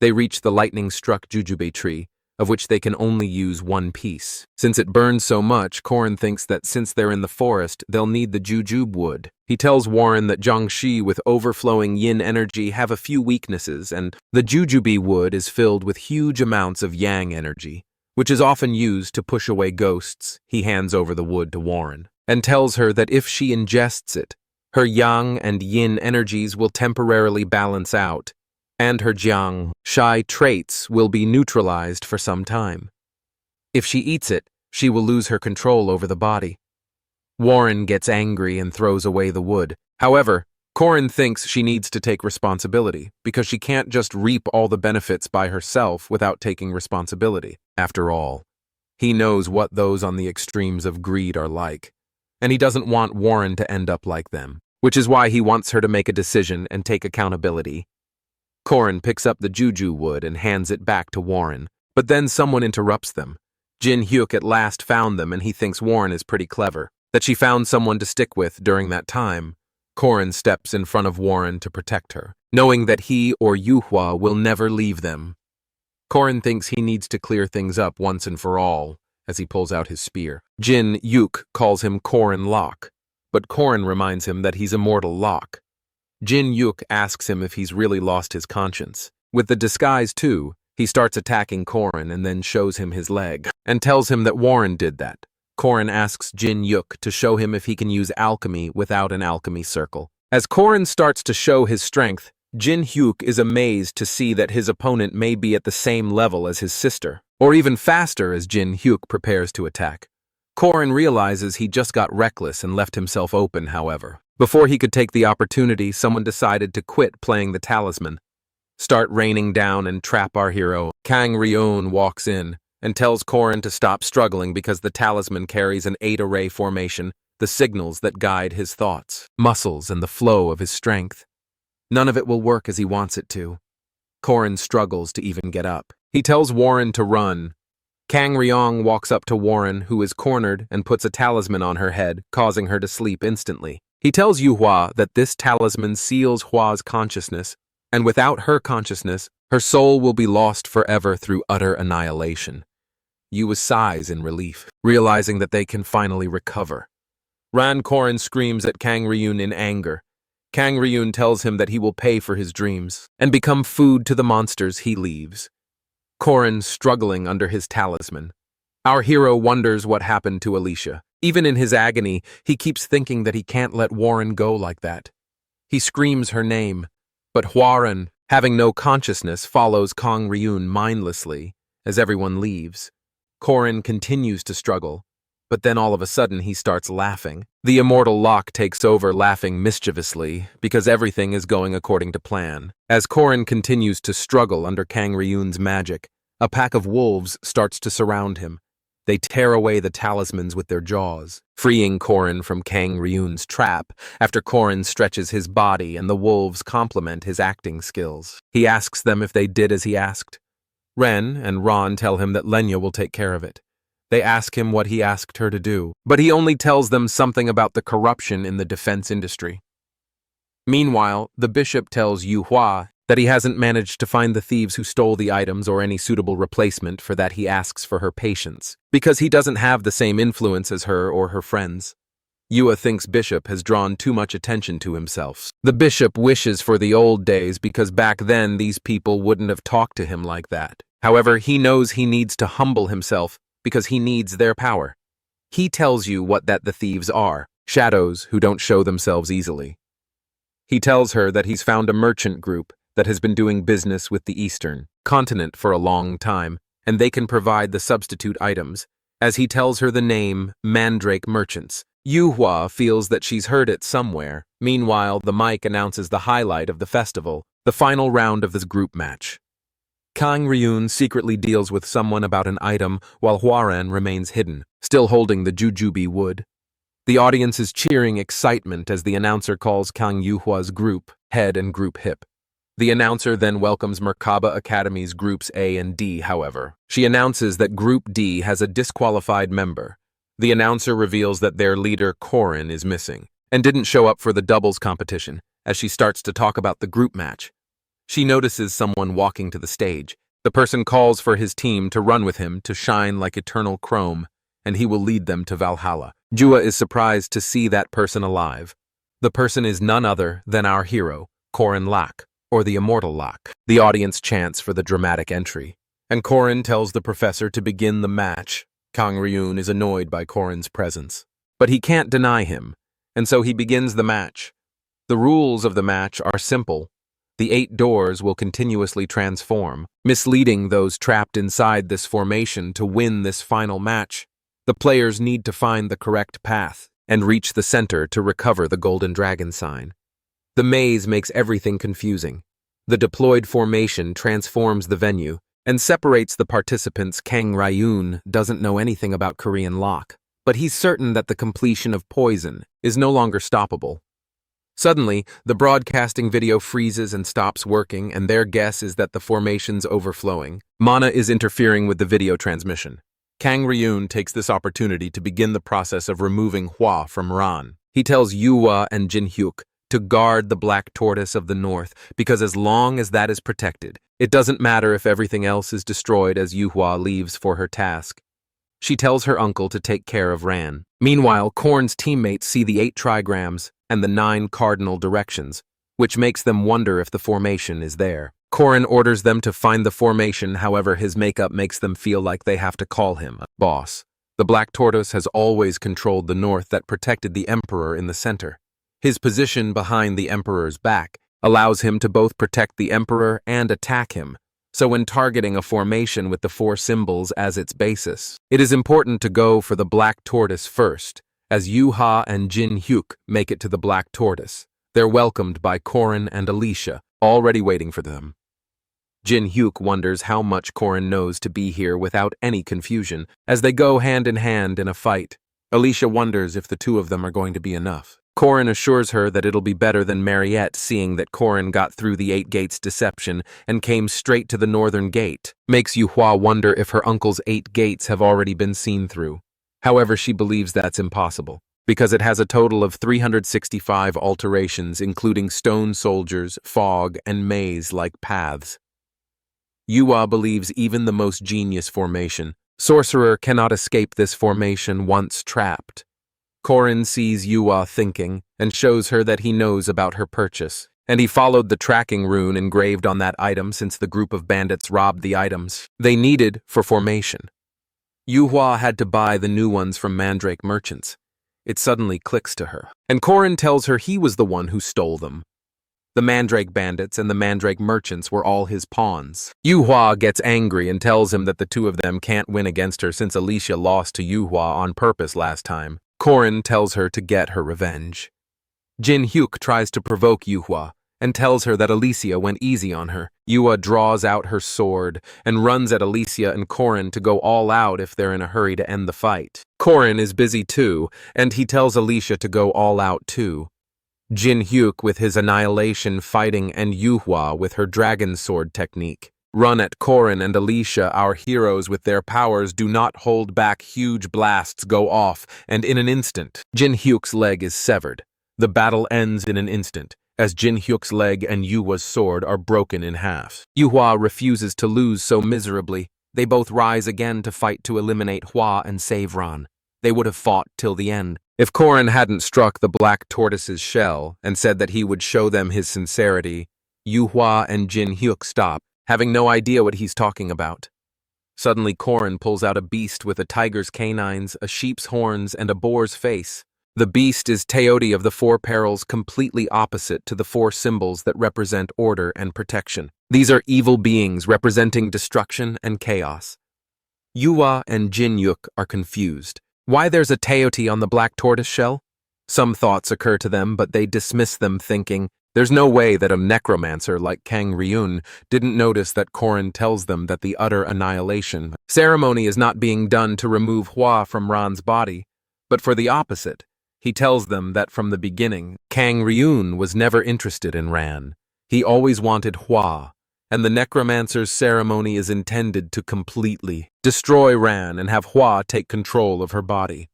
They reach the lightning-struck jujube tree, of which they can only use one piece. Since it burns so much, Corin thinks that since they're in the forest, they'll need the jujube wood. He tells Warren that Jiangxi with overflowing yin energy have a few weaknesses, and the jujube wood is filled with huge amounts of yang energy, which is often used to push away ghosts. He hands over the wood to Warren, and tells her that if she ingests it, her yang and yin energies will temporarily balance out, and her jiang, shy traits will be neutralized for some time. If she eats it, she will lose her control over the body. Warren gets angry and throws away the wood. However, Corin thinks she needs to take responsibility, because she can't just reap all the benefits by herself without taking responsibility. After all, he knows what those on the extremes of greed are like, and he doesn't want Warren to end up like them, which is why he wants her to make a decision and take accountability. Corin picks up the juju wood and hands it back to Warren, but then someone interrupts them. Jin Hyuk at last found them, and he thinks Warren is pretty clever, that she found someone to stick with during that time. Corin steps in front of Warren to protect her, knowing that he or Yuhua will never leave them. Corin thinks he needs to clear things up once and for all, as he pulls out his spear. Jin Hyuk calls him Corin Locke, but Corin reminds him that he's Immortal Locke. Jin Hyuk asks him if he's really lost his conscience. With the disguise too, he starts attacking Corin and then shows him his leg, and tells him that Warren did that. Corin asks Jin Hyuk to show him if he can use alchemy without an alchemy circle. As Corin starts to show his strength, Jin Hyuk is amazed to see that his opponent may be at the same level as his sister, or even faster as Jin Hyuk prepares to attack. Corin realizes he just got reckless and left himself open, however. Before he could take the opportunity, someone decided to quit playing the talisman, start raining down and trap our hero. Kang Ryeon walks in and tells Corin to stop struggling because the talisman carries an 8-array formation, the signals that guide his thoughts, muscles, and the flow of his strength. None of it will work as he wants it to. Corin struggles to even get up. He tells Warren to run. Kang Ryeon walks up to Warren, who is cornered, and puts a talisman on her head, causing her to sleep instantly. He tells Yuhua that this talisman seals Hua's consciousness, and without her consciousness, her soul will be lost forever through utter annihilation. Yua sighs in relief, realizing that they can finally recover. Ran Corin screams at Kang Ryeon in anger. Kang Ryeon tells him that he will pay for his dreams, and become food to the monsters he leaves. Corin struggling under his talisman. Our hero wonders what happened to Alicia. Even in his agony, he keeps thinking that he can't let Warren go like that. He screams her name, but Warren, having no consciousness, follows Kang Ryeon mindlessly as everyone leaves. Corin continues to struggle, but then all of a sudden he starts laughing. The Immortal Locke takes over, laughing mischievously because everything is going according to plan. As Corin continues to struggle under Kang Ryeon's magic, a pack of wolves starts to surround him. They tear away the talismans with their jaws, freeing Corin from Kang Ryeon's trap after Corin stretches his body and the wolves compliment his acting skills. He asks them if they did as he asked. Ren and Ron tell him that Lenya will take care of it. They ask him what he asked her to do, but he only tells them something about the corruption in the defense industry. Meanwhile, the bishop tells Yuhua that he hasn't managed to find the thieves who stole the items or any suitable replacement. For that, he asks for her patience, because he doesn't have the same influence as her or her friends. Yua thinks Bishop has drawn too much attention to himself. The bishop wishes for the old days because back then these people wouldn't have talked to him like that. However, he knows he needs to humble himself because he needs their power. He tells you what that the thieves are, shadows who don't show themselves easily. He tells her that he's found a merchant group that has been doing business with the Eastern continent for a long time, and they can provide the substitute items, as he tells her the name Mandrake Merchants. Yuhua feels that she's heard it somewhere. Meanwhile, the mic announces the highlight of the festival, the final round of this group match. Kang Ryun secretly deals with someone about an item while Huaran remains hidden, still holding the jujube wood. The audience is cheering excitement as the announcer calls Kang Yuhua's group head and group hip. The announcer then welcomes Merkaba Academy's groups A and D, however. She announces that Group D has a disqualified member. The announcer reveals that their leader, Corin, is missing and didn't show up for the doubles competition as she starts to talk about the group match. She notices someone walking to the stage. The person calls for his team to run with him to shine like eternal chrome, and he will lead them to Valhalla. Jua is surprised to see that person alive. The person is none other than our hero, Corin Lak, or the Immortal Lak. The audience chants for the dramatic entry, and Corin tells the professor to begin the match. Kang Ryun is annoyed by Corin's presence, but he can't deny him, and so he begins the match. The rules of the match are simple. The 8 doors will continuously transform, misleading those trapped inside this formation to win this final match. The players need to find the correct path and reach the center to recover the Golden Dragon sign. The maze makes everything confusing. The deployed formation transforms the venue and separates the participants. Kang Ryun doesn't know anything about Korean lock, but he's certain that the completion of poison is no longer stoppable. Suddenly, the broadcasting video freezes and stops working, and their guess is that the formation's overflowing. Mana is interfering with the video transmission. Kang Ryun takes this opportunity to begin the process of removing Hua from Ran. He tells Yuhua and Jin Hyuk to guard the Black Tortoise of the North, because as long as that is protected, it doesn't matter if everything else is destroyed as Yuhua leaves for her task. She tells her uncle to take care of Ran. Meanwhile, Korn's teammates see the 8 trigrams and the 9 cardinal directions, which makes them wonder if the formation is there. Corin orders them to find the formation, however his makeup makes them feel like they have to call him a boss. The Black Tortoise has always controlled the north that protected the Emperor in the center. His position behind the Emperor's back allows him to both protect the Emperor and attack him, so when targeting a formation with the 4 symbols as its basis, it is important to go for the Black Tortoise first. As Yuha and Jin Hyuk make it to the Black Tortoise, they're welcomed by Corin and Alicia, already waiting for them. Jin Hyuk wonders how much Corin knows to be here without any confusion, as they go hand in hand in a fight. Alicia wonders if the 2 of them are going to be enough. Corin assures her that it'll be better than Mariette, seeing that Corin got through the 8 gates deception and came straight to the northern gate. Makes Yuhua wonder if her uncle's 8 gates have already been seen through. However, she believes that's impossible, because it has a total of 365 alterations, including stone soldiers, fog, and maze-like paths. Yuhua believes even the most genius formation, sorcerer, cannot escape this formation once trapped. Corin sees Yuhua thinking and shows her that he knows about her purchase, and he followed the tracking rune engraved on that item since the group of bandits robbed the items they needed for formation. Yuhua had to buy the new ones from Mandrake merchants. It suddenly clicks to her, and Corin tells her he was the one who stole them. The Mandrake bandits and the Mandrake merchants were all his pawns. Yuhua gets angry and tells him that the 2 of them can't win against her since Alicia lost to Yuhua on purpose last time. Corin tells her to get her revenge. Jin Hyuk tries to provoke Yuhua and tells her that Alicia went easy on her. Yuhua draws out her sword and runs at Alicia and Corin to go all out if they're in a hurry to end the fight. Corin is busy too, and he tells Alicia to go all out too. Jin Hyuk with his annihilation fighting and Yuhua with her dragon sword technique run at Corin and Alicia. Our heroes with their powers do not hold back. Huge blasts go off, and in an instant, Jin Hyuk's leg is severed. The battle ends in an instant, as Jin Hyuk's leg and Yuhua's sword are broken in half. Yuhua refuses to lose so miserably. They both rise again to fight to eliminate Hua and save Ran. They would have fought till the end if Corin hadn't struck the Black Tortoise's shell and said that he would show them his sincerity. Yuhua and Jin Hyuk stop, having no idea what he's talking about. Suddenly, Corin pulls out a beast with a tiger's canines, a sheep's horns, and a boar's face. The beast is Teoti of the 4 perils, completely opposite to the 4 symbols that represent order and protection. These are evil beings representing destruction and chaos. Yuhua and Jin Hyuk are confused. Why there's a Teoti on the Black Tortoise shell? Some thoughts occur to them, but they dismiss them, thinking, There's no way that a necromancer like Kang Ryun didn't notice that Korin tells them that the utter annihilation ceremony is not being done to remove Hua from Ran's body, but for the opposite. He tells them that from the beginning, Kang Ryun was never interested in Ran. He always wanted Hua, and the necromancer's ceremony is intended to completely destroy Ran and have Hua take control of her body.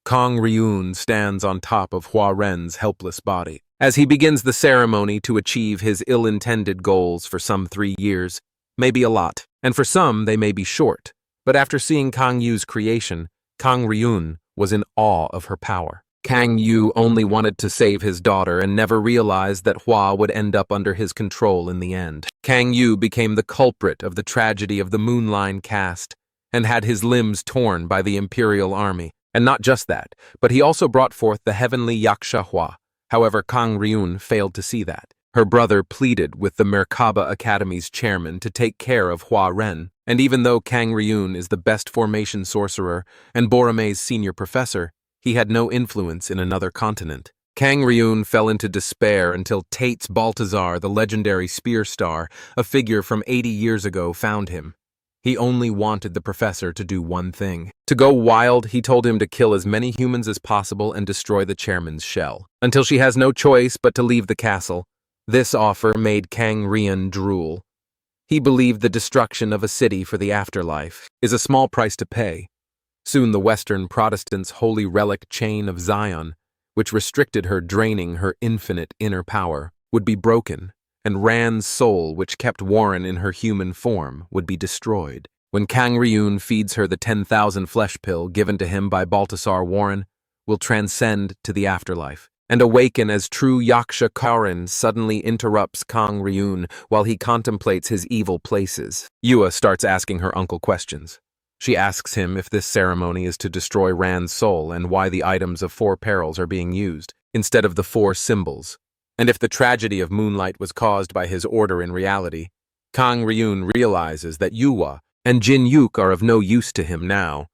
Kang Ryun stands on top of Hua Ren's helpless body as he begins the ceremony to achieve his ill-intended goals for some 3 years, maybe a lot, and for some they may be short. But after seeing Kang Yu's creation, Kang Ryun was in awe of her power. Kang Yu only wanted to save his daughter and never realized that Hua would end up under his control in the end. Kang Yu became the culprit of the tragedy of the Moonline caste and had his limbs torn by the Imperial Army. And not just that, but he also brought forth the heavenly Yaksha Hua. However, Kang Ryun failed to see that. Her brother pleaded with the Merkaba Academy's chairman to take care of Hua Ren, and even though Kang Ryun is the best formation sorcerer and Borome's senior professor, he had no influence in another continent. Kang Ryun fell into despair until Tate's Baltazar, the legendary spear star, a figure from 80 years ago, found him. He only wanted the professor to do one thing. To go wild, he told him to kill as many humans as possible and destroy the chairman's shell, until she has no choice but to leave the castle. This offer made Kang Ryun drool. He believed the destruction of a city for the afterlife is a small price to pay. Soon the Western Protestants' holy relic chain of Zion, which restricted her, draining her infinite inner power, would be broken, and Ran's soul, which kept Warren in her human form, would be destroyed. When Kang Ryun feeds her the 10,000 flesh pill given to him by Baltasar Warren, will transcend to the afterlife and awaken as true Yaksha. Korin suddenly interrupts Kang Ryun while he contemplates his evil places. Yua starts asking her uncle questions. She asks him if this ceremony is to destroy Ran's soul and why the items of 4 perils are being used instead of the 4 symbols, and if the tragedy of Moonlight was caused by his order in reality. Kang Ryun realizes that Yua and Jin Yuk are of no use to him now.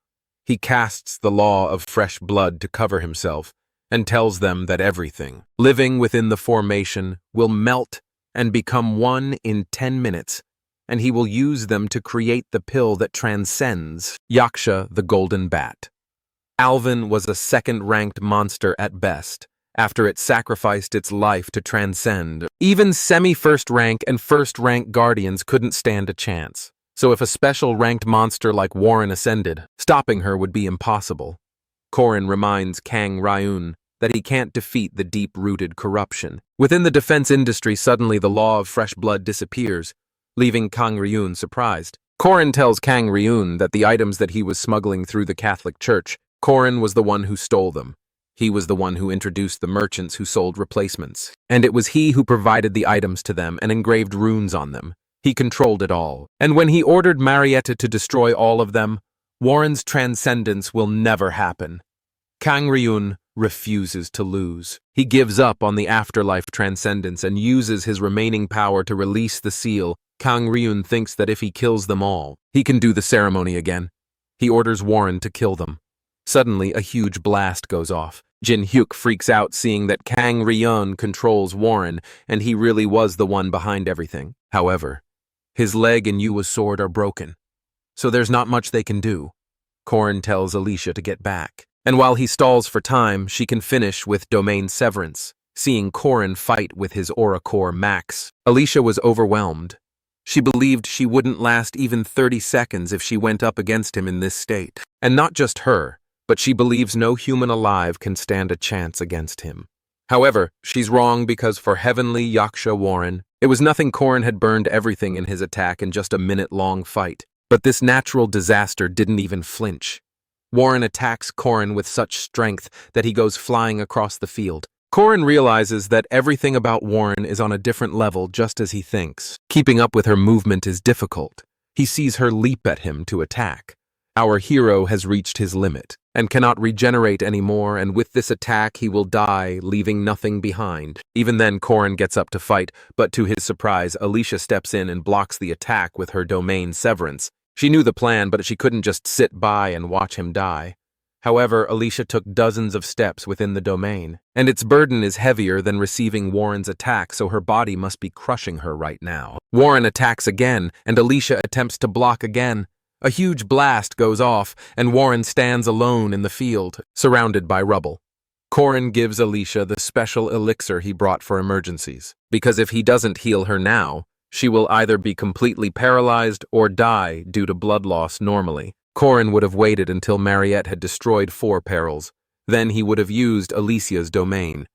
He casts the law of fresh blood to cover himself and tells them that everything living within the formation will melt and become one in 10 minutes, and he will use them to create the pill that transcends Yaksha, the Golden Bat. Alvin was a second-ranked monster at best, after it sacrificed its life to transcend. Even semi-first rank and first-rank guardians couldn't stand a chance. So if a special-ranked monster like Warren ascended, stopping her would be impossible. Korin reminds Kang Ryun that he can't defeat the deep-rooted corruption. Within the defense industry, suddenly the law of fresh blood disappears, leaving Kang Ryun surprised. Korin tells Kang Ryun that the items that he was smuggling through the Catholic Church, Korin was the one who stole them. He was the one who introduced the merchants who sold replacements, and it was he who provided the items to them and engraved runes on them. He controlled it all, and when he ordered Marietta to destroy all of them, Warren's transcendence will never happen. Kang Ryun refuses to lose. He gives up on the afterlife transcendence and uses his remaining power to release the seal. Kang Ryun thinks that if he kills them all, he can do the ceremony again. He orders Warren to kill them. Suddenly, a huge blast goes off. Jin Hyuk freaks out seeing that Kang Ryun controls Warren, and he really was the one behind everything. However, his leg and Yua's sword are broken, so there's not much they can do. Korin tells Alicia to get back, and while he stalls for time, she can finish with Domain Severance. Seeing Korin fight with his Aura Core Max, Alicia was overwhelmed. She believed she wouldn't last even 30 seconds if she went up against him in this state. And not just her, but she believes no human alive can stand a chance against him. However, she's wrong because for Heavenly Yaksha Warren, it was nothing. Korin had burned everything in his attack in just a minute-long fight. But this natural disaster didn't even flinch. Warren attacks Korin with such strength that he goes flying across the field. Korin realizes that everything about Warren is on a different level just as he thinks. Keeping up with her movement is difficult. He sees her leap at him to attack. Our hero has reached his limit and cannot regenerate anymore, and with this attack he will die, leaving nothing behind. Even then, Korin gets up to fight, but to his surprise, Alicia steps in and blocks the attack with her Domain Severance. She knew the plan, but she couldn't just sit by and watch him die. However, Alicia took dozens of steps within the domain, and its burden is heavier than receiving Warren's attack, so her body must be crushing her right now. Warren attacks again, and Alicia attempts to block again. A huge blast goes off, and Warren stands alone in the field, surrounded by rubble. Corin gives Alicia the special elixir he brought for emergencies, because if he doesn't heal her now, she will either be completely paralyzed or die due to blood loss normally. Corin would have waited until Mariette had destroyed 4 perils. Then he would have used Alicia's domain.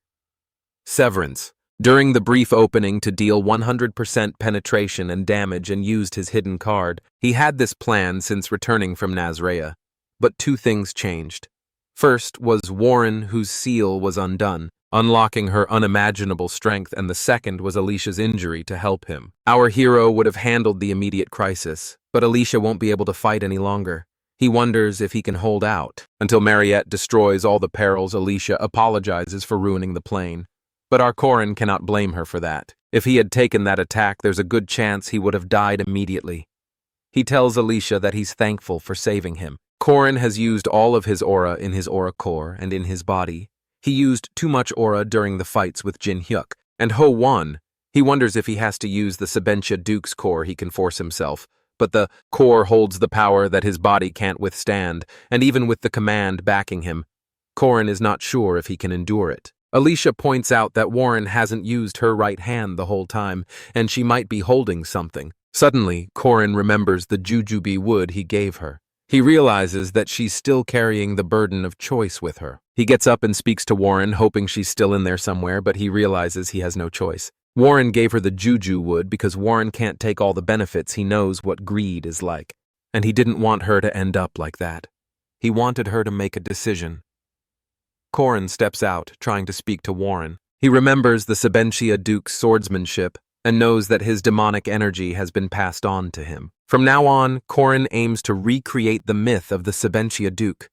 Severance. During the brief opening to deal 100% penetration and damage and used his hidden card, he had this plan since returning from Nazrea. But 2 things changed. First was Warren, whose seal was undone, unlocking her unimaginable strength, and the second was Alicia's injury to help him. Our hero would have handled the immediate crisis, but Alicia won't be able to fight any longer. He wonders if he can hold out until Mariette destroys all the perils. Alicia apologizes for ruining the plane, but our Corin cannot blame her for that. If he had taken that attack, there's a good chance he would have died immediately. He tells Alicia that he's thankful for saving him. Corin has used all of his aura in his aura core and in his body. He used too much aura during the fights with Jin Hyuk and Ho Won. He wonders if he has to use the Sabentia Duke's core he can force himself, but the core holds the power that his body can't withstand, and even with the command backing him, Corin is not sure if he can endure it. Alicia points out that Warren hasn't used her right hand the whole time, and she might be holding something. Suddenly, Corin remembers the jujube wood he gave her. He realizes that she's still carrying the burden of choice with her. He gets up and speaks to Warren, hoping she's still in there somewhere, but he realizes he has no choice. Warren gave her the juju wood because Warren can't take all the benefits. He knows what greed is like, and he didn't want her to end up like that. He wanted her to make a decision. Corin steps out, trying to speak to Warren. He remembers the Sabentia Duke's swordsmanship and knows that his demonic energy has been passed on to him. From now on, Corin aims to recreate the myth of the Sabentia Duke.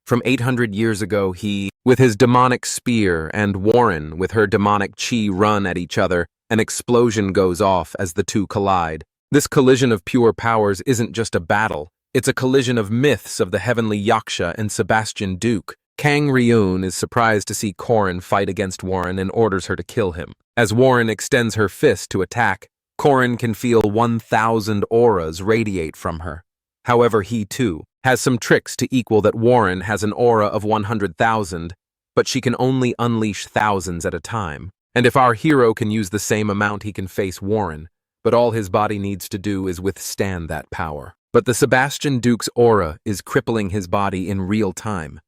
From 800 years ago, he, with his demonic spear, and Warren, with her demonic chi, run at each other. An explosion goes off as the two collide. This collision of pure powers isn't just a battle. It's a collision of myths of the heavenly Yaksha and Sebastian Duke. Kang Ryun is surprised to see Corin fight against Warren and orders her to kill him. As Warren extends her fist to attack, Corin can feel 1,000 auras radiate from her. However, he, too, has some tricks to equal that. Warren has an aura of 100,000, but she can only unleash thousands at a time. And if our hero can use the same amount, he can face Warren, but all his body needs to do is withstand that power. But the Sebastian Duke's aura is crippling his body in real time.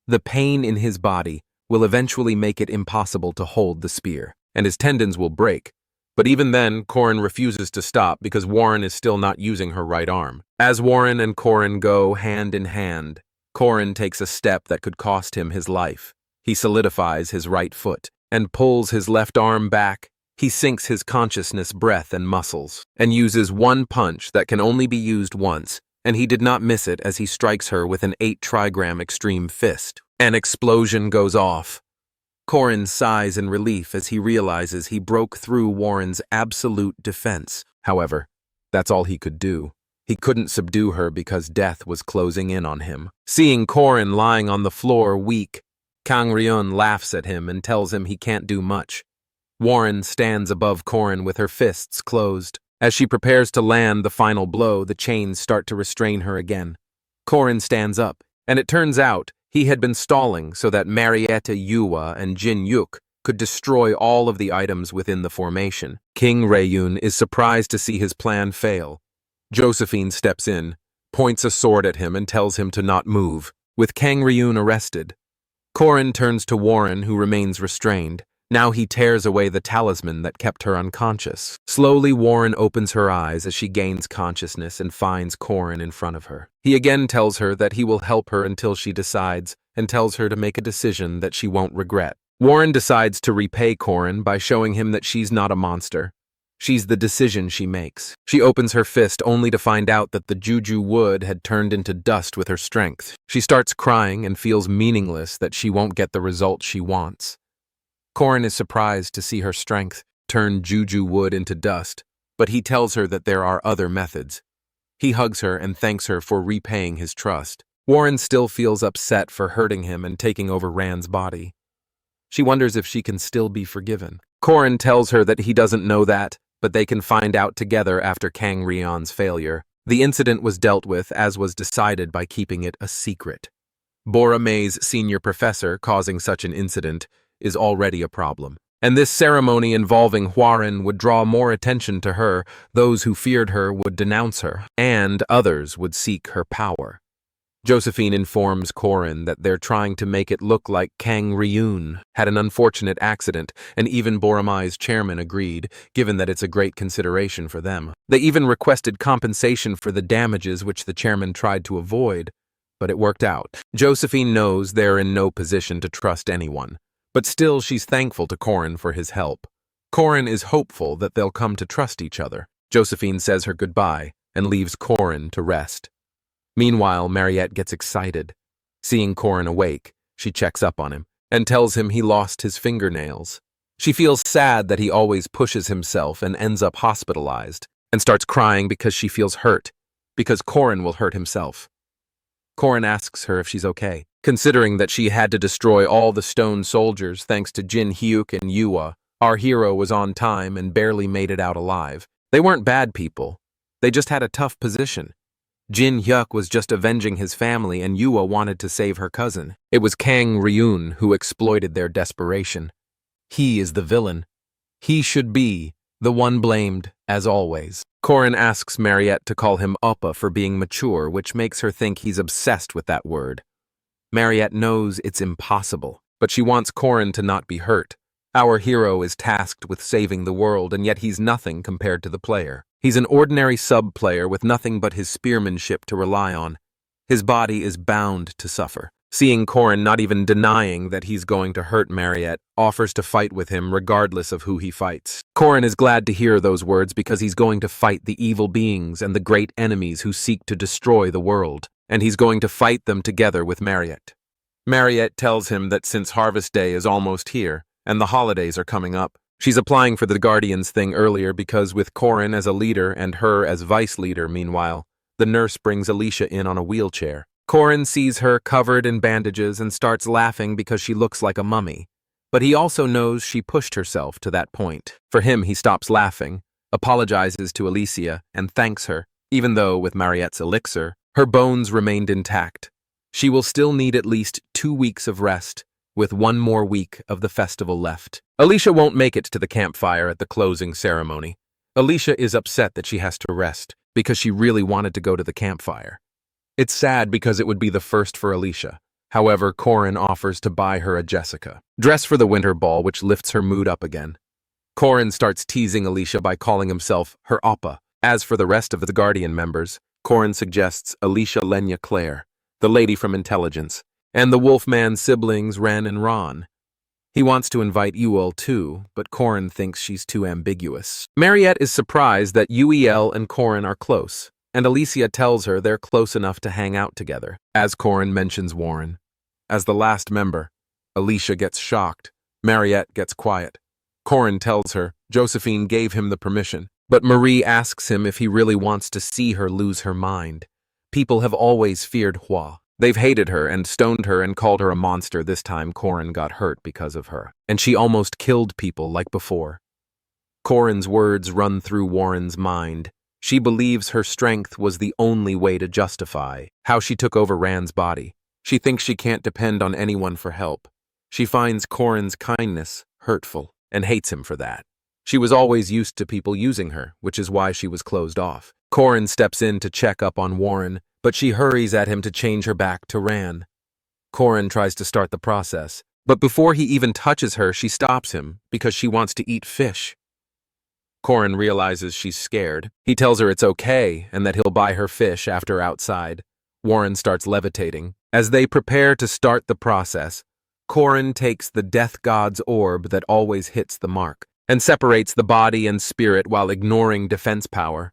The pain in his body will eventually make it impossible to hold the spear, and his tendons will break. But even then, Corin refuses to stop because Warren is still not using her right arm. As Warren and Corin go hand in hand, Corin takes a step that could cost him his life. He solidifies his right foot and pulls his left arm back. He sinks his consciousness, breath, and muscles, and uses one punch that can only be used once, and he did not miss it as he strikes her with an 8-trigram extreme fist. An explosion goes off. Corin sighs in relief as he realizes he broke through Warren's absolute defense. However, that's all he could do. He couldn't subdue her because death was closing in on him. Seeing Corin lying on the floor weak, Kang Ryun laughs at him and tells him he can't do much. Warren stands above Corin with her fists closed. As she prepares to land the final blow, the chains start to restrain her again. Corin stands up, and it turns out he had been stalling so that Marietta Yua and Jin Yuk could destroy all of the items within the formation. King Rayun is surprised to see his plan fail. Josephine steps in, points a sword at him and tells him to not move. With Kang Ryun arrested, Corin turns to Warren, who remains restrained. Now he tears away the talisman that kept her unconscious. Slowly, Warren opens her eyes as she gains consciousness and finds Corin in front of her. He again tells her that he will help her until she decides, and tells her to make a decision that she won't regret. Warren decides to repay Corin by showing him that she's not a monster. She's the decision she makes. She opens her fist only to find out that the juju wood had turned into dust with her strength. She starts crying and feels meaningless that she won't get the result she wants. Corin is surprised to see her strength turn juju wood into dust, but he tells her that there are other methods. He hugs her and thanks her for repaying his trust. Warren still feels upset for hurting him and taking over Rand's body. She wonders if she can still be forgiven. Korin tells her that he doesn't know that, but they can find out together after Kang Ryeon's failure. The incident was dealt with as was decided by keeping it a secret. Bora May's senior professor causing such an incident is already a problem. And this ceremony involving Hwarin would draw more attention to her, those who feared her would denounce her, and others would seek her power. Josephine informs Korin that they're trying to make it look like Kang Ryeon had an unfortunate accident, and even Boramai's chairman agreed, given that it's a great consideration for them. They even requested compensation for the damages which the chairman tried to avoid, but it worked out. Josephine knows they're in no position to trust anyone, but still she's thankful to Korin for his help. Korin is hopeful that they'll come to trust each other. Josephine says her goodbye and leaves Korin to rest. Meanwhile, Mariette gets excited. Seeing Korin awake, she checks up on him and tells him he lost his fingernails. She feels sad that he always pushes himself and ends up hospitalized, and starts crying because she feels hurt, because Korin will hurt himself. Korin asks her if she's okay, considering that she had to destroy all the stone soldiers thanks to Jin Hyuk and Yua. Our hero was on time and barely made it out alive. They weren't bad people. They just had a tough position. Jin Hyuk was just avenging his family and Yua wanted to save her cousin. It was Kang Ryeon who exploited their desperation. He is the villain. He should be the one blamed, as always. Korin asks Mariette to call him Oppa for being mature, which makes her think he's obsessed with that word. Mariette knows it's impossible, but she wants Korin to not be hurt. Our hero is tasked with saving the world, and yet he's nothing compared to the player. He's an ordinary sub-player with nothing but his spearmanship to rely on. His body is bound to suffer. Seeing Korin not even denying that he's going to hurt Mariette, offers to fight with him regardless of who he fights. Korin is glad to hear those words because he's going to fight the evil beings and the great enemies who seek to destroy the world, and he's going to fight them together with Mariette. Mariette tells him that since Harvest Day is almost here, and the holidays are coming up, she's applying for the Guardians thing earlier because with Korin as a leader and her as vice leader meanwhile, the nurse brings Alicia in on a wheelchair. Korin sees her covered in bandages and starts laughing because she looks like a mummy. But he also knows she pushed herself to that point. For him, he stops laughing, apologizes to Alicia, and thanks her, even though with Mariette's elixir, her bones remained intact. She will still need at least 2 weeks of rest, with 1 more week of the festival left. Alicia won't make it to the campfire at the closing ceremony. Alicia is upset that she has to rest because she really wanted to go to the campfire. It's sad because it would be the first for Alicia. However, Korin offers to buy her a Jessica dress for the winter ball, which lifts her mood up again. Korin starts teasing Alicia by calling himself her Oppa. As for the rest of the Guardian members, Korin suggests Alicia Lenya Claire, the lady from Intelligence, and the Wolfman siblings Ren and Ron. He wants to invite Yuel too, but Korin thinks she's too ambiguous. Mariette is surprised that Uel and Korin are close, and Alicia tells her they're close enough to hang out together, as Korin mentions Warren. As the last member, Alicia gets shocked. Mariette gets quiet. Korin tells her Josephine gave him the permission, but Marie asks him if he really wants to see her lose her mind. People have always feared Hua. They've hated her and stoned her and called her a monster. This time Korin got hurt because of her, and she almost killed people like before. Korin's words run through Warren's mind. She believes her strength was the only way to justify how she took over Rand's body. She thinks she can't depend on anyone for help. She finds Korin's kindness hurtful and hates him for that. She was always used to people using her, which is why she was closed off. Korin steps in to check up on Warren, but she hurries at him to change her back to Rand. Korin tries to start the process, but before he even touches her, she stops him because she wants to eat fish. Korin realizes she's scared. He tells her it's okay and that he'll buy her fish after outside. Warren starts levitating. As they prepare to start the process, Korin takes the death god's orb that always hits the mark and separates the body and spirit while ignoring defense power.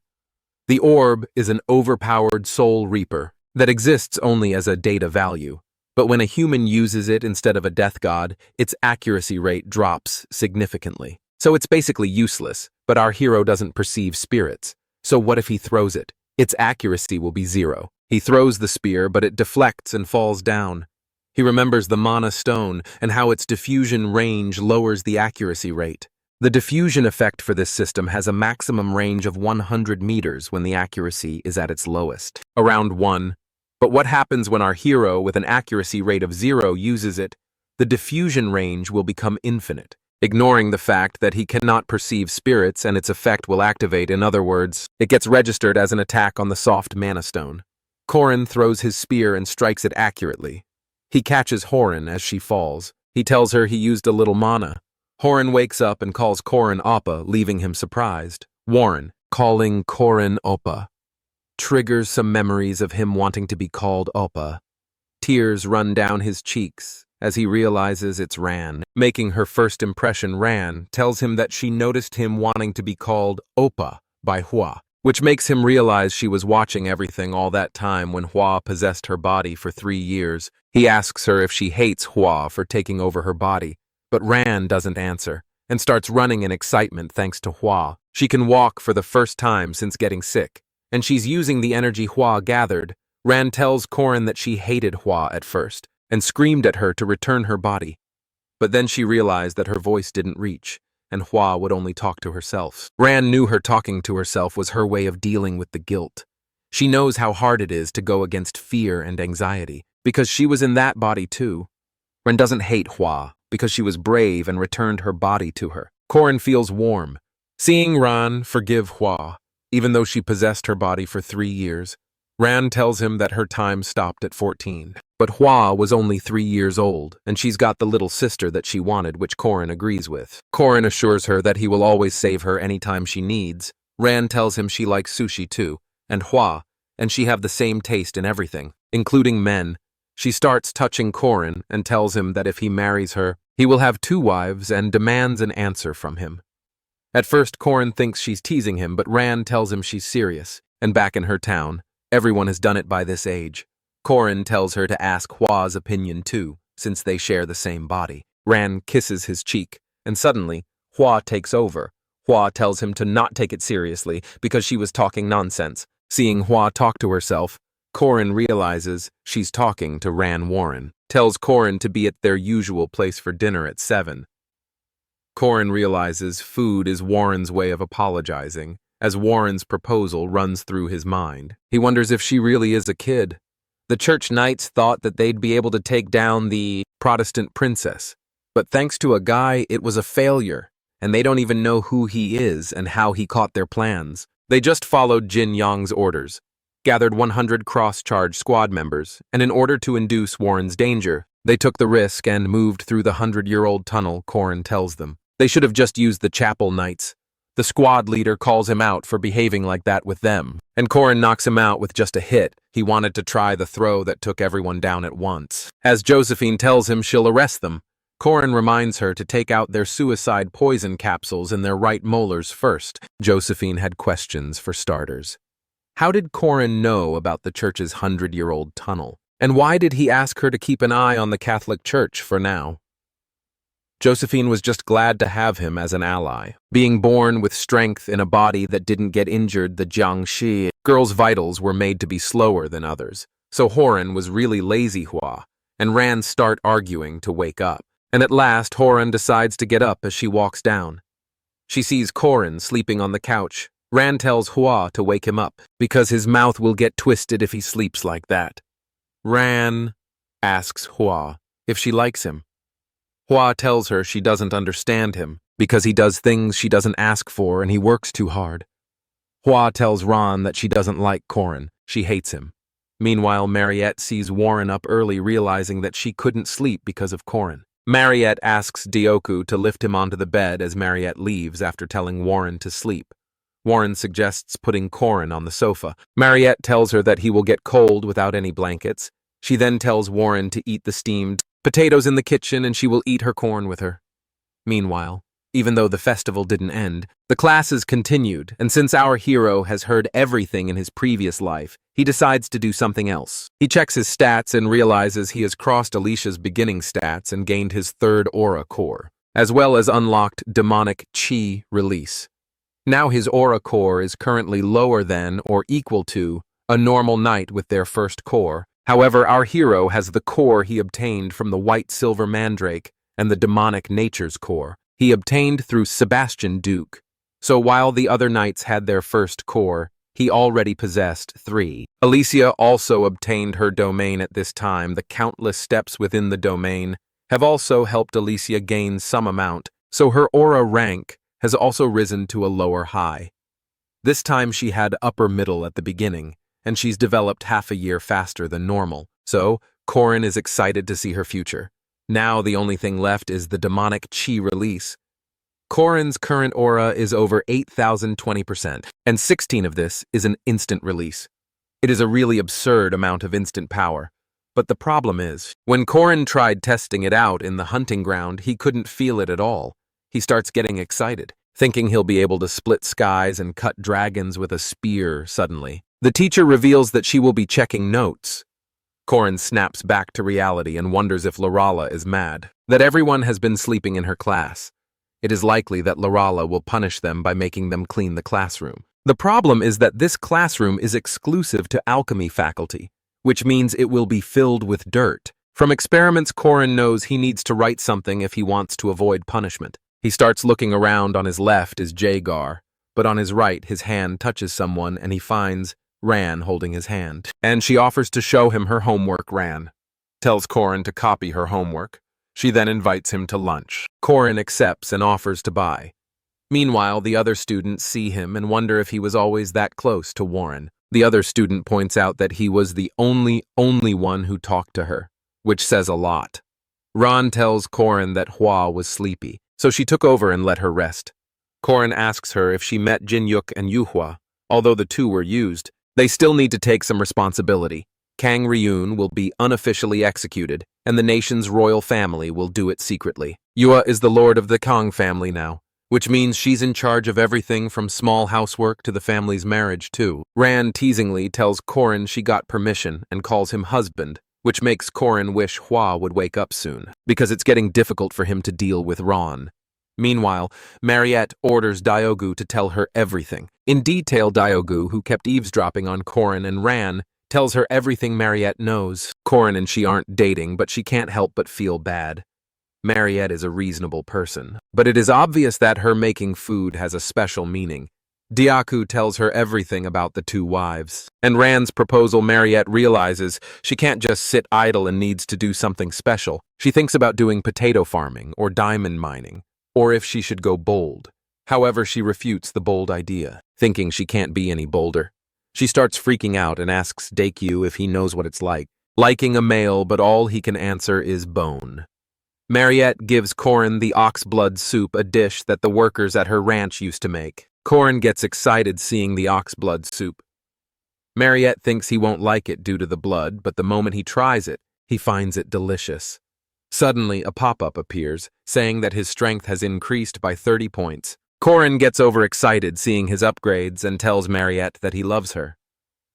The orb is an overpowered soul reaper that exists only as a data value, but when a human uses it instead of a death god, its accuracy rate drops significantly. So it's basically useless, but our hero doesn't perceive spirits. So what if he throws it? Its accuracy will be 0. He throws the spear, but it deflects and falls down. He remembers the mana stone and how its diffusion range lowers the accuracy rate. The diffusion effect for this system has a maximum range of 100 meters when the accuracy is at its lowest, around 1. But what happens when our hero with an accuracy rate of 0 uses it? The diffusion range will become infinite, ignoring the fact that he cannot perceive spirits and its effect will activate. In other words, it gets registered as an attack on the soft mana stone. Korin throws his spear and strikes it accurately. He catches Horin as she falls. He tells her he used a little mana. Horin wakes up and calls Korin Oppa, leaving him surprised. Warren, calling Korin Oppa, triggers some memories of him wanting to be called Oppa. Tears run down his cheeks as he realizes it's Ran. Making her first impression, Ran tells him that she noticed him wanting to be called Oppa by Hua, which makes him realize she was watching everything all that time when Hua possessed her body for 3 years. He asks her if she hates Hua for taking over her body, but Ran doesn't answer and starts running in excitement thanks to Hua. She can walk for the first time since getting sick, and she's using the energy Hua gathered. Ran tells Korin that she hated Hua at first and screamed at her to return her body. But then she realized that her voice didn't reach, and Hua would only talk to herself. Ran knew her talking to herself was her way of dealing with the guilt. She knows how hard it is to go against fear and anxiety, because she was in that body too. Ran doesn't hate Hua, because she was brave and returned her body to her. Korin feels warm, seeing Ran forgive Hua, even though she possessed her body for 3 years. Ran tells him that her time stopped at 14. But Hua was only 3 years old, and she's got the little sister that she wanted, which Korin agrees with. Korin assures her that he will always save her anytime she needs. Ran tells him she likes sushi too, and Hua, and she have the same taste in everything, including men. She starts touching Korin and tells him that if he marries her, he will have 2 wives and demands an answer from him. At first, Korin thinks she's teasing him, but Ran tells him she's serious, and back in her town, everyone has done it by this age. Korin tells her to ask Hua's opinion too, since they share the same body. Ran kisses his cheek, and suddenly, Hua takes over. Hua tells him to not take it seriously because she was talking nonsense. Seeing Hua talk to herself, Korin realizes she's talking to Ran Warren, tells Korin to be at their usual place for dinner at 7. Korin realizes food is Warren's way of apologizing, as Warren's proposal runs through his mind. He wonders if she really is a kid. The church knights thought that they'd be able to take down the Protestant princess, but thanks to a guy, it was a failure, and they don't even know who he is and how he caught their plans. They just followed Jin Yang's orders, gathered 100 cross-charge squad members, and in order to induce Warren's danger, they took the risk and moved through the 100-year-old tunnel, Korin tells them. They should have just used the chapel knights. The squad leader calls him out for behaving like that with them, and Korin knocks him out with just a hit. He wanted to try the throw that took everyone down at once. As Josephine tells him she'll arrest them, Korin reminds her to take out their suicide poison capsules in their right molars first. Josephine had questions for starters. How did Korin know about the church's 100-year-old tunnel? And why did he ask her to keep an eye on the Catholic Church for now? Josephine was just glad to have him as an ally. Being born with strength in a body that didn't get injured, the Jiangxi girl's vitals were made to be slower than others. So Horan was really lazy Hua, and Ran start arguing to wake up. And at last, Horan decides to get up as she walks down. She sees Korin sleeping on the couch. Ran tells Hua to wake him up, because his mouth will get twisted if he sleeps like that. Ran asks Hua if she likes him. Hua tells her she doesn't understand him, because he does things she doesn't ask for and he works too hard. Hua tells Ran that she doesn't like Korin, she hates him. Meanwhile, Mariette sees Warren up early, realizing that she couldn't sleep because of Korin. Mariette asks Dioku to lift him onto the bed as Mariette leaves after telling Warren to sleep. Warren suggests putting Korin on the sofa. Mariette tells her that he will get cold without any blankets. She then tells Warren to eat the steamed potatoes in the kitchen and she will eat her corn with her. Meanwhile, even though the festival didn't end, the classes continued, and since our hero has heard everything in his previous life, he decides to do something else. He checks his stats and realizes he has crossed Alicia's beginning stats and gained his 3rd aura core, as well as unlocked demonic chi release. Now his aura core is currently lower than or equal to a normal knight with their first core. However, our hero has the core he obtained from the white silver mandrake and the demonic nature's core he obtained through Sebastian Duke. So while the other knights had their first core, he already possessed 3. Alicia also obtained her domain at this time. The countless steps within the domain have also helped Alicia gain some amount, so her aura rank has also risen to a lower high. This time she had upper middle at the beginning, and she's developed half a year faster than normal. So, Corin is excited to see her future. Now the only thing left is the demonic chi release. Corin's current aura is over 8,020%, and 16 of this is an instant release. It is a really absurd amount of instant power. But the problem is, when Corin tried testing it out in the hunting ground, he couldn't feel it at all. He starts getting excited, thinking he'll be able to split skies and cut dragons with a spear suddenly. The teacher reveals that she will be checking notes. Corin snaps back to reality and wonders if Lorala is mad, that everyone has been sleeping in her class. It is likely that Lorala will punish them by making them clean the classroom. The problem is that this classroom is exclusive to alchemy faculty, which means it will be filled with dirt. From experiments, Corin knows he needs to write something if he wants to avoid punishment. He starts looking around. On his left is Jagar, but on his right his hand touches someone and he finds Ran holding his hand. And she offers to show him her homework. Ran tells Corin to copy her homework. She then invites him to lunch. Corin accepts and offers to buy. Meanwhile, the other students see him and wonder if he was always that close to Warren. The other student points out that he was the only one who talked to her, which says a lot. Ran tells Corin that Hua was sleepy, so she took over and let her rest. Corin asks her if she met Jinyuk and Yuhua. Although the two were used, they still need to take some responsibility. Kang Ryun will be unofficially executed, and the nation's royal family will do it secretly. Yua is the lord of the Kang family now, which means she's in charge of everything from small housework to the family's marriage too. Ran teasingly tells Corin she got permission and calls him husband, which makes Corin wish Hua would wake up soon, because it's getting difficult for him to deal with Ron. Meanwhile, Mariette orders Diogu to tell her everything. In detail, Diogu, who kept eavesdropping on Corin and Ran, tells her everything Mariette knows. Corin and she aren't dating, but she can't help but feel bad. Mariette is a reasonable person, but it is obvious that her making food has a special meaning. Diaku tells her everything about the two wives. And Ran's proposal, Mariette realizes she can't just sit idle and needs to do something special. She thinks about doing potato farming or diamond mining, or if she should go bold. However, she refutes the bold idea, thinking she can't be any bolder. She starts freaking out and asks Daekyu if he knows what it's like, liking a male, but all he can answer is bone. Mariette gives Corin the ox blood soup, a dish that the workers at her ranch used to make. Corin gets excited seeing the ox blood soup. Mariette thinks he won't like it due to the blood, but the moment he tries it, he finds it delicious. Suddenly, a pop-up appears, saying that his strength has increased by 30 points. Corin gets overexcited seeing his upgrades and tells Mariette that he loves her.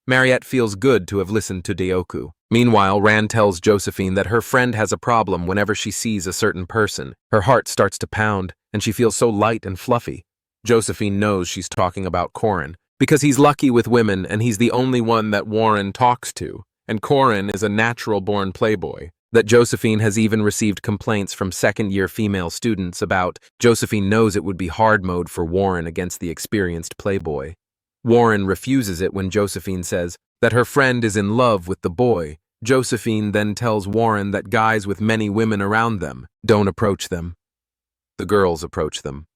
Mariette feels good to have listened to Dioku. Meanwhile, Ran tells Josephine that her friend has a problem whenever she sees a certain person. Her heart starts to pound, and she feels so light and fluffy. Josephine knows she's talking about Corin, because he's lucky with women and he's the only one that Warren talks to, and Corin is a natural-born playboy. That Josephine has even received complaints from second-year female students about. Josephine knows it would be hard mode for Warren against the experienced playboy. Warren refuses it when Josephine says that her friend is in love with the boy. Josephine then tells Warren that guys with many women around them don't approach them. The girls approach them.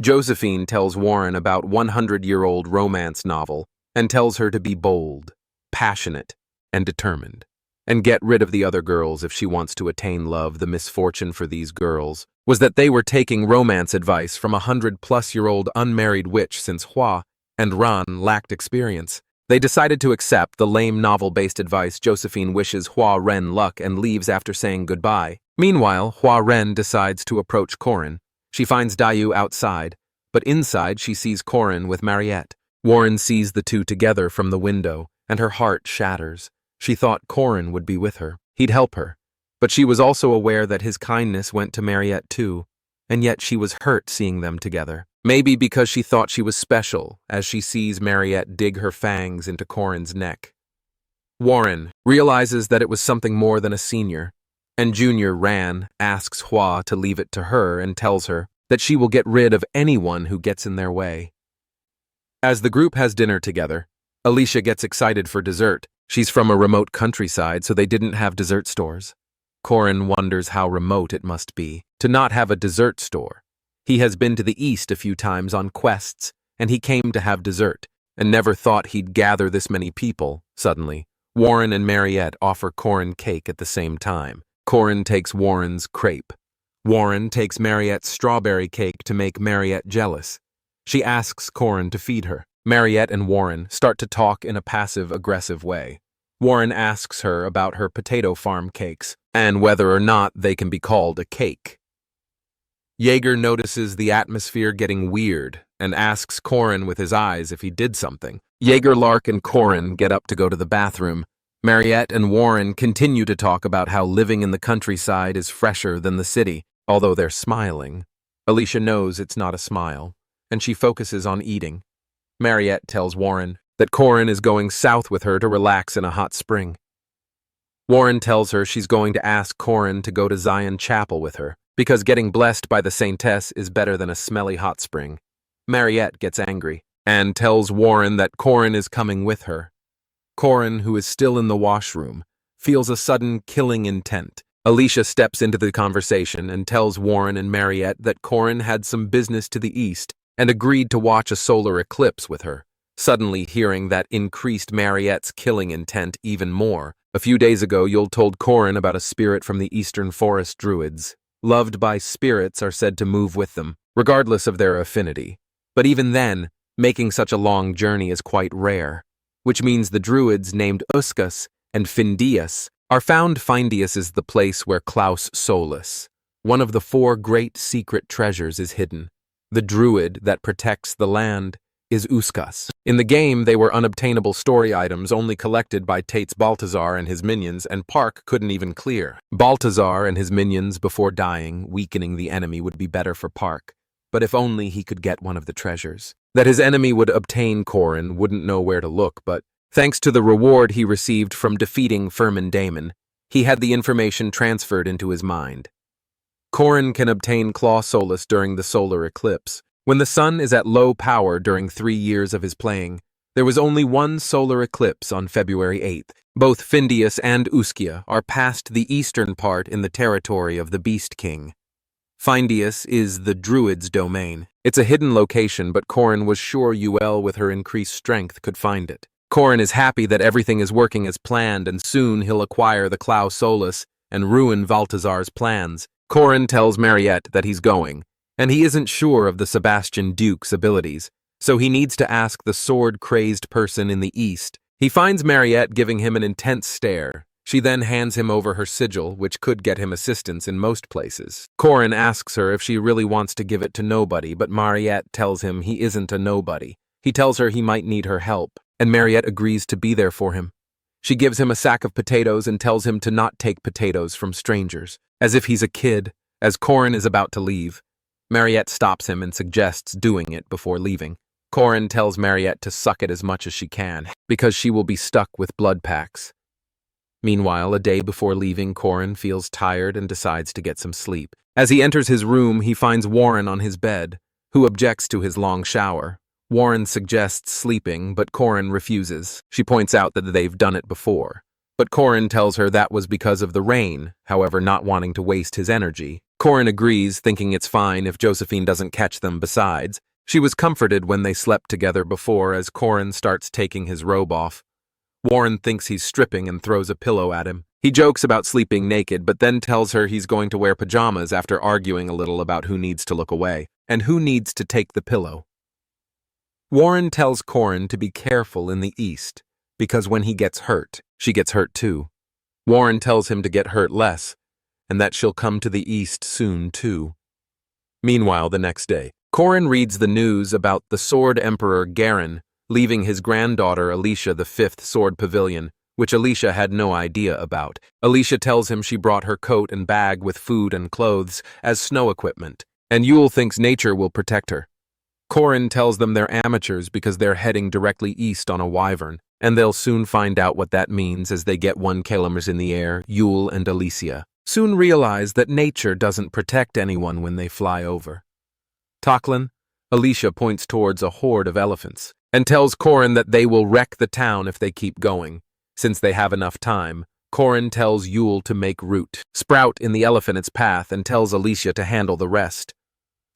Josephine tells Warren about 100-year-old romance novel and tells her to be bold, passionate, and determined, and get rid of the other girls if she wants to attain love. The misfortune for these girls was that they were taking romance advice from a 100-plus-year-old unmarried witch since Hua and Ran lacked experience. They decided to accept the lame novel-based advice. Josephine wishes Hua Ren luck and leaves after saying goodbye. Meanwhile, Hua Ren decides to approach Corin. She finds Dayu outside, but inside she sees Corin with Mariette. Warren sees the two together from the window, and her heart shatters. She thought Corin would be with her. He'd help her. But she was also aware that his kindness went to Mariette too, and yet she was hurt seeing them together. Maybe because she thought she was special, as she sees Mariette dig her fangs into Corin's neck. Warren realizes that it was something more than a senior, and Junior Ran asks Hua to leave it to her and tells her that she will get rid of anyone who gets in their way. As the group has dinner together, Alicia gets excited for dessert. She's from a remote countryside, so they didn't have dessert stores. Corin wonders how remote it must be to not have a dessert store. He has been to the east a few times on quests, and he came to have dessert, and never thought he'd gather this many people. Suddenly, Warren and Mariette offer Corin cake at the same time. Corin takes Warren's crepe. Warren takes Mariette's strawberry cake to make Mariette jealous. She asks Corin to feed her. Mariette and Warren start to talk in a passive-aggressive way. Warren asks her about her potato farm cakes, and whether or not they can be called a cake. Jaeger notices the atmosphere getting weird and asks Corin with his eyes if he did something. Jaeger, Lark, and Corin get up to go to the bathroom. Mariette and Warren continue to talk about how living in the countryside is fresher than the city, although they're smiling. Alicia knows it's not a smile, and she focuses on eating. Mariette tells Warren that Corin is going south with her to relax in a hot spring. Warren tells her she's going to ask Corin to go to Zion Chapel with her, because getting blessed by the Saintess is better than a smelly hot spring. Mariette gets angry and tells Warren that Corin is coming with her. Corin, who is still in the washroom, feels a sudden killing intent. Alicia steps into the conversation and tells Warren and Mariette that Corin had some business to the east and agreed to watch a solar eclipse with her. Suddenly hearing that increased Mariette's killing intent even more. A few days ago, Yul told Corin about a spirit from the eastern forest druids. Loved by spirits are said to move with them, regardless of their affinity. But even then, making such a long journey is quite rare, which means the druids named Uskas and Findius are found. Findius is the place where Klaus Solus, one of the 4 great secret treasures, is hidden. The druid that protects the land is Uskas. In the game, they were unobtainable story items only collected by Tate's Baltazar and his minions, and Park couldn't even clear. Baltazar and his minions before dying, weakening the enemy would be better for Park, but if only he could get one of the treasures. That his enemy would obtain Corin wouldn't know where to look, but thanks to the reward he received from defeating Furman Damon, he had the information transferred into his mind. Corin can obtain Claw Solus during the solar eclipse. When the sun is at low power during 3 years of his playing, there was only one solar eclipse on February 8th. Both Findius and Uskia are past the eastern part in the territory of the Beast King. Findius is the druid's domain. It's a hidden location, but Corin was sure Ul with her increased strength could find it. Corin is happy that everything is working as planned, and soon he'll acquire the Claw Solus and ruin Baltazar's plans. Corin tells Mariette that he's going, and he isn't sure of the Sebastian Duke's abilities, so he needs to ask the sword-crazed person in the east. He finds Mariette giving him an intense stare. She then hands him over her sigil, which could get him assistance in most places. Corin asks her if she really wants to give it to nobody, but Mariette tells him he isn't a nobody. He tells her he might need her help, and Mariette agrees to be there for him. She gives him a sack of potatoes and tells him to not take potatoes from strangers, as if he's a kid. As Corin is about to leave, Mariette stops him and suggests doing it before leaving. Corin tells Mariette to suck it as much as she can, because she will be stuck with blood packs. Meanwhile, a day before leaving, Corin feels tired and decides to get some sleep. As he enters his room, he finds Warren on his bed, who objects to his long shower. Warren suggests sleeping, but Corin refuses. She points out that they've done it before. But Corin tells her that was because of the rain, however, not wanting to waste his energy. Corin agrees, thinking it's fine if Josephine doesn't catch them. Besides, she was comforted when they slept together before. As Corin starts taking his robe off, Warren thinks he's stripping and throws a pillow at him. He jokes about sleeping naked, but then tells her he's going to wear pajamas after arguing a little about who needs to look away and who needs to take the pillow. Warren tells Corin to be careful in the east, because when he gets hurt, she gets hurt too. Warren tells him to get hurt less, and that she'll come to the east soon too. Meanwhile, the next day, Corin reads the news about the Sword Emperor Garen leaving his granddaughter Alicia the 5th Sword Pavilion, which Alicia had no idea about. Alicia tells him she brought her coat and bag with food and clothes as snow equipment, and Yule thinks nature will protect her. Corin tells them they're amateurs because they're heading directly east on a wyvern, and they'll soon find out what that means as they get 1 kilometers in the air. Yule and Alicia soon realize that nature doesn't protect anyone when they fly over. Tocklin, Alicia points towards a horde of elephants and tells Corin that they will wreck the town if they keep going. Since they have enough time, Corin tells Yule to make root, sprout in the elephant's path, and tells Alicia to handle the rest.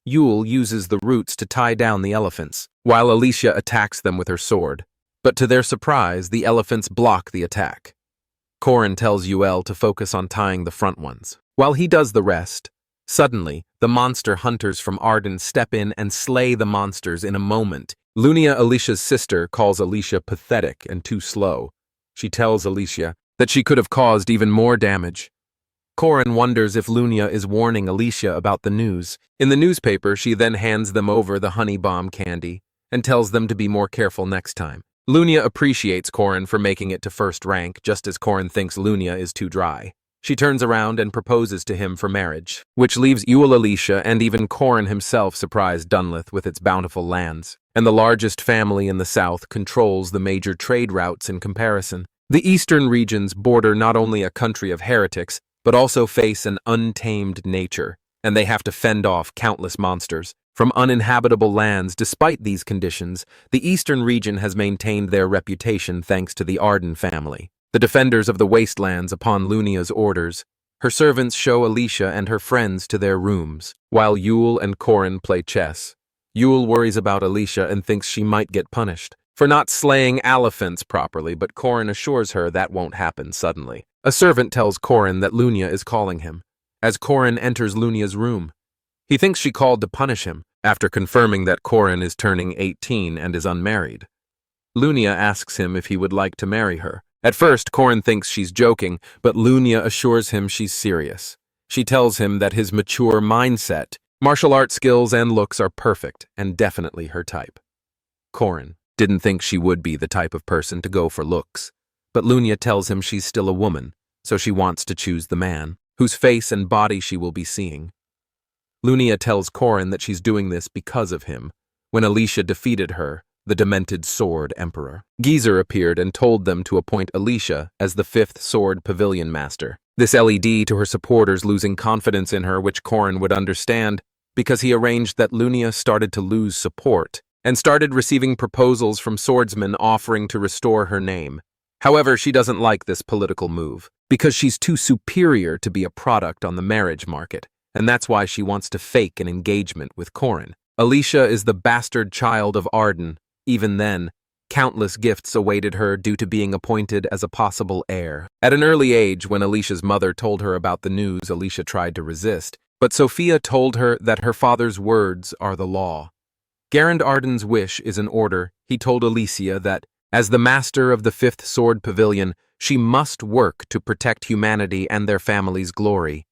Yule uses the roots to tie down the elephants, while Alicia attacks them with her sword. But to their surprise, the elephants block the attack. Corin tells Yule to focus on tying the front ones. While he does the rest, suddenly, the monster hunters from Arden step in and slay the monsters in a moment. Lunia, Alicia's sister, calls Alicia pathetic and too slow. She tells Alicia that she could have caused even more damage. Corin wonders if Lunia is warning Alicia about the news. In the newspaper, she then hands them over the honey bomb candy and tells them to be more careful next time. Lunia appreciates Corin for making it to first rank, just as Corin thinks Lunia is too dry. She turns around and proposes to him for marriage, which leaves Yule, Alicia, and even Corin himself surprised Dunlith with its bountiful lands. And the largest family in the south controls the major trade routes in comparison. The eastern regions border not only a country of heretics, but also face an untamed nature, and they have to fend off countless monsters from uninhabitable lands. Despite these conditions, the eastern region has maintained their reputation thanks to the Arden family, the defenders of the wastelands upon Lunia's orders. Her servants show Alicia and her friends to their rooms, while Yule and Corin play chess. Yule worries about Alicia and thinks she might get punished for not slaying elephants properly, but Corin assures her that won't happen suddenly. A servant tells Corin that Lunia is calling him. As Corin enters Lunia's room, he thinks she called to punish him, after confirming that Corin is turning 18 and is unmarried. Lunia asks him if he would like to marry her. At first, Corin thinks she's joking, but Lunia assures him she's serious. She tells him that his mature mindset, martial art skills, and looks are perfect and definitely her type. Corin didn't think she would be the type of person to go for looks, but Lunia tells him she's still a woman, so she wants to choose the man whose face and body she will be seeing. Lunia tells Corin that she's doing this because of him. When Alicia defeated her, the demented Sword Emperor, Geezer appeared and told them to appoint Alicia as the 5th Sword Pavilion Master. This led to her supporters losing confidence in her, which Corin would understand, because he arranged that Lunia started to lose support and started receiving proposals from swordsmen offering to restore her name. However, she doesn't like this political move, because she's too superior to be a product on the marriage market, and that's why she wants to fake an engagement with Corin. Alicia is the bastard child of Arden. Even then, countless gifts awaited her due to being appointed as a possible heir. At an early age, when Alicia's mother told her about the news, Alicia tried to resist, but Sophia told her that her father's words are the law. Garand Arden's wish is an order. He told Alicia that, as the master of the 5th Sword Pavilion, she must work to protect humanity and their family's glory.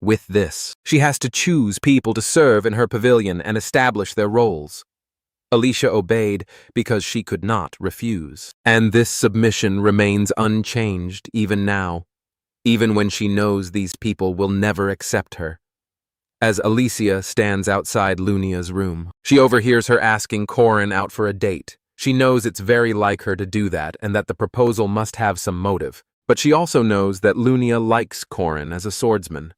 With this, she has to choose people to serve in her pavilion and establish their roles. Alicia obeyed because she could not refuse. And this submission remains unchanged even now, even when she knows these people will never accept her. As Alicia stands outside Lunia's room, she overhears her asking Corin out for a date. She knows it's very like her to do that and that the proposal must have some motive, but she also knows that Lunia likes Corin as a swordsman.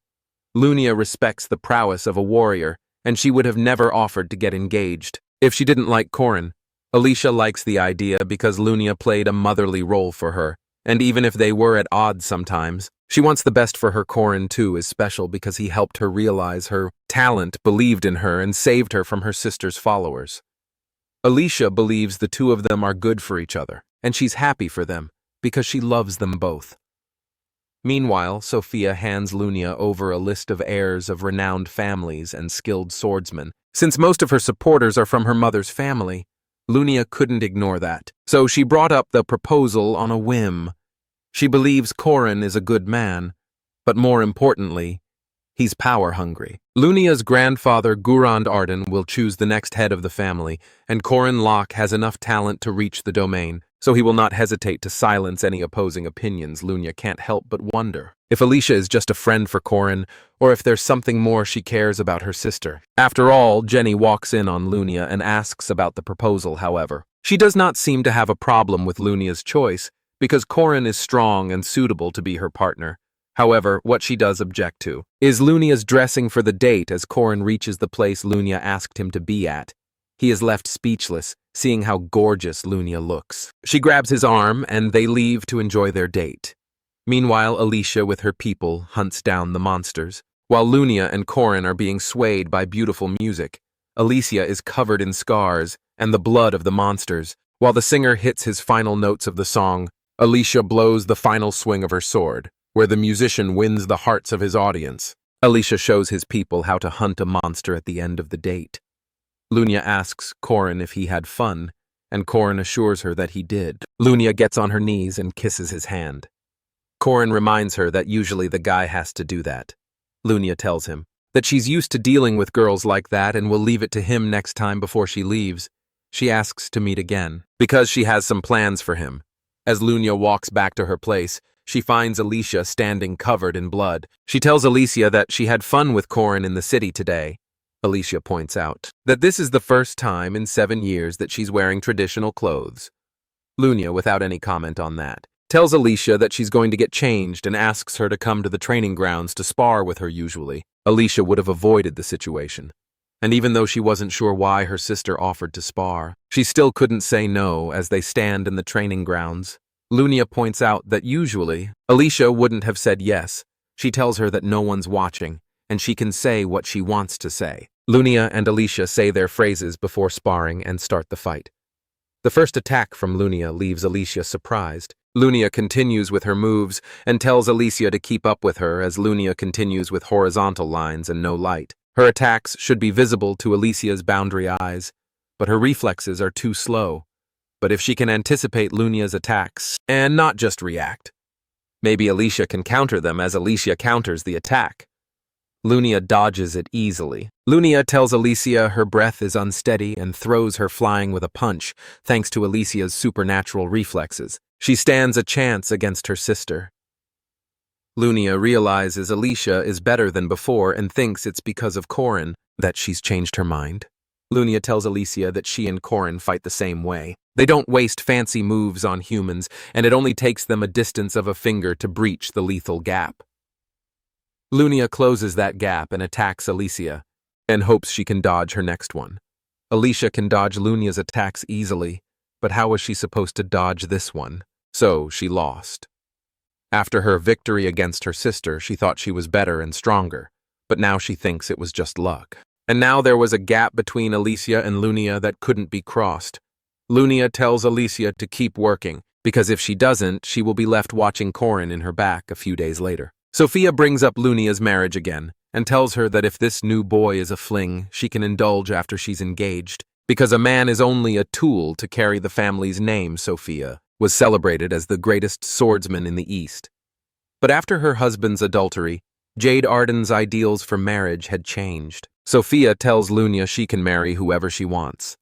Lunia respects the prowess of a warrior, and she would have never offered to get engaged if she didn't like Corin. Alicia likes the idea because Lunia played a motherly role for her, and even if they were at odds sometimes, she wants the best for her. Corin, too, is special because he helped her realize her talent, believed in her, and saved her from her sister's followers. Alicia believes the two of them are good for each other, and she's happy for them because she loves them both. Meanwhile, Sophia hands Lunia over a list of heirs of renowned families and skilled swordsmen. Since most of her supporters are from her mother's family, Lunia couldn't ignore that, so she brought up the proposal on a whim. She believes Corin is a good man, but more importantly, He's power-hungry. Lunia's grandfather, Gurand Arden, will choose the next head of the family, and Corin Locke has enough talent to reach the domain, so he will not hesitate to silence any opposing opinions. Lunia can't help but wonder if Alicia is just a friend for Corin, or if there's something more she cares about her sister. After all, Jenny walks in on Lunia and asks about the proposal, however. She does not seem to have a problem with Lunia's choice, because Corin is strong and suitable to be her partner. However, what she does object to is Lunia's dressing for the date as Corin reaches the place Lunia asked him to be at. He is left speechless, seeing how gorgeous Lunia looks. She grabs his arm and they leave to enjoy their date. Meanwhile, Alicia with her people hunts down the monsters. While Lunia and Corin are being swayed by beautiful music, Alicia is covered in scars and the blood of the monsters. While the singer hits his final notes of the song, Alicia blows the final swing of her sword, where the musician wins the hearts of his audience. Alicia shows his people how to hunt a monster at the end of the date. Lunia asks Corin if he had fun, and Corin assures her that he did. Lunia gets on her knees and kisses his hand. Corin reminds her that usually the guy has to do that. Lunia tells him that she's used to dealing with girls like that and will leave it to him next time before she leaves. She asks to meet again, because she has some plans for him. As Lunia walks back to her place, she finds Alicia standing covered in blood. She tells Alicia that she had fun with Corin in the city today. Alicia points out that this is the first time in 7 years that she's wearing traditional clothes. Lunia, without any comment on that, tells Alicia that she's going to get changed and asks her to come to the training grounds to spar with her usually. Alicia would have avoided the situation. And even though she wasn't sure why her sister offered to spar, she still couldn't say no as they stand in the training grounds. Lunia points out that usually, Alicia wouldn't have said yes. She tells her that no one's watching, and she can say what she wants to say. Lunia and Alicia say their phrases before sparring and start the fight. The first attack from Lunia leaves Alicia surprised. Lunia continues with her moves and tells Alicia to keep up with her as Lunia continues with horizontal lines and no light. Her attacks should be visible to Alicia's boundary eyes, but her reflexes are too slow. But if she can anticipate Lunia's attacks and not just react, maybe Alicia can counter them as Alicia counters the attack. Lunia dodges it easily. Lunia tells Alicia her breath is unsteady and throws her flying with a punch, thanks to Alicia's supernatural reflexes. She stands a chance against her sister. Lunia realizes Alicia is better than before and thinks it's because of Corin that she's changed her mind. Lunia tells Alicia that she and Corin fight the same way. They don't waste fancy moves on humans, and it only takes them a distance of a finger to breach the lethal gap. Lunia closes that gap and attacks Alicia, and hopes she can dodge her next one. Alicia can dodge Lunia's attacks easily, but how was she supposed to dodge this one? So she lost. After her victory against her sister, she thought she was better and stronger, but now she thinks it was just luck. And now there was a gap between Alicia and Lunia that couldn't be crossed. Lunia tells Alicia to keep working, because if she doesn't, she will be left watching Corin in her back a few days later. Sophia brings up Lunia's marriage again, and tells her that if this new boy is a fling, she can indulge after she's engaged, because a man is only a tool to carry the family's name. Sophia was celebrated as the greatest swordsman in the East. But after her husband's adultery, Jade Arden's ideals for marriage had changed. Sophia tells Lunia she can marry whoever she wants.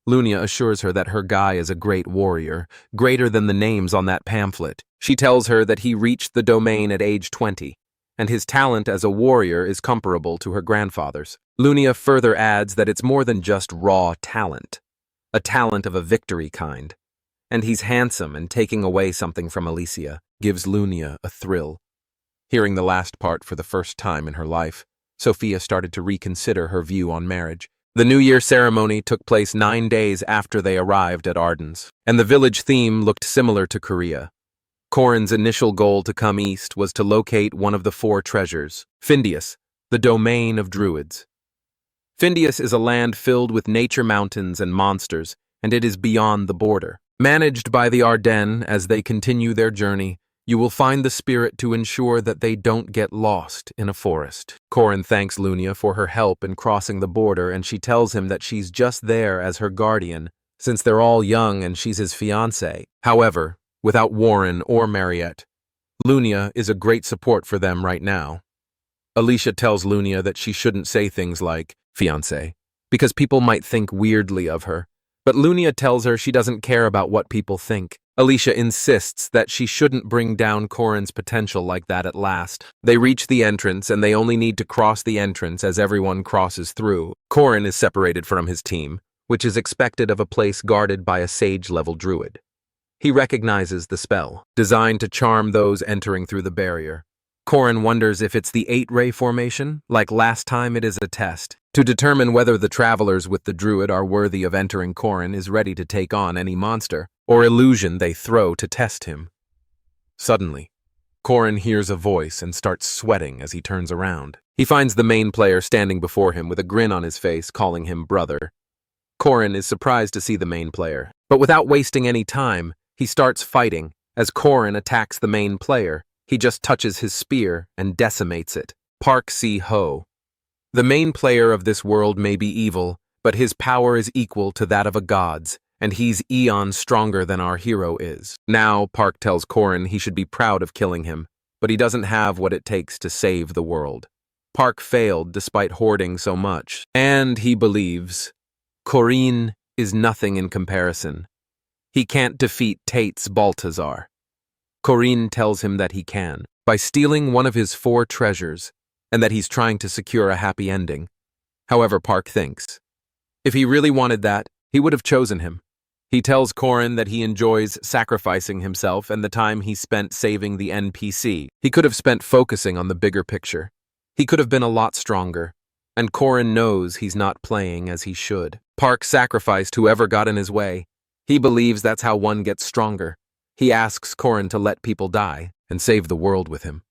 Lunia assures her that her guy is a great warrior, greater than the names on that pamphlet. She tells her that he reached the domain at age 20, and his talent as a warrior is comparable to her grandfather's. Lunia further adds that it's more than just raw talent, a talent of a victory kind. And he's handsome, and taking away something from Alicia gives Lunia a thrill. Hearing the last part for the first time in her life, Sophia started to reconsider her view on marriage. The New Year ceremony took place 9 days after they arrived at Arden's, and the village theme looked similar to Korea. Corin's initial goal to come east was to locate one of the 4 treasures, Findius, the domain of druids. Findius is a land filled with nature mountains and monsters, and it is beyond the border. Managed by the Ardennes as they continue their journey, you will find the spirit to ensure that they don't get lost in a forest. Corin thanks Lunia for her help in crossing the border, and she tells him that she's just there as her guardian, since they're all young and she's his fiancé. However, without Warren or Mariette, Lunia is a great support for them right now. Alicia tells Lunia that she shouldn't say things like fiancé, because people might think weirdly of her. But Lunia tells her she doesn't care about what people think. Alicia insists that she shouldn't bring down Corin's potential like that at last. They reach the entrance, and they only need to cross the entrance as everyone crosses through. Corin is separated from his team, which is expected of a place guarded by a sage-level druid. He recognizes the spell, designed to charm those entering through the barrier. Corin wonders if it's the 8-ray formation. Like last time, it is a test. To determine whether the travelers with the druid are worthy of entering, Corin is ready to take on any monster or illusion they throw to test him. Suddenly, Corin hears a voice and starts sweating as he turns around. He finds the main player standing before him with a grin on his face, calling him brother. Corin is surprised to see the main player, but without wasting any time, he starts fighting. As Corin attacks the main player, he just touches his spear and decimates it. Park Si-ho. The main player of this world may be evil, but his power is equal to that of a god's, and he's eons stronger than our hero is. Now, Park tells Corin he should be proud of killing him, but he doesn't have what it takes to save the world. Park failed despite hoarding so much, and he believes Corin is nothing in comparison. He can't defeat Tate's Baltazar. Corin tells him that he can, by stealing one of his 4 treasures, and that he's trying to secure a happy ending. However, Park thinks, if he really wanted that, he would have chosen him. He tells Corin that he enjoys sacrificing himself and the time he spent saving the NPC. He could have spent focusing on the bigger picture. He could have been a lot stronger, and Corin knows he's not playing as he should. Park sacrificed whoever got in his way. He believes that's how one gets stronger. He asks Corin to let people die and save the world with him.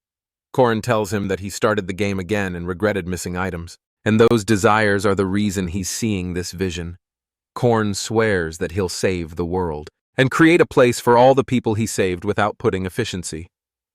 Corin tells him that he started the game again and regretted missing items, and those desires are the reason he's seeing this vision. Corin swears that he'll save the world and create a place for all the people he saved without putting efficiency.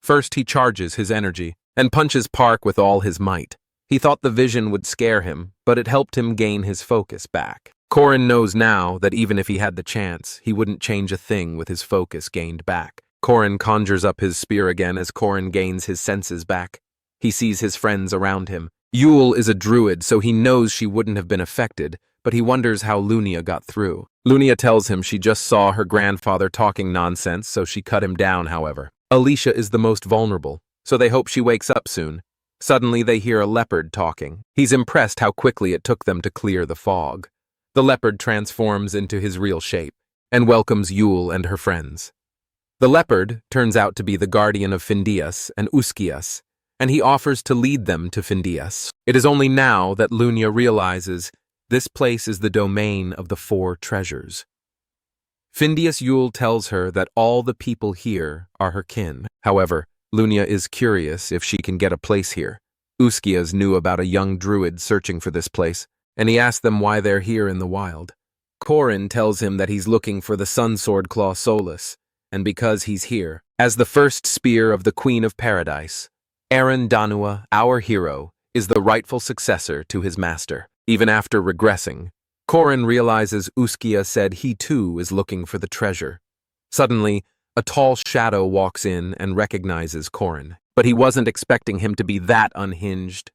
First, he charges his energy and punches Park with all his might. He thought the vision would scare him, but it helped him gain his focus back. Corin knows now that even if he had the chance, he wouldn't change a thing with his focus gained back. Corin conjures up his spear again as Corin gains his senses back. He sees his friends around him. Yule is a druid, so he knows she wouldn't have been affected, but he wonders how Lunia got through. Lunia tells him she just saw her grandfather talking nonsense, so she cut him down, however. Alicia is the most vulnerable, so they hope she wakes up soon. Suddenly they hear a leopard talking. He's impressed how quickly it took them to clear the fog. The leopard transforms into his real shape and welcomes Yule and her friends. The leopard turns out to be the guardian of Findias and Uskias, and he offers to lead them to Findias. It is only now that Lunia realizes this place is the domain of the 4 treasures. Findias Yule tells her that all the people here are her kin. However, Lunia is curious if she can get a place here. Uskias knew about a young druid searching for this place, and he asks them why they're here in the wild. Corin tells him that he's looking for the Sunsword Claw Solus, and because he's here, as the first spear of the Queen of Paradise, Aaron Danua, our hero, is the rightful successor to his master. Even after regressing, Corin realizes Uskia said he too is looking for the treasure. Suddenly, a tall shadow walks in and recognizes Corin, but he wasn't expecting him to be that unhinged.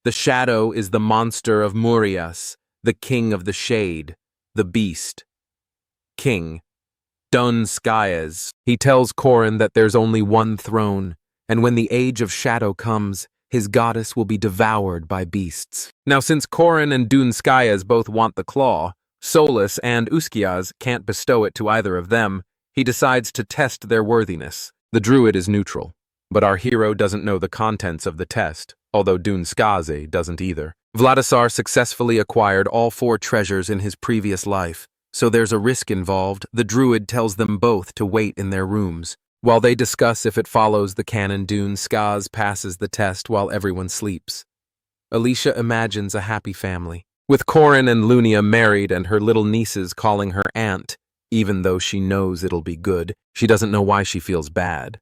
The shadow is the monster of Murias, the king of the shade, the beast. King Dun Skyas. He tells Corin that there's only one throne, and when the age of shadow comes, his goddess will be devoured by beasts. Now, since Corin and Dun Skyas both want the claw, Solus and Uskias can't bestow it to either of them. He decides to test their worthiness. The druid is neutral, but our hero doesn't know the contents of the test, although Dun Skaze doesn't either. Vladisar successfully acquired all 4 treasures in his previous life, so there's a risk involved. The druid tells them both to wait in their rooms, while they discuss if it follows the canon Dun Skaz passes the test while everyone sleeps. Alicia imagines a happy family, with Corin and Lunia married and her little nieces calling her aunt. Even though she knows it'll be good, she doesn't know why she feels bad.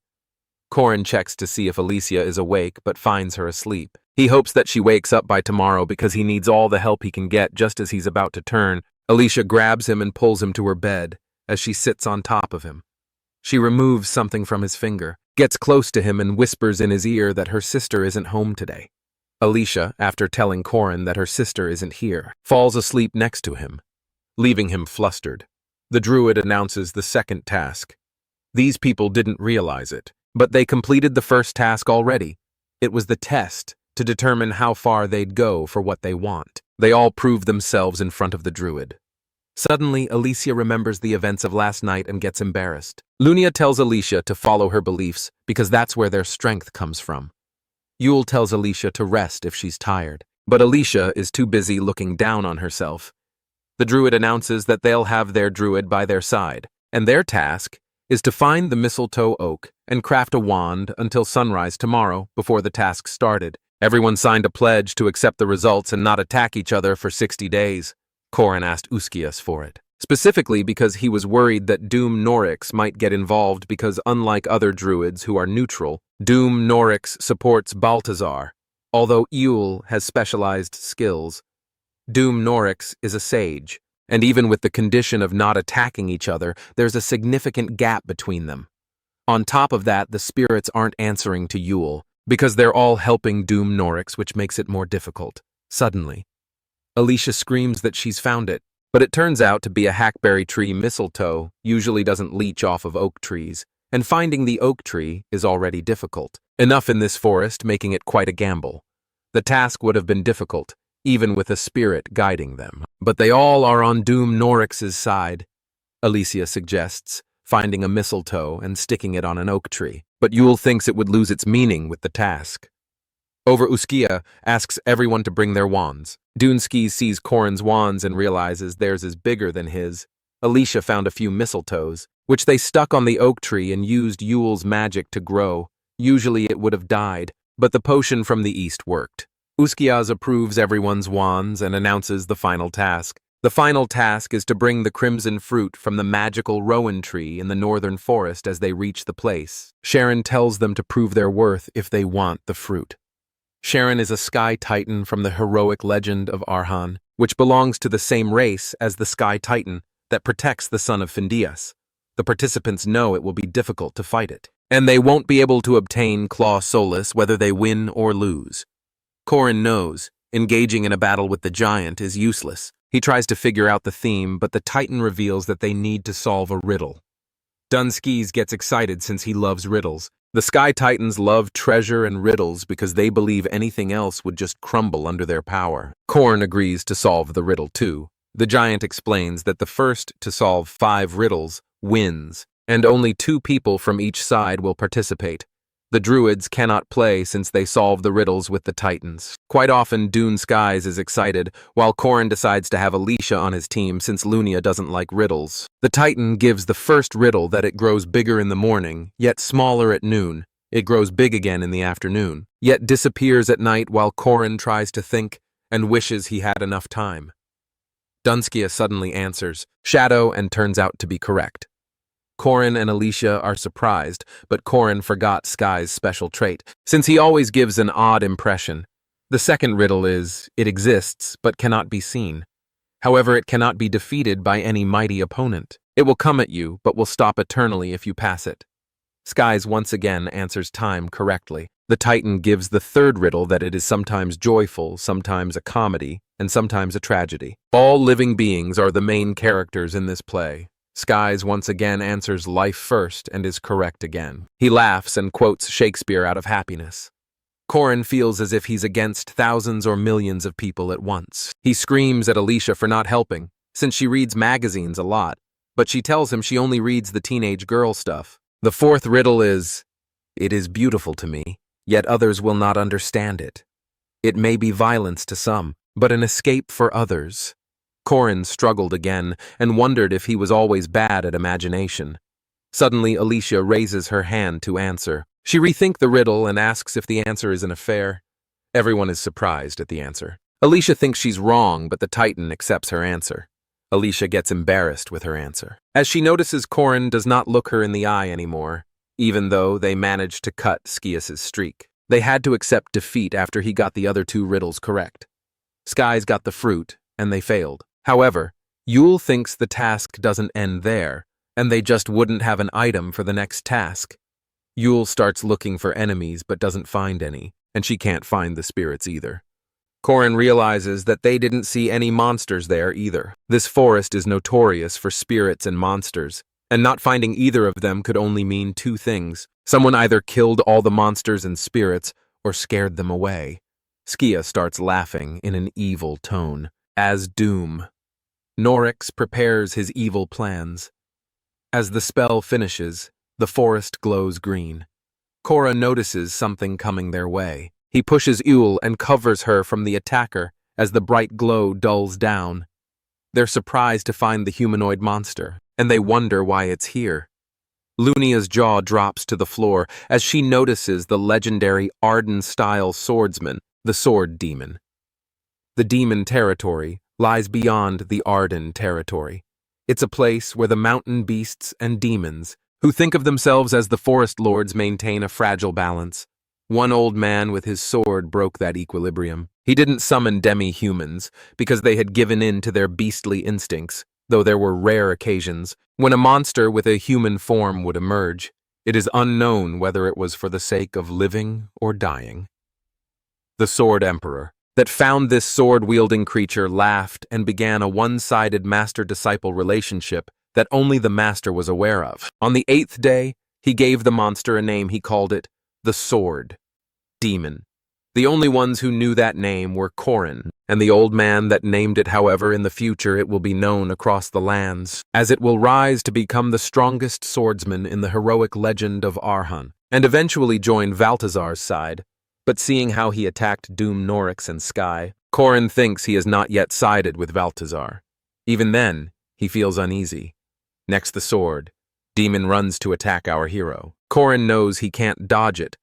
Corin checks to see if Alicia is awake, but finds her asleep. He hopes that she wakes up by tomorrow because he needs all the help he can get. Just as he's about to turn, Alicia grabs him and pulls him to her bed as she sits on top of him. She removes something from his finger, gets close to him and whispers in his ear that her sister isn't home today. Alicia, after telling Corin that her sister isn't here, falls asleep next to him, leaving him flustered. The druid announces the second task. These people didn't realize it, but they completed the first task already. It was the test to determine how far they'd go for what they want. They all proved themselves in front of the druid. Suddenly, Alicia remembers the events of last night and gets embarrassed. Lunia tells Alicia to follow her beliefs because that's where their strength comes from. Yule tells Alicia to rest if she's tired, but Alicia is too busy looking down on herself. The druid announces that they'll have their druid by their side, and their task is to find the mistletoe oak and craft a wand until sunrise tomorrow before the task started. Everyone signed a pledge to accept the results and not attack each other for 60 days. Corin asked Uskias for it, specifically because he was worried that Doom Norix might get involved because unlike other druids who are neutral, Doom Norix supports Baltazar. Although Yule has specialized skills, Doom Norix is a sage, and even with the condition of not attacking each other, there's a significant gap between them. On top of that, the spirits aren't answering to Yule, because they're all helping Doom Norix, which makes it more difficult. Suddenly, Alicia screams that she's found it, but it turns out to be a hackberry tree. Mistletoe usually doesn't leech off of oak trees, and finding the oak tree is already difficult. Enough in this forest, making it quite a gamble. The task would have been difficult, even with a spirit guiding them. But they all are on Doom Norix's side, Alicia suggests, finding a mistletoe and sticking it on an oak tree. But Yule thinks it would lose its meaning with the task. Over Uskia asks everyone to bring their wands. Dunski sees Corin's wands and realizes theirs is bigger than his. Alicia found a few mistletoes, which they stuck on the oak tree and used Yule's magic to grow. Usually it would have died, but the potion from the east worked. Uskias approves everyone's wands and announces the final task. The final task is to bring the crimson fruit from the magical rowan tree in the northern forest as they reach the place. Sharon tells them to prove their worth if they want the fruit. Sharon is a sky titan from the heroic legend of Arhan, which belongs to the same race as the sky titan that protects the son of Findias. The participants know it will be difficult to fight it, and they won't be able to obtain Claw Solace whether they win or lose. Corin knows engaging in a battle with the giant is useless. He tries to figure out the theme, but the Titan reveals that they need to solve a riddle. Dunskies gets excited since he loves riddles. The Sky Titans love treasure and riddles because they believe anything else would just crumble under their power. Corn agrees to solve the riddle too. The giant explains that the first to solve 5 riddles wins, and only 2 people from each side will participate. The druids cannot play since they solve the riddles with the titans. Quite often, Dune Skies is excited, while Corin decides to have Alicia on his team since Lunia doesn't like riddles. The titan gives the first riddle that it grows bigger in the morning, yet smaller at noon. It grows big again in the afternoon, yet disappears at night while Corin tries to think and wishes he had enough time. Dunskia suddenly answers, Shadow, and turns out to be correct. Corin and Alicia are surprised, but Corin forgot Sky's special trait, since he always gives an odd impression. The second riddle is, it exists, but cannot be seen. However, it cannot be defeated by any mighty opponent. It will come at you, but will stop eternally if you pass it. Skies once again answers time correctly. The Titan gives the third riddle that it is sometimes joyful, sometimes a comedy, and sometimes a tragedy. All living beings are the main characters in this play. Skies once again answers life first and is correct again. He laughs and quotes Shakespeare out of happiness. Corin feels as if he's against thousands or millions of people at once. He screams at Alicia for not helping, since she reads magazines a lot, but she tells him she only reads the teenage girl stuff. The fourth riddle is, it is beautiful to me, yet others will not understand it. It may be violence to some, but an escape for others. Corin struggled again and wondered if he was always bad at imagination. Suddenly, Alicia raises her hand to answer. She rethinks the riddle and asks if the answer is an affair. Everyone is surprised at the answer. Alicia thinks she's wrong, but the Titan accepts her answer. Alicia gets embarrassed with her answer, as she notices Corin does not look her in the eye anymore, even though they managed to cut Skias's streak. They had to accept defeat after he got the other 2 riddles correct. Skies got the fruit, and they failed. However, Yule thinks the task doesn't end there, and they just wouldn't have an item for the next task. Yule starts looking for enemies but doesn't find any, and she can't find the spirits either. Corin realizes that they didn't see any monsters there either. This forest is notorious for spirits and monsters, and not finding either of them could only mean two things. Someone either killed all the monsters and spirits or scared them away. Skia starts laughing in an evil tone. As Doom, Norix prepares his evil plans. As the spell finishes, the forest glows green. Cora notices something coming their way. He pushes Yule and covers her from the attacker as the bright glow dulls down. They're surprised to find the humanoid monster, and they wonder why it's here. Lunia's jaw drops to the floor as she notices the legendary Arden-style swordsman, the Sword Demon. The demon territory lies beyond the Arden territory. It's a place where the mountain beasts and demons, who think of themselves as the forest lords, maintain a fragile balance. One old man with his sword broke that equilibrium. He didn't summon demi-humans because they had given in to their beastly instincts, though there were rare occasions when a monster with a human form would emerge. It is unknown whether it was for the sake of living or dying. The Sword Emperor, that found this sword-wielding creature, laughed and began a one-sided master-disciple relationship that only the master was aware of. On the 8th day, he gave the monster a name. He called it the Sword Demon. The only ones who knew that name were Corin and the old man that named it. However, in the future it will be known across the lands, as it will rise to become the strongest swordsman in the heroic legend of Arhan, and eventually join Valtazar's side. But seeing how he attacked Doom, Norix, and Sky, Corin thinks he has not yet sided with Valtazar. Even then, he feels uneasy. Next, the Sword Demon runs to attack our hero. Corin knows he can't dodge it,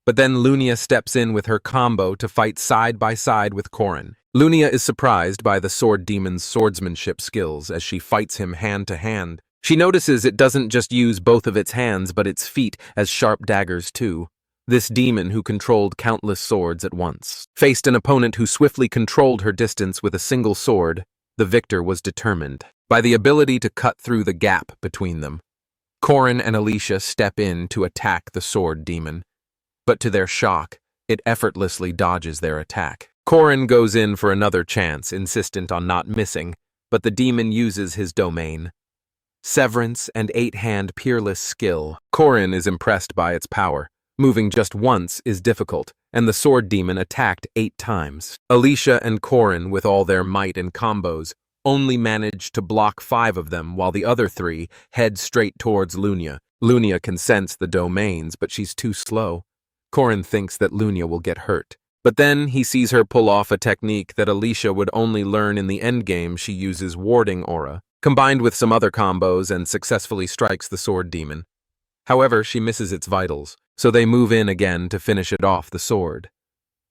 but then Lunia steps in with her combo to fight side by side with Corin. Lunia is surprised by the Sword Demon's swordsmanship skills as she fights him hand to hand. She notices it doesn't just use both of its hands but its feet as sharp daggers too. This demon, who controlled countless swords at once, faced an opponent who swiftly controlled her distance with a single sword. The victor was determined by the ability to cut through the gap between them. Corin and Alicia step in to attack the Sword Demon, but to their shock, it effortlessly dodges their attack. Corin goes in for another chance, insistent on not missing, but the demon uses his domain. Severance and 8-hand peerless skill. Corin is impressed by its power. Moving just once is difficult, and the Sword Demon attacked 8 times. Alicia and Corin, with all their might and combos, only managed to block 5 of them, while the other 3 head straight towards Lunia. Lunia can sense the domains, but she's too slow. Corin thinks that Lunia will get hurt. But then he sees her pull off a technique that Alicia would only learn in the endgame. She uses Warding Aura, combined with some other combos, and successfully strikes the Sword Demon. However, she misses its vitals, so they move in again to finish it off. The Sword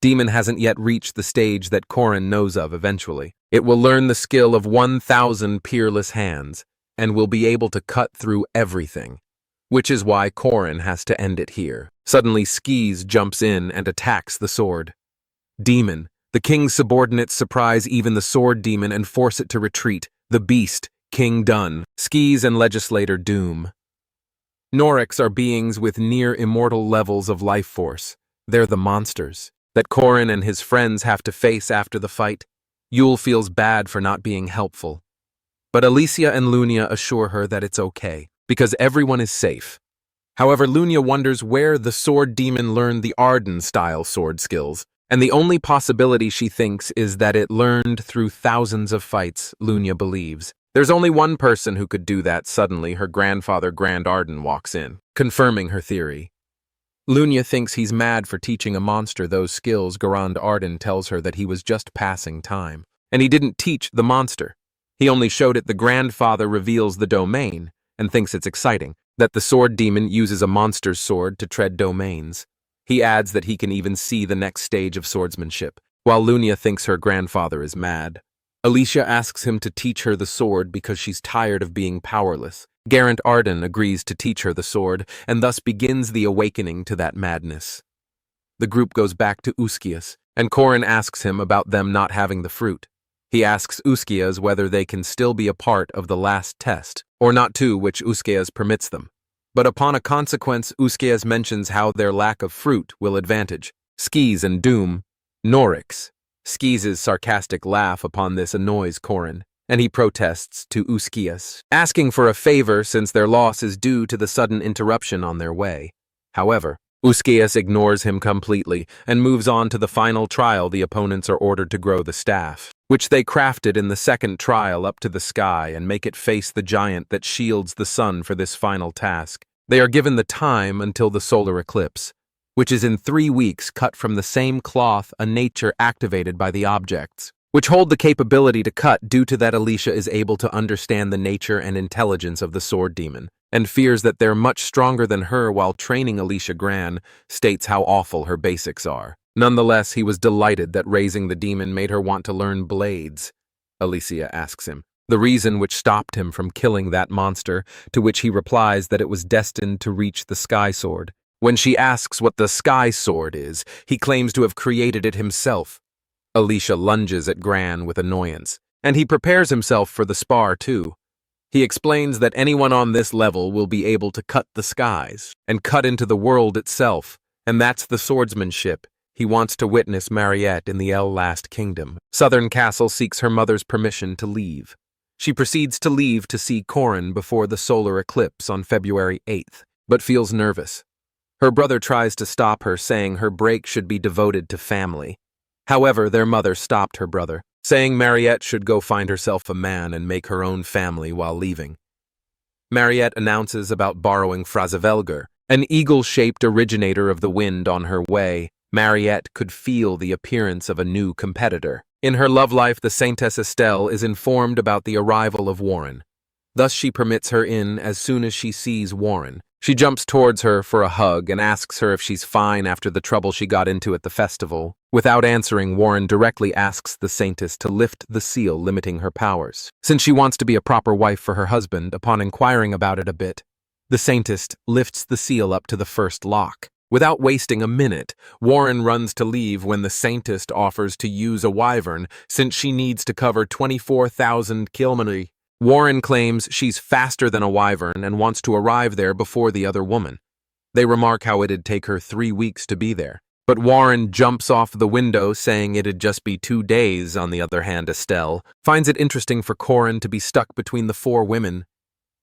Demon hasn't yet reached the stage that Corin knows of. Eventually, it will learn the skill of 1,000 peerless hands, and will be able to cut through everything, which is why Corin has to end it here. Suddenly, Skis jumps in and attacks the Sword Demon. The king's subordinates surprise even the Sword Demon and force it to retreat. The beast, King Dun, Skis, and Legislator Doom, Norix are beings with near-immortal levels of life force. They're the monsters that Corin and his friends have to face after the fight. Yule feels bad for not being helpful, but Alicia and Lunia assure her that it's okay, because everyone is safe. However, Lunia wonders where the Sword Demon learned the Arden-style sword skills, and the only possibility she thinks is that it learned through thousands of fights. Lunia believes there's only one person who could do that. Suddenly, her grandfather, Grand Arden, walks in, confirming her theory. Lunia thinks he's mad for teaching a monster those skills. Grand Arden tells her that he was just passing time, and he didn't teach the monster. He only showed it. The grandfather reveals the domain and thinks it's exciting that the Sword Demon uses a monster's sword to tread domains. He adds that he can even see the next stage of swordsmanship, while Lunia thinks her grandfather is mad. Alicia asks him to teach her the sword because she's tired of being powerless. Garant Arden agrees to teach her the sword, and thus begins the awakening to that madness. The group goes back to Uskias, and Corin asks him about them not having the fruit. He asks Uskias whether they can still be a part of the last test, or not, to which Uskias permits them. But upon a consequence, Uskias mentions how their lack of fruit will advantage Skis and Doom Norix. Skis' sarcastic laugh upon this annoys Corin, and he protests to Uskias, asking for a favor since their loss is due to the sudden interruption on their way. However, Uskias ignores him completely and moves on to the final trial. The opponents are ordered to grow the staff, which they crafted in the second trial, up to the sky and make it face the giant that shields the sun for this final task. They are given the time until the solar eclipse, which is in 3 weeks, cut from the same cloth, a nature activated by the objects, which hold the capability to cut due to that Alicia is able to understand the nature and intelligence of the sword demon, and fears that they're much stronger than her. While training, Alicia Gran states how awful her basics are. Nonetheless, he was delighted that raising the demon made her want to learn blades. Alicia asks him the reason which stopped him from killing that monster, to which he replies that it was destined to reach the Sky Sword. When she asks what the Sky Sword is, he claims to have created it himself. Alicia lunges at Gran with annoyance, and he prepares himself for the spar too. He explains that anyone on this level will be able to cut the skies and cut into the world itself, and that's the swordsmanship he wants to witness. Mariette in the Last Kingdom. Southern Castle seeks her mother's permission to leave. She proceeds to leave to see Corin before the solar eclipse on February 8th, but feels nervous. Her brother tries to stop her, saying her break should be devoted to family. However, their mother stopped her brother, saying Mariette should go find herself a man and make her own family while leaving. Mariette announces about borrowing Frazavelger, an eagle-shaped originator of the wind, on her way. Mariette could feel the appearance of a new competitor. In her love life, the Saintess Estelle is informed about the arrival of Warren. Thus she permits her in as soon as she sees Warren. She jumps towards her for a hug and asks her if she's fine after the trouble she got into at the festival. Without answering, Warren directly asks the Saintess to lift the seal limiting her powers, since she wants to be a proper wife for her husband. Upon inquiring about it a bit, the Saintess lifts the seal up to the first lock. Without wasting a minute, Warren runs to leave when the Saintess offers to use a wyvern since she needs to cover 24,000 kilometers. Warren claims she's faster than a wyvern and wants to arrive there before the other woman. They remark how it'd take her 3 weeks to be there, but Warren jumps off the window saying it'd just be 2 days. On the other hand, Estelle finds it interesting for Corin to be stuck between the 4 women,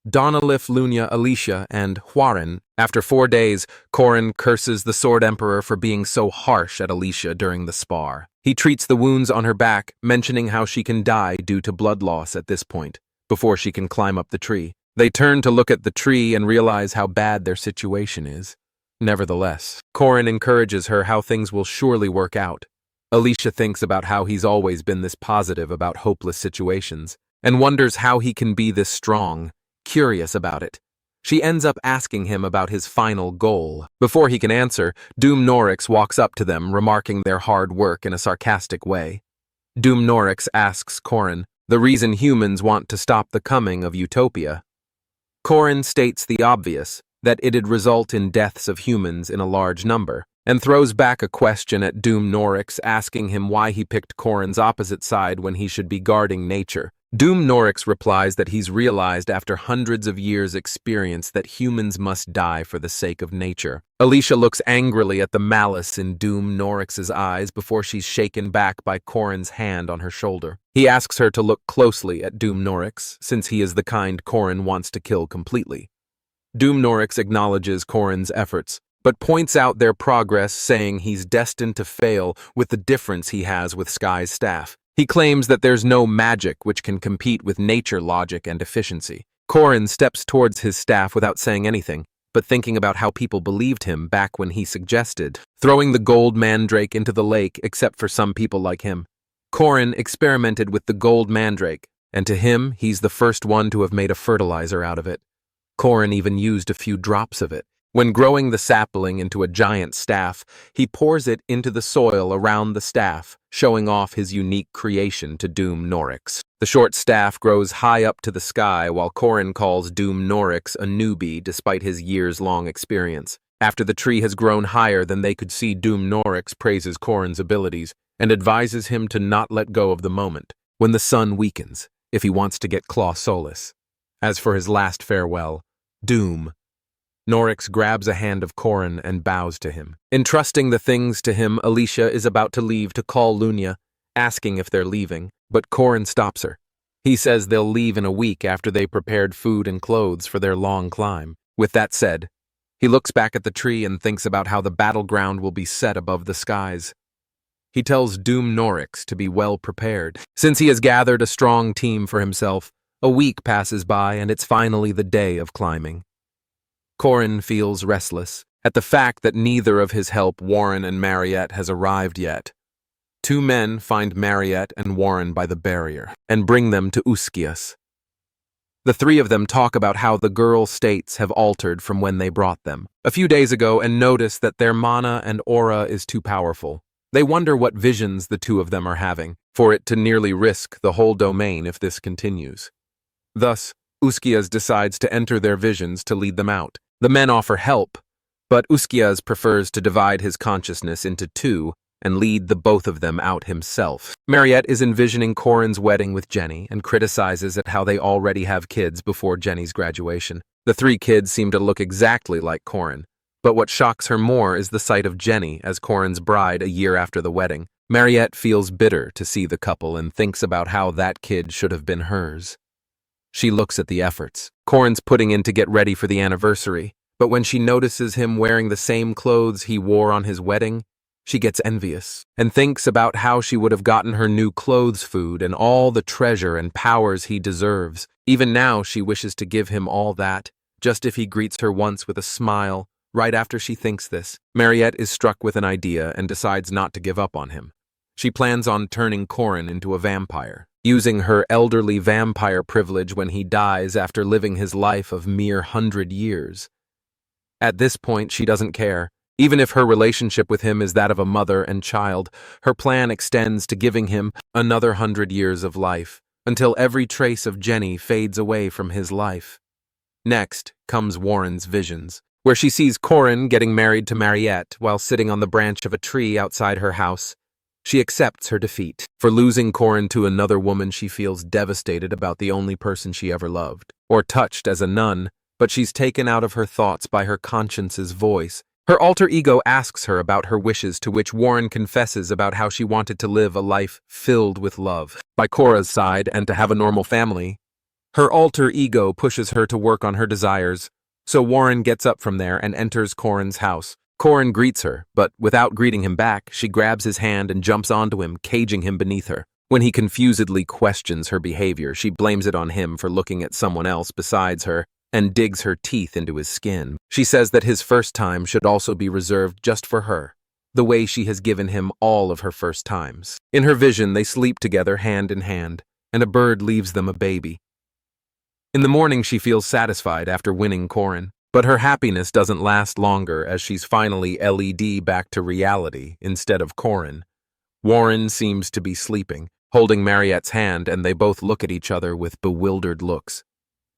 Donalif, Lunia, Alicia, and Warren. After 4 days, Corin curses the Sword Emperor for being so harsh at Alicia during the spar. He treats the wounds on her back, mentioning how she can die due to blood loss at this point, before she can climb up the tree. They turn to look at the tree and realize how bad their situation is. Nevertheless, Corin encourages her how things will surely work out. Alicia thinks about how he's always been this positive about hopeless situations, and wonders how he can be this strong. Curious about it, she ends up asking him about his final goal. Before he can answer, Doom Norix walks up to them, remarking their hard work in a sarcastic way. Doom Norix asks Corin the reason humans want to stop the coming of utopia. Corin states the obvious, that it'd result in deaths of humans in a large number, and throws back a question at Doom Norix, asking him why he picked Corin's opposite side when he should be guarding nature. Doom Norix replies that he's realized after hundreds of years' experience that humans must die for the sake of nature. Alicia looks angrily at the malice in Doom Norix's eyes before she's shaken back by Corin's hand on her shoulder. He asks her to look closely at Doom Norix, since he is the kind Corin wants to kill completely. Doom Norix acknowledges Corin's efforts, but points out their progress, saying he's destined to fail with the difference he has with Sky's staff. He claims that there's no magic which can compete with nature logic and efficiency. Corin steps towards his staff without saying anything, but thinking about how people believed him back when he suggested throwing the gold mandrake into the lake, except for some people like him. Corin experimented with the gold mandrake, and to him, he's the first one to have made a fertilizer out of it. Corin even used a few drops of it. When growing the sapling into a giant staff, he pours it into the soil around the staff, showing off his unique creation to Doom Norix. The short staff grows high up to the sky, while Corin calls Doom Norix a newbie despite his years-long experience. After the tree has grown higher than they could see, Doom Norix praises Corin's abilities and advises him to not let go of the moment, when the sun weakens, if he wants to get Claw Solis. As for his last farewell, Doom Norix grabs a hand of Corin and bows to him. Entrusting the things to him, Alicia is about to leave to call Lunia, asking if they're leaving, but Corin stops her. He says they'll leave in a week after they prepared food and clothes for their long climb. With that said, he looks back at the tree and thinks about how the battleground will be set above the skies. He tells Doom Norix to be well prepared. Since he has gathered a strong team for himself, a week passes by and it's finally the day of climbing. Corin feels restless at the fact that neither of his help, Warren and Mariette, has arrived yet. Two men find Mariette and Warren by the barrier and bring them to Uskias. The three of them talk about how the girls' states have altered from when they brought them a few days ago and notice that their mana and aura is too powerful. They wonder what visions the two of them are having, for it to nearly risk the whole domain if this continues. Thus, Uskias decides to enter their visions to lead them out. The men offer help, but Uskias prefers to divide his consciousness into two and lead the both of them out himself. Mariette is envisioning Corin's wedding with Jenny and criticizes at how they already have kids before Jenny's graduation. The three kids seem to look exactly like Corin, but what shocks her more is the sight of Jenny as Corin's bride a year after the wedding. Mariette feels bitter to see the couple and thinks about how that kid should have been hers. She looks at the efforts Corin's putting in to get ready for the anniversary, but when she notices him wearing the same clothes he wore on his wedding, she gets envious and thinks about how she would have gotten her new clothes food and all the treasure and powers he deserves. Even now, she wishes to give him all that, just if he greets her once with a smile. Right after she thinks this, Mariette is struck with an idea and decides not to give up on him. She plans on turning Corin into a vampire, using her elderly vampire privilege when he dies after living his life of mere 100 years. At this point, she doesn't care. Even if her relationship with him is that of a mother and child, her plan extends to giving him another 100 years of life, until every trace of Jenny fades away from his life. Next comes Warren's visions, where she sees Corin getting married to Mariette while sitting on the branch of a tree outside her house. She accepts her defeat. For losing Corin to another woman, she feels devastated about the only person she ever loved, or touched as a nun, but she's taken out of her thoughts by her conscience's voice. Her alter ego asks her about her wishes, to which Warren confesses about how she wanted to live a life filled with love by Cora's side and to have a normal family. Her alter ego pushes her to work on her desires, so Warren gets up from there and enters Corin's house. Corin greets her, but without greeting him back, she grabs his hand and jumps onto him, caging him beneath her. When he confusedly questions her behavior, she blames it on him for looking at someone else besides her and digs her teeth into his skin. She says that his first time should also be reserved just for her, the way she has given him all of her first times. In her vision, they sleep together hand in hand, and a bird leaves them a baby. In the morning, she feels satisfied after winning Corin, but her happiness doesn't last longer as she's finally LED back to reality instead of Corin. Warren seems to be sleeping, holding Mariette's hand, and they both look at each other with bewildered looks.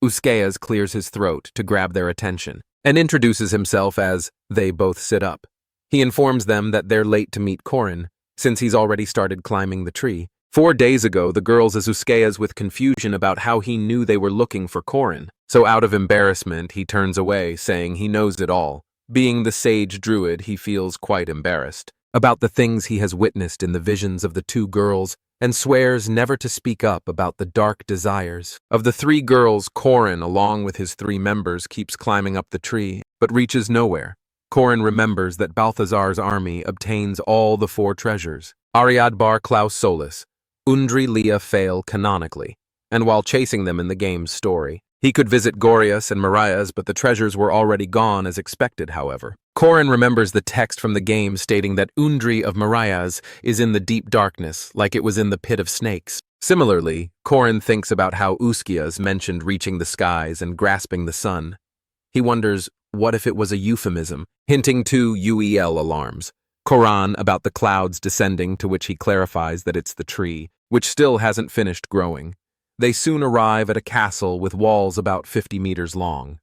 Uskias clears his throat to grab their attention and introduces himself as they both sit up. He informs them that they're late to meet Corin, since he's already started climbing the tree. 4 days ago, the girls as Uskias with confusion about how he knew they were looking for Corin. So out of embarrassment, he turns away, saying he knows it all. Being the sage druid, he feels quite embarrassed about the things he has witnessed in the visions of the two girls, and swears never to speak up about the dark desires. Of the 3 girls, Corin, along with his 3 members, keeps climbing up the tree, but reaches nowhere. Corin remembers that Balthazar's army obtains all the 4 treasures. Ariad bar Klaus Solis, Undri Leah fail canonically, and while chasing them in the game's story. He could visit Gorias and Marias, but the treasures were already gone as expected, however. Corin remembers the text from the game stating that Undri of Marias is in the deep darkness, like it was in the pit of snakes. Similarly, Corin thinks about how Uskias mentioned reaching the skies and grasping the sun. He wonders, what if it was a euphemism, hinting to UEL alarms. Koran about the clouds descending, to which he clarifies that it's the tree, which still hasn't finished growing. They soon arrive at a castle with walls about 50 meters long.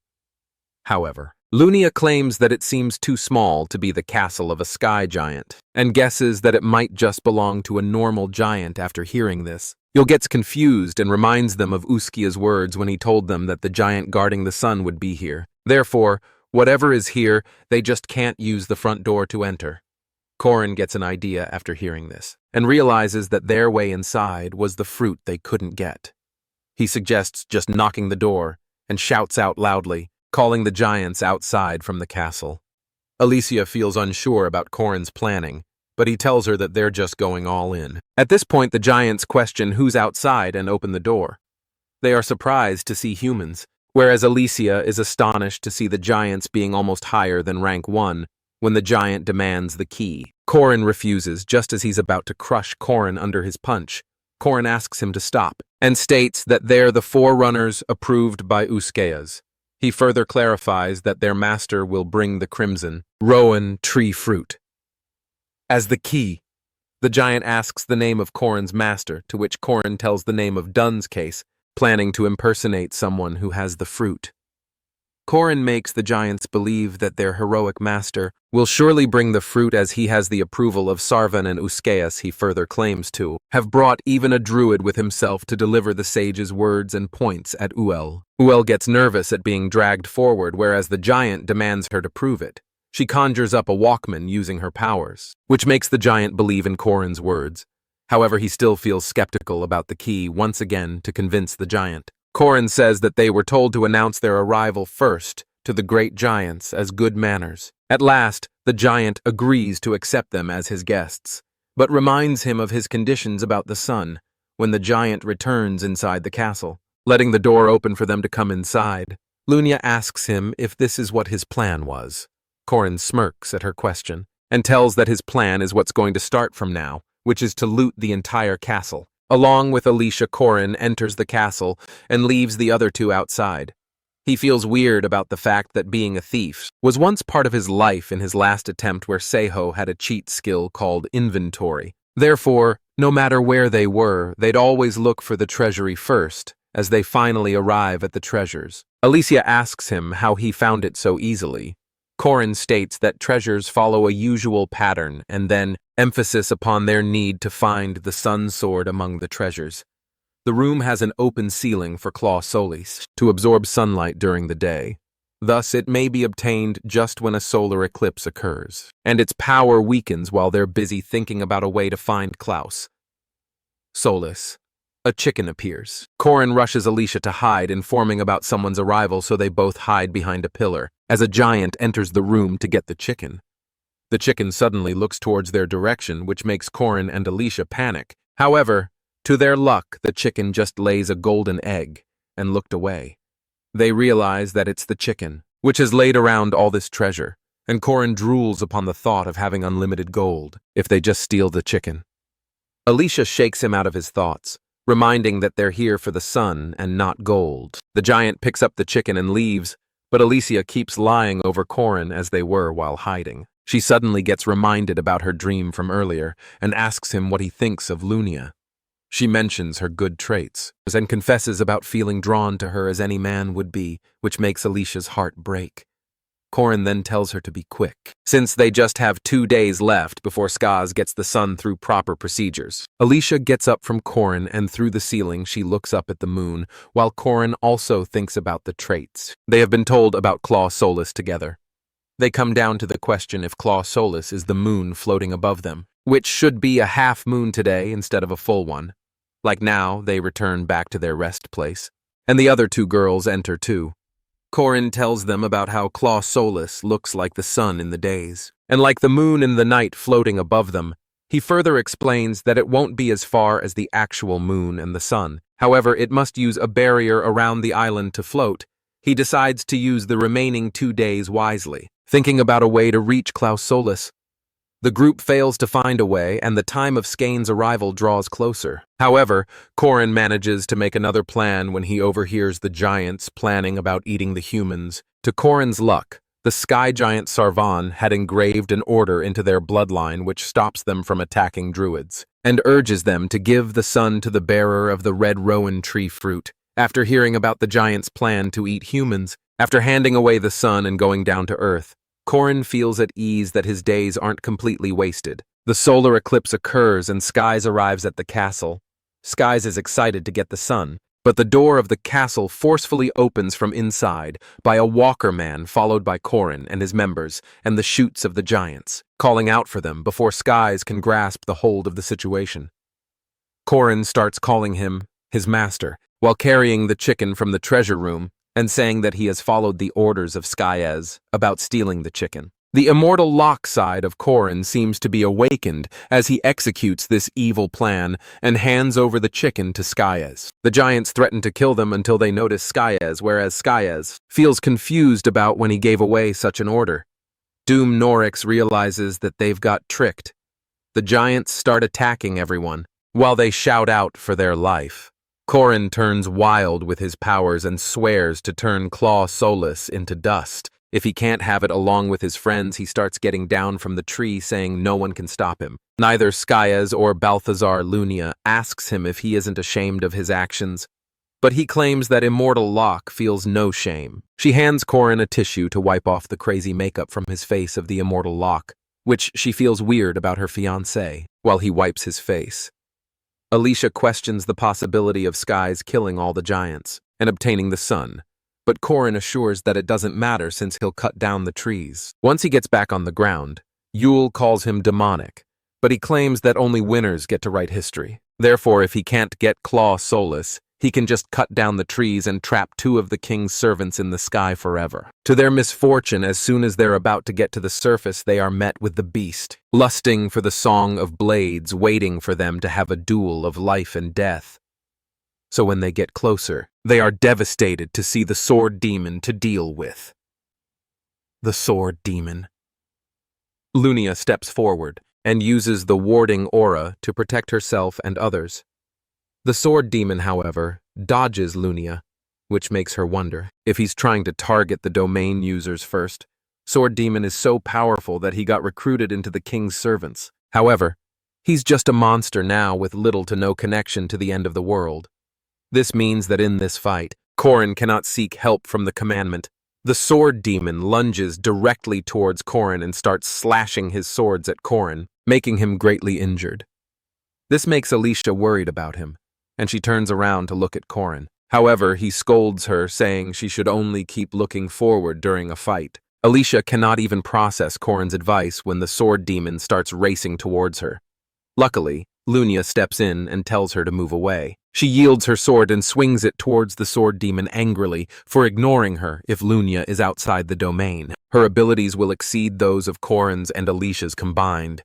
However, Lunia claims that it seems too small to be the castle of a sky giant, and guesses that it might just belong to a normal giant after hearing this. Yul gets confused and reminds them of Uskia's words when he told them that the giant guarding the sun would be here. Therefore, Whatever is here, they just can't use the front door to enter. Corin gets an idea after hearing this, and realizes that their way inside was the fruit they couldn't get. He suggests just knocking the door, and shouts out loudly, calling the giants outside from the castle. Alicia feels unsure about Corin's planning, but he tells her that they're just going all in. At this point, the giants question who's outside and open the door. They are surprised to see humans, whereas Alicia is astonished to see the giants being almost higher than rank 1 when the giant demands the key. Corin refuses just as he's about to crush Corin under his punch. Corin asks him to stop and states that they're the forerunners approved by Uskeas. He further clarifies that their master will bring the crimson, rowan tree fruit. As the key, the giant asks the name of Corin's master, to which Corin tells the name of Dun's case, planning to impersonate someone who has the fruit. Corin makes the giants believe that their heroic master will surely bring the fruit as he has the approval of Sarvan and Uskeas. He further claims to have brought even a druid with himself to deliver the sage's words and points at Uel. Uel gets nervous at being dragged forward, whereas the giant demands her to prove it. She conjures up a walkman using her powers, which makes the giant believe in Corin's words. However, he still feels skeptical about the key once again to convince the giant. Corin says that they were told to announce their arrival first to the great giants as good manners. At last, the giant agrees to accept them as his guests, but reminds him of his conditions about the sun when the giant returns inside the castle, letting the door open for them to come inside. Lunia asks him if this is what his plan was. Corin smirks at her question and tells that his plan is what's going to start from now, which is to loot the entire castle. Along with Alicia, Corin enters the castle and leaves the other two outside. He feels weird about the fact that being a thief was once part of his life in his last attempt where Seho had a cheat skill called inventory. Therefore, no matter where they were, they'd always look for the treasury first, as they finally arrive at the treasures. Alicia asks him how he found it so easily. Corin states that treasures follow a usual pattern and then emphasis upon their need to find the sun sword among the treasures. The room has an open ceiling for claw solis to absorb sunlight during the day. Thus, it may be obtained just when a solar eclipse occurs, and its power weakens while they're busy thinking about a way to find Klaus. Solis. A chicken appears. Corin rushes Alicia to hide, informing about someone's arrival, so they both hide behind a pillar as a giant enters the room to get the chicken. The chicken suddenly looks towards their direction, which makes Corin and Alicia panic. However, to their luck, the chicken just lays a golden egg and looked away. They realize that it's the chicken, which has laid around all this treasure, and Corin drools upon the thought of having unlimited gold if they just steal the chicken. Alicia shakes him out of his thoughts, reminding that they're here for the sun and not gold. The giant picks up the chicken and leaves, but Alicia keeps lying over Corin as they were while hiding. She suddenly gets reminded about her dream from earlier and asks him what he thinks of Lunia. She mentions her good traits and confesses about feeling drawn to her as any man would be, which makes Alicia's heart break. Corin then tells her to be quick, since they just have 2 days left before Skaz gets the sun through proper procedures. Alicia gets up from Corin, and through the ceiling she looks up at the moon, while Corin also thinks about the traits. They have been told about Claw Solis together. They come down to the question if Claw Solis is the moon floating above them, which should be a half moon today instead of a full one. Like now, they return back to their rest place, and the other 2 girls enter too. Corin tells them about how Claw Solis looks like the sun in the days, and like the moon in the night floating above them. He further explains that it won't be as far as the actual moon and the sun. However, it must use a barrier around the island to float. He decides to use the remaining 2 days wisely, thinking about a way to reach Claw Solis. The group fails to find a way, and the time of Skane's arrival draws closer. However, Corin manages to make another plan when he overhears the giants planning about eating the humans. To Corin's luck, the sky giant Sarvan had engraved an order into their bloodline which stops them from attacking druids, and urges them to give the sun to the bearer of the red rowan tree fruit. After hearing about the giants' plan to eat humans, after handing away the sun and going down to earth, Corin feels at ease that his days aren't completely wasted. The solar eclipse occurs and Skies arrives at the castle. Skies is excited to get the sun, but the door of the castle forcefully opens from inside by a walker man followed by Korin and his members and the shoots of the giants, calling out for them before Skies can grasp the hold of the situation. Korin starts calling him his master while carrying the chicken from the treasure room and saying that he has followed the orders of Skies about stealing the chicken. The immortal Locke side of Korin seems to be awakened as he executes this evil plan and hands over the chicken to Skies. The giants threaten to kill them until they notice Skies, whereas Skies feels confused about when he gave away such an order. Doom Norix realizes that they've got tricked. The giants start attacking everyone, while they shout out for their life. Korin turns wild with his powers and swears to turn Claw Solus into dust. If he can't have it along with his friends, he starts getting down from the tree saying no one can stop him. Neither Skias or Balthazar Lunia asks him if he isn't ashamed of his actions, but he claims that immortal Locke feels no shame. She hands Korin a tissue to wipe off the crazy makeup from his face of the immortal Locke, which she feels weird about her fiancé, while he wipes his face. Alicia questions the possibility of Skies killing all the giants and obtaining the sun, but Korin assures that it doesn't matter since he'll cut down the trees. Once he gets back on the ground, Yule calls him demonic, but he claims that only winners get to write history. Therefore, if he can't get Claw Solus, he can just cut down the trees and trap 2 of the king's servants in the sky forever. To their misfortune, as soon as they're about to get to the surface, they are met with the beast, lusting for the song of blades, waiting for them to have a duel of life and death. So when they get closer, they are devastated to see the sword demon to deal with. The sword demon. Lunia steps forward and uses the warding aura to protect herself and others. The sword demon, however, dodges Lunia, which makes her wonder if he's trying to target the domain users first. Sword demon is so powerful that he got recruited into the king's servants. However, he's just a monster now with little to no connection to the end of the world. This means that in this fight, Korin cannot seek help from the commandment. The sword demon lunges directly towards Korin and starts slashing his swords at Korin, making him greatly injured. This makes Alicia worried about him, and she turns around to look at Korin. However, he scolds her, saying she should only keep looking forward during a fight. Alicia cannot even process Korin's advice when the sword demon starts racing towards her. Luckily, Lunia steps in and tells her to move away. She yields her sword and swings it towards the sword demon angrily for ignoring her if Lunia is outside the domain. Her abilities will exceed those of Korin's and Alicia's combined,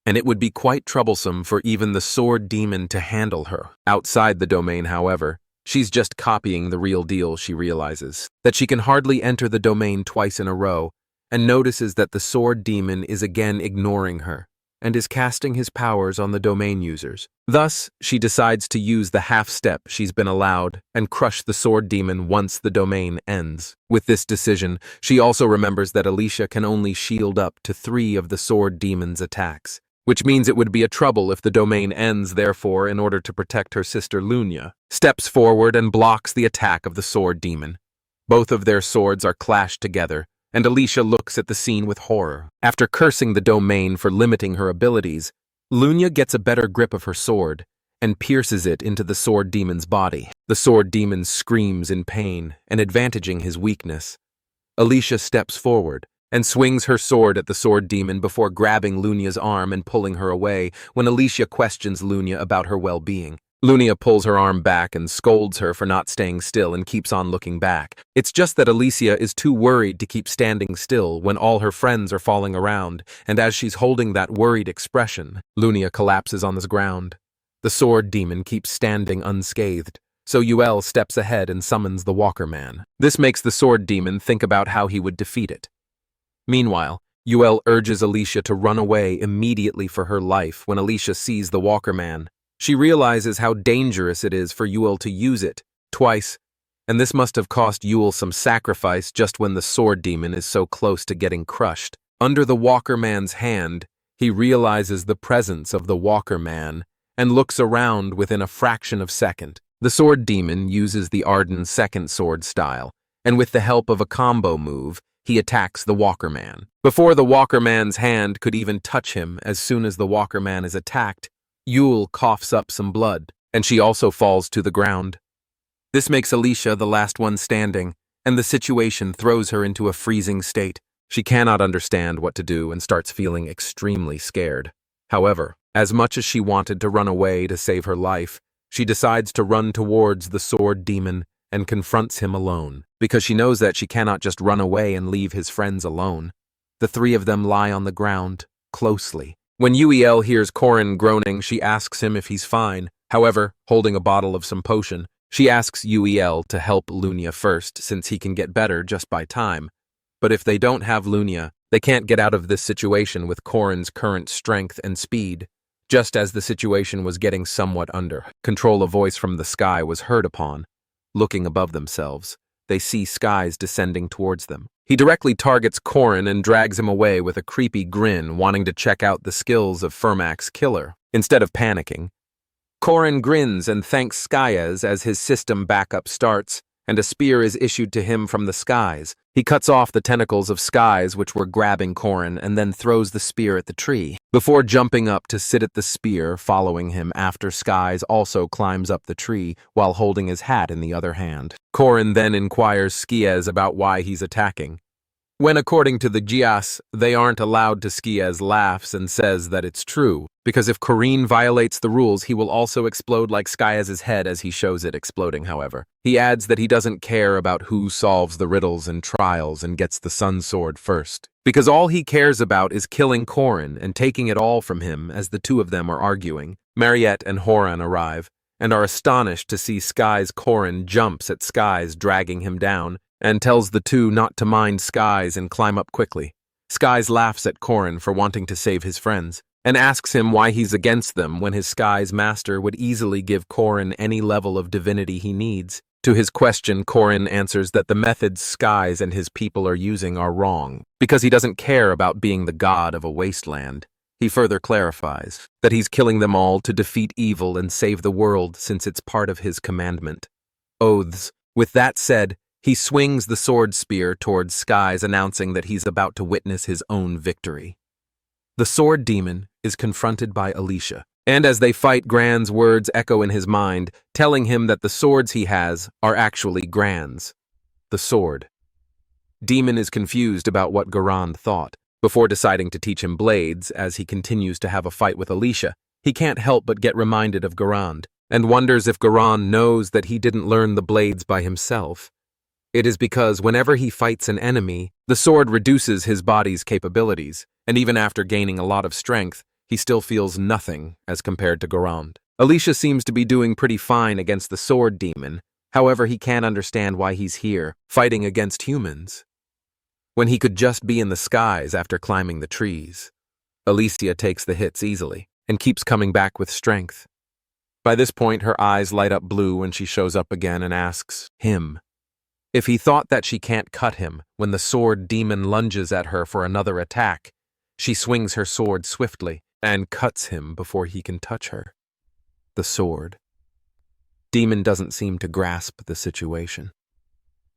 and it would be quite troublesome for even the sword demon to handle her. Outside the domain, however, she's just copying the real deal. She realizes that she can hardly enter the domain twice in a row and notices that the sword demon is again ignoring her and is casting his powers on the domain users. Thus, she decides to use the half-step she's been allowed and crush the sword demon once the domain ends. With this decision, she also remembers that Alicia can only shield up to 3 of the sword demon's attacks, which means it would be a trouble if the domain ends. Therefore, in order to protect her sister Lunia, steps forward and blocks the attack of the sword demon. Both of their swords are clashed together, and Alicia looks at the scene with horror. After cursing the domain for limiting her abilities, Lunia gets a better grip of her sword and pierces it into the sword demon's body. The sword demon screams in pain and advantaging his weakness. Alicia steps forward and swings her sword at the sword demon before grabbing Lunia's arm and pulling her away when Alicia questions Lunia about her well-being. Lunia pulls her arm back and scolds her for not staying still and keeps on looking back. It's just that Alicia is too worried to keep standing still when all her friends are falling around, and as she's holding that worried expression, Lunia collapses on the ground. The sword demon keeps standing unscathed, so G.L steps ahead and summons the Walker Man. This makes the sword demon think about how he would defeat it. Meanwhile, G.L urges Alicia to run away immediately for her life when Alicia sees the Walker Man. She realizes how dangerous it is for G.L to use it twice, and this must have cost G.L some sacrifice just when the sword demon is so close to getting crushed. Under the Walker Man's hand, he realizes the presence of the Walker Man and looks around within a fraction of a second. The sword demon uses the Arden second sword style, and with the help of a combo move, he attacks the Walker Man. Before the Walker Man's hand could even touch him, as soon as the Walker Man is attacked, G.L coughs up some blood, and she also falls to the ground. This makes Alicia the last one standing, and the situation throws her into a freezing state. She cannot understand what to do and starts feeling extremely scared. However, as much as she wanted to run away to save her life, she decides to run towards the sword demon and confronts him alone, because she knows that she cannot just run away and leave his friends alone. The three of them lie on the ground, closely. When UEL hears Corin groaning, she asks him if he's fine. However, holding a bottle of some potion, she asks UEL to help Lunia first, since he can get better just by time. But if they don't have Lunia, they can't get out of this situation with Corin's current strength and speed. Just as the situation was getting somewhat under control, a voice from the sky was heard upon. Looking above themselves, they see skies descending towards them. He directly targets Corin and drags him away with a creepy grin, wanting to check out the skills of Fermac's killer. Instead of panicking, Corin grins and thanks Skyaz as his system backup starts, and a spear is issued to him from the skies. He cuts off the tentacles of skies which were grabbing Corin and then throws the spear at the tree, before jumping up to sit at the spear, following him after Skies also climbs up the tree while holding his hat in the other hand. Corin then inquires Skiaz about why he's attacking. When according to the Gias, they aren't allowed to, Skiaz laughs and says that it's true, because if Corin violates the rules, he will also explode like Skyaz's head as he shows it exploding. However, he adds that he doesn't care about who solves the riddles and trials and gets the Sun Sword first, because all he cares about is killing Corin and taking it all from him. As the two of them are arguing, Mariette and Horan arrive, and are astonished to see Sky's Corin jumps at Sky's, dragging him down, and tells the two not to mind Skies and climb up quickly. Skies laughs at Corin for wanting to save his friends, and asks him why he's against them when his Skies master would easily give Corin any level of divinity he needs. To his question, Corin answers that the methods Skies and his people are using are wrong, because he doesn't care about being the god of a wasteland. He further clarifies that he's killing them all to defeat evil and save the world, since it's part of his commandment. Oaths. With that said, he swings the sword spear towards Skies, announcing that he's about to witness his own victory. The sword demon is confronted by Alicia, and as they fight, Gran's words echo in his mind, telling him that the swords he has are actually Gran's. The sword demon is confused about what Garand thought, before deciding to teach him blades. As he continues to have a fight with Alicia, he can't help but get reminded of Garand, and wonders if Garand knows that he didn't learn the blades by himself. It is because whenever he fights an enemy, the sword reduces his body's capabilities, and even after gaining a lot of strength, he still feels nothing as compared to Garand. Alicia seems to be doing pretty fine against the sword demon. However, he can't understand why he's here, fighting against humans, when he could just be in the skies after climbing the trees. Alicia takes the hits easily, and keeps coming back with strength. By this point, her eyes light up blue when she shows up again and asks him if he thought that she can't cut him. When the sword demon lunges at her for another attack, she swings her sword swiftly and cuts him before he can touch her. The sword demon doesn't seem to grasp the situation.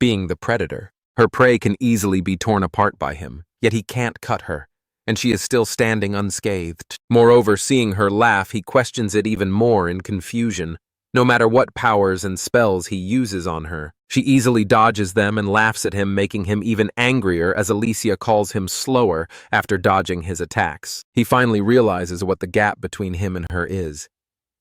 Being the predator, her prey can easily be torn apart by him, yet he can't cut her, and she is still standing unscathed. Moreover, seeing her laugh, he questions it even more in confusion. No matter what powers and spells he uses on her, she easily dodges them and laughs at him, making him even angrier as Alicia calls him slower after dodging his attacks. He finally realizes what the gap between him and her is.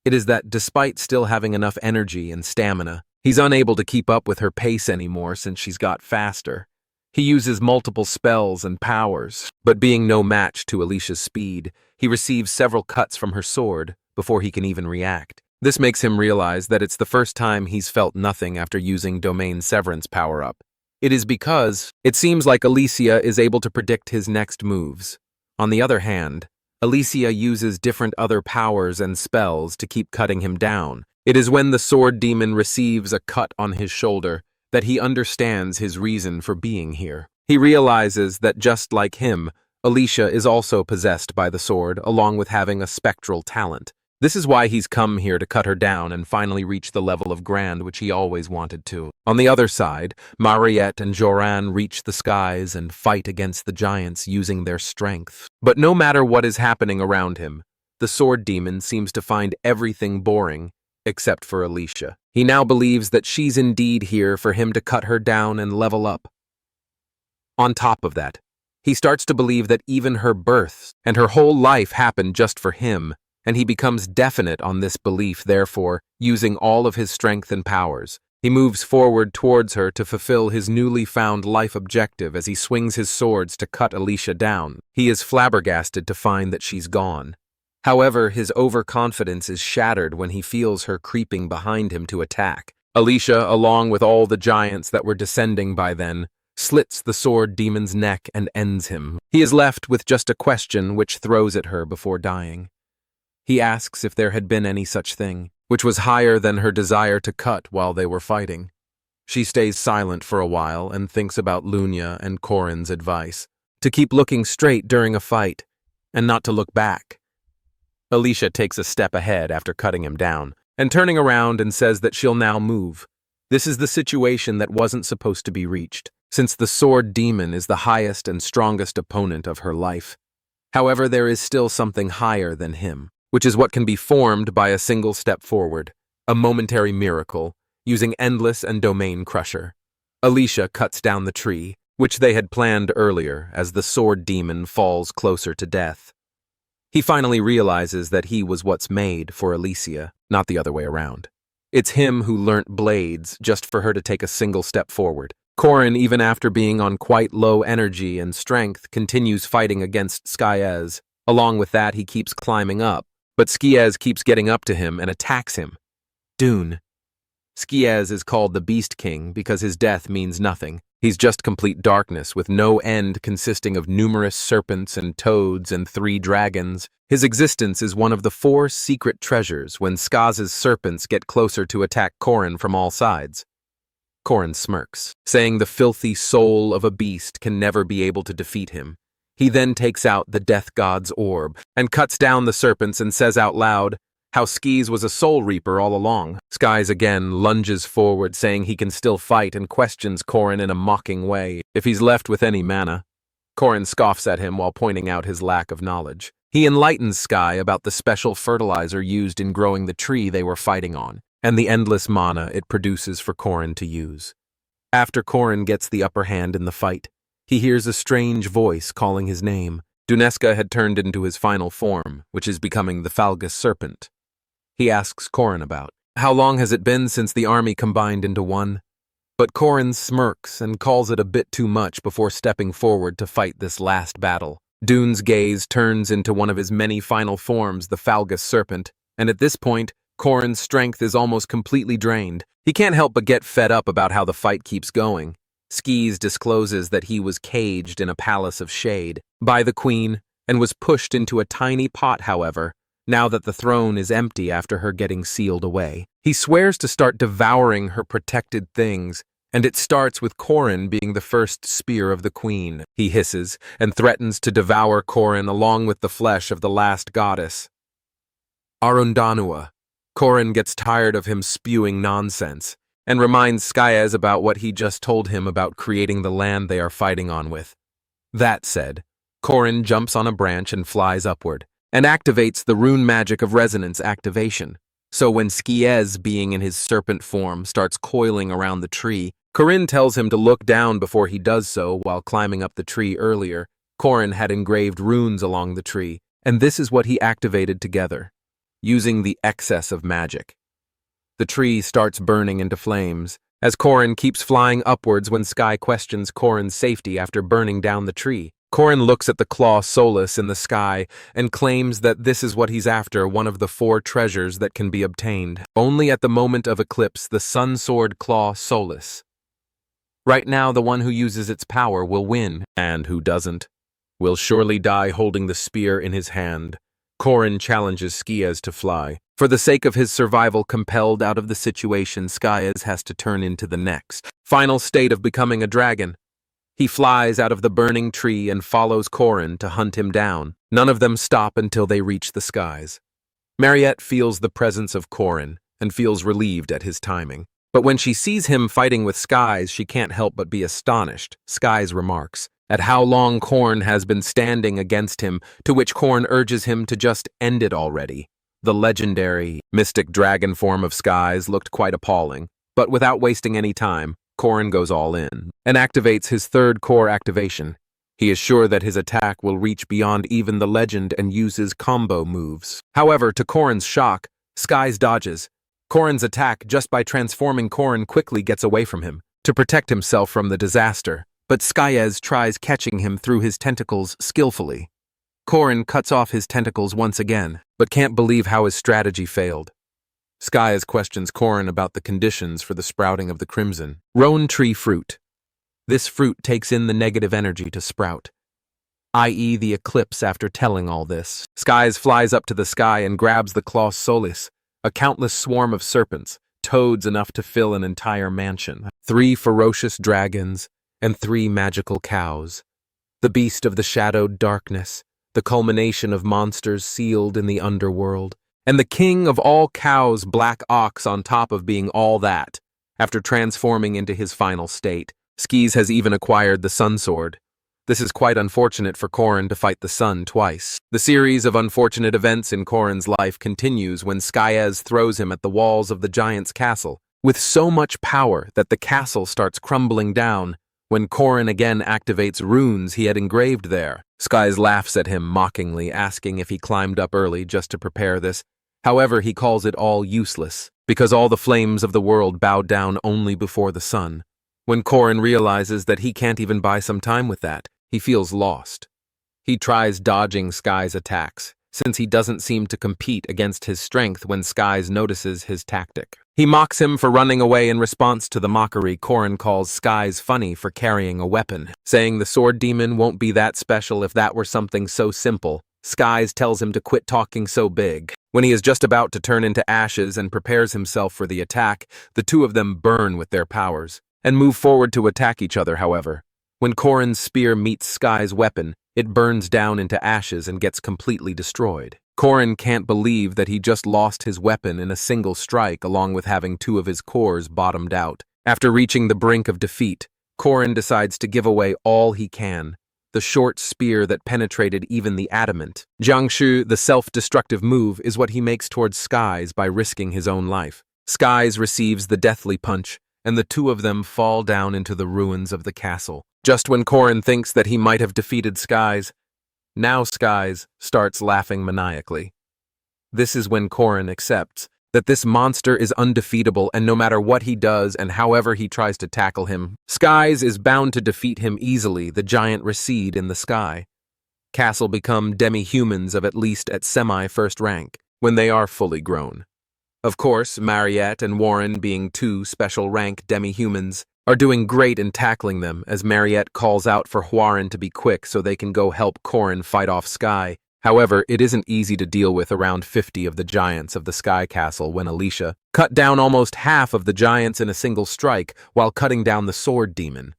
It is that despite still having enough energy and stamina, he's unable to keep up with her pace anymore since she's got faster. He uses multiple spells and powers, but being no match to Alicia's speed, he receives several cuts from her sword before he can even react. This makes him realize that it's the first time he's felt nothing after using Domain Severance power-up. It is because it seems like Alicia is able to predict his next moves. On the other hand, Alicia uses different other powers and spells to keep cutting him down. It is when the sword demon receives a cut on his shoulder that he understands his reason for being here. He realizes that just like him, Alicia is also possessed by the sword, along with having a spectral talent. This is why he's come here to cut her down and finally reach the level of Grand which he always wanted to. On the other side, Mariette and Joran reach the skies and fight against the giants using their strength. But no matter what is happening around him, the sword demon seems to find everything boring except for Alicia. He now believes that she's indeed here for him to cut her down and level up. On top of that, he starts to believe that even her births and her whole life happened just for him, and he becomes definite on this belief, therefore, using all of his strength and powers. He moves forward towards her to fulfill his newly found life objective as he swings his swords to cut Alicia down. He is flabbergasted to find that she's gone. However, his overconfidence is shattered when he feels her creeping behind him to attack. Alicia, along with all the giants that were descending by then, slits the sword demon's neck and ends him. He is left with just a question which throws at her before dying. He asks if there had been any such thing, which was higher than her desire to cut while they were fighting. She stays silent for a while and thinks about Lunya and Corin's advice, to keep looking straight during a fight, and not to look back. Alicia takes a step ahead after cutting him down, and turning around and says that she'll now move. This is the situation that wasn't supposed to be reached, since the sword demon is the highest and strongest opponent of her life. However, there is still something higher than him, which is what can be formed by a single step forward, a momentary miracle, using Endless and Domain Crusher. Alicia cuts down the tree, which they had planned earlier, as the sword demon falls closer to death. He finally realizes that he was what's made for Alicia, not the other way around. It's him who learnt blades just for her to take a single step forward. Corin, even after being on quite low energy and strength, continues fighting against Skyez. Along with that, he keeps climbing up, but Skyez keeps getting up to him and attacks him. Dune. Skyez is called the Beast King because his death means nothing. He's just complete darkness with no end, consisting of numerous serpents and toads and 3 dragons. His existence is one of the 4 secret treasures when Skaz's serpents get closer to attack Corin from all sides. Corin smirks, saying the filthy soul of a beast can never be able to defeat him. He then takes out the Death God's orb and cuts down the serpents and says out loud how Skis was a soul reaper all along. Skies again lunges forward, saying he can still fight, and questions Corin in a mocking way if he's left with any mana. Corin scoffs at him while pointing out his lack of knowledge. He enlightens Sky about the special fertilizer used in growing the tree they were fighting on, and the endless mana it produces for Corin to use. After Corin gets the upper hand in the fight, he hears a strange voice calling his name. Duneska had turned into his final form, which is becoming the Falgus Serpent. He asks Corin about how long has it been since the army combined into one? But Corin smirks and calls it a bit too much before stepping forward to fight this last battle. Dune's gaze turns into one of his many final forms, the Falgus Serpent, and at this point, Corin's strength is almost completely drained. He can't help but get fed up about how the fight keeps going. Skis discloses that he was caged in a palace of shade by the queen and was pushed into a tiny pot, however, now that the throne is empty after her getting sealed away. He swears to start devouring her protected things, and it starts with Corin being the first spear of the queen. He hisses and threatens to devour Corin along with the flesh of the last goddess. Arundanua. Corin gets tired of him spewing nonsense and reminds Skyez about what he just told him about creating the land they are fighting on with. That said, Corin jumps on a branch and flies upward, and activates the rune magic of resonance activation. So when Skyez, being in his serpent form, starts coiling around the tree, Corin tells him to look down before he does so. While climbing up the tree earlier, Corin had engraved runes along the tree, and this is what he activated together, using the excess of magic. The tree starts burning into flames, as Corin keeps flying upwards when Sky questions Corin's safety after burning down the tree. Corin looks at the claw solace in the sky and claims that this is what he's after, one of the 4 treasures that can be obtained only at the moment of eclipse, the Sun Sword Claw Solace. Right now, the one who uses its power will win, and who doesn't will surely die holding the spear in his hand. Corin challenges Skyez to fly. For the sake of his survival, compelled out of the situation, Skyez has to turn into the next final state of becoming a dragon. He flies out of the burning tree and follows Corin to hunt him down. None of them stop until they reach the skies. Mariette feels the presence of Corin and feels relieved at his timing. But when she sees him fighting with Skies, she can't help but be astonished. Skies remarks at how long Corin has been standing against him, to which Corin urges him to just end it already. The legendary, mystic dragon form of Skies looked quite appalling, but without wasting any time, Corrin goes all in and activates his third core activation. He is sure that his attack will reach beyond even the legend and uses combo moves. However, to Corrin's shock, Skies dodges Corrin's attack just by transforming. Corrin quickly gets away from him to protect himself from the disaster, but Skies tries catching him through his tentacles skillfully. Corrin cuts off his tentacles once again, but can't believe how his strategy failed. Skies questions Corrin about the conditions for the sprouting of the crimson roan tree fruit. This fruit takes in the negative energy to sprout, i.e. the eclipse. After telling all this, Skies flies up to the sky and grabs the Claus Solis, a countless swarm of serpents, toads enough to fill an entire mansion, 3 ferocious dragons, and 3 magical cows. The beast of the shadowed darkness, the culmination of monsters sealed in the underworld, and the king of all cows, Black Ox, on top of being all that. After transforming into his final state, Skis has even acquired the Sun Sword. This is quite unfortunate for Corrin to fight the sun twice. The series of unfortunate events in Corrin's life continues when Skies throws him at the walls of the giant's castle, with so much power that the castle starts crumbling down. When Corrin again activates runes he had engraved there, Skies laughs at him mockingly, asking if he climbed up early just to prepare this. However, he calls it all useless, because all the flames of the world bow down only before the sun. When Corrin realizes that he can't even buy some time with that, he feels lost. He tries dodging Skies' attacks, since he doesn't seem to compete against his strength. When Skies notices his tactic, he mocks him for running away. In response to the mockery, Corrin calls Skies funny for carrying a weapon, saying the sword demon won't be that special if that were something so simple. Skies tells him to quit talking so big. When he is just about to turn into ashes and prepares himself for the attack, the two of them burn with their powers and move forward to attack each other. However, when Corrin's spear meets Skies' weapon, it burns down into ashes and gets completely destroyed. Corrin can't believe that he just lost his weapon in a single strike, along with having 2 of his cores bottomed out. After reaching the brink of defeat, Corrin decides to give away all he can, the short spear that penetrated even the adamant. Jiangshu, the self-destructive move, is what he makes towards Skies by risking his own life. Skies receives the deathly punch, and the 2 of them fall down into the ruins of the castle. Just when Corrin thinks that he might have defeated Skies, now Skies starts laughing maniacally. This is when Corrin accepts that this monster is undefeatable, and no matter what he does and however he tries to tackle him, Skies is bound to defeat him easily. The giant recede in the sky. Castle become demi-humans of at least at semi-first rank when they are fully grown. Of course, Mariette and Warren, being 2 special rank demi-humans, are doing great in tackling them, as Mariette calls out for Warren to be quick so they can go help Corrin fight off Sky. However, it isn't easy to deal with around 50 of the giants of the Sky Castle when Alicia cut down almost half of the giants in a single strike while cutting down the sword demon.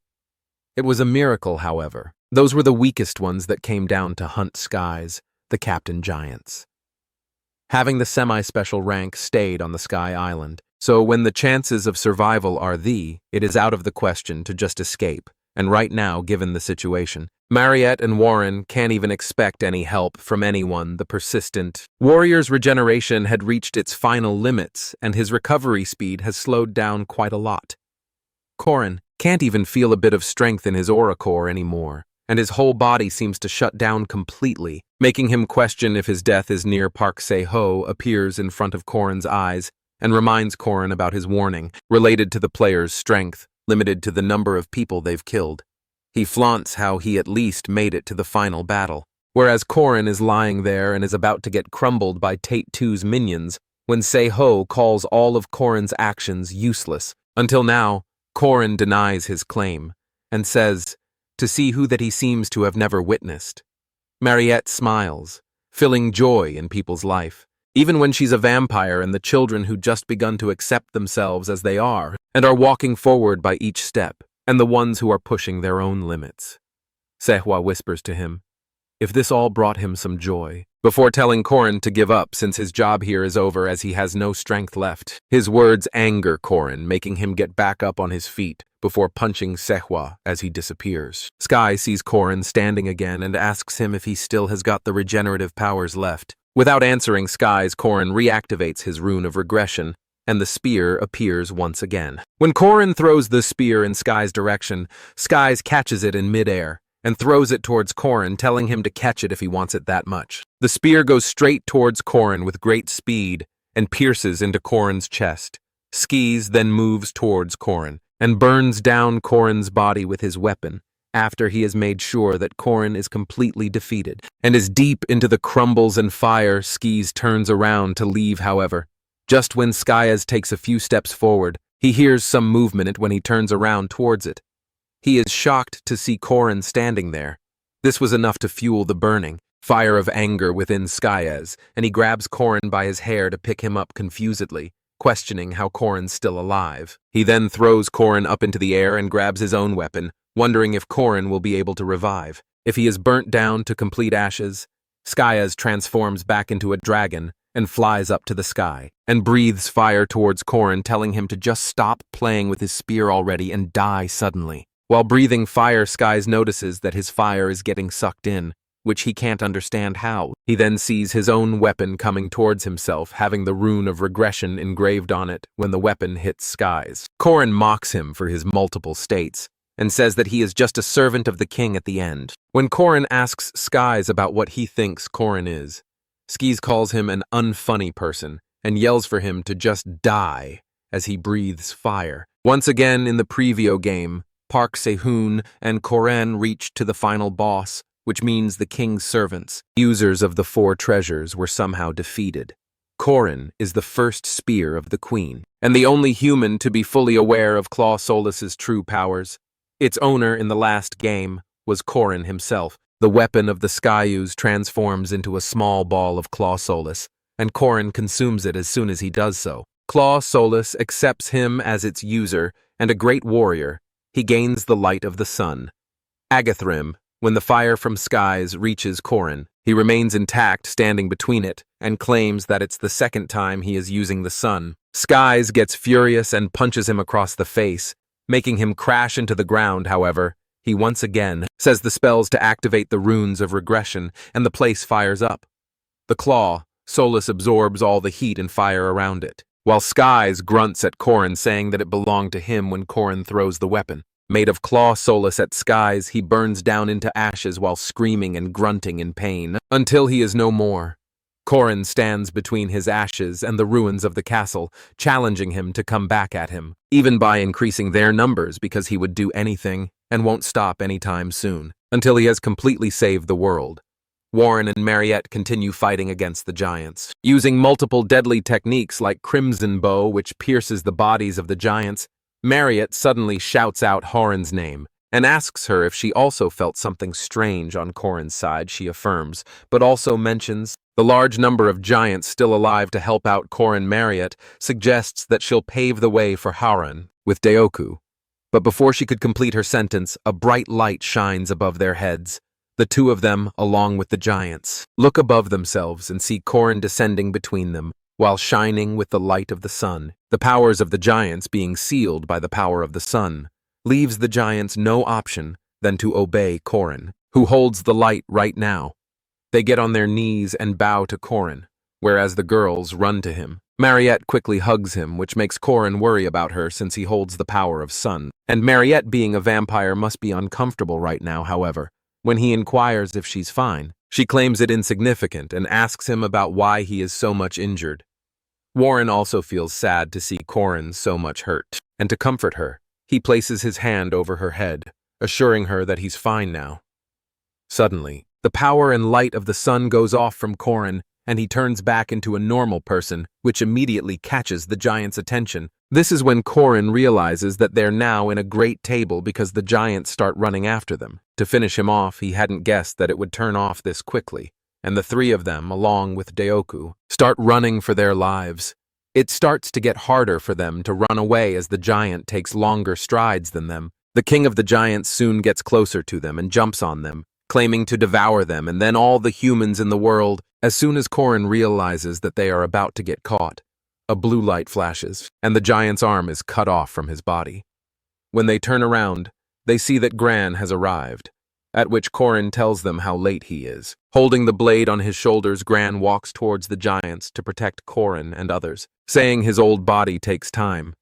It was a miracle, however. Those were the weakest ones that came down to hunt Skies, the captain giants. Having the semi-special rank stayed on the Sky Island, so when the chances of survival are it is out of the question to just escape. And right now, given the situation, Mariette and Warren can't even expect any help from anyone. The persistent warrior's regeneration had reached its final limits, and his recovery speed has slowed down quite a lot. Corrin can't even feel a bit of strength in his aura core anymore, and his whole body seems to shut down completely, making him question if his death is near. Park Se-ho appears in front of Corrin's eyes and reminds Corrin about his warning, related to the player's strength, limited to the number of people they've killed. He flaunts how he at least made it to the final battle, whereas Corrin is lying there and is about to get crumbled by Tate 2's minions when Se-ho calls all of Corrin's actions useless. Until now, Corrin denies his claim and says to see who that he seems to have never witnessed. Mariette smiles, feeling joy in people's life, even when she's a vampire, and the children who just begun to accept themselves as they are and are walking forward by each step, and the ones who are pushing their own limits. Sehwa whispers to him if this all brought him some joy, before telling Corrin to give up since his job here is over as he has no strength left. His words anger Corrin, making him get back up on his feet before punching Sehwa as he disappears. Sky sees Corrin standing again and asks him if he still has got the regenerative powers left. Without answering Sky's, Korin reactivates his rune of regression, and the spear appears once again. When Korin throws the spear in Sky's direction, Sky's catches it in midair and throws it towards Korin, telling him to catch it if he wants it that much. The spear goes straight towards Korin with great speed and pierces into Korin's chest. Skis then moves towards Korin and burns down Korin's body with his weapon after he has made sure that Korin is completely defeated and is deep into the crumbles and fire. Skis turns around to leave, however. Just when Skyaz takes a few steps forward, he hears some movement when he turns around towards it. He is shocked to see Korin standing there. This was enough to fuel the burning fire of anger within Skyaz, and he grabs Korin by his hair to pick him up confusedly, questioning how Korin's still alive. He then throws Korin up into the air and grabs his own weapon, wondering if Korin will be able to revive. If he is burnt down to complete ashes, Skyaz transforms back into a dragon and flies up to the sky, and breathes fire towards Korin, telling him to just stop playing with his spear already and die suddenly. While breathing fire, Skyaz notices that his fire is getting sucked in, which he can't understand how. He then sees his own weapon coming towards himself, having the rune of regression engraved on it when the weapon hits Skyaz. Korin mocks him for his multiple states, and says that he is just a servant of the king at the end. When Korin asks Skyaz about what he thinks Korin is, Skis calls him an unfunny person and yells for him to just die as he breathes fire. Once again in the preview game, Park Se-hoon and Korin reached to the final boss, which means the king's servants, users of the 4 treasures, were somehow defeated. Korin is the first spear of the queen, and the only human to be fully aware of Claw Solus's true powers. Its owner in the last game was Korin himself. The weapon of the Skyuse transforms into a small ball of Claw Solus, and Korin consumes it as soon as he does so. Claw Solus accepts him as its user and a great warrior. He gains the light of the sun. Agathrim, when the fire from Skyaz reaches Korin, he remains intact, standing between it, and claims that it's the second time he is using the sun. Skyaz gets furious and punches him across the face, making him crash into the ground. However, he once again says the spells to activate the runes of regression, and the place fires up. The Claw Solus absorbs all the heat and fire around it, while Skyaz grunts at Korin, saying that it belonged to him when Korin throws the weapon. Made of Claw Solus at Skyaz, he burns down into ashes while screaming and grunting in pain, until he is no more. Korin stands between his ashes and the ruins of the castle, challenging him to come back at him, even by increasing their numbers, because he would do anything and won't stop anytime soon, until he has completely saved the world. Warren and Mariette continue fighting against the giants, using multiple deadly techniques like Crimson Bow, which pierces the bodies of the giants. Mariette suddenly shouts out Horan's name and asks her if she also felt something strange on Korin's side. She affirms, but also mentions the large number of giants still alive to help out Korin. Mariette suggests that she'll pave the way for Horan with Deoku. But before she could complete her sentence, a bright light shines above their heads. The two of them, along with the giants, look above themselves and see Korin descending between them, while shining with the light of the sun. The powers of the giants, being sealed by the power of the sun, leaves the giants no option than to obey Korin, who holds the light right now. They get on their knees and bow to Korin, whereas the girls run to him. Mariette quickly hugs him, which makes Korin worry about her since he holds the power of sun. And Mariette, being a vampire, must be uncomfortable right now. However, when he inquires if she's fine, she claims it insignificant and asks him about why he is so much injured. Warren also feels sad to see Korin so much hurt, and to comfort her, he places his hand over her head, assuring her that he's fine now. Suddenly, the power and light of the sun goes off from Korin, and he turns back into a normal person, which immediately catches the giant's attention. This is when Korin realizes that they're now in a great table because the giants start running after them. To finish him off, he hadn't guessed that it would turn off this quickly, and the three of them, along with Deoku, start running for their lives. It starts to get harder for them to run away as the giant takes longer strides than them. The king of the giants soon gets closer to them and jumps on them, claiming to devour them and then all the humans in the world. As soon as Korin realizes that they are about to get caught, a blue light flashes, and the giant's arm is cut off from his body. When they turn around, they see that Gran has arrived. at which Corin tells them how late he is. Holding the blade on his shoulders, Gran walks towards the giants to protect Corin and others, saying his old body takes time.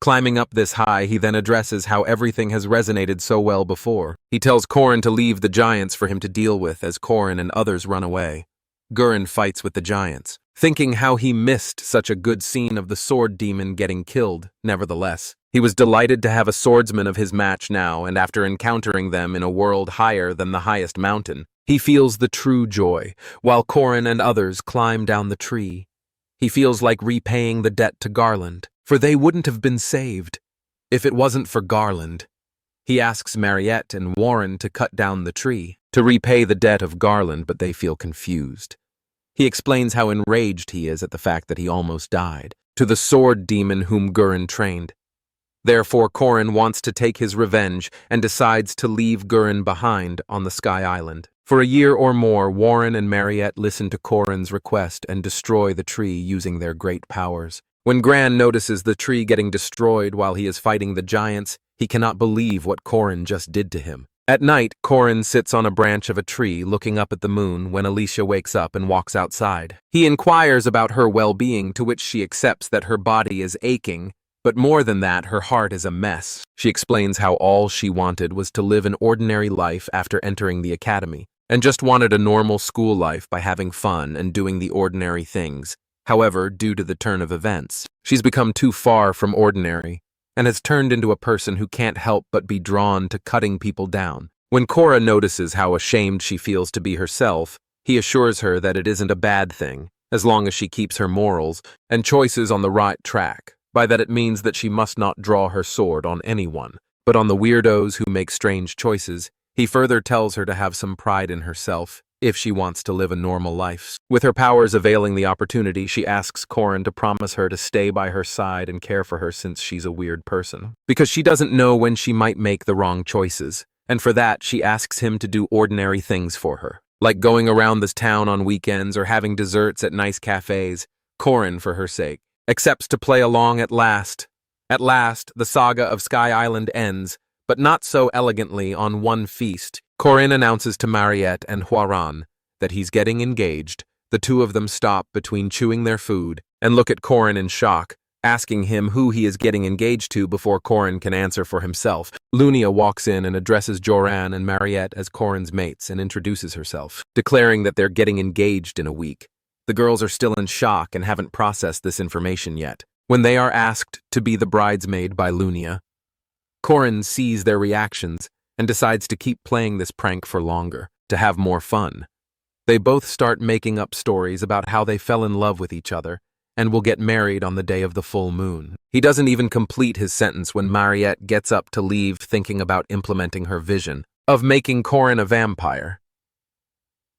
Climbing up this high, he then addresses how everything has resonated so well before. He tells Corin to leave the giants for him to deal with as Corin and others run away. Gurin fights with the giants, thinking how he missed such a good scene of the sword demon getting killed. Nevertheless, he was delighted to have a swordsman of his match now, and after encountering them in a world higher than the highest mountain, he feels the true joy, while Corin and others climb down the tree. He feels like repaying the debt to Garland, for they wouldn't have been saved if it wasn't for Garland. He asks Mariette and Warren to cut down the tree to repay the debt of Garland, but they feel confused. He explains how enraged he is at the fact that he almost died to the sword demon whom Gurin trained. Therefore, Corin wants to take his revenge and decides to leave Gurin behind on the Sky Island. For a year or more, Warren and Mariette listen to Corin's request and destroy the tree using their great powers. When Gran notices the tree getting destroyed while he is fighting the giants, he cannot believe what Corin just did to him. At night, Corin sits on a branch of a tree looking up at the moon when Alicia wakes up and walks outside. He inquires about her well-being, to which she accepts that her body is aching, but more than that, her heart is a mess. She explains how all she wanted was to live an ordinary life after entering the academy, and just wanted a normal school life by having fun and doing the ordinary things. However, due to the turn of events, she's become too far from ordinary, and has turned into a person who can't help but be drawn to cutting people down. When Cora notices how ashamed she feels to be herself, he assures her that it isn't a bad thing, as long as she keeps her morals and choices on the right track. By that it means that she must not draw her sword on anyone, but on the weirdos who make strange choices. He further tells her to have some pride in herself, if she wants to live a normal life. With her powers availing the opportunity, she asks Corin to promise her to stay by her side and care for her since she's a weird person, because she doesn't know when she might make the wrong choices, and for that she asks him to do ordinary things for her, like going around this town on weekends or having desserts at nice cafes. Corin, for her sake, accepts to play along at last. At last, the saga of Sky Island ends, but not so elegantly on one feast. Corin announces to Mariette and Huaran that he's getting engaged. The two of them stop between chewing their food and look at Corin in shock, asking him who he is getting engaged to before Corin can answer for himself. Lunia walks in and addresses Joran and Mariette as Corin's mates and introduces herself, declaring that they're getting engaged in a week. The girls are still in shock and haven't processed this information yet. When they are asked to be the bridesmaid by Lunia, Corin sees their reactions and decides to keep playing this prank for longer, to have more fun. They both start making up stories about how they fell in love with each other and will get married on the day of the full moon. He doesn't even complete his sentence when Mariette gets up to leave, thinking about implementing her vision of making Corin a vampire.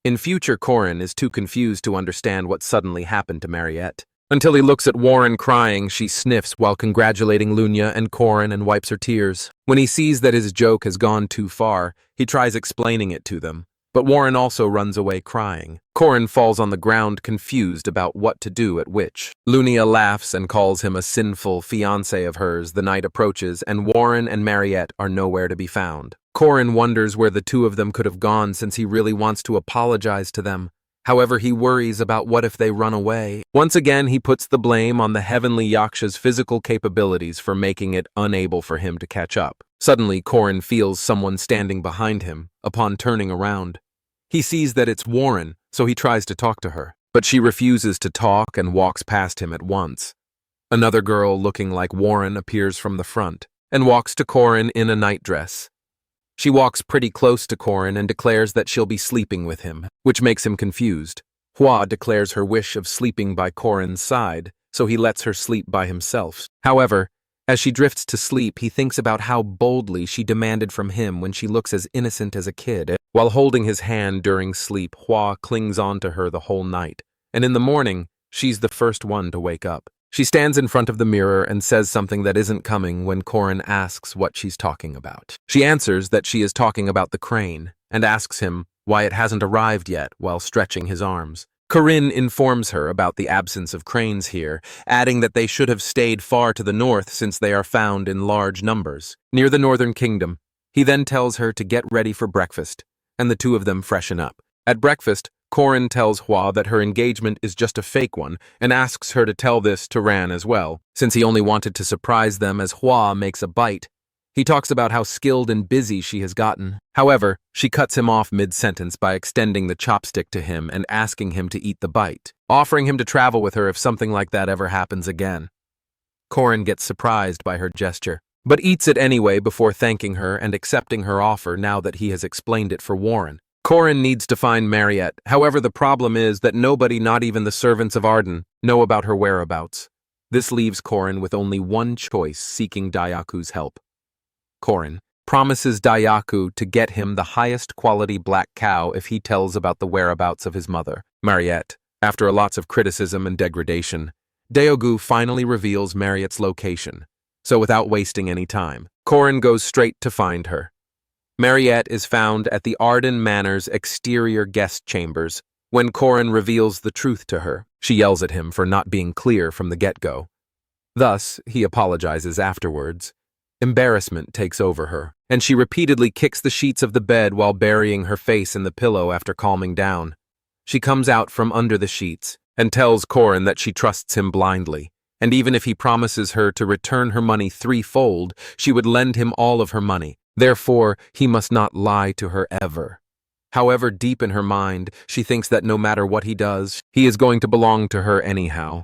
In future, Corin is too confused to understand what suddenly happened to Mariette. Until he looks at Warren crying, she sniffs while congratulating Lunia and Corin and wipes her tears. When he sees that his joke has gone too far, he tries explaining it to them, but Warren also runs away crying. Corin falls on the ground, confused about what to do at which. Lunia laughs and calls him a sinful fiancé of hers. The night approaches, and Warren and Mariette are nowhere to be found. Corin wonders where the two of them could have gone, since he really wants to apologize to them. However, he worries about what if they run away. Once again, he puts the blame on the heavenly Yaksha's physical capabilities for making it unable for him to catch up. Suddenly, Corin feels someone standing behind him. Upon turning around, he sees that it's Warren, so he tries to talk to her, but she refuses to talk and walks past him at once. Another girl looking like Warren appears from the front and walks to Corin in a nightdress. She walks pretty close to Corin and declares that she'll be sleeping with him, which makes him confused. Hua declares her wish of sleeping by Corin's side, so he lets her sleep by himself. However, as she drifts to sleep, he thinks about how boldly she demanded from him when she looks as innocent as a kid. While holding his hand during sleep, Hua clings on to her the whole night, and in the morning, she's the first one to wake up. She stands in front of the mirror and says something that isn't coming when Corin asks what she's talking about. She answers that she is talking about the crane and asks him why it hasn't arrived yet while stretching his arms. Corinne informs her about the absence of cranes here, adding that they should have stayed far to the north since they are found in large numbers near the northern kingdom. He then tells her to get ready for breakfast and the two of them freshen up. At breakfast, Corin tells Hua that her engagement is just a fake one and asks her to tell this to Ran as well, since he only wanted to surprise them as Hua makes a bite. He talks about how skilled and busy she has gotten. However, she cuts him off mid-sentence by extending the chopstick to him and asking him to eat the bite, offering him to travel with her if something like that ever happens again. Corin gets surprised by her gesture, but eats it anyway before thanking her and accepting her offer now that he has explained it for Warren. Corin needs to find Mariette. However, the problem is that nobody, not even the servants of Arden, know about her whereabouts. This leaves Corin with only one choice, seeking Dayaku's help. Corin promises Dayaku to get him the highest quality black cow if he tells about the whereabouts of his mother, Mariette. After lots of criticism and degradation, Dayogu finally reveals Mariette's location. So without wasting any time, Corin goes straight to find her. Mariette is found at the Arden Manor's exterior guest chambers. When Corin reveals the truth to her, she yells at him for not being clear from the get-go. Thus, he apologizes afterwards. Embarrassment takes over her, and she repeatedly kicks the sheets of the bed while burying her face in the pillow after calming down. She comes out from under the sheets and tells Corin that she trusts him blindly, and even if he promises her to return her money threefold, she would lend him all of her money. Therefore, he must not lie to her ever. However, deep in her mind, she thinks that no matter what he does, he is going to belong to her anyhow.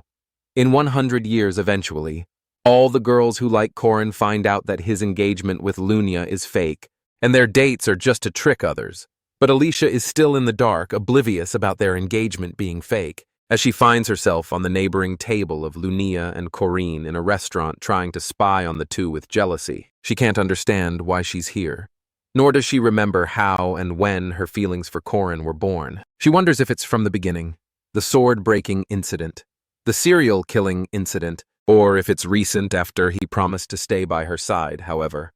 In 100 years eventually, all the girls who like Corin find out that his engagement with Lunia is fake, and their dates are just to trick others. But Alicia is still in the dark, oblivious about their engagement being fake, as she finds herself on the neighboring table of Lunia and Corinne in a restaurant trying to spy on the two with jealousy. She can't understand why she's here, nor does she remember how and when her feelings for Corin were born. She wonders if it's from the beginning, the sword-breaking incident, the serial-killing incident, or if it's recent after he promised to stay by her side, however.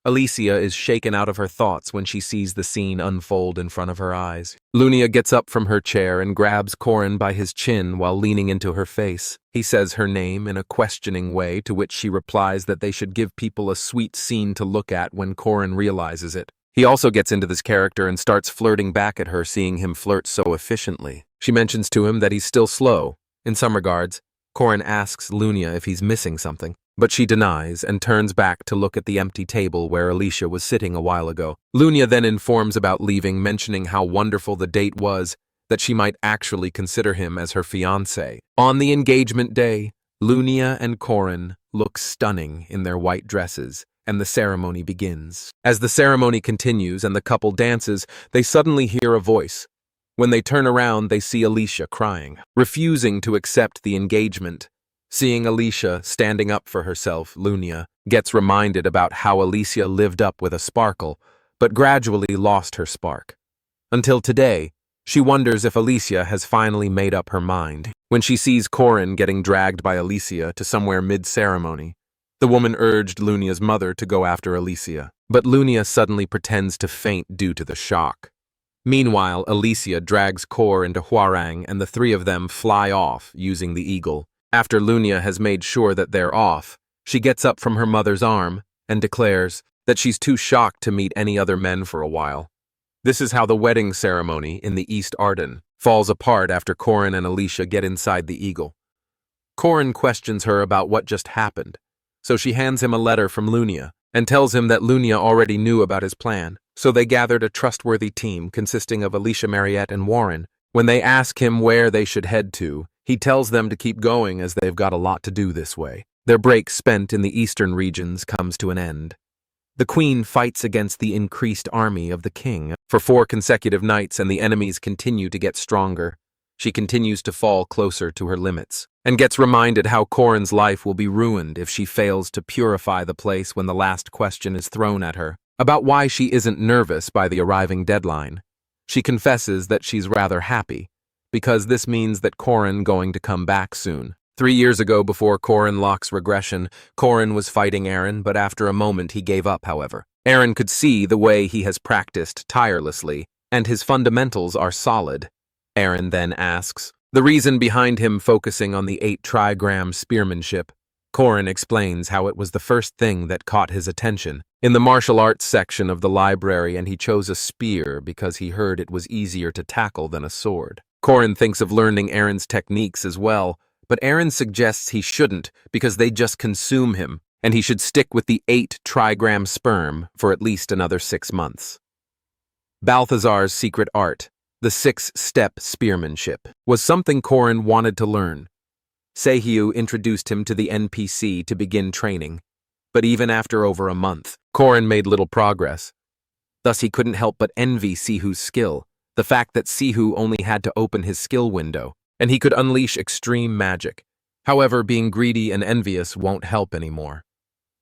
Alicia is shaken out of her thoughts when she sees the scene unfold in front of her eyes. Lunia gets up from her chair and grabs Corin by his chin while leaning into her face. He says her name in a questioning way, to which she replies that they should give people a sweet scene to look at when Corin realizes it. He also gets into this character and starts flirting back at her, seeing him flirt so efficiently. She mentions to him that he's still slow. In some regards, Corin asks Lunia if he's missing something, but she denies and turns back to look at the empty table where Alicia was sitting a while ago. Lunia then informs about leaving, mentioning how wonderful the date was, that she might actually consider him as her fiancé. On the engagement day, Lunia and Corin look stunning in their white dresses, and the ceremony begins. As the ceremony continues and the couple dances, they suddenly hear a voice. When they turn around, they see Alicia crying, refusing to accept the engagement. Seeing Alicia standing up for herself, Lunia gets reminded about how Alicia lived up with a sparkle, but gradually lost her spark. Until today, she wonders if Alicia has finally made up her mind. When she sees Corin getting dragged by Alicia to somewhere mid-ceremony, the woman urged Lunia's mother to go after Alicia, but Lunia suddenly pretends to faint due to the shock. Meanwhile, Alicia drags Cor into Hwarang and the three of them fly off using the eagle. After Lunia has made sure that they're off, she gets up from her mother's arm and declares that she's too shocked to meet any other men for a while. This is how the wedding ceremony in the East Arden falls apart after Corin and Alicia get inside the eagle. Corin questions her about what just happened, so she hands him a letter from Lunia and tells him that Lunia already knew about his plan. So they gathered a trustworthy team consisting of Alicia, Mariette, and Warren. When they ask him where they should head to, he tells them to keep going as they've got a lot to do this way. Their break spent in the eastern regions comes to an end. The queen fights against the increased army of the king for 4 consecutive nights, and the enemies continue to get stronger. She continues to fall closer to her limits, and gets reminded how Corin's life will be ruined if she fails to purify the place when the last question is thrown at her about why she isn't nervous by the arriving deadline. She confesses that she's rather happy, because this means that Corin going to come back soon. 3 years ago, before Corin locks regression, Corin was fighting Aaron, but after a moment he gave up, however. Aaron could see the way he has practiced tirelessly, and his fundamentals are solid. Aaron then asks the reason behind him focusing on the 8 trigram spearmanship. Korin explains how it was the first thing that caught his attention in the martial arts section of the library, and he chose a spear because he heard it was easier to tackle than a sword. Korin thinks of learning Aaron's techniques as well, but Aaron suggests he shouldn't because they just consume him, and he should stick with the 8 trigram sperm for at least another 6 months. Balthazar's secret art, the 6-step spearmanship, was something Korin wanted to learn. Sehyu introduced him to the NPC to begin training, but even after over a month, Korin made little progress. Thus he couldn't help but envy Sehu's skill, the fact that Sehu only had to open his skill window, and he could unleash extreme magic. However, being greedy and envious won't help anymore.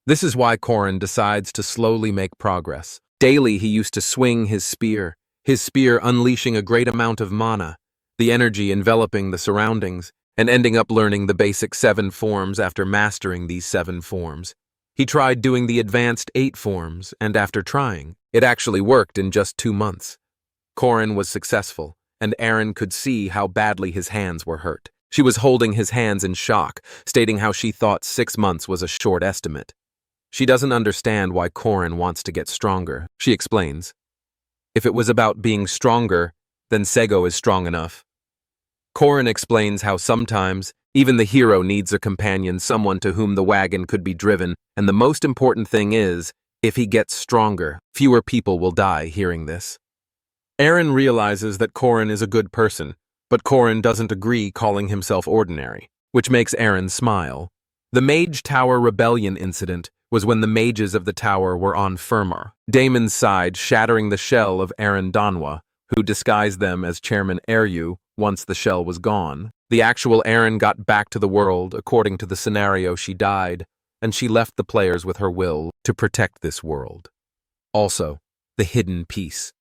This is why Korin decides to slowly make progress. Daily he used to swing his spear unleashing a great amount of mana, the energy enveloping the surroundings, and ending up learning the basic 7 forms after mastering these 7 forms. He tried doing the advanced 8 forms, and after trying, it actually worked in just 2 months. Korin was successful, and Aaron could see how badly his hands were hurt. She was holding his hands in shock, stating how she thought 6 months was a short estimate. She doesn't understand why Korin wants to get stronger. She explains, "If it was about being stronger, then Sego is strong enough." Korin explains how sometimes even the hero needs a companion, someone to whom the wagon could be driven, and the most important thing is, if he gets stronger, fewer people will die hearing this. Aaron realizes that Korin is a good person, but Korin doesn't agree, calling himself ordinary, which makes Aaron smile. The Mage Tower Rebellion incident was when the mages of the tower were on Firmar, Damon's side, shattering the shell of Aaron Manhwa, who disguised them as Chairman Eryu once the shell was gone. The actual Aaron got back to the world. According to the scenario, she died, and she left the players with her will to protect this world. Also, the hidden piece.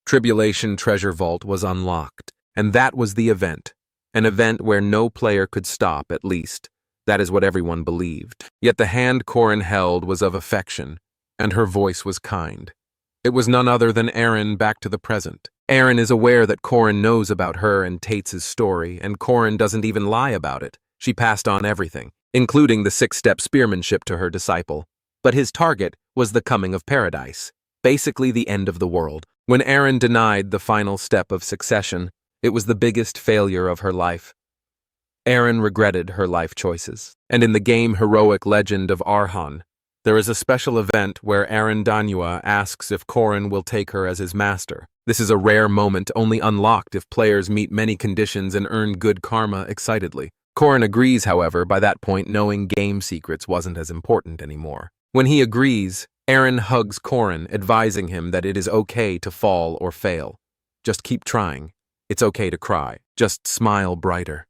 Tribulation Treasure Vault was unlocked, and that was the event, an event where no player could stop, at least. That is what everyone believed. Yet the hand Korin held was of affection, and her voice was kind. It was none other than Aaron back to the present. Aaron is aware that Korin knows about her and Tate's story, and Korin doesn't even lie about it. She passed on everything, including the 6-step spearmanship, to her disciple. But his target was the coming of paradise, basically the end of the world. When Aaron denied the final step of succession, it was the biggest failure of her life. Aaron regretted her life choices, and in the game Heroic Legend of Arhan, there is a special event where Aaron Manhwa asks if Korin will take her as his master. This is a rare moment, only unlocked if players meet many conditions and earn good karma excitedly. Korin agrees, however, by that point knowing game secrets wasn't as important anymore. When he agrees, Aaron hugs Korin, advising him that it is okay to fall or fail. Just keep trying. It's okay to cry. Just smile brighter.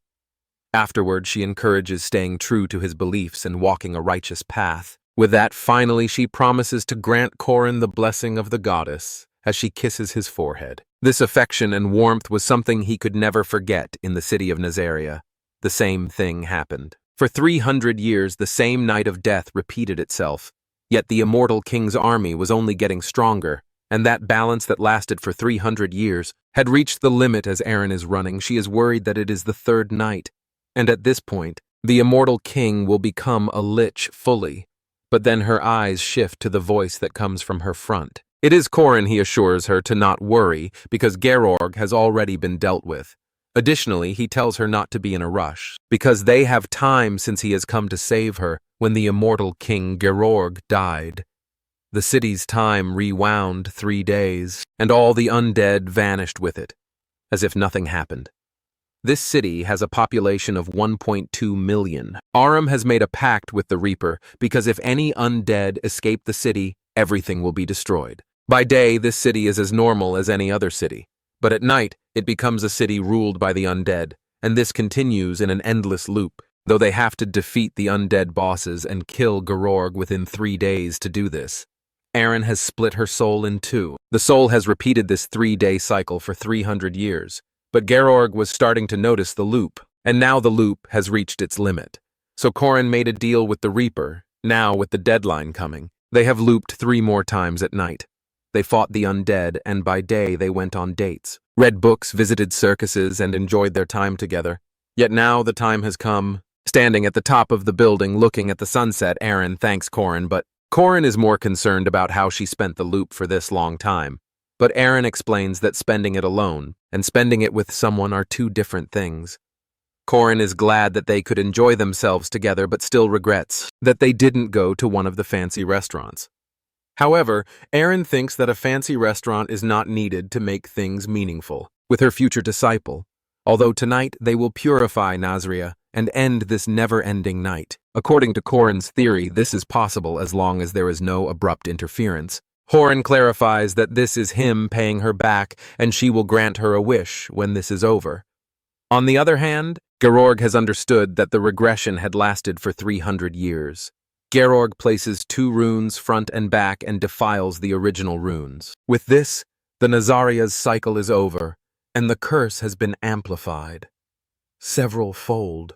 Afterward, she encourages staying true to his beliefs and walking a righteous path. With that, finally, she promises to grant Korin the blessing of the goddess as she kisses his forehead. This affection and warmth was something he could never forget in the city of Nazaria. The same thing happened. For 300 years, the same night of death repeated itself, yet the immortal king's army was only getting stronger, and that balance that lasted for 300 years had reached the limit. As Aaron is running, she is worried that it is the 3rd night, and at this point, the immortal king will become a lich fully. But then her eyes shift to the voice that comes from her front. It is Korin. He assures her to not worry because Georg has already been dealt with. Additionally, he tells her not to be in a rush because they have time since he has come to save her when the immortal king Georg died. The city's time rewound 3 days, and all the undead vanished with it, as if nothing happened. This city has a population of 1.2 million. Aram has made a pact with the Reaper because if any undead escape the city, everything will be destroyed. By day, this city is as normal as any other city, but at night, it becomes a city ruled by the undead, and this continues in an endless loop, though they have to defeat the undead bosses and kill Georg within 3 days to do this. Aaron has split her soul in 2. The soul has repeated this 3-day cycle for 300 years. But Georg was starting to notice the loop, and now the loop has reached its limit. So Korin made a deal with the Reaper. Now, with the deadline coming, they have looped 3 more times at night. They fought the undead, and by day they went on dates, read books, visited circuses, and enjoyed their time together. Yet now the time has come. Standing at the top of the building looking at the sunset, Aaron thanks Corin, but Corin is more concerned about how she spent the loop for this long time. But Aaron explains that spending it alone and spending it with someone are two different things. Corin is glad that they could enjoy themselves together but still regrets that they didn't go to one of the fancy restaurants. However, Aaron thinks that a fancy restaurant is not needed to make things meaningful with her future disciple, although tonight they will purify Nazria and end this never-ending night. According to Corin's theory, this is possible as long as there is no abrupt interference. Corin clarifies that this is him paying her back and she will grant her a wish when this is over. On the other hand, Georg has understood that the regression had lasted for 300 years. Georg places 2 runes front and back and defiles the original runes. With this, the Nazaria's cycle is over, and the curse has been amplified. Several-fold.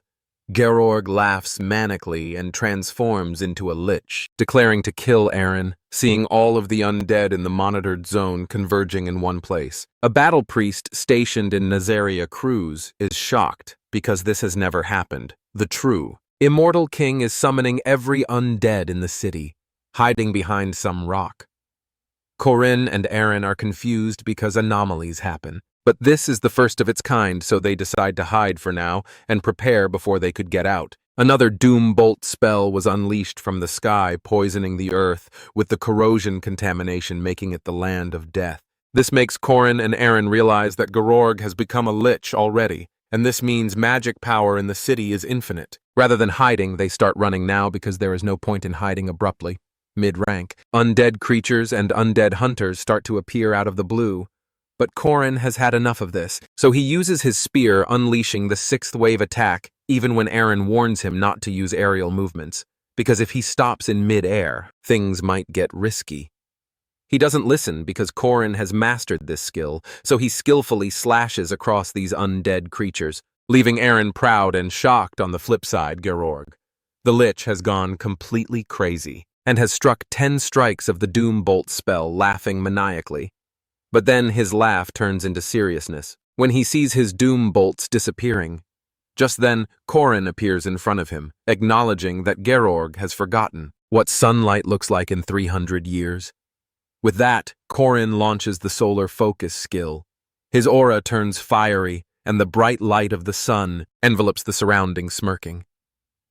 Georg laughs manically and transforms into a lich, declaring to kill Aaron, seeing all of the undead in the monitored zone converging in one place. A battle priest stationed in Nazaria Cruz is shocked because this has never happened. The true immortal king is summoning every undead in the city, hiding behind some rock. Corin and Aaron are confused because anomalies happen. But this is the first of its kind, so they decide to hide for now and prepare before they could get out. Another doom bolt spell was unleashed from the sky, poisoning the earth, with the corrosion contamination making it the land of death. This makes Corin and Aaron realize that Georg has become a lich already, and this means magic power in the city is infinite. Rather than hiding, they start running now because there is no point in hiding abruptly. Mid-rank, undead creatures and undead hunters start to appear out of the blue. But Corin has had enough of this, so he uses his spear, unleashing the 6th wave attack, even when Aaron warns him not to use aerial movements, because if he stops in mid-air, things might get risky. He doesn't listen because Corin has mastered this skill, so he skillfully slashes across these undead creatures, leaving Aaron proud and shocked. On the flip side, Georg. The Lich has gone completely crazy, and has struck 10 strikes of the Doom Bolt spell, laughing maniacally. But then his laugh turns into seriousness when he sees his doom bolts disappearing. Just then, Corin appears in front of him, acknowledging that Georg has forgotten what sunlight looks like in 300 years. With that, Corin launches the solar focus skill. His aura turns fiery, and the bright light of the sun envelops the surrounding smirking.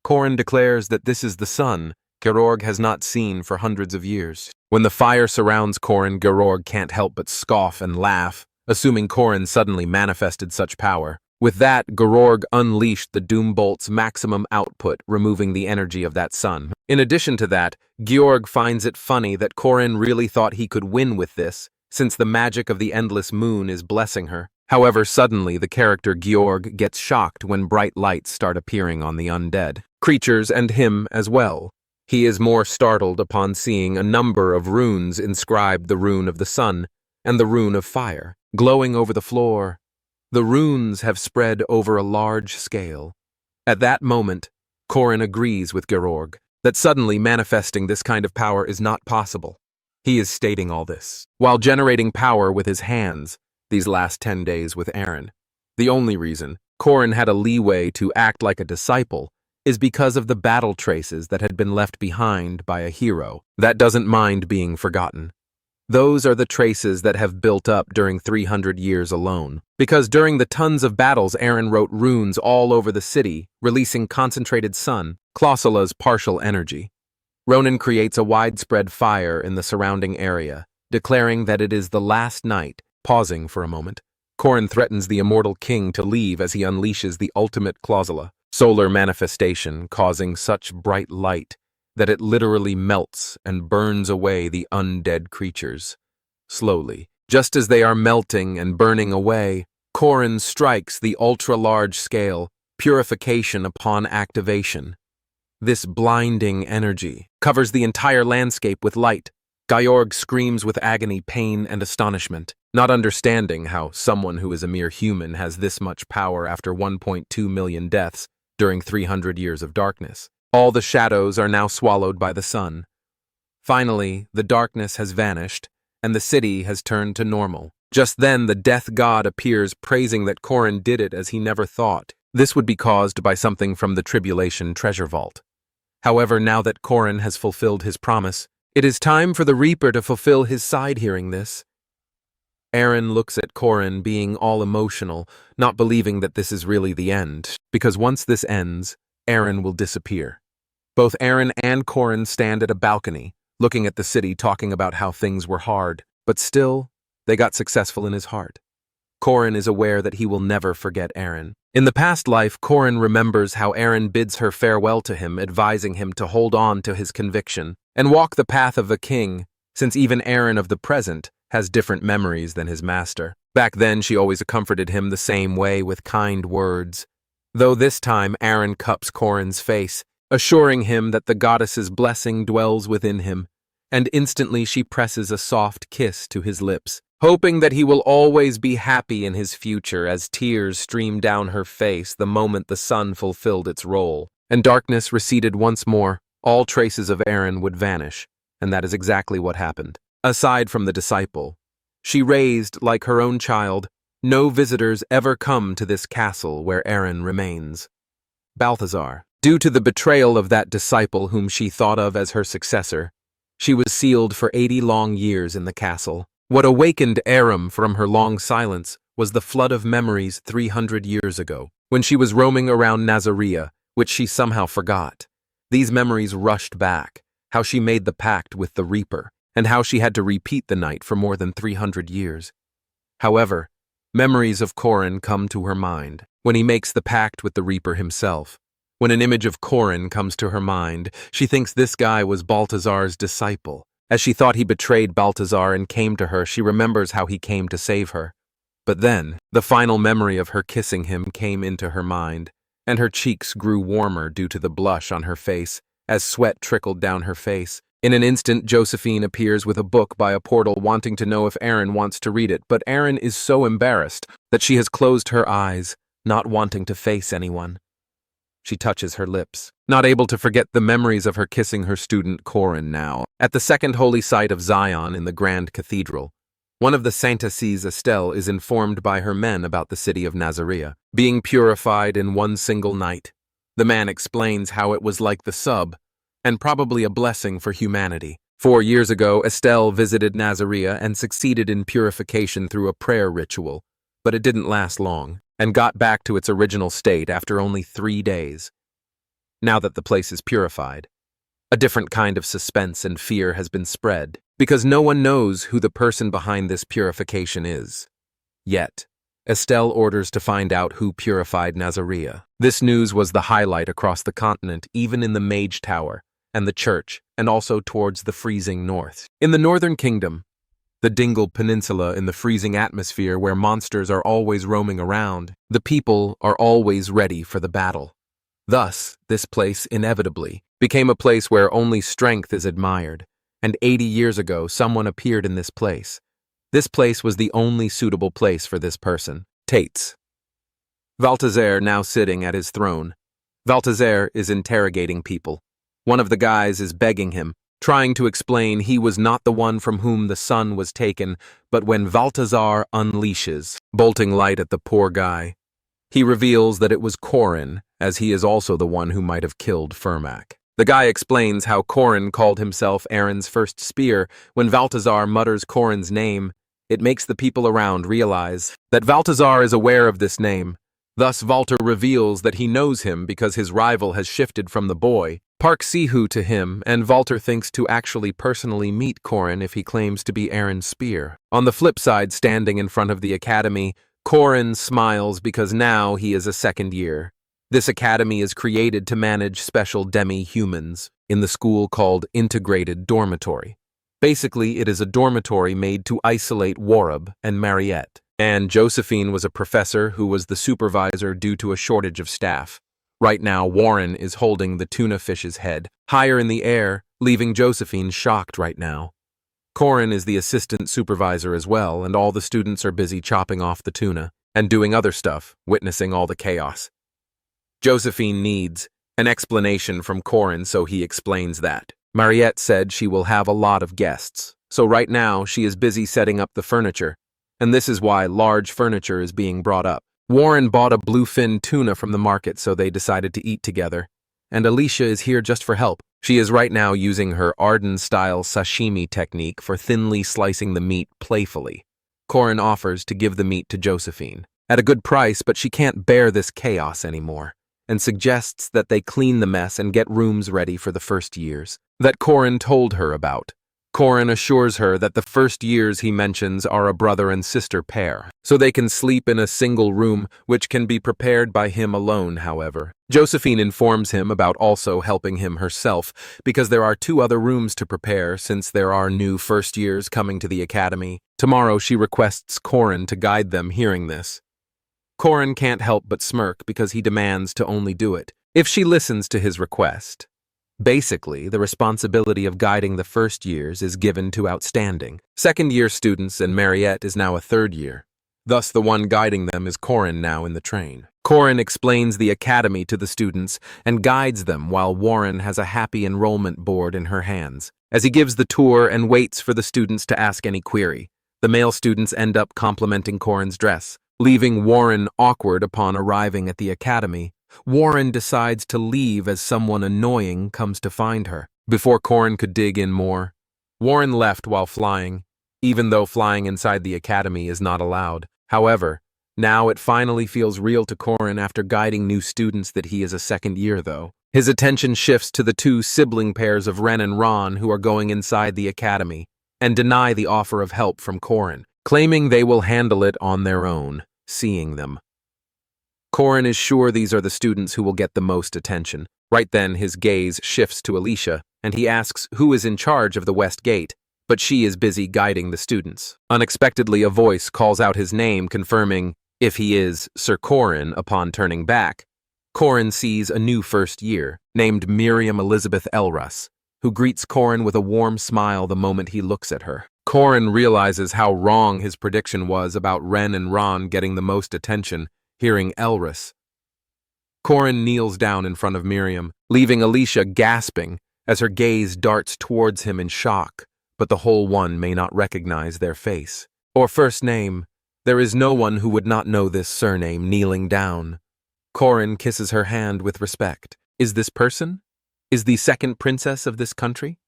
Corin declares that this is the sun Georg has not seen for hundreds of years. When the fire surrounds Corin, Georg can't help but scoff and laugh, assuming Corin suddenly manifested such power. With that, Georg unleashed the Doom Bolt's maximum output, removing the energy of that sun. In addition to that, Georg finds it funny that Corin really thought he could win with this, since the magic of the endless moon is blessing her. However, suddenly the character Georg gets shocked when bright lights start appearing on the undead creatures and him as well. He is more startled upon seeing a number of runes inscribed, the rune of the sun and the rune of fire, glowing over the floor. The runes have spread over a large scale. At that moment, Corin agrees with Georg that suddenly manifesting this kind of power is not possible. He is stating all this while generating power with his hands these last 10 days with Aaron. The only reason Corin had a leeway to act like a disciple is because of the battle traces that had been left behind by a hero that doesn't mind being forgotten. Those are the traces that have built up during 300 years alone. Because during the tons of battles, Aaron wrote runes all over the city, releasing concentrated sun, Clausula's partial energy. Ronan creates a widespread fire in the surrounding area, declaring that it is the last night. Pausing for a moment, Corin threatens the immortal king to leave as he unleashes the ultimate Clausula, solar manifestation, causing such bright light that it literally melts and burns away the undead creatures. Slowly, just as they are melting and burning away, Corin strikes the ultra-large scale, purification upon activation. This blinding energy covers the entire landscape with light. Georg screams with agony, pain, and astonishment, not understanding how someone who is a mere human has this much power after 1.2 million deaths during 300 years of darkness. All the shadows are now swallowed by the sun. Finally, the darkness has vanished, and the city has turned to normal. Just then, the death god appears, praising that Corin did it as he never thought. This would be caused by something from the Tribulation treasure vault. However, now that Corin has fulfilled his promise, it is time for the Reaper to fulfill his side. Hearing this, Aaron looks at Corin being all emotional, not believing that this is really the end, because once this ends, Aaron will disappear. Both Aaron and Corin stand at a balcony, looking at the city, talking about how things were hard, but still, they got successful in his heart. Corin is aware that he will never forget Aaron. In the past life, Corin remembers how Aaron bids her farewell to him, advising him to hold on to his conviction and walk the path of a king, since even Aaron of the present has different memories than his master. Back then, she always comforted him the same way with kind words, though this time Aaron cups Corin's face, assuring him that the goddess's blessing dwells within him, and instantly she presses a soft kiss to his lips, hoping that he will always be happy in his future. As tears stream down her face the moment the sun fulfilled its role, and darkness receded once more, all traces of Aaron would vanish, and that is exactly what happened. Aside from the disciple she raised like her own child, no visitors ever come to this castle where Aaron remains. Balthazar. Due to the betrayal of that disciple whom she thought of as her successor, she was sealed for 80 long years in the castle. What awakened Aaron from her long silence was the flood of memories 300 years ago, when she was roaming around Nazaria, which she somehow forgot. These memories rushed back, how she made the pact with the Reaper, and how she had to repeat the night for more than 300 years. However, memories of Corin come to her mind when he makes the pact with the Reaper himself. When an image of Corin comes to her mind, she thinks this guy was Balthazar's disciple. As she thought he betrayed Balthazar and came to her, she remembers how he came to save her. But then, the final memory of her kissing him came into her mind, and her cheeks grew warmer due to the blush on her face, as sweat trickled down her face. In an instant, Josephine appears with a book by a portal, wanting to know if Aaron wants to read it, but Aaron is so embarrassed that she has closed her eyes, not wanting to face anyone. She touches her lips, not able to forget the memories of her kissing her student Corin now. At the second holy site of Zion in the Grand Cathedral, one of the Saintes Estelle is informed by her men about the city of Nazaria being purified in one single night. The man explains how it was like the sub, and probably a blessing for humanity. 4 years ago, Estelle visited Nazaria and succeeded in purification through a prayer ritual, but it didn't last long, and got back to its original state after only 3 days. Now that the place is purified, a different kind of suspense and fear has been spread, because no one knows who the person behind this purification is. Yet, Estelle orders to find out who purified Nazaria. This news was the highlight across the continent, even in the Mage Tower and the church, and also towards the freezing north. In the northern kingdom, the Dingle Peninsula, in the freezing atmosphere where monsters are always roaming around, the people are always ready for the battle. Thus, this place inevitably became a place where only strength is admired, and 80 years ago someone appeared in this place. This place was the only suitable place for this person. Tates. Balthazar now sitting at his throne. Balthazar is interrogating people. One of the guys is begging him, trying to explain he was not the one from whom the son was taken, but when Balthazar unleashes, bolting light at the poor guy, he reveals that it was Corin, as he is also the one who might have killed Fermac. The guy explains how Corin called himself Aaron's first spear. When Balthazar mutters Corin's name, it makes the people around realize that Balthazar is aware of this name. Thus, Walter reveals that he knows him because his rival has shifted from the boy, Park Sihu, to him, and Walter thinks to actually personally meet Corin if he claims to be Aaron's spear. On the flip side, standing in front of the academy, Corin smiles because now he is a second year. This academy is created to manage special demi-humans in the school called Integrated Dormitory. Basically, it is a dormitory made to isolate Warab and Mariette. And Josephine was a professor who was the supervisor due to a shortage of staff. Right now, Warren is holding the tuna fish's head higher in the air, leaving Josephine shocked right now. Corin is the assistant supervisor as well, and all the students are busy chopping off the tuna and doing other stuff, witnessing all the chaos. Josephine needs an explanation from Corin, so he explains that. Mariette said she will have a lot of guests, so right now she is busy setting up the furniture, and this is why large furniture is being brought up. Warren bought a bluefin tuna from the market, so they decided to eat together. And Alicia is here just for help. She is right now using her Arden-style sashimi technique for thinly slicing the meat playfully. Corin offers to give the meat to Josephine at a good price, but she can't bear this chaos anymore, and suggests that they clean the mess and get rooms ready for the first years that Corin told her about. Corin assures her that the first years he mentions are a brother and sister pair, so they can sleep in a single room, which can be prepared by him alone, however. Josephine informs him about also helping him herself, because there are 2 other rooms to prepare since there are new first years coming to the academy. Tomorrow she requests Corin to guide them. Hearing this, Corin can't help but smirk because he demands to only do it if she listens to his request. Basically, the responsibility of guiding the first years is given to outstanding second-year students, and Mariette is now a third year. Thus, the one guiding them is Corin now in the train. Corin explains the academy to the students and guides them while Warren has a happy enrollment board in her hands. As he gives the tour and waits for the students to ask any query, the male students end up complimenting Corin's dress, leaving Warren awkward upon arriving at the academy. Warren decides to leave as someone annoying comes to find her. Before Corin could dig in more, Warren left while flying, even though flying inside the academy is not allowed. However, now it finally feels real to Corin after guiding new students that he is a second year, though. His attention shifts to the 2 sibling pairs of Ren and Ron who are going inside the academy and deny the offer of help from Corin, claiming they will handle it on their own. Seeing them, Corin is sure these are the students who will get the most attention. Right then, his gaze shifts to Alicia, and he asks who is in charge of the West Gate, but she is busy guiding the students. Unexpectedly, a voice calls out his name, confirming if he is Sir Corin. Upon turning back, Corin sees a new first year, named Miriam Elizabeth Elruss, who greets Corin with a warm smile the moment he looks at her. Corin realizes how wrong his prediction was about Ren and Ron getting the most attention. Hearing Elruss, Corin kneels down in front of Miriam, leaving Alicia gasping as her gaze darts towards him in shock, but the whole one may not recognize their face or first name. There is no one who would not know this surname. Kneeling down, Corin kisses her hand with respect. Is this person? Is the second princess of this country?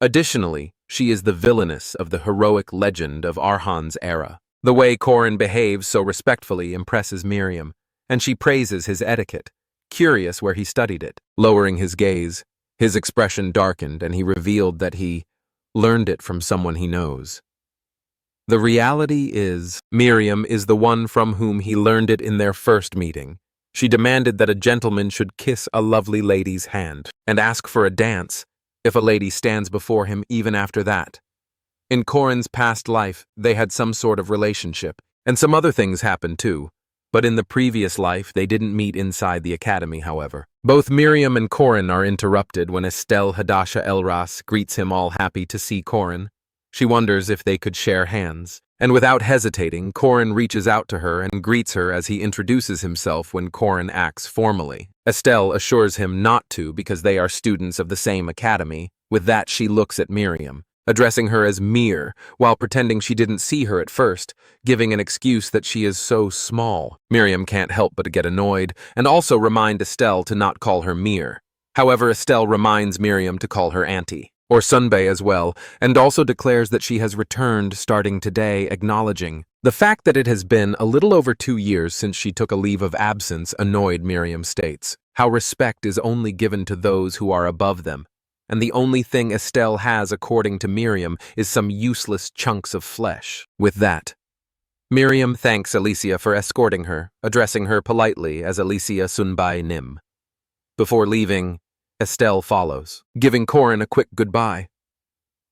Additionally, she is the villainess of the heroic legend of Arhan's era. The way Corin behaves so respectfully impresses Miriam, and she praises his etiquette, curious where he studied it. Lowering his gaze, his expression darkened, and he revealed that he learned it from someone he knows. The reality is, Miriam is the one from whom he learned it in their first meeting. She demanded that a gentleman should kiss a lovely lady's hand and ask for a dance if a lady stands before him even after that. In Corin's past life, they had some sort of relationship, and some other things happened too. But in the previous life, they didn't meet inside the academy, however. Both Miriam and Corin are interrupted when Estelle Hadasha Elruss greets him, all happy to see Corin. She wonders if they could share hands, and without hesitating, Corin reaches out to her and greets her as he introduces himself when Corin acts formally. Estelle assures him not to because they are students of the same academy. With that, she looks at Miriam, addressing her as Mir, while pretending she didn't see her at first, giving an excuse that she is so small. Miriam can't help but get annoyed, and also remind Estelle to not call her Mir. However, Estelle reminds Miriam to call her Auntie, or Sunbae as well, and also declares that she has returned starting today, acknowledging the fact that it has been a little over 2 years since she took a leave of absence. Annoyed, Miriam states how respect is only given to those who are above them, and the only thing Estelle has, according to Miriam, is some useless chunks of flesh. With that, Miriam thanks Alicia for escorting her, addressing her politely as Alicia Sunbae Nim. Before leaving, Estelle follows, giving Corin a quick goodbye.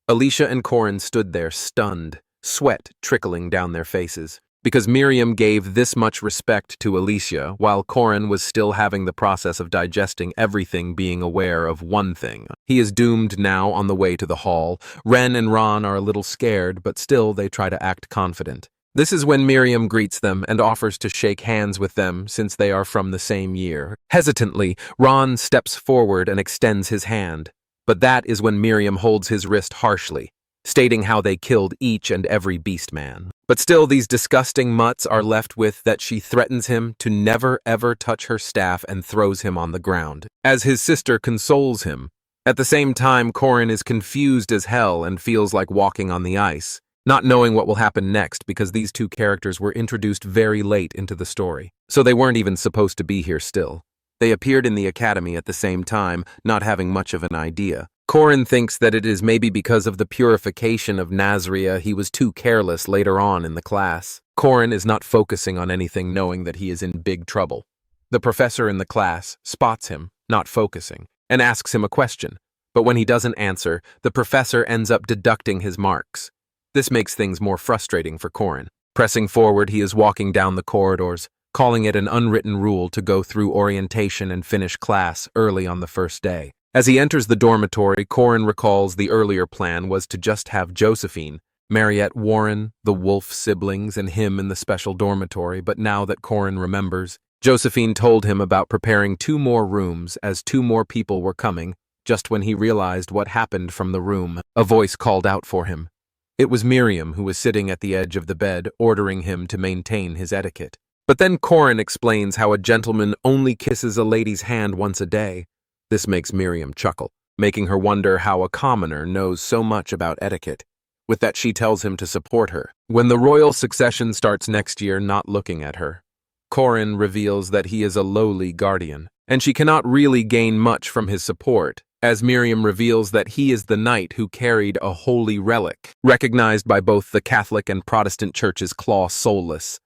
Alicia and Corin stood there stunned, sweat trickling down their faces, because Miriam gave this much respect to Alicia while Corin was still having the process of digesting everything, being aware of one thing. He is doomed now. On the way to the hall, Ren and Ron are a little scared, but still they try to act confident. This is when Miriam greets them and offers to shake hands with them since they are from the same year. Hesitantly, Ron steps forward and extends his hand, but that is when Miriam holds his wrist harshly, stating how they killed each and every beast man. But still, these disgusting mutts are left with that she threatens him to never ever touch her staff and throws him on the ground, as his sister consoles him. At the same time, Corin is confused as hell and feels like walking on the ice, not knowing what will happen next because these two characters were introduced very late into the story, so they weren't even supposed to be here still. They appeared in the academy at the same time, not having much of an idea. Corin thinks that it is maybe because of the purification of Nazria he was too careless later on in the class. Corin is not focusing on anything, knowing that he is in big trouble. The professor in the class spots him, not focusing, and asks him a question, but when he doesn't answer, the professor ends up deducting his marks. This makes things more frustrating for Corin. Pressing forward, he is walking down the corridors, calling it an unwritten rule to go through orientation and finish class early on the first day. As he enters the dormitory, Corin recalls the earlier plan was to just have Josephine, Mariette Warren, the Wolf siblings, and him in the special dormitory, but now that Corin remembers, Josephine told him about preparing 2 more rooms as 2 more people were coming. Just when he realized what happened from the room, a voice called out for him. It was Miriam, who was sitting at the edge of the bed, ordering him to maintain his etiquette. But then Corin explains how a gentleman only kisses a lady's hand once a day. This makes Miriam chuckle, making her wonder how a commoner knows so much about etiquette. With that, she tells him to support her. When the royal succession starts next year, not looking at her, Corin reveals that he is a lowly guardian, and she cannot really gain much from his support, as Miriam reveals that he is the knight who carried a holy relic, recognized by both the Catholic and Protestant churches claw soulless.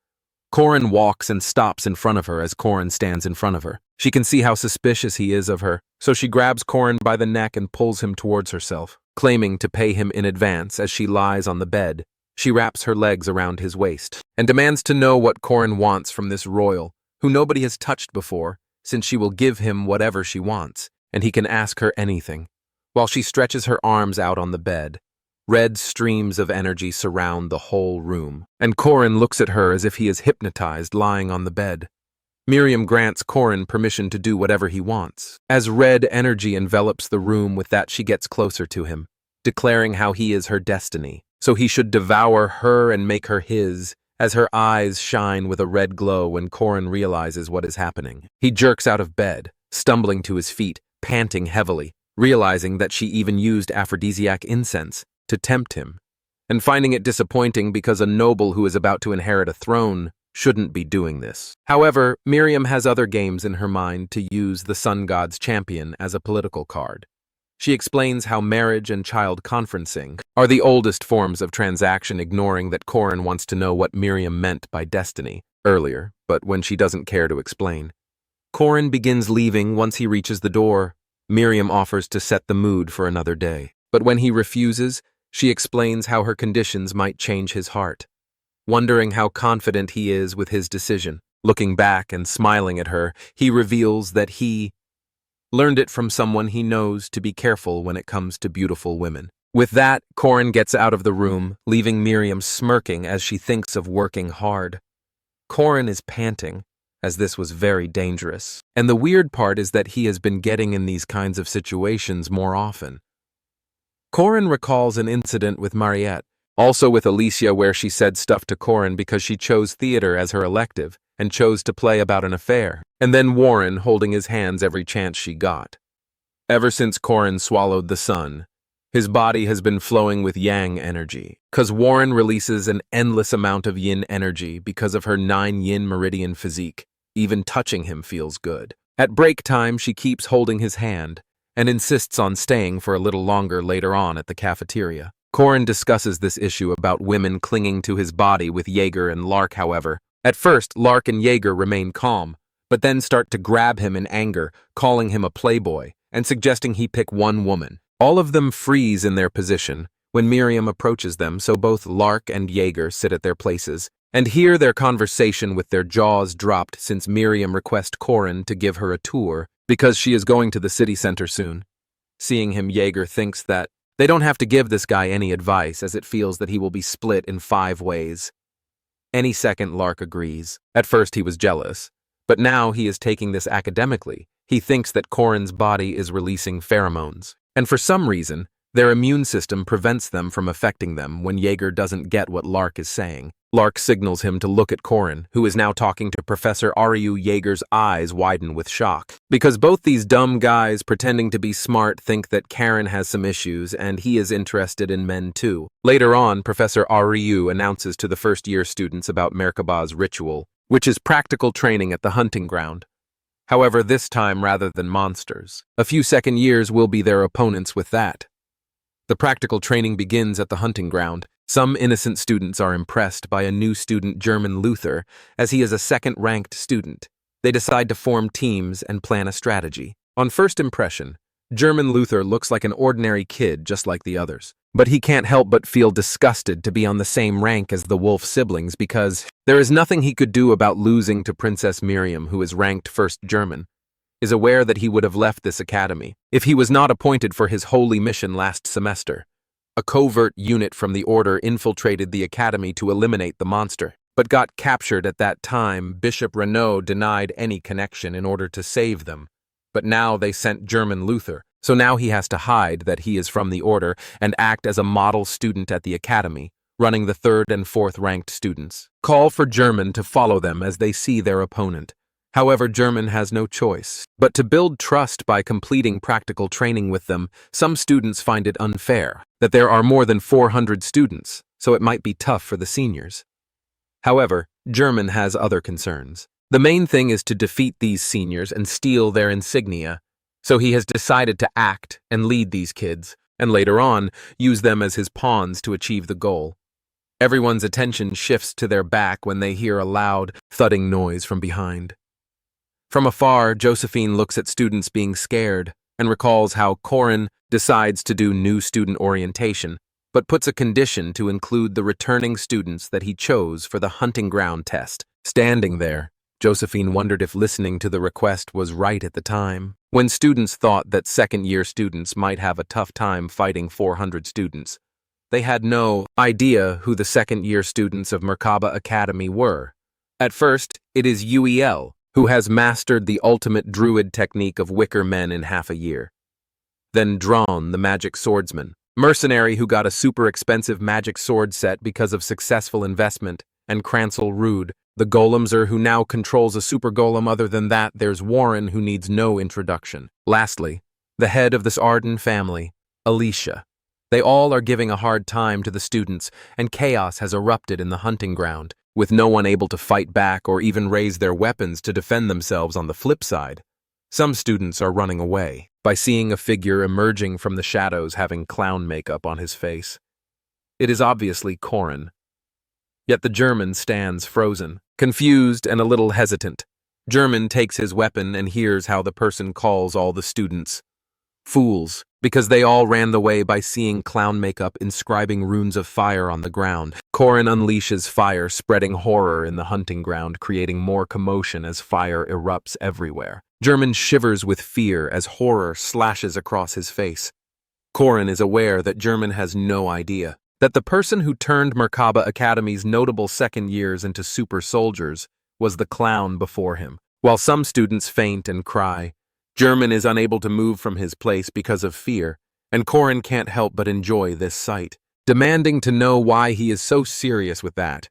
Corin walks and stops in front of her as Corin stands in front of her. She can see how suspicious he is of her, so she grabs Corin by the neck and pulls him towards herself, claiming to pay him in advance as she lies on the bed. She wraps her legs around his waist and demands to know what Corin wants from this royal, who nobody has touched before, since she will give him whatever she wants, and he can ask her anything. While she stretches her arms out on the bed, red streams of energy surround the whole room, and Corin looks at her as if he is hypnotized lying on the bed. Miriam grants Corin permission to do whatever he wants. As red energy envelops the room, with that she gets closer to him, declaring how he is her destiny, so he should devour her and make her his, as her eyes shine with a red glow when Corin realizes what is happening. He jerks out of bed, stumbling to his feet, panting heavily, realizing that she even used aphrodisiac incense to tempt him, and finding it disappointing because a noble who is about to inherit a throne shouldn't be doing this. However, Miriam has other games in her mind to use the sun god's champion as a political card. She explains how marriage and child conferencing are the oldest forms of transaction, ignoring that Corin wants to know what Miriam meant by destiny earlier, but when she doesn't care to explain. Corin begins leaving. Once he reaches the door, Miriam offers to set the mood for another day, but when he refuses, she explains how her conditions might change his heart. Wondering how confident he is with his decision, looking back and smiling at her, he reveals that he learned it from someone he knows to be careful when it comes to beautiful women. With that, Corin gets out of the room, leaving Miriam smirking as she thinks of working hard. Corin is panting, as this was very dangerous, and the weird part is that he has been getting in these kinds of situations more often. Corin recalls an incident with Mariette, also with Alicia, where she said stuff to Corin because she chose theater as her elective and chose to play about an affair, and then Warren holding his hands every chance she got. Ever since Corin swallowed the sun, his body has been flowing with yang energy, cause Warren releases an endless amount of yin energy because of her 9 yin meridian physique. Even touching him feels good. At break time, she keeps holding his hand and insists on staying for a little longer later on at the cafeteria. Corin discusses this issue about women clinging to his body with Jaeger and Lark, however. At first, Lark and Jaeger remain calm, but then start to grab him in anger, calling him a playboy and suggesting he pick one woman. All of them freeze in their position when Miriam approaches them, so both Lark and Jaeger sit at their places and hear their conversation with their jaws dropped since Miriam requests Corin to give her a tour because she is going to the city center soon. Seeing him, Jaeger thinks that they don't have to give this guy any advice, as it feels that he will be split in 5 ways. Any second, Lark agrees. At first he was jealous, but now he is taking this academically. He thinks that Corin's body is releasing pheromones, and for some reason, Their immune system prevents them from affecting them when Jaeger doesn't get what Lark is saying. Lark signals him to look at Corin, who is now talking to Professor Ryu. Jaeger's eyes widen with shock. Because both these dumb guys pretending to be smart think that Karen has some issues and he is interested in men too. Later on, Professor Ryu announces to the first-year students about Merkaba's ritual, which is practical training at the hunting ground. However, this time rather than monsters. A few second years will be their opponents with that. The practical training begins at the hunting ground. Some innocent students are impressed by a new student, German Luther, as he is a second-ranked student. They decide to form teams and plan a strategy. On first impression, German Luther looks like an ordinary kid just like the others. But he can't help but feel disgusted to be on the same rank as the Wolf siblings because there is nothing he could do about losing to Princess Miriam, who is ranked first German. Is aware that he would have left this academy if he was not appointed for his holy mission last semester. A covert unit from the Order infiltrated the academy to eliminate the monster, but got captured at that time. Bishop Renaud denied any connection in order to save them. But now they sent German Luther, so now he has to hide that he is from the Order and act as a model student at the academy, running the 3rd and 4th ranked students. Call for German to follow them as they see their opponent. However, German has no choice but to build trust by completing practical training with them. Some students find it unfair that there are more than 400 students, so it might be tough for the seniors. However, German has other concerns. The main thing is to defeat these seniors and steal their insignia, so he has decided to act and lead these kids, and later on, use them as his pawns to achieve the goal. Everyone's attention shifts to their back when they hear a loud, thudding noise from behind. From afar, Josephine looks at students being scared and recalls how Corin decides to do new student orientation, but puts a condition to include the returning students that he chose for the hunting ground test. Standing there, Josephine wondered if listening to the request was right at the time. When students thought that second-year students might have a tough time fighting 400 students, they had no idea who the second-year students of Merkaba Academy were. At first, it is UEL, who has mastered the ultimate druid technique of wicker men in half a year. Then Drawn, the magic swordsman, mercenary who got a super expensive magic sword set because of successful investment, and Cransel Rude, the golemzer who now controls a super golem. Other than that, there's Warren, who needs no introduction. Lastly, the head of this Arden family, Alicia. They all are giving a hard time to the students, and chaos has erupted in the hunting ground, with no one able to fight back or even raise their weapons to defend themselves. On the flip side, some students are running away by seeing a figure emerging from the shadows having clown makeup on his face. It is obviously Corin. Yet the German stands frozen, confused and a little hesitant. German takes his weapon and hears how the person calls all the students fools, because they all ran the way by seeing clown makeup inscribing runes of fire on the ground. Corin unleashes fire, spreading horror in the hunting ground, creating more commotion as fire erupts everywhere. German shivers with fear as horror slashes across his face. Corin is aware that German has no idea that the person who turned Merkaba Academy's notable second years into super soldiers was the clown before him. While some students faint and cry, German is unable to move from his place because of fear, and Corin can't help but enjoy this sight, demanding to know why he is so serious with that.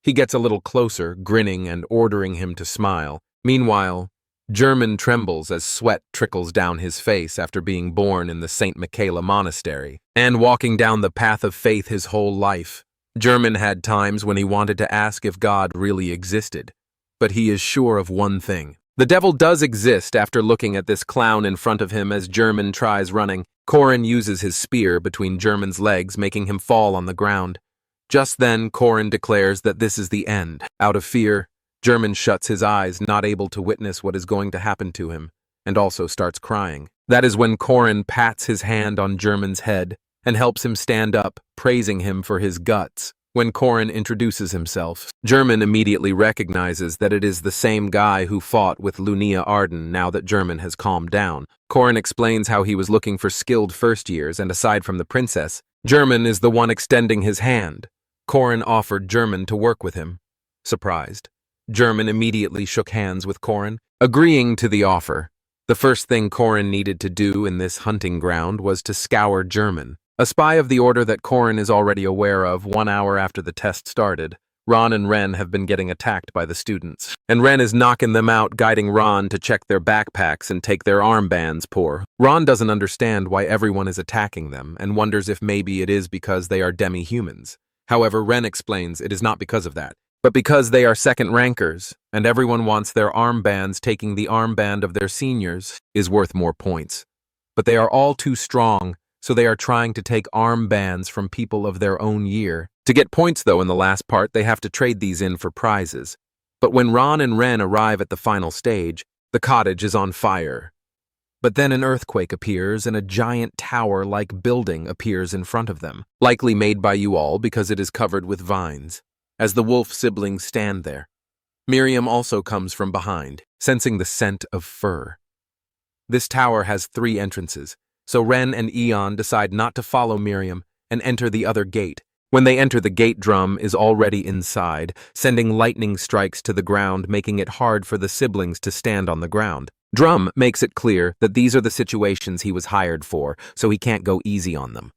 He gets a little closer, grinning and ordering him to smile. Meanwhile, German trembles as sweat trickles down his face after being born in the St. Michaela Monastery and walking down the path of faith his whole life. German had times when he wanted to ask if God really existed, but he is sure of one thing. The devil does exist. After looking at this clown in front of him as German tries running, Corin uses his spear between German's legs, making him fall on the ground. Just then, Corin declares that this is the end. Out of fear, German shuts his eyes, not able to witness what is going to happen to him, and also starts crying. That is when Corin pats his hand on German's head and helps him stand up, praising him for his guts. When Corin introduces himself, German immediately recognizes that it is the same guy who fought with Lunia Arden. Now that German has calmed down, Corin explains how he was looking for skilled first years, and aside from the princess, German is the one extending his hand. Corin offered German to work with him. Surprised, German immediately shook hands with Corin, agreeing to the offer. The first thing Corin needed to do in this hunting ground was to scour German. A spy of the order that Korin is already aware of 1 hour after the test started, Ron and Ren have been getting attacked by the students. And Ren is knocking them out, guiding Ron to check their backpacks and take their armbands. Poor Ron doesn't understand why everyone is attacking them and wonders if maybe it is because they are demi-humans. However, Ren explains it is not because of that, but because they are second rankers, and everyone wants their armbands. Taking the armband of their seniors is worth more points. But they are all too strong, so they are trying to take armbands from people of their own year. To get points, though, in the last part, they have to trade these in for prizes. But when Ron and Ren arrive at the final stage, the cottage is on fire. But then an earthquake appears and a giant tower-like building appears in front of them, likely made by you all because it is covered with vines. As the wolf siblings stand there, Miriam also comes from behind, sensing the scent of fur. This tower has 3 entrances, so Ren and Eon decide not to follow Miriam and enter the other gate. When they enter, the gate drum is already inside, sending lightning strikes to the ground, making it hard for the siblings to stand on the ground. Drum makes it clear that these are the situations he was hired for, so he can't go easy on them.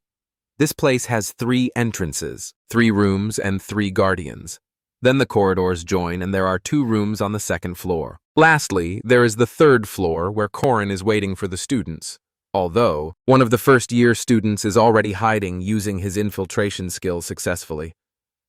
This place has 3 entrances, 3 rooms, and 3 guardians. Then the corridors join, and there are 2 rooms on the 2nd floor. Lastly, there is the 3rd floor where Korin is waiting for the students. Although, one of the first-year students is already hiding using his infiltration skills successfully.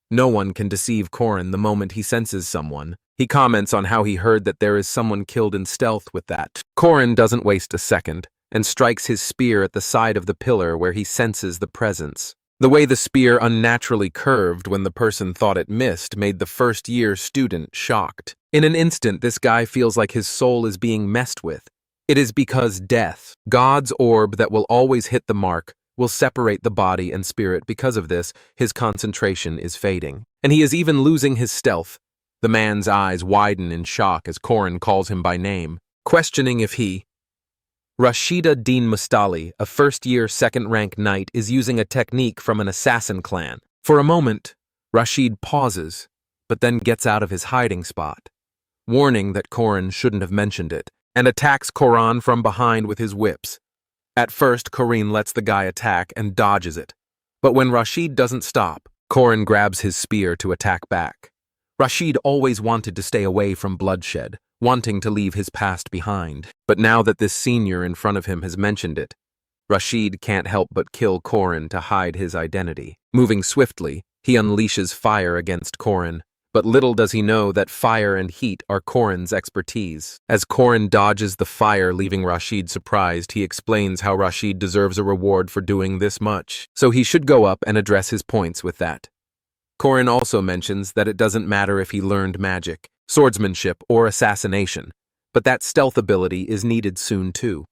No one can deceive Korin the moment he senses someone. He comments on how he heard that there is someone killed in stealth with that. Korin doesn't waste a second and strikes his spear at the side of the pillar where he senses the presence. The way the spear unnaturally curved when the person thought it missed made the first-year student shocked. In an instant, this guy feels like his soul is being messed with. It is because death, God's orb that will always hit the mark, will separate the body and spirit. Because of this, his concentration is fading. And he is even losing his stealth. The man's eyes widen in shock as Korin calls him by name, questioning if he... Rashida Din Mustali, a first-year second-rank knight, is using a technique from an assassin clan. For a moment, Rashid pauses, but then gets out of his hiding spot, warning that Korin shouldn't have mentioned it, and attacks Koran from behind with his whips. At first, Korin lets the guy attack and dodges it, but when Rashid doesn't stop, Korin grabs his spear to attack back. Rashid always wanted to stay away from bloodshed, wanting to leave his past behind, but now that this senior in front of him has mentioned it, Rashid can't help but kill Korin to hide his identity. Moving swiftly, he unleashes fire against Korin, but little does he know that fire and heat are Korin's expertise. As Korin dodges the fire, leaving Rashid surprised, he explains how Rashid deserves a reward for doing this much, so he should go up and address his points with that. Korin also mentions that it doesn't matter if he learned magic, swordsmanship, or assassination, but that stealth ability is needed soon too.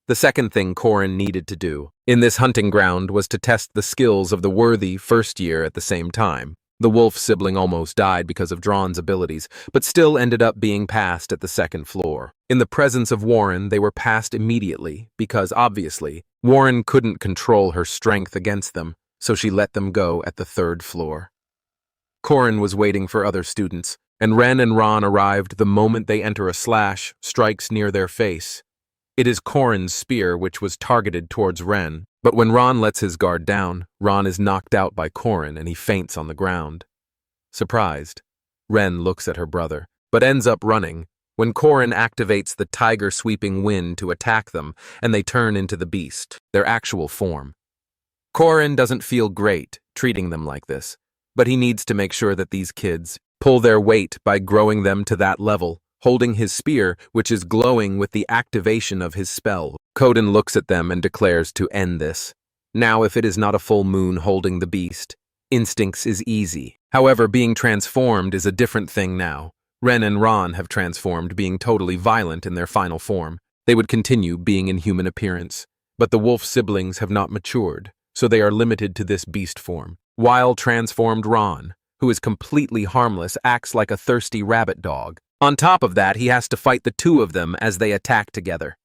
The second thing Korin needed to do in this hunting ground was to test the skills of the worthy first year at the same time. The wolf sibling almost died because of Drawn's abilities, but still ended up being passed at the 2nd floor. In the presence of Warren, they were passed immediately because, obviously, Warren couldn't control her strength against them, so she let them go at the 3rd floor. Korin was waiting for other students, and Ren and Ron arrived the moment they enter. A slash strikes near their face. It is Korin's spear which was targeted towards Ren, but when Ron lets his guard down, Ron is knocked out by Korin and he faints on the ground. Surprised, Ren looks at her brother, but ends up running when Korin activates the tiger sweeping wind to attack them, and they turn into the beast, their actual form. Korin doesn't feel great treating them like this, but he needs to make sure that these kids pull their weight by growing them to that level, holding his spear, which is glowing with the activation of his spell. Koden looks at them and declares to end this. Now, if it is not a full moon holding the beast, instincts is easy. However, being transformed is a different thing now. Ren and Ron have transformed, being totally violent in their final form. They would continue being in human appearance, but the wolf siblings have not matured, so they are limited to this beast form. While transformed Ron, who is completely harmless, acts like a thirsty rabbit dog. On top of that, he has to fight the 2 of them as they attack together.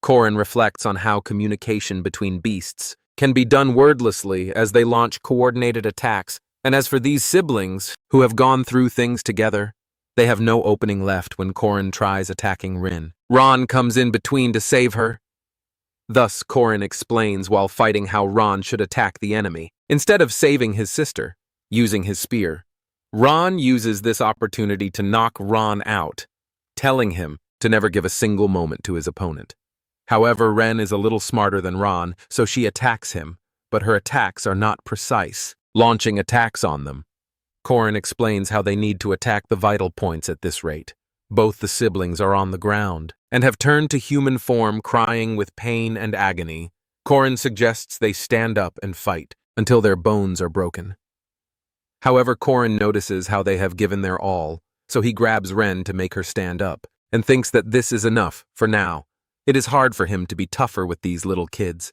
Korin reflects on how communication between beasts can be done wordlessly as they launch coordinated attacks, and as for these siblings, who have gone through things together, they have no opening left when Korin tries attacking Rin. Ron comes in between to save her, Thus, Korin explains while fighting how Ron should attack the enemy. Instead of saving his sister, using his spear, Ron uses this opportunity to knock Ron out, telling him to never give a single moment to his opponent. However, Ren is a little smarter than Ron, so she attacks him, but her attacks are not precise, launching attacks on them. Korin explains how they need to attack the vital points at this rate. Both the siblings are on the ground and have turned to human form, crying with pain and agony. Korin suggests they stand up and fight until their bones are broken. However, Korin notices how they have given their all, so he grabs Ren to make her stand up and thinks that this is enough for now. It is hard for him to be tougher with these little kids.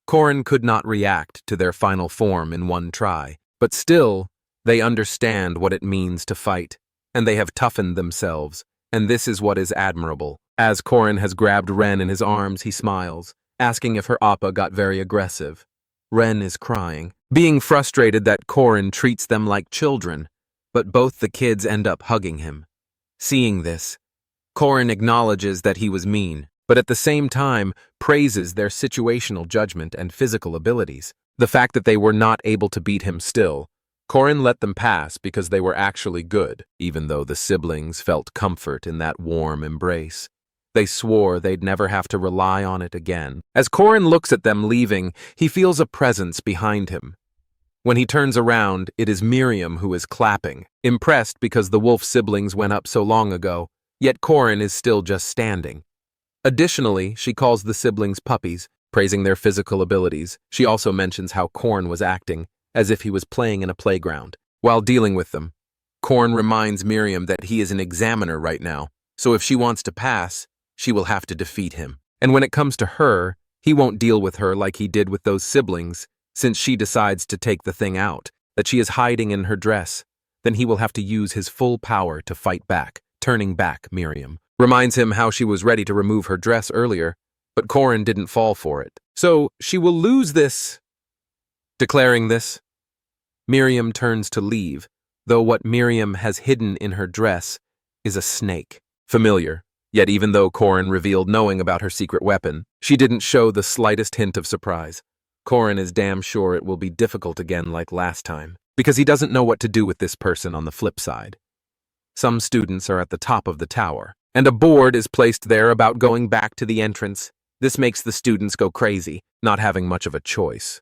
Korin could not react to their final form in one try, but still, they understand what it means to fight, and they have toughened themselves, and this is what is admirable. As Korin has grabbed Ren in his arms, he smiles, asking if her appa got very aggressive. Ren is crying, being frustrated that Korin treats them like children, but both the kids end up hugging him. Seeing this, Korin acknowledges that he was mean, but at the same time praises their situational judgment and physical abilities. The fact that they were not able to beat him still, Korin let them pass because they were actually good, even though the siblings felt comfort in that warm embrace. They swore they'd never have to rely on it again. As Korin looks at them leaving, he feels a presence behind him. When he turns around, it is Miriam who is clapping, impressed because the wolf siblings went up so long ago, yet Korin is still just standing. Additionally, she calls the siblings puppies, praising their physical abilities. She also mentions how Korin was acting, as if he was playing in a playground. While dealing with them, Korin reminds Miriam that he is an examiner right now, so if she wants to pass, she will have to defeat him. And when it comes to her, he won't deal with her like he did with those siblings, since she decides to take the thing out, that she is hiding in her dress. Then he will have to use his full power to fight back, turning back Miriam. Reminds him how she was ready to remove her dress earlier, but Korin didn't fall for it. So she will lose this. Declaring this, Miriam turns to leave, though what Miriam has hidden in her dress is a snake. Familiar, yet even though Korin revealed knowing about her secret weapon, she didn't show the slightest hint of surprise. Korin is damn sure it will be difficult again like last time, because he doesn't know what to do with this person on the flip side. Some students are at the top of the tower, and a board is placed there about going back to the entrance. This makes the students go crazy, not having much of a choice.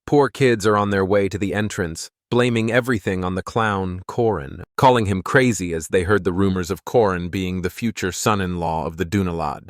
Poor kids are on their way to the entrance, blaming everything on the clown Korin, calling him crazy as they heard the rumors of Korin being the future son-in-law of the Dunalad.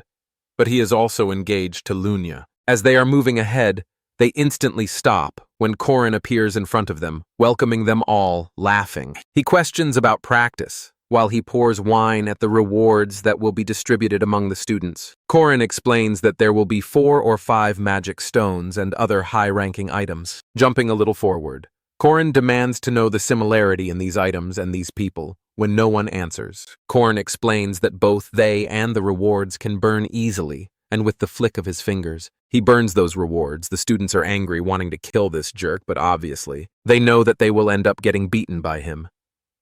But he is also engaged to Lunya. As they are moving ahead, they instantly stop when Korin appears in front of them, welcoming them all, laughing. He questions about practice, while he pours wine at the rewards that will be distributed among the students. Korin explains that there will be 4 or 5 magic stones and other high-ranking items. Jumping a little forward, Korin demands to know the similarity in these items and these people, when no one answers. Korin explains that both they and the rewards can burn easily, and with the flick of his fingers, he burns those rewards. The students are angry, wanting to kill this jerk, but obviously, they know that they will end up getting beaten by him.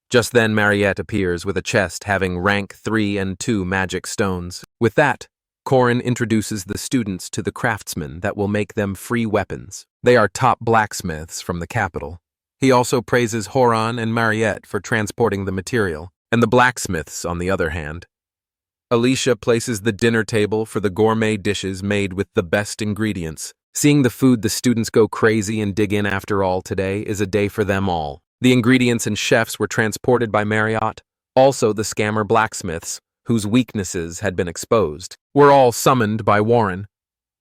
Just then, Mariette appears with a chest having rank 3 and 2 magic stones. With that, Korin introduces the students to the craftsmen that will make them free weapons. They are top blacksmiths from the capital. He also praises Horan and Mariette for transporting the material, and the blacksmiths, on the other hand. Alicia places the dinner table for the gourmet dishes made with the best ingredients. Seeing the food, the students go crazy and dig in. After all, today is a day for them all. The ingredients and chefs were transported by Marriott. Also, the scammer blacksmiths, whose weaknesses had been exposed, were all summoned by Warren.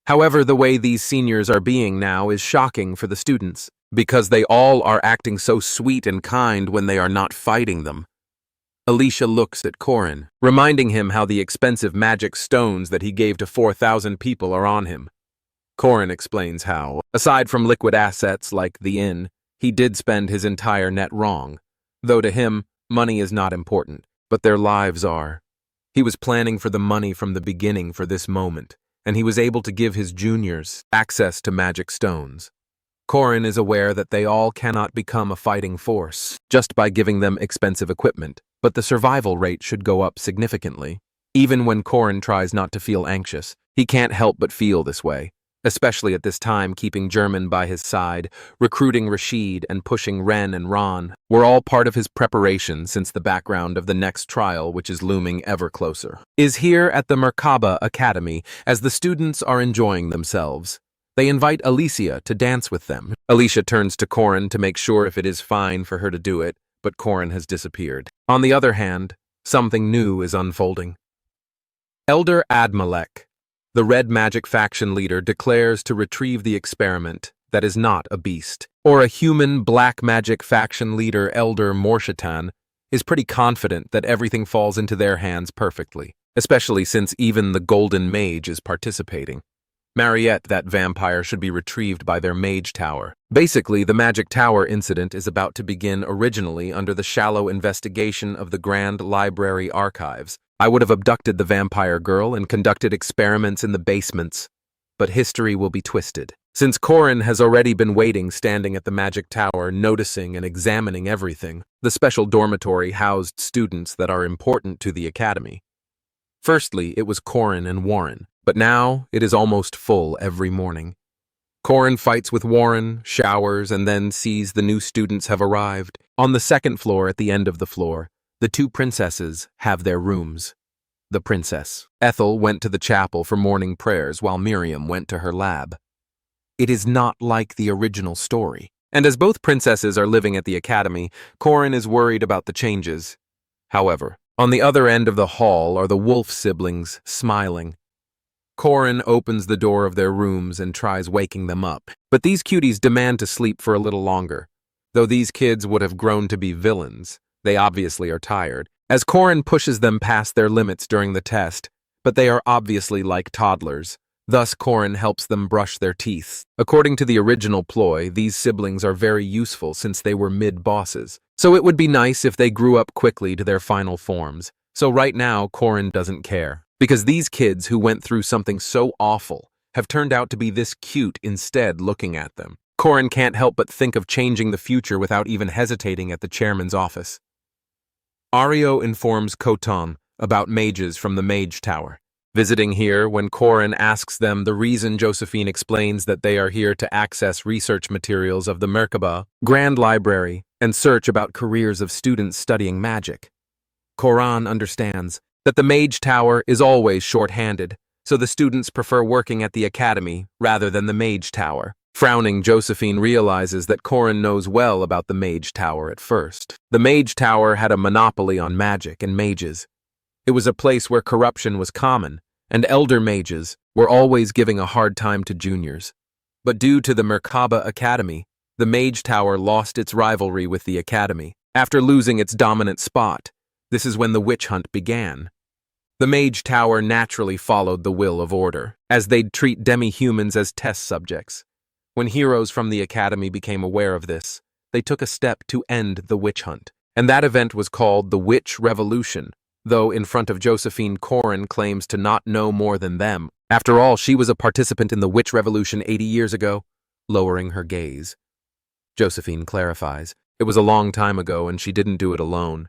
However, the way these seniors are being now is shocking for the students, because they all are acting so sweet and kind when they are not fighting them. Alicia looks at Korin, reminding him how the expensive magic stones that he gave to 4,000 people are on him. Korin explains how, aside from liquid assets like the inn, he did spend his entire net wrong, though to him, money is not important, but their lives are. He was planning for the money from the beginning for this moment, and he was able to give his juniors access to magic stones. Korin is aware that they all cannot become a fighting force just by giving them expensive equipment, but the survival rate should go up significantly. Even when Korin tries not to feel anxious, He can't help but feel this way, especially at this time keeping German by his side, recruiting Rashid and pushing Ren and Ron were all part of his preparation since the background of the next trial which is looming ever closer. Is here at the Merkaba Academy as the students are enjoying themselves. They invite Alicia to dance with them. Alicia turns to Corin to make sure if it is fine for her to do it, but Corin has disappeared. On the other hand, something new is unfolding. Elder Admalek, the Red Magic faction leader, declares to retrieve the experiment that is not a beast. Or a human Black Magic faction leader, Elder Morshatan, is pretty confident that everything falls into their hands perfectly, especially since even the Golden Mage is participating. Mariette, that vampire, should be retrieved by their mage tower. Basically, the Magic Tower incident is about to begin originally under the shallow investigation of the Grand Library Archives. I would have abducted the vampire girl and conducted experiments in the basements, but history will be twisted. Since Corin has already been waiting standing at the Magic Tower, noticing and examining everything, the special dormitory housed students that are important to the academy. Firstly, it was Corin and Warren, but now it is almost full every morning. Corin fights with Warren, showers, and then sees the new students have arrived. On the second floor at the end of the floor, the two princesses have their rooms. The princess, Ethel, went to the chapel for morning prayers while Miriam went to her lab. It is not like the original story. And as both princesses are living at the academy, Corin is worried about the changes. However, on the other end of the hall are the Wolf siblings, smiling. Corin opens the door of their rooms and tries waking them up. But these cuties demand to sleep for a little longer. Though these kids would have grown to be villains, they obviously are tired, as Corin pushes them past their limits during the test, but they are obviously like toddlers. Thus, Corin helps them brush their teeth. According to the original ploy, these siblings are very useful since they were mid-bosses. So it would be nice if they grew up quickly to their final forms. So right now, Corin doesn't care. Because these kids who went through something so awful have turned out to be this cute instead looking at them. Corin can't help but think of changing the future without even hesitating at the chairman's office. Ario informs Koton about mages from the Mage Tower. Visiting here, when Corin asks them the reason, Josephine explains that they are here to access research materials of the Merkaba Grand Library and search about careers of students studying magic. Corin understands that the Mage Tower is always short-handed, so the students prefer working at the academy rather than the Mage Tower. Frowning, Josephine realizes that Corin knows well about the Mage Tower at first. The Mage Tower had a monopoly on magic and mages. It was a place where corruption was common, and elder mages were always giving a hard time to juniors. But due to the Merkaba Academy, the Mage Tower lost its rivalry with the academy. After losing its dominant spot, this is when the witch hunt began. The Mage Tower naturally followed the will of order, as they'd treat demi-humans as test subjects. When heroes from the academy became aware of this, they took a step to end the witch hunt, and that event was called the Witch Revolution, though in front of Josephine, Corin claims to not know more than them. After all, she was a participant in the Witch Revolution 80 years ago, lowering her gaze. Josephine clarifies, it was a long time ago and she didn't do it alone.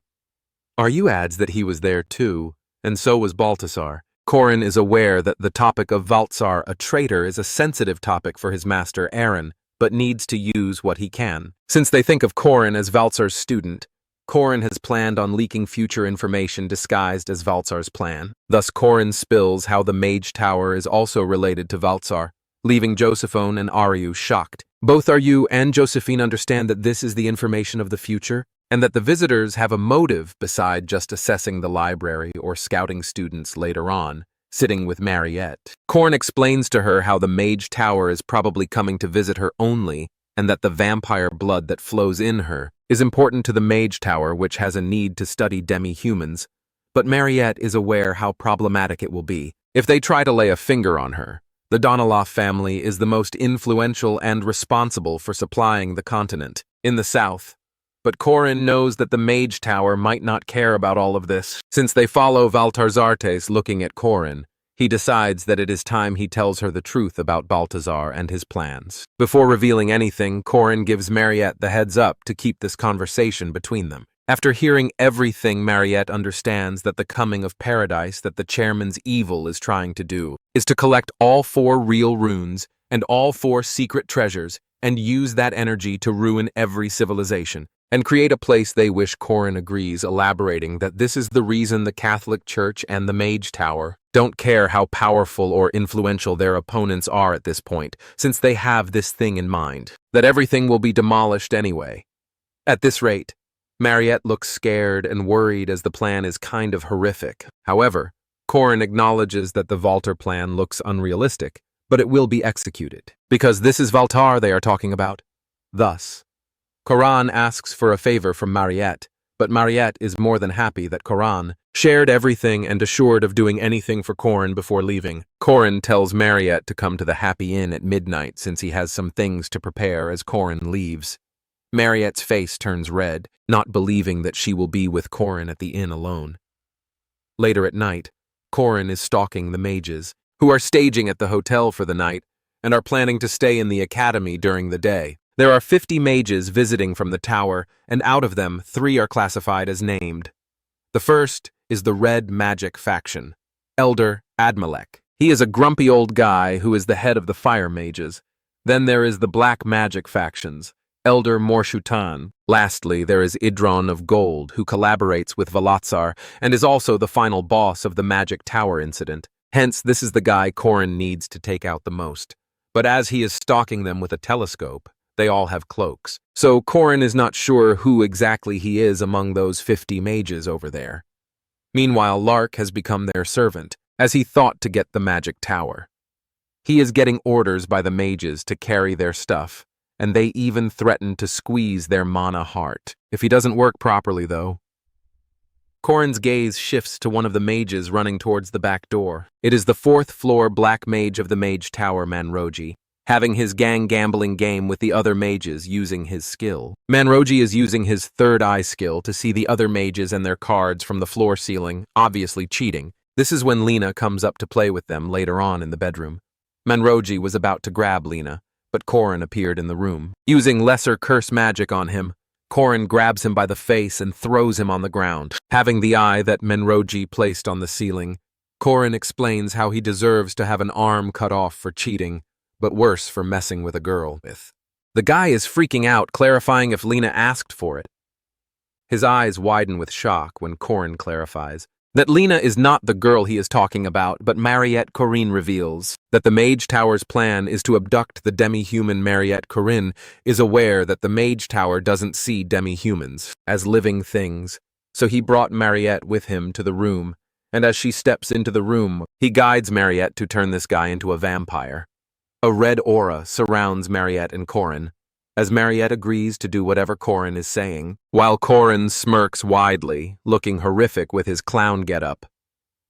Aryu adds that he was there too, and so was Baltasar. Corin is aware that the topic of Valtzar, a traitor, is a sensitive topic for his master Aaron, but needs to use what he can. Since they think of Corin as Valtzar's student, Corin has planned on leaking future information disguised as Valtzar's plan. Thus, Corin spills how the Mage Tower is also related to Valtzar, leaving Josephine and Aryu shocked. Both Aryu and Josephine understand that this is the information of the future, and that the visitors have a motive beside just assessing the library or scouting students later on, sitting with Mariette. Corin explains to her how the Mage Tower is probably coming to visit her only, and that the vampire blood that flows in her is important to the Mage Tower, which has a need to study demi-humans. But Mariette is aware how problematic it will be if they try to lay a finger on her. The Donaloff family is the most influential and responsible for supplying the continent in the south. But Corin knows that the Mage Tower might not care about all of this. Since they follow Valtarzartes looking at Corin, he decides that it is time he tells her the truth about Baltazar and his plans. Before revealing anything, Corin gives Mariette the heads up to keep this conversation between them. After hearing everything, Mariette understands that the coming of paradise that the chairman's evil is trying to do is to collect all 4 real runes and all 4 secret treasures and use that energy to ruin every civilization and create a place they wish. Corin agrees, elaborating that this is the reason the Catholic Church and the Mage Tower don't care how powerful or influential their opponents are at this point, since they have this thing in mind, that everything will be demolished anyway. At this rate, Mariette looks scared and worried as the plan is kind of horrific. However, Corin acknowledges that the Valtar plan looks unrealistic, but it will be executed, because this is Valtar they are talking about. Thus, Corin asks for a favor from Mariette, but Mariette is more than happy that Corin shared everything and assured of doing anything for Corin before leaving. Corin tells Mariette to come to the Happy Inn at midnight since he has some things to prepare as Corin leaves. Mariette's face turns red, not believing that she will be with Corin at the inn alone. Later at night, Corin is stalking the mages, who are staging at the hotel for the night and are planning to stay in the academy during the day. There are 50 mages visiting from the tower, and out of them, 3 are classified as named. The first is the Red Magic faction, Elder Admalek. He is a grumpy old guy who is the head of the fire mages. Then there is the Black Magic factions, Elder Morshutan. Lastly, there is Idron of Gold, who collaborates with Valatsar and is also the final boss of the Magic Tower incident. Hence, this is the guy Corin needs to take out the most. But as he is stalking them with a telescope, they all have cloaks. So Corin is not sure who exactly he is among those 50 mages over there. Meanwhile, Lark has become their servant, as he thought to get the Magic Tower. He is getting orders by the mages to carry their stuff, and they even threaten to squeeze their mana heart if he doesn't work properly, though. Corin's gaze shifts to one of the mages running towards the back door. It is the 4th floor black mage of the Mage Tower, Manroji, having his gang gambling game with the other mages using his skill. Manroji is using his 3rd eye skill to see the other mages and their cards from the floor ceiling, obviously cheating. This is when Lena comes up to play with them later on in the bedroom. Manroji was about to grab Lena, but Corin appeared in the room. Using lesser curse magic on him, Corin grabs him by the face and throws him on the ground. Having the eye that Manroji placed on the ceiling, Corin explains how he deserves to have an arm cut off for cheating, but worse for messing with a girl. The guy is freaking out, clarifying if Lena asked for it. His eyes widen with shock when Corin clarifies that Lena is not the girl he is talking about, but Mariette Corinne reveals that the Mage Tower's plan is to abduct the demi-human. Mariette Corinne is aware that the Mage Tower doesn't see demi-humans as living things, so he brought Mariette with him to the room, and as she steps into the room, he guides Mariette to turn this guy into a vampire. A red aura surrounds Mariette and Corin, as Mariette agrees to do whatever Corin is saying, while Corin smirks widely, looking horrific with his clown getup.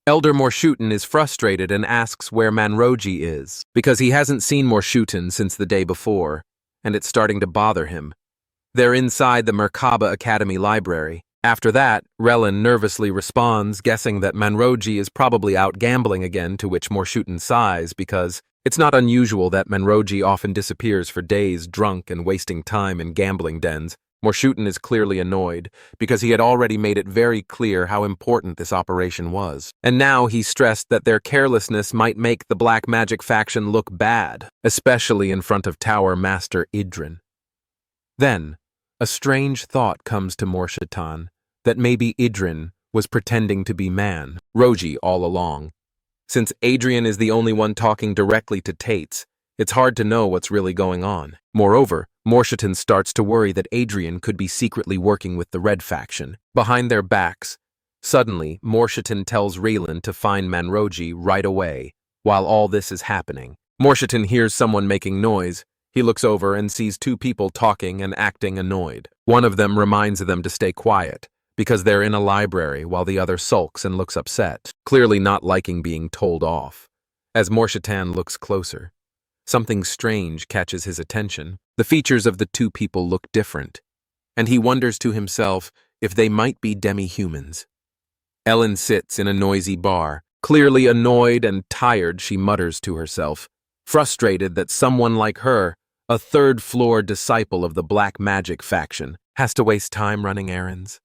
Elder Morshutan is frustrated and asks where Manroji is, because he hasn't seen Morshutan since the day before, and it's starting to bother him. They're inside the Merkaba Academy library. After that, Relin nervously responds, guessing that Manroji is probably out gambling again, to which Morshutan sighs because it's not unusual that Manroji often disappears for days drunk and wasting time in gambling dens. Morshutan is clearly annoyed because he had already made it very clear how important this operation was. And now he's stressed that their carelessness might make the Black Magic faction look bad, especially in front of Tower Master Idrin. Then, a strange thought comes to Morshutan that maybe Idrin was pretending to be Manroji all along. Since Adrian is the only one talking directly to Tates, it's hard to know what's really going on. Moreover, Morshutan starts to worry that Adrian could be secretly working with the Red faction. Behind their backs, suddenly, Morshutan tells Raylan to find Manroji right away. While all this is happening, Morshutan hears someone making noise. He looks over and sees 2 people talking and acting annoyed. One of them reminds them to stay quiet, because they're in a library, while the other sulks and looks upset, clearly not liking being told off. As Morshutan looks closer, something strange catches his attention. The features of the 2 people look different, and he wonders to himself if they might be demi-humans. Ellen sits in a noisy bar. Clearly annoyed and tired, she mutters to herself, frustrated that someone like her, a 3rd-floor disciple of the Black Magic faction, has to waste time running errands.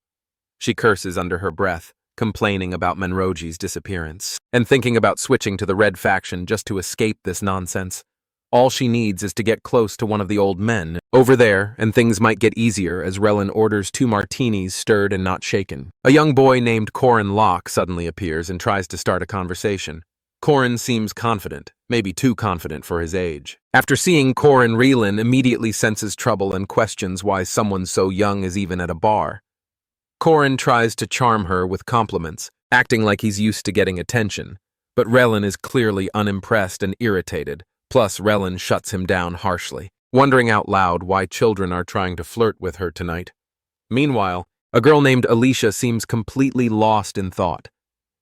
She curses under her breath, complaining about Manroji's disappearance, and thinking about switching to the red faction just to escape this nonsense. All she needs is to get close to one of the old men over there, and things might get easier as Relin orders 2 martinis stirred and not shaken. A young boy named Corin Locke suddenly appears and tries to start a conversation. Corin seems confident, maybe too confident for his age. After seeing Corin, Relin immediately senses trouble and questions why someone so young is even at a bar. Corin tries to charm her with compliments, acting like he's used to getting attention, but Relin is clearly unimpressed and irritated. Plus, Relin shuts him down harshly, wondering out loud why children are trying to flirt with her tonight. Meanwhile, a girl named Alicia seems completely lost in thought.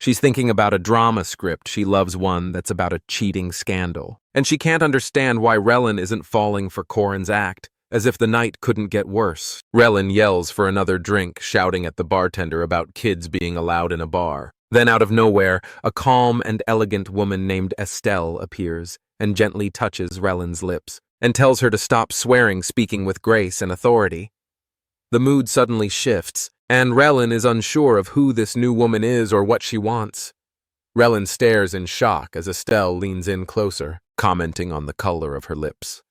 She's thinking about a drama script. She loves one that's about a cheating scandal, and she can't understand why Relin isn't falling for Corin's act, as if the night couldn't get worse. Relin yells for another drink, shouting at the bartender about kids being allowed in a bar. Then out of nowhere, a calm and elegant woman named Estelle appears and gently touches Relin's lips, and tells her to stop swearing, speaking with grace and authority. The mood suddenly shifts, and Relin is unsure of who this new woman is or what she wants. Relin stares in shock as Estelle leans in closer, commenting on the color of her lips.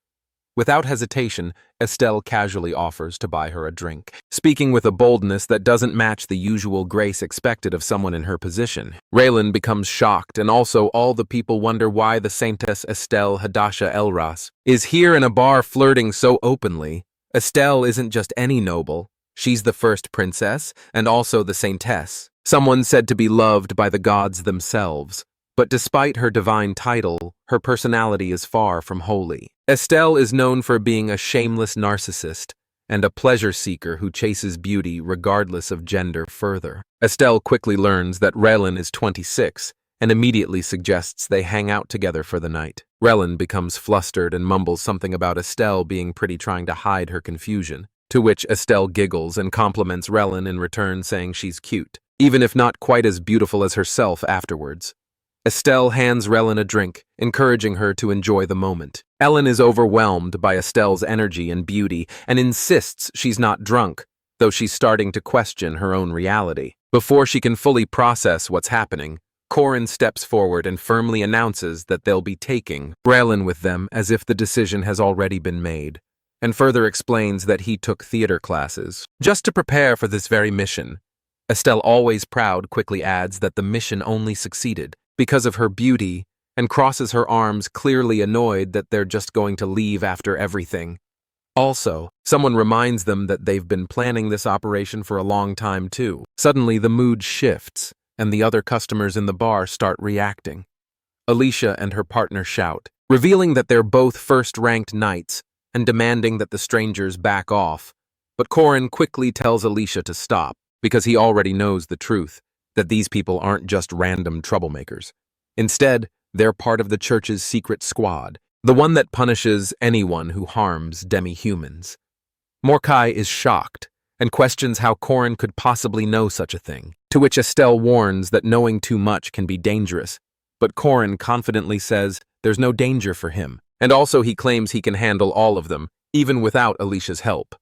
Without hesitation, Estelle casually offers to buy her a drink, speaking with a boldness that doesn't match the usual grace expected of someone in her position. Relin becomes shocked, and also all the people wonder why the Saintess Estelle Hadasha Elras is here in a bar flirting so openly. Estelle isn't just any noble. She's the first princess, and also the saintess, someone said to be loved by the gods themselves. But despite her divine title, her personality is far from holy. Estelle is known for being a shameless narcissist and a pleasure seeker who chases beauty regardless of gender further. Estelle quickly learns that Relin is 26 and immediately suggests they hang out together for the night. Relin becomes flustered and mumbles something about Estelle being pretty, trying to hide her confusion, to which Estelle giggles and compliments Relin in return, saying she's cute, even if not quite as beautiful as herself afterwards. Estelle hands Relin a drink, encouraging her to enjoy the moment. Ellen is overwhelmed by Estelle's energy and beauty and insists she's not drunk, though she's starting to question her own reality. Before she can fully process what's happening, Corin steps forward and firmly announces that they'll be taking Relin with them, as if the decision has already been made, and further explains that he took theater classes just to prepare for this very mission. Estelle, always proud, quickly adds that the mission only succeeded because of her beauty, and crosses her arms, clearly annoyed that they're just going to leave after everything. Also, someone reminds them that they've been planning this operation for a long time too. Suddenly, the mood shifts, and the other customers in the bar start reacting. Alicia and her partner shout, revealing that they're both first-ranked knights, and demanding that the strangers back off. But Corin quickly tells Alicia to stop, because he already knows the truth, that these people aren't just random troublemakers. Instead, they're part of the church's secret squad, the one that punishes anyone who harms demi-humans. Morkai is shocked and questions how Corin could possibly know such a thing, to which Estelle warns that knowing too much can be dangerous, but Corin confidently says there's no danger for him, and also he claims he can handle all of them, even without Alicia's help.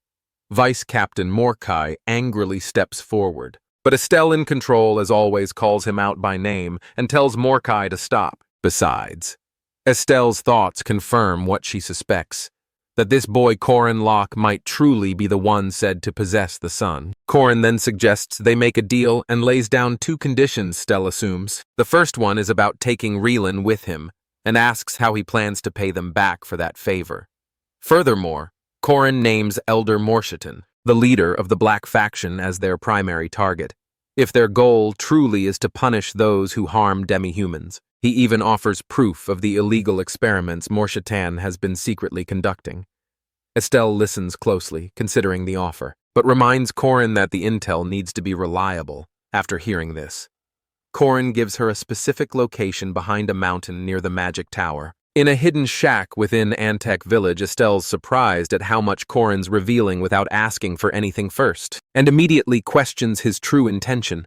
Vice Captain Morkai angrily steps forward, but Estelle, in control as always, calls him out by name and tells Morkai to stop. Besides, Estelle's thoughts confirm what she suspects, that this boy Corin Locke might truly be the one said to possess the sun. Corin then suggests they make a deal and lays down 2 conditions, Stell assumes. The first one is about taking Relin with him, and asks how he plans to pay them back for that favor. Furthermore, Corin names Elder Morsheton, the leader of the Black Faction, as their primary target, if their goal truly is to punish those who harm demi-humans. He even offers proof of the illegal experiments Morsheton has been secretly conducting. Estelle listens closely, considering the offer, but reminds Corin that the intel needs to be reliable. After hearing this, Corin gives her a specific location behind a mountain near the Magic Tower. In a hidden shack within Antec Village, Estelle's surprised at how much Corin's revealing without asking for anything first, and immediately questions his true intention.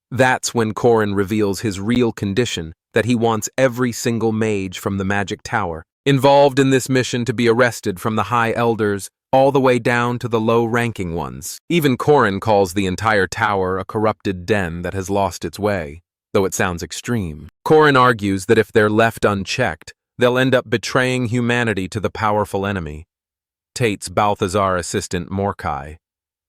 That's when Corin reveals his real condition, that he wants every single mage from the Magic Tower involved in this mission to be arrested from the High Elders all the way down to the low-ranking ones. Even Corin calls the entire tower a corrupted den that has lost its way, though it sounds extreme. Corin argues that if they're left unchecked, they'll end up betraying humanity to the powerful enemy. Tate's Balthazar assistant Mordecai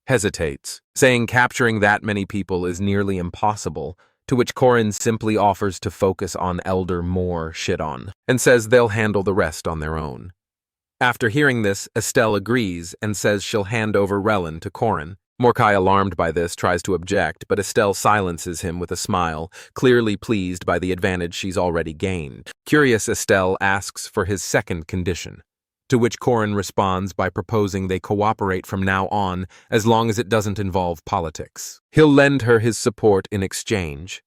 hesitates, saying capturing that many people is nearly impossible, to which Corin simply offers to focus on Elder Moore Shidon, and says they'll handle the rest on their own. After hearing this, Estelle agrees and says she'll hand over Relin to Corin. Mordecai, alarmed by this, tries to object, but Estelle silences him with a smile, clearly pleased by the advantage she's already gained. Curious, Estelle asks for his second condition, to which Corin responds by proposing they cooperate from now on as long as it doesn't involve politics. He'll lend her his support in exchange.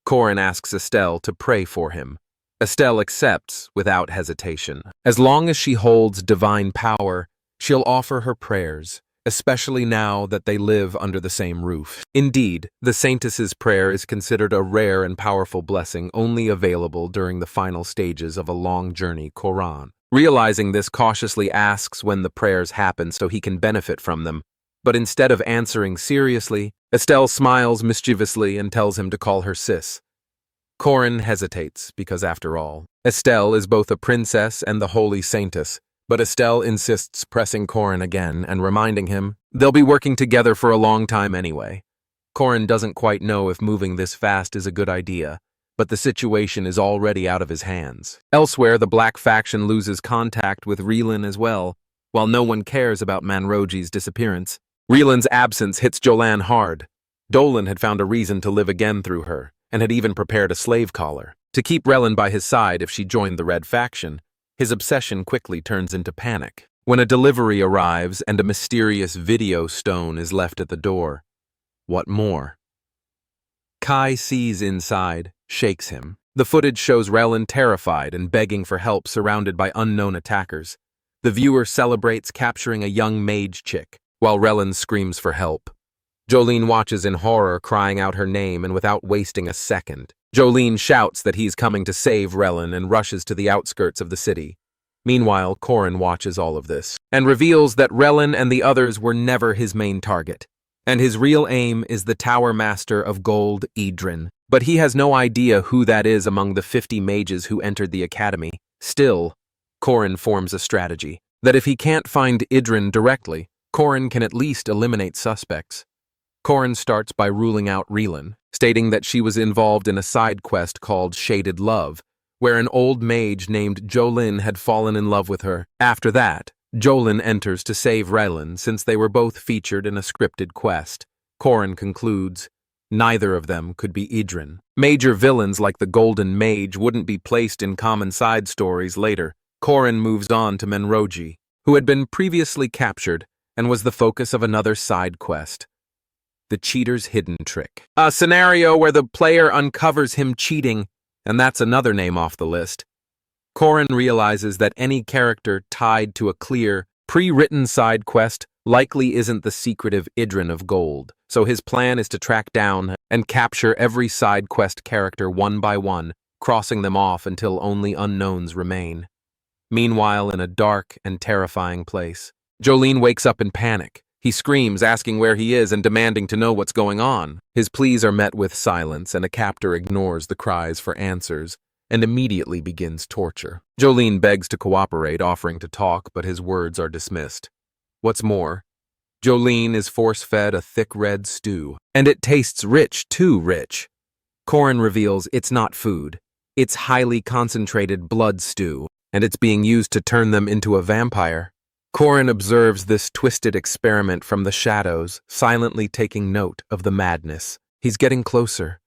Corin asks Estelle to pray for him. Estelle accepts without hesitation. As long as she holds divine power, she'll offer her prayers, especially now that they live under the same roof. Indeed, the Saintess's prayer is considered a rare and powerful blessing only available during the final stages of a long journey Quran. Realizing this, cautiously asks when the prayers happen so he can benefit from them, but instead of answering seriously, Estelle smiles mischievously and tells him to call her sis. Corin hesitates because, after all, Estelle is both a princess and the holy Saintess, but Estelle insists, pressing Corin again and reminding him they'll be working together for a long time anyway. Corin doesn't quite know if moving this fast is a good idea, but the situation is already out of his hands. Elsewhere, the Black faction loses contact with Relin as well, while no one cares about Manroji's disappearance. Relin's absence hits Jolan hard. Dolan had found a reason to live again through her, and had even prepared a slave collar to keep Relin by his side if she joined the Red faction. His obsession quickly turns into panic when a delivery arrives and a mysterious video stone is left at the door. What more? Kai sees inside, shakes him. The footage shows Relin terrified and begging for help, surrounded by unknown attackers. The viewer celebrates capturing a young mage chick, while Relin screams for help. Jolene watches in horror, crying out her name, and without wasting a second, Jolene shouts that he's coming to save Relin and rushes to the outskirts of the city. Meanwhile, Corin watches all of this and reveals that Relin and the others were never his main target, and his real aim is the Tower Master of Gold, Idrin. But he has no idea who that is among the 50 mages who entered the academy. Still, Corin forms a strategy that if he can't find Idrin directly, Corin can at least eliminate suspects. Corin starts by ruling out Relin, stating that she was involved in a side quest called Shaded Love, where an old mage named Jolin had fallen in love with her. After that, Jolin enters to save Relin since they were both featured in a scripted quest. Corin concludes neither of them could be Idrin. Major villains like the Golden Mage wouldn't be placed in common side stories later. Corin moves on to Manroji, who had been previously captured and was the focus of another side quest. The Cheater's Hidden Trick. A scenario where the player uncovers him cheating, and that's another name off the list. Corin realizes that any character tied to a clear, pre-written side quest likely isn't the secretive Idrin of Gold, so his plan is to track down and capture every side quest character one by one, crossing them off until only unknowns remain. Meanwhile, in a dark and terrifying place, Jolene wakes up in panic. He screams, asking where he is and demanding to know what's going on. His pleas are met with silence, and a captor ignores the cries for answers and immediately begins torture. Jolene begs to cooperate, offering to talk, but his words are dismissed. What's more, Jolene is force-fed a thick red stew, and it tastes rich, too rich. Corin reveals it's not food. It's highly concentrated blood stew, and it's being used to turn them into a vampire. Corin observes this twisted experiment from the shadows, silently taking note of the madness. He's getting closer,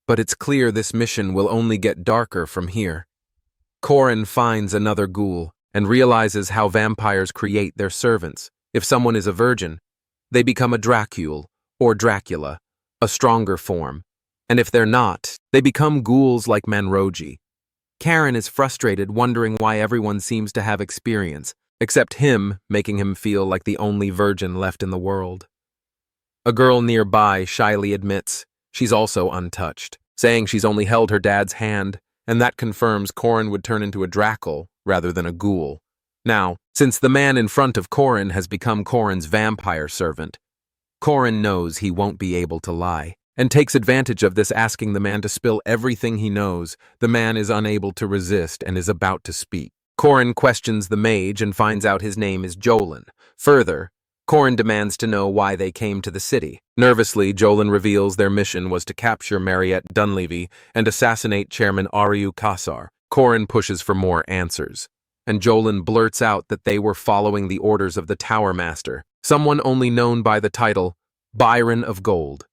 but it's clear this mission will only get darker from here. Corin finds another ghoul and realizes how vampires create their servants. If someone is a virgin, they become a Dracule, or Dracula, a stronger form. And if they're not, they become ghouls like Manroji. Karen is frustrated, wondering why everyone seems to have experience, except him, making him feel like the only virgin left in the world. A girl nearby shyly admits she's also untouched, saying she's only held her dad's hand, and that confirms Corin would turn into a Drackle rather than a ghoul. Now, Since the man in front of Korin has become Korin's vampire servant, Korin knows he won't be able to lie, and takes advantage of this, asking the man to spill everything he knows. The man is unable to resist and is about to speak. Korin questions the mage and finds out his name is Jolin. Further, Korin demands to know why they came to the city. Nervously, Jolin reveals their mission was to capture Mariette Dunleavy and assassinate Chairman Ariu Kassar. Korin pushes for more answers, and Jolin blurts out that they were following the orders of the Tower Master, someone only known by the title Byron of Gold.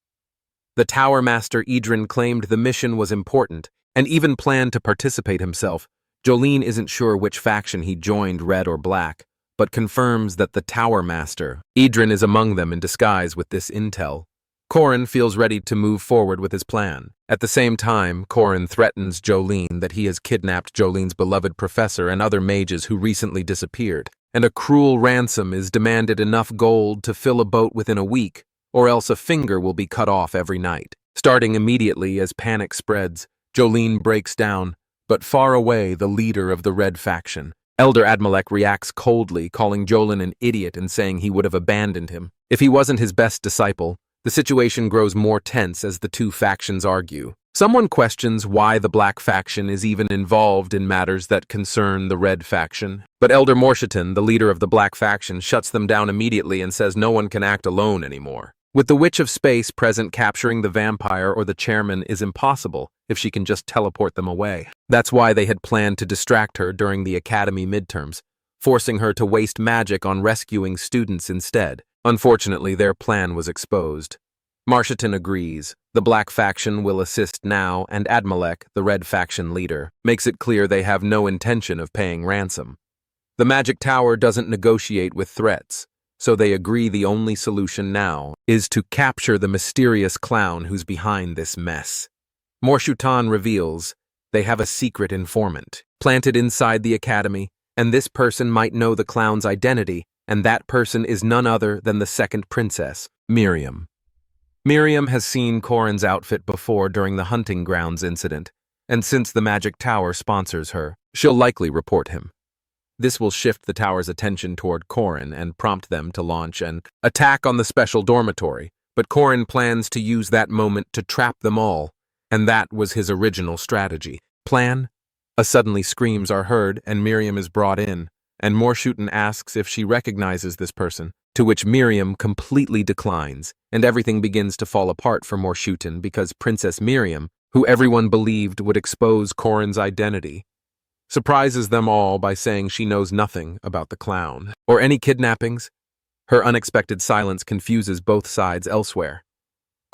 The Tower Master Idrin claimed the mission was important and even planned to participate himself. Jolene isn't sure which faction he joined, red or black, but confirms that the Tower Master, Idrin, is among them in disguise with this intel. Korin feels ready to move forward with his plan. At the same time, Korin threatens Jolene that he has kidnapped Jolene's beloved professor and other mages who recently disappeared, and a cruel ransom is demanded, enough gold to fill a boat within a week, or else a finger will be cut off every night. Starting immediately as panic spreads, Jolene breaks down, but far away the leader of the Red faction, Elder Admalek, reacts coldly, calling Jolin an idiot and saying he would have abandoned him if he wasn't his best disciple. The situation grows more tense as the two factions argue. Someone questions why the Black faction is even involved in matters that concern the Red faction, but Elder Morshitan, the leader of the Black faction, shuts them down immediately and says no one can act alone anymore. With the Witch of Space present, capturing the vampire or the chairman is impossible if she can just teleport them away. That's why they had planned to distract her during the academy midterms, forcing her to waste magic on rescuing students instead. Unfortunately, their plan was exposed. Marshitan agrees. The Black faction will assist now, and Admalek, the Red faction leader, makes it clear they have no intention of paying ransom. The Magic Tower doesn't negotiate with threats, so they agree the only solution now is to capture the mysterious clown who's behind this mess. Morshutan reveals they have a secret informant planted inside the academy, and this person might know the clown's identity, and that person is none other than the second princess, Miriam. Miriam has seen Korin's outfit before during the hunting grounds incident, and since the Magic Tower sponsors her, she'll likely report him. This will shift the tower's attention toward Korin and prompt them to launch an attack on the special dormitory, but Korin plans to use that moment to trap them all, and that was his original strategy. Plan? Suddenly screams are heard and Miriam is brought in, and Morshutan asks if she recognizes this person, to which Miriam completely declines, and everything begins to fall apart for Morshutan because Princess Miriam, who everyone believed would expose Korin's identity, surprises them all by saying she knows nothing about the clown or any kidnappings. Her unexpected silence confuses both sides elsewhere.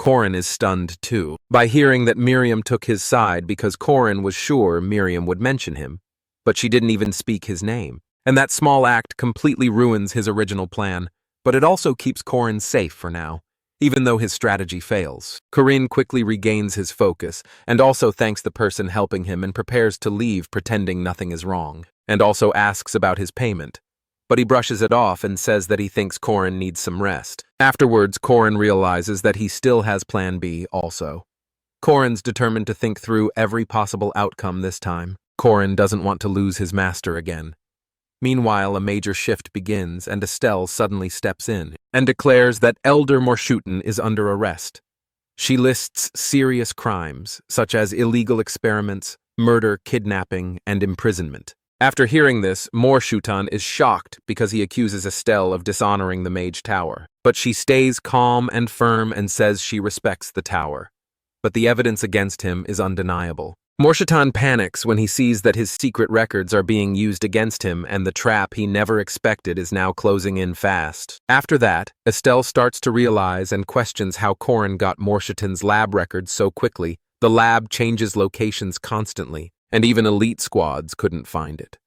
Korin is stunned too by hearing that Miriam took his side because Korin was sure Miriam would mention him, but she didn't even speak his name, and that small act completely ruins his original plan, but it also keeps Korin safe for now. Even though his strategy fails, Korin quickly regains his focus and also thanks the person helping him and prepares to leave pretending nothing is wrong, and also asks about his payment. But he brushes it off and says that he thinks Korin needs some rest. Afterwards, Korin realizes that he still has Plan B also. Korin's determined to think through every possible outcome this time. Korin doesn't want to lose his master again. Meanwhile, a major shift begins and Estelle suddenly steps in and declares that Elder Morshutan is under arrest. She lists serious crimes, such as illegal experiments, murder, kidnapping, and imprisonment. After hearing this, Morshutan is shocked because he accuses Estelle of dishonoring the Mage Tower. But she stays calm and firm and says she respects the tower. But the evidence against him is undeniable. Morshutan panics when he sees that his secret records are being used against him and the trap he never expected is now closing in fast. After that, Estelle starts to realize and questions how Korin got Morshutan's lab records so quickly. The lab changes locations constantly, and even elite squads couldn't find it.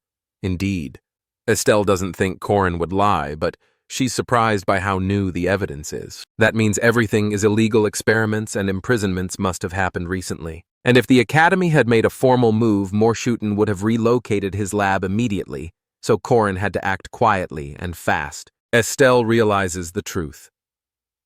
Indeed, Estelle doesn't think Korin would lie, but she's surprised by how new the evidence is. That means everything is illegal experiments and imprisonments must have happened recently. And if the Academy had made a formal move, Morshutan would have relocated his lab immediately, so Korin had to act quietly and fast. Estelle realizes the truth.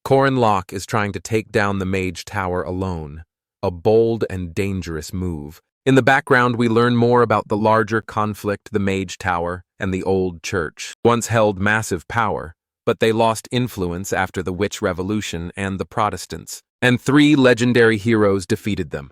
Korin Locke is trying to take down the Mage Tower alone, a bold and dangerous move. In the background, we learn more about the larger conflict, the Mage Tower, and the old church. Once held massive power, but they lost influence after the Witch Revolution and the Protestants, and 3 legendary heroes defeated them.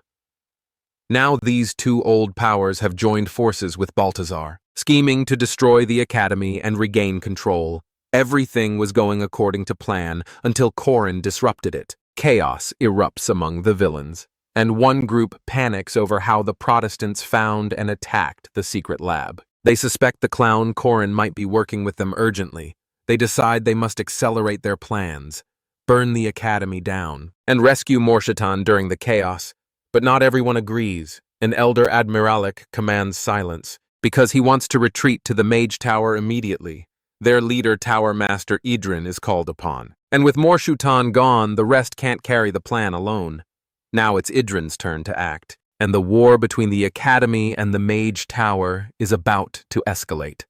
Now these 2 old powers have joined forces with Balthazar, scheming to destroy the academy and regain control. Everything was going according to plan until Corin disrupted it. Chaos erupts among the villains, and one group panics over how the Protestants found and attacked the secret lab. They suspect the clown Corin might be working with them urgently. They decide they must accelerate their plans, burn the academy down, and rescue Morshatan during the chaos. But not everyone agrees, and Elder Admiralic commands silence, because he wants to retreat to the Mage Tower immediately. Their leader, Tower Master Idrin, is called upon. And with Morshutan gone, the rest can't carry the plan alone. Now it's Idrin's turn to act, and the war between the Academy and the Mage Tower is about to escalate.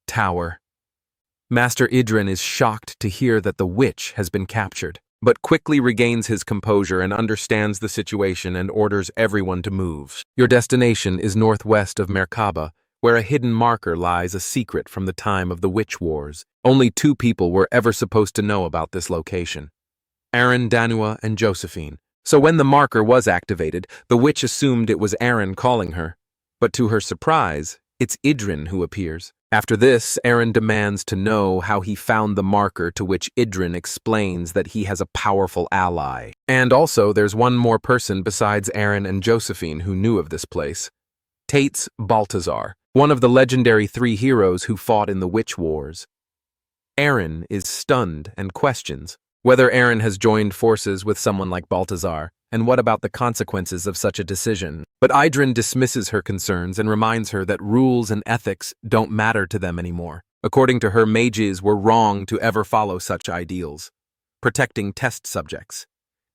Tower. Master Idrin is shocked to hear that the witch has been captured, but quickly regains his composure and understands the situation and orders everyone to move. Your destination is northwest of Merkaba, where a hidden marker lies a secret from the time of the Witch Wars. Only 2 people were ever supposed to know about this location: Aaron, Danua, and Josephine. So when the marker was activated, the witch assumed it was Aaron calling her. But to her surprise, it's Idrin who appears. After this, Aaron demands to know how he found the marker, to which Idrin explains that he has a powerful ally. And also, there's one more person besides Aaron and Josephine who knew of this place. Tate's Balthazar, one of the legendary 3 heroes who fought in the Witch Wars. Aaron is stunned and questions whether Aaron has joined forces with someone like Balthazar, and what about the consequences of such a decision. But Idrin dismisses her concerns and reminds her that rules and ethics don't matter to them anymore. According to her, mages were wrong to ever follow such ideals. Protecting test subjects,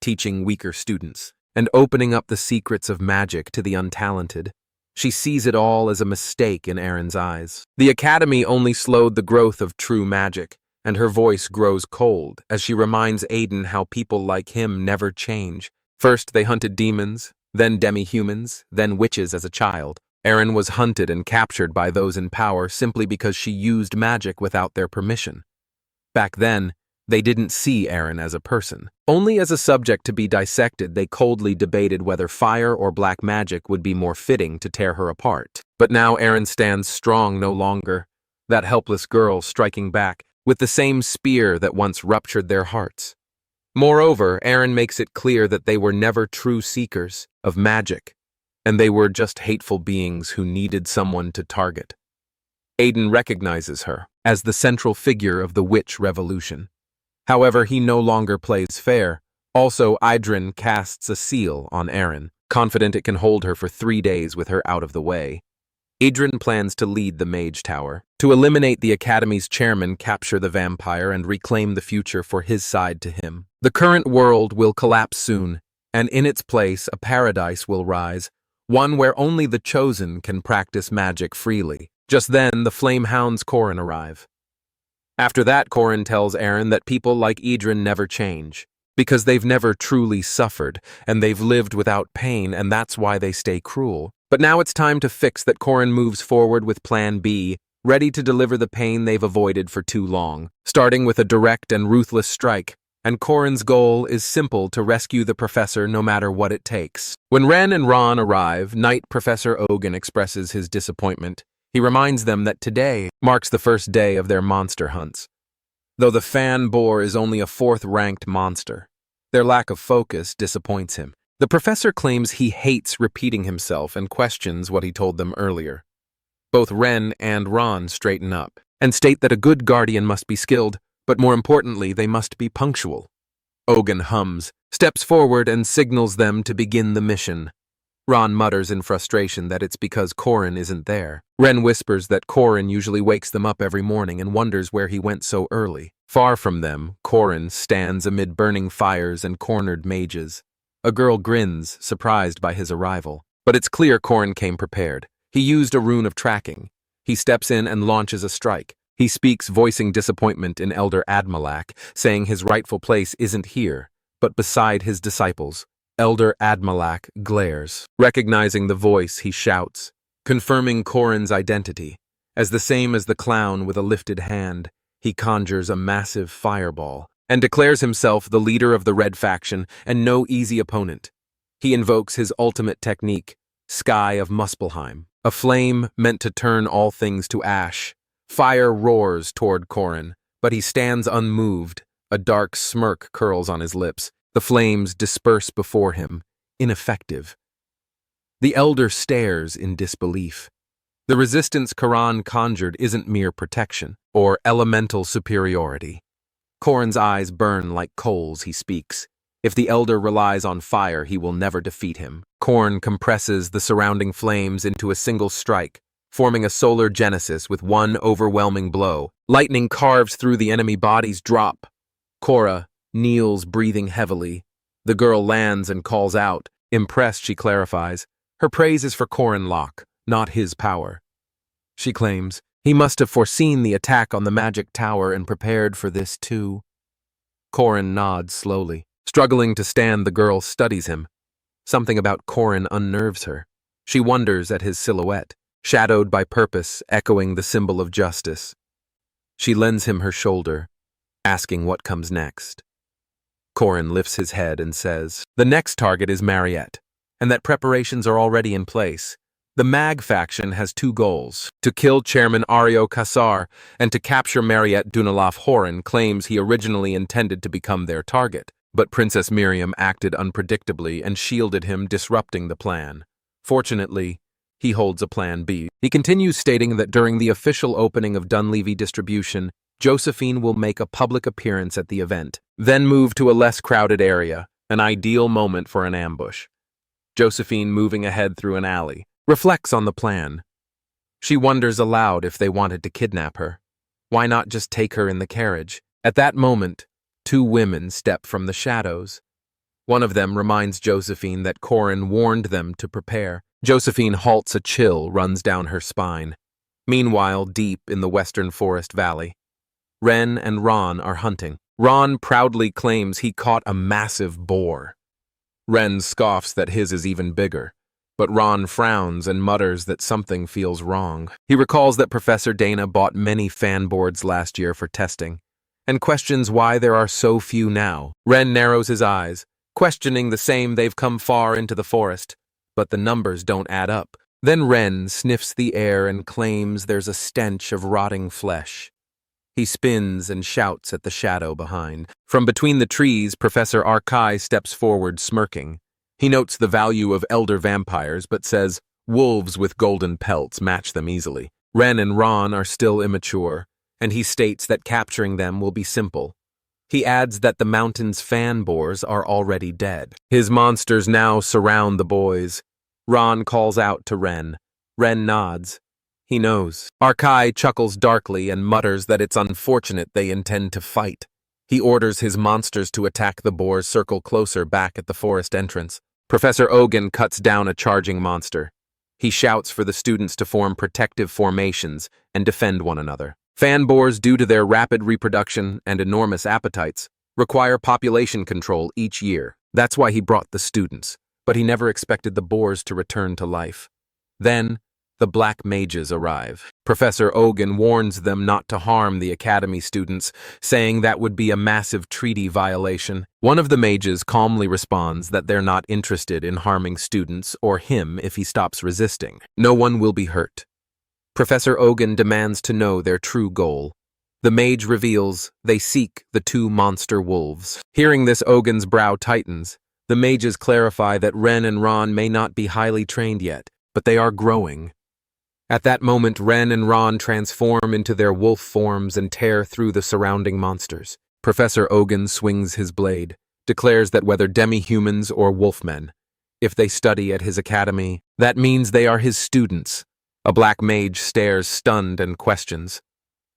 teaching weaker students, and opening up the secrets of magic to the untalented. She sees it all as a mistake in Aaron's eyes. The Academy only slowed the growth of true magic, and her voice grows cold as she reminds Aiden how people like him never change. First they hunted demons, then demi-humans, then witches as a child. Aaron was hunted and captured by those in power simply because she used magic without their permission. Back then, they didn't see Aaron as a person. Only as a subject to be dissected, they coldly debated whether fire or black magic would be more fitting to tear her apart. But now Aaron stands strong no longer, that helpless girl striking back with the same spear that once ruptured their hearts. Moreover, Aaron makes it clear that they were never true seekers of magic, and they were just hateful beings who needed someone to target. Aiden recognizes her as the central figure of the Witch Revolution. However, he no longer plays fair. Also, Idrin casts a seal on Aaron, confident it can hold her for 3 days with her out of the way. Idrin plans to lead the Mage Tower, to eliminate the Academy's chairman, capture the vampire, and reclaim the future for his side to him. The current world will collapse soon, and in its place a paradise will rise, one where only the chosen can practice magic freely. Just then, the Flamehounds Corin arrive. After that, Corin tells Aaron that people like Idrin never change, because they've never truly suffered, and they've lived without pain, and that's why they stay cruel. But now it's time to fix that. Corin moves forward with Plan B, ready to deliver the pain they've avoided for too long, starting with a direct and ruthless strike. And Corin's goal is simple: to rescue the professor no matter what it takes. When Ren and Ron arrive, Knight Professor Ogun expresses his disappointment. He reminds them that today marks the first day of their monster hunts. Though the fan boar is only a 4th-ranked monster, their lack of focus disappoints him. The professor claims he hates repeating himself and questions what he told them earlier. Both Ren and Ron straighten up and state that a good guardian must be skilled, but more importantly, they must be punctual. Ogun hums, steps forward, and signals them to begin the mission. Ron mutters in frustration that it's because Corin isn't there. Ren whispers that Corin usually wakes them up every morning and wonders where he went so early. Far from them, Corin stands amid burning fires and cornered mages. A girl grins, surprised by his arrival. But it's clear Corin came prepared. He used a rune of tracking. He steps in and launches a strike. He speaks, voicing disappointment in Elder Admalak, saying his rightful place isn't here, but beside his disciples. Elder Admalak glares. Recognizing the voice, he shouts, confirming Corin's identity. As the same as the clown with a lifted hand, he conjures a massive fireball and declares himself the leader of the Red faction and no easy opponent. He invokes his ultimate technique, Sky of Muspelheim, a flame meant to turn all things to ash. Fire roars toward Corin, but he stands unmoved. A dark smirk curls on his lips. The flames disperse before him, ineffective. The elder stares in disbelief. The resistance Karan conjured isn't mere protection or elemental superiority. Corin's eyes burn like coals. He speaks. If the elder relies on fire, he will never defeat him. Corin compresses the surrounding flames into a single strike, forming a solar genesis with one overwhelming blow. Lightning carves through the enemy body's drop. Cora kneels, breathing heavily. The girl lands and calls out. Impressed, she clarifies. Her praise is for Corin Locke, not his power. She claims, he must have foreseen the attack on the magic tower and prepared for this too. Corin nods slowly. Struggling to stand, the girl studies him. Something about Corin unnerves her. She wonders at his silhouette, shadowed by purpose, echoing the symbol of justice. She lends him her shoulder, asking what comes next. Corin lifts his head and says, the next target is Mariette, and that preparations are already in place. The Mag faction has two goals, to kill Chairman Ario Kassar and to capture Mariette Dunalaf. Horan claims he originally intended to become their target, but Princess Miriam acted unpredictably and shielded him, disrupting the plan. Fortunately, he holds a plan B. He continues, stating that during the official opening of Dunleavy distribution, Josephine will make a public appearance at the event, then move to a less crowded area, an ideal moment for an ambush. Josephine, moving ahead through an alley, reflects on the plan. She wonders aloud if they wanted to kidnap her. Why not just take her in the carriage? At that moment, two women step from the shadows. One of them reminds Josephine that Corin warned them to prepare. Josephine halts. A chill runs down her spine. Meanwhile, deep in the western forest valley, Ren and Ron are hunting. Ron proudly claims he caught a massive boar. Ren scoffs that his is even bigger, but Ron frowns and mutters that something feels wrong. He recalls that Professor Dana bought many fan boards last year for testing, and questions why there are so few now. Ren narrows his eyes, questioning the same. They've come far into the forest, but the numbers don't add up. Then Ren sniffs the air and claims there's a stench of rotting flesh. He spins and shouts at the shadow behind. From between the trees, Professor Arkai steps forward, smirking. He notes the value of elder vampires, but says wolves with golden pelts match them easily. Ren and Ron are still immature, and he states that capturing them will be simple. He adds that the mountain's fan boars are already dead. His monsters now surround the boys. Ron calls out to Ren. Ren nods. He knows. Arkai chuckles darkly and mutters that it's unfortunate they intend to fight. He orders his monsters to attack. The boars circle closer back at the forest entrance. Professor Ogun cuts down a charging monster. He shouts for the students to form protective formations and defend one another. Fan boars, due to their rapid reproduction and enormous appetites, require population control each year. That's why he brought the students, but he never expected the boars to return to life. Then, the black mages arrive. Professor Ogun warns them not to harm the academy students, saying that would be a massive treaty violation. One of the mages calmly responds that they're not interested in harming students or him if he stops resisting. No one will be hurt. Professor Ogun demands to know their true goal. The mage reveals they seek the two monster wolves. Hearing this, Ogun's brow tightens. The mages clarify that Ren and Ron may not be highly trained yet, but they are growing. At that moment, Ren and Ron transform into their wolf forms and tear through the surrounding monsters. Professor Ogun swings his blade, declares that whether demi-humans or wolfmen, if they study at his academy, that means they are his students. A black mage stares stunned and questions.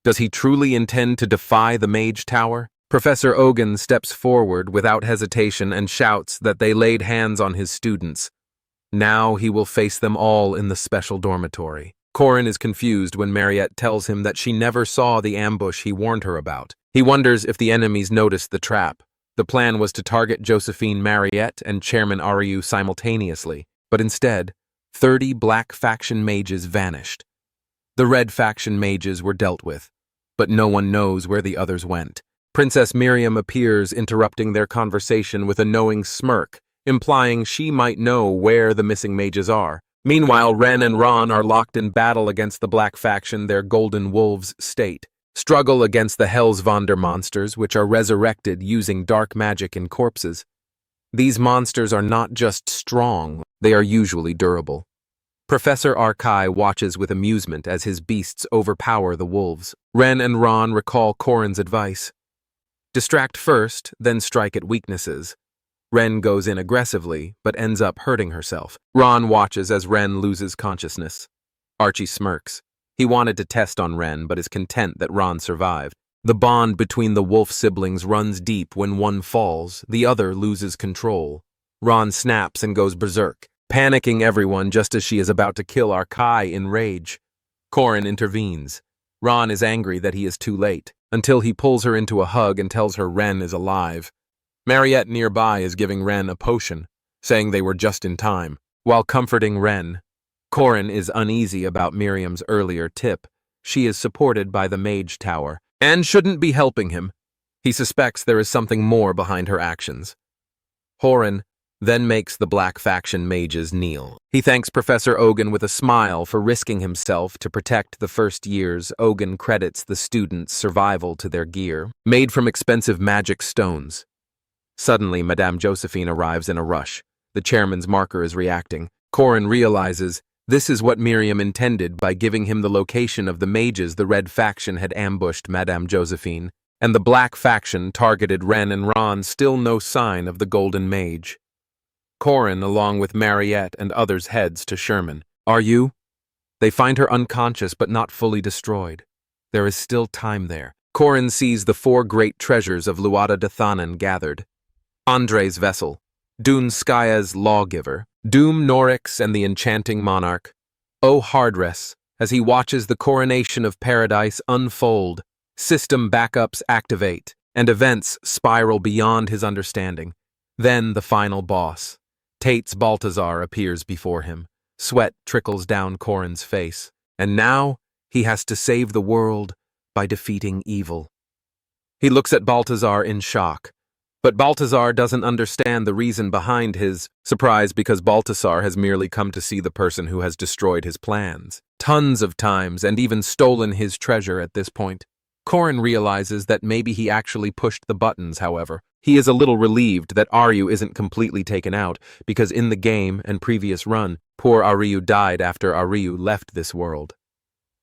Does he truly intend to defy the mage tower? Professor Ogun steps forward without hesitation and shouts that they laid hands on his students. Now he will face them all in the special dormitory. Corin is confused when Mariette tells him that she never saw the ambush he warned her about. He wonders if the enemies noticed the trap. The plan was to target Josephine, Mariette, and Chairman Ariu simultaneously, but instead, 30 black faction mages vanished. The Red Faction mages were dealt with, but no one knows where the others went. Princess Miriam appears, interrupting their conversation with a knowing smirk, implying she might know where the missing mages are. Meanwhile, Ren and Ron are locked in battle against the Black Faction, their Golden Wolves state. Struggle against the Hellsvander monsters, which are resurrected using dark magic in corpses. These monsters are not just strong, they are usually durable. Professor Arkai watches with amusement as his beasts overpower the wolves. Ren and Ron recall Corrin's advice. Distract first, then strike at weaknesses. Ren goes in aggressively, but ends up hurting herself. Ron watches as Ren loses consciousness. Archie smirks. He wanted to test on Ren, but is content that Ron survived. The bond between the wolf siblings runs deep. When one falls, the other loses control. Ron snaps and goes berserk, panicking everyone just as she is about to kill Arkai in rage. Corrin intervenes. Ron is angry that he is too late, until he pulls her into a hug and tells her Ren is alive. Mariette nearby is giving Ren a potion, saying they were just in time. While comforting Ren, Corrin is uneasy about Miriam's earlier tip. She is supported by the Mage Tower, and shouldn't be helping him. He suspects there is something more behind her actions. Horan then makes the Black Faction mages kneel. He thanks Professor Ogun with a smile for risking himself to protect the first years. Ogun credits the students' survival to their gear, made from expensive magic stones. Suddenly, Madame Josephine arrives in a rush. The chairman's marker is reacting. Corrin realizes this is what Miriam intended by giving him the location of the mages. The Red Faction had ambushed Madame Josephine, and the Black Faction targeted Ren and Ron. Still no sign of the Golden Mage. Corrin, along with Mariette and others, heads to Sherman. Are you? They find her unconscious but not fully destroyed. There is still time there. Corrin sees the 4 great treasures of Luada Dathanan gathered. Andre's vessel, Dunskaya's lawgiver, Doom Norix and the enchanting monarch. O Hardress, as he watches the coronation of paradise unfold, system backups activate, and events spiral beyond his understanding. Then the final boss. Tate's Baltazar appears before him. Sweat trickles down Corrin's face. And now he has to save the world by defeating evil. He looks at Baltazar in shock. But Baltazar doesn't understand the reason behind his surprise, because Baltazar has merely come to see the person who has destroyed his plans tons of times and even stolen his treasure at this point. Corrin realizes that maybe he actually pushed the buttons, however. He is a little relieved that Aryu isn't completely taken out, because in the game and previous run, poor Aryu died after Aryu left this world.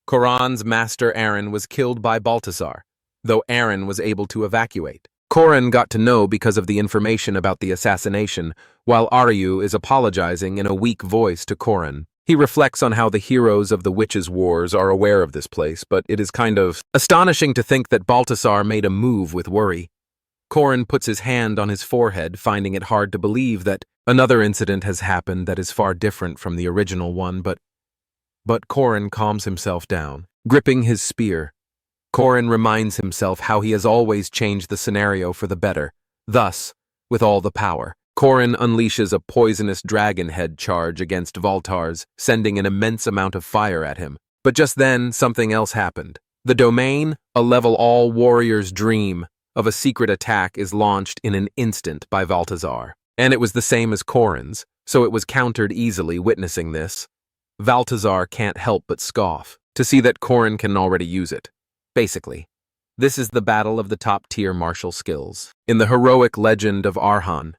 Corrin's master Aaron was killed by Baltazar, though Aaron was able to evacuate. Corrin got to know because of the information about the assassination, while Aryu is apologizing in a weak voice to Corrin. He reflects on how the heroes of the Witches' Wars are aware of this place, but it is kind of astonishing to think that Baltazar made a move with worry. Corrin puts his hand on his forehead, finding it hard to believe that another incident has happened that is far different from the original one, but Corrin calms himself down, gripping his spear. Corrin reminds himself how he has always changed the scenario for the better. Thus, with all the power, Corrin unleashes a poisonous dragon head charge against Valtars, sending an immense amount of fire at him. But just then, something else happened. The domain, a level all warrior's dream of a secret attack, is launched in an instant by Baltazar. And it was the same as Corrin's, so it was countered easily. Witnessing this, Baltazar can't help but scoff, to see that Corrin can already use it. Basically, this is the battle of the top-tier martial skills. In the heroic legend of Arhan,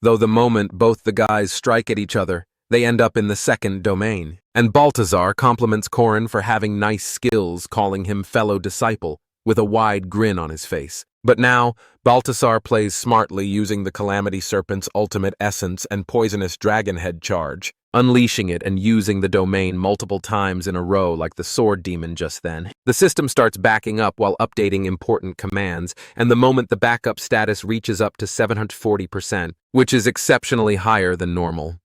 though the moment both the guys strike at each other, they end up in the second domain, and Baltazar compliments Corrin for having nice skills, calling him fellow disciple, with a wide grin on his face. But now, Baltazar plays smartly, using the Calamity Serpent's ultimate essence and poisonous dragon head charge, unleashing it and using the domain multiple times in a row like the sword demon just then. The system starts backing up while updating important commands, and the moment the backup status reaches up to 740%, which is exceptionally higher than normal.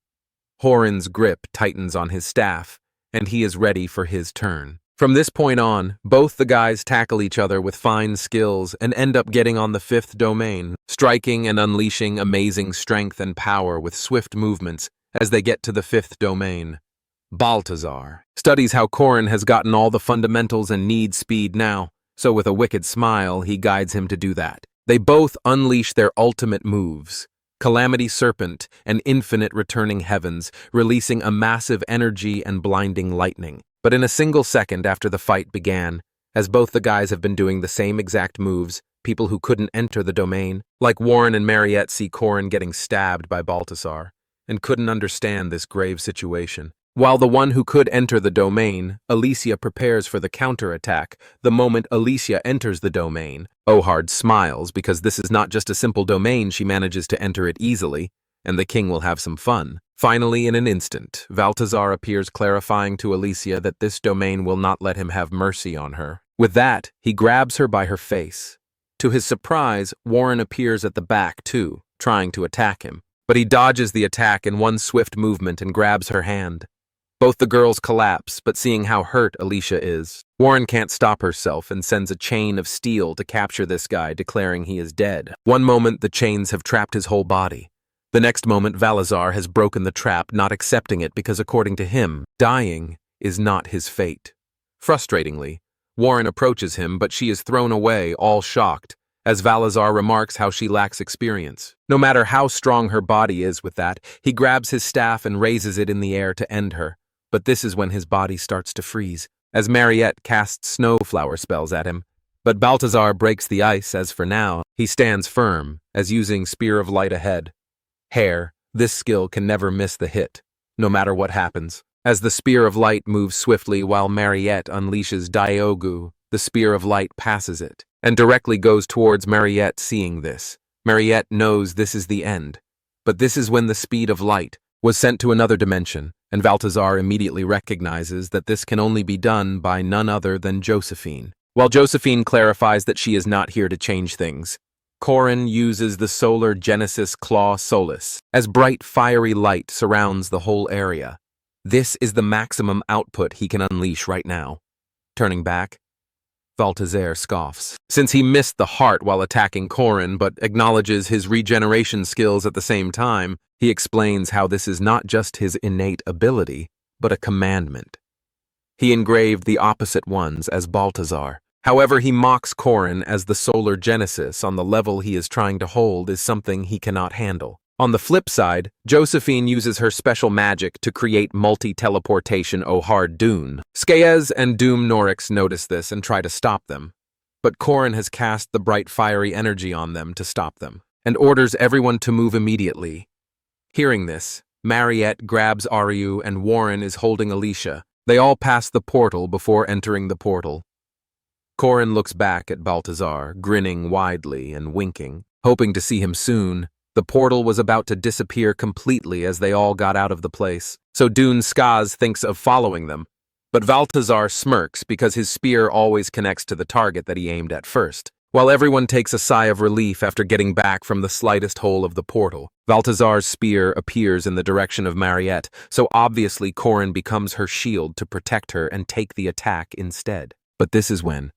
Horan's grip tightens on his staff, and he is ready for his turn. From this point on, both the guys tackle each other with fine skills and end up getting on the fifth domain, striking and unleashing amazing strength and power with swift movements as they get to the fifth domain. Baltazar studies how Korin has gotten all the fundamentals and needs speed now, so with a wicked smile, he guides him to do that. They both unleash their ultimate moves, Calamity Serpent and Infinite Returning Heavens, releasing a massive energy and blinding lightning. But in a single second after the fight began, as both the guys have been doing the same exact moves, people who couldn't enter the domain, like Warren and Mariette, see Korin getting stabbed by Baltasar, and couldn't understand this grave situation. While the one who could enter the domain, Alicia, prepares for the counterattack, the moment Alicia enters the domain, Ohard smiles because this is not just a simple domain, she manages to enter it easily, and the king will have some fun. Finally, in an instant, Baltazar appears, clarifying to Alicia that this domain will not let him have mercy on her. With that, he grabs her by her face. To his surprise, Warren appears at the back too, trying to attack him. But he dodges the attack in one swift movement and grabs her hand. Both the girls collapse, but seeing how hurt Alicia is, Warren can't stop herself and sends a chain of steel to capture this guy, declaring he is dead. One moment, the chains have trapped his whole body. The next moment, Baltazar has broken the trap, not accepting it because, according to him, dying is not his fate. Frustratingly, Warren approaches him, but she is thrown away, all shocked, as Baltazar remarks how she lacks experience. No matter how strong her body is with that, he grabs his staff and raises it in the air to end her. But this is when his body starts to freeze, as Mariette casts snowflower spells at him. But Baltazar breaks the ice, as for now, he stands firm, as using Spear of Light ahead. Hair, this skill can never miss the hit, no matter what happens. As the Spear of Light moves swiftly while Mariette unleashes Diogu, the Spear of Light passes it, and directly goes towards Mariette. Seeing this, Mariette knows this is the end. But this is when the speed of light was sent to another dimension, and Baltazar immediately recognizes that this can only be done by none other than Josephine. While Josephine clarifies that she is not here to change things, Korin uses the Solar Genesis Claw Solis, as bright fiery light surrounds the whole area. This is the maximum output he can unleash right now. Turning back, Baltazar scoffs, since he missed the heart while attacking Korin but acknowledges his regeneration skills at the same time. He explains how this is not just his innate ability, but a commandment. He engraved the opposite ones as Baltazar. However, he mocks Korin as the Solar Genesis on the level he is trying to hold is something he cannot handle. On the flip side, Josephine uses her special magic to create multi-teleportation Ohard Dune. Skaez and Doom Norix notice this and try to stop them. But Korin has cast the bright fiery energy on them to stop them, and orders everyone to move immediately. Hearing this, Mariette grabs Aryu and Warren is holding Alicia. They all pass the portal before entering the portal. Korin looks back at Baltazar, grinning widely and winking, hoping to see him soon. The portal was about to disappear completely as they all got out of the place, so Dune Skaz thinks of following them. But Baltazar smirks because his spear always connects to the target that he aimed at first. While everyone takes a sigh of relief after getting back from the slightest hole of the portal, Baltazar's spear appears in the direction of Mariette, so obviously Korin becomes her shield to protect her and take the attack instead. But this is when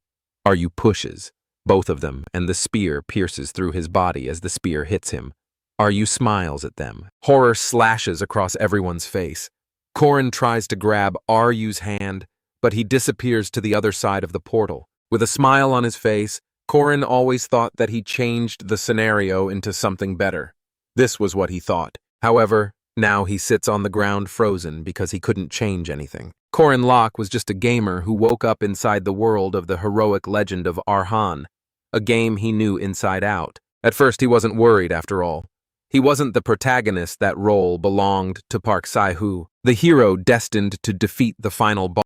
Aryu pushes both of them, and the spear pierces through his body as the spear hits him. Aryu smiles at them. Horror slashes across everyone's face. Korin tries to grab Aryu's hand, but he disappears to the other side of the portal. With a smile on his face, Korin always thought that he changed the scenario into something better. This was what he thought. However, now he sits on the ground frozen because he couldn't change anything. Korin Locke was just a gamer who woke up inside the world of the heroic legend of Arhan, a game he knew inside out. At first he wasn't worried after all. He wasn't the protagonist. That role belonged to Park Sai-Hu, the hero destined to defeat the final boss.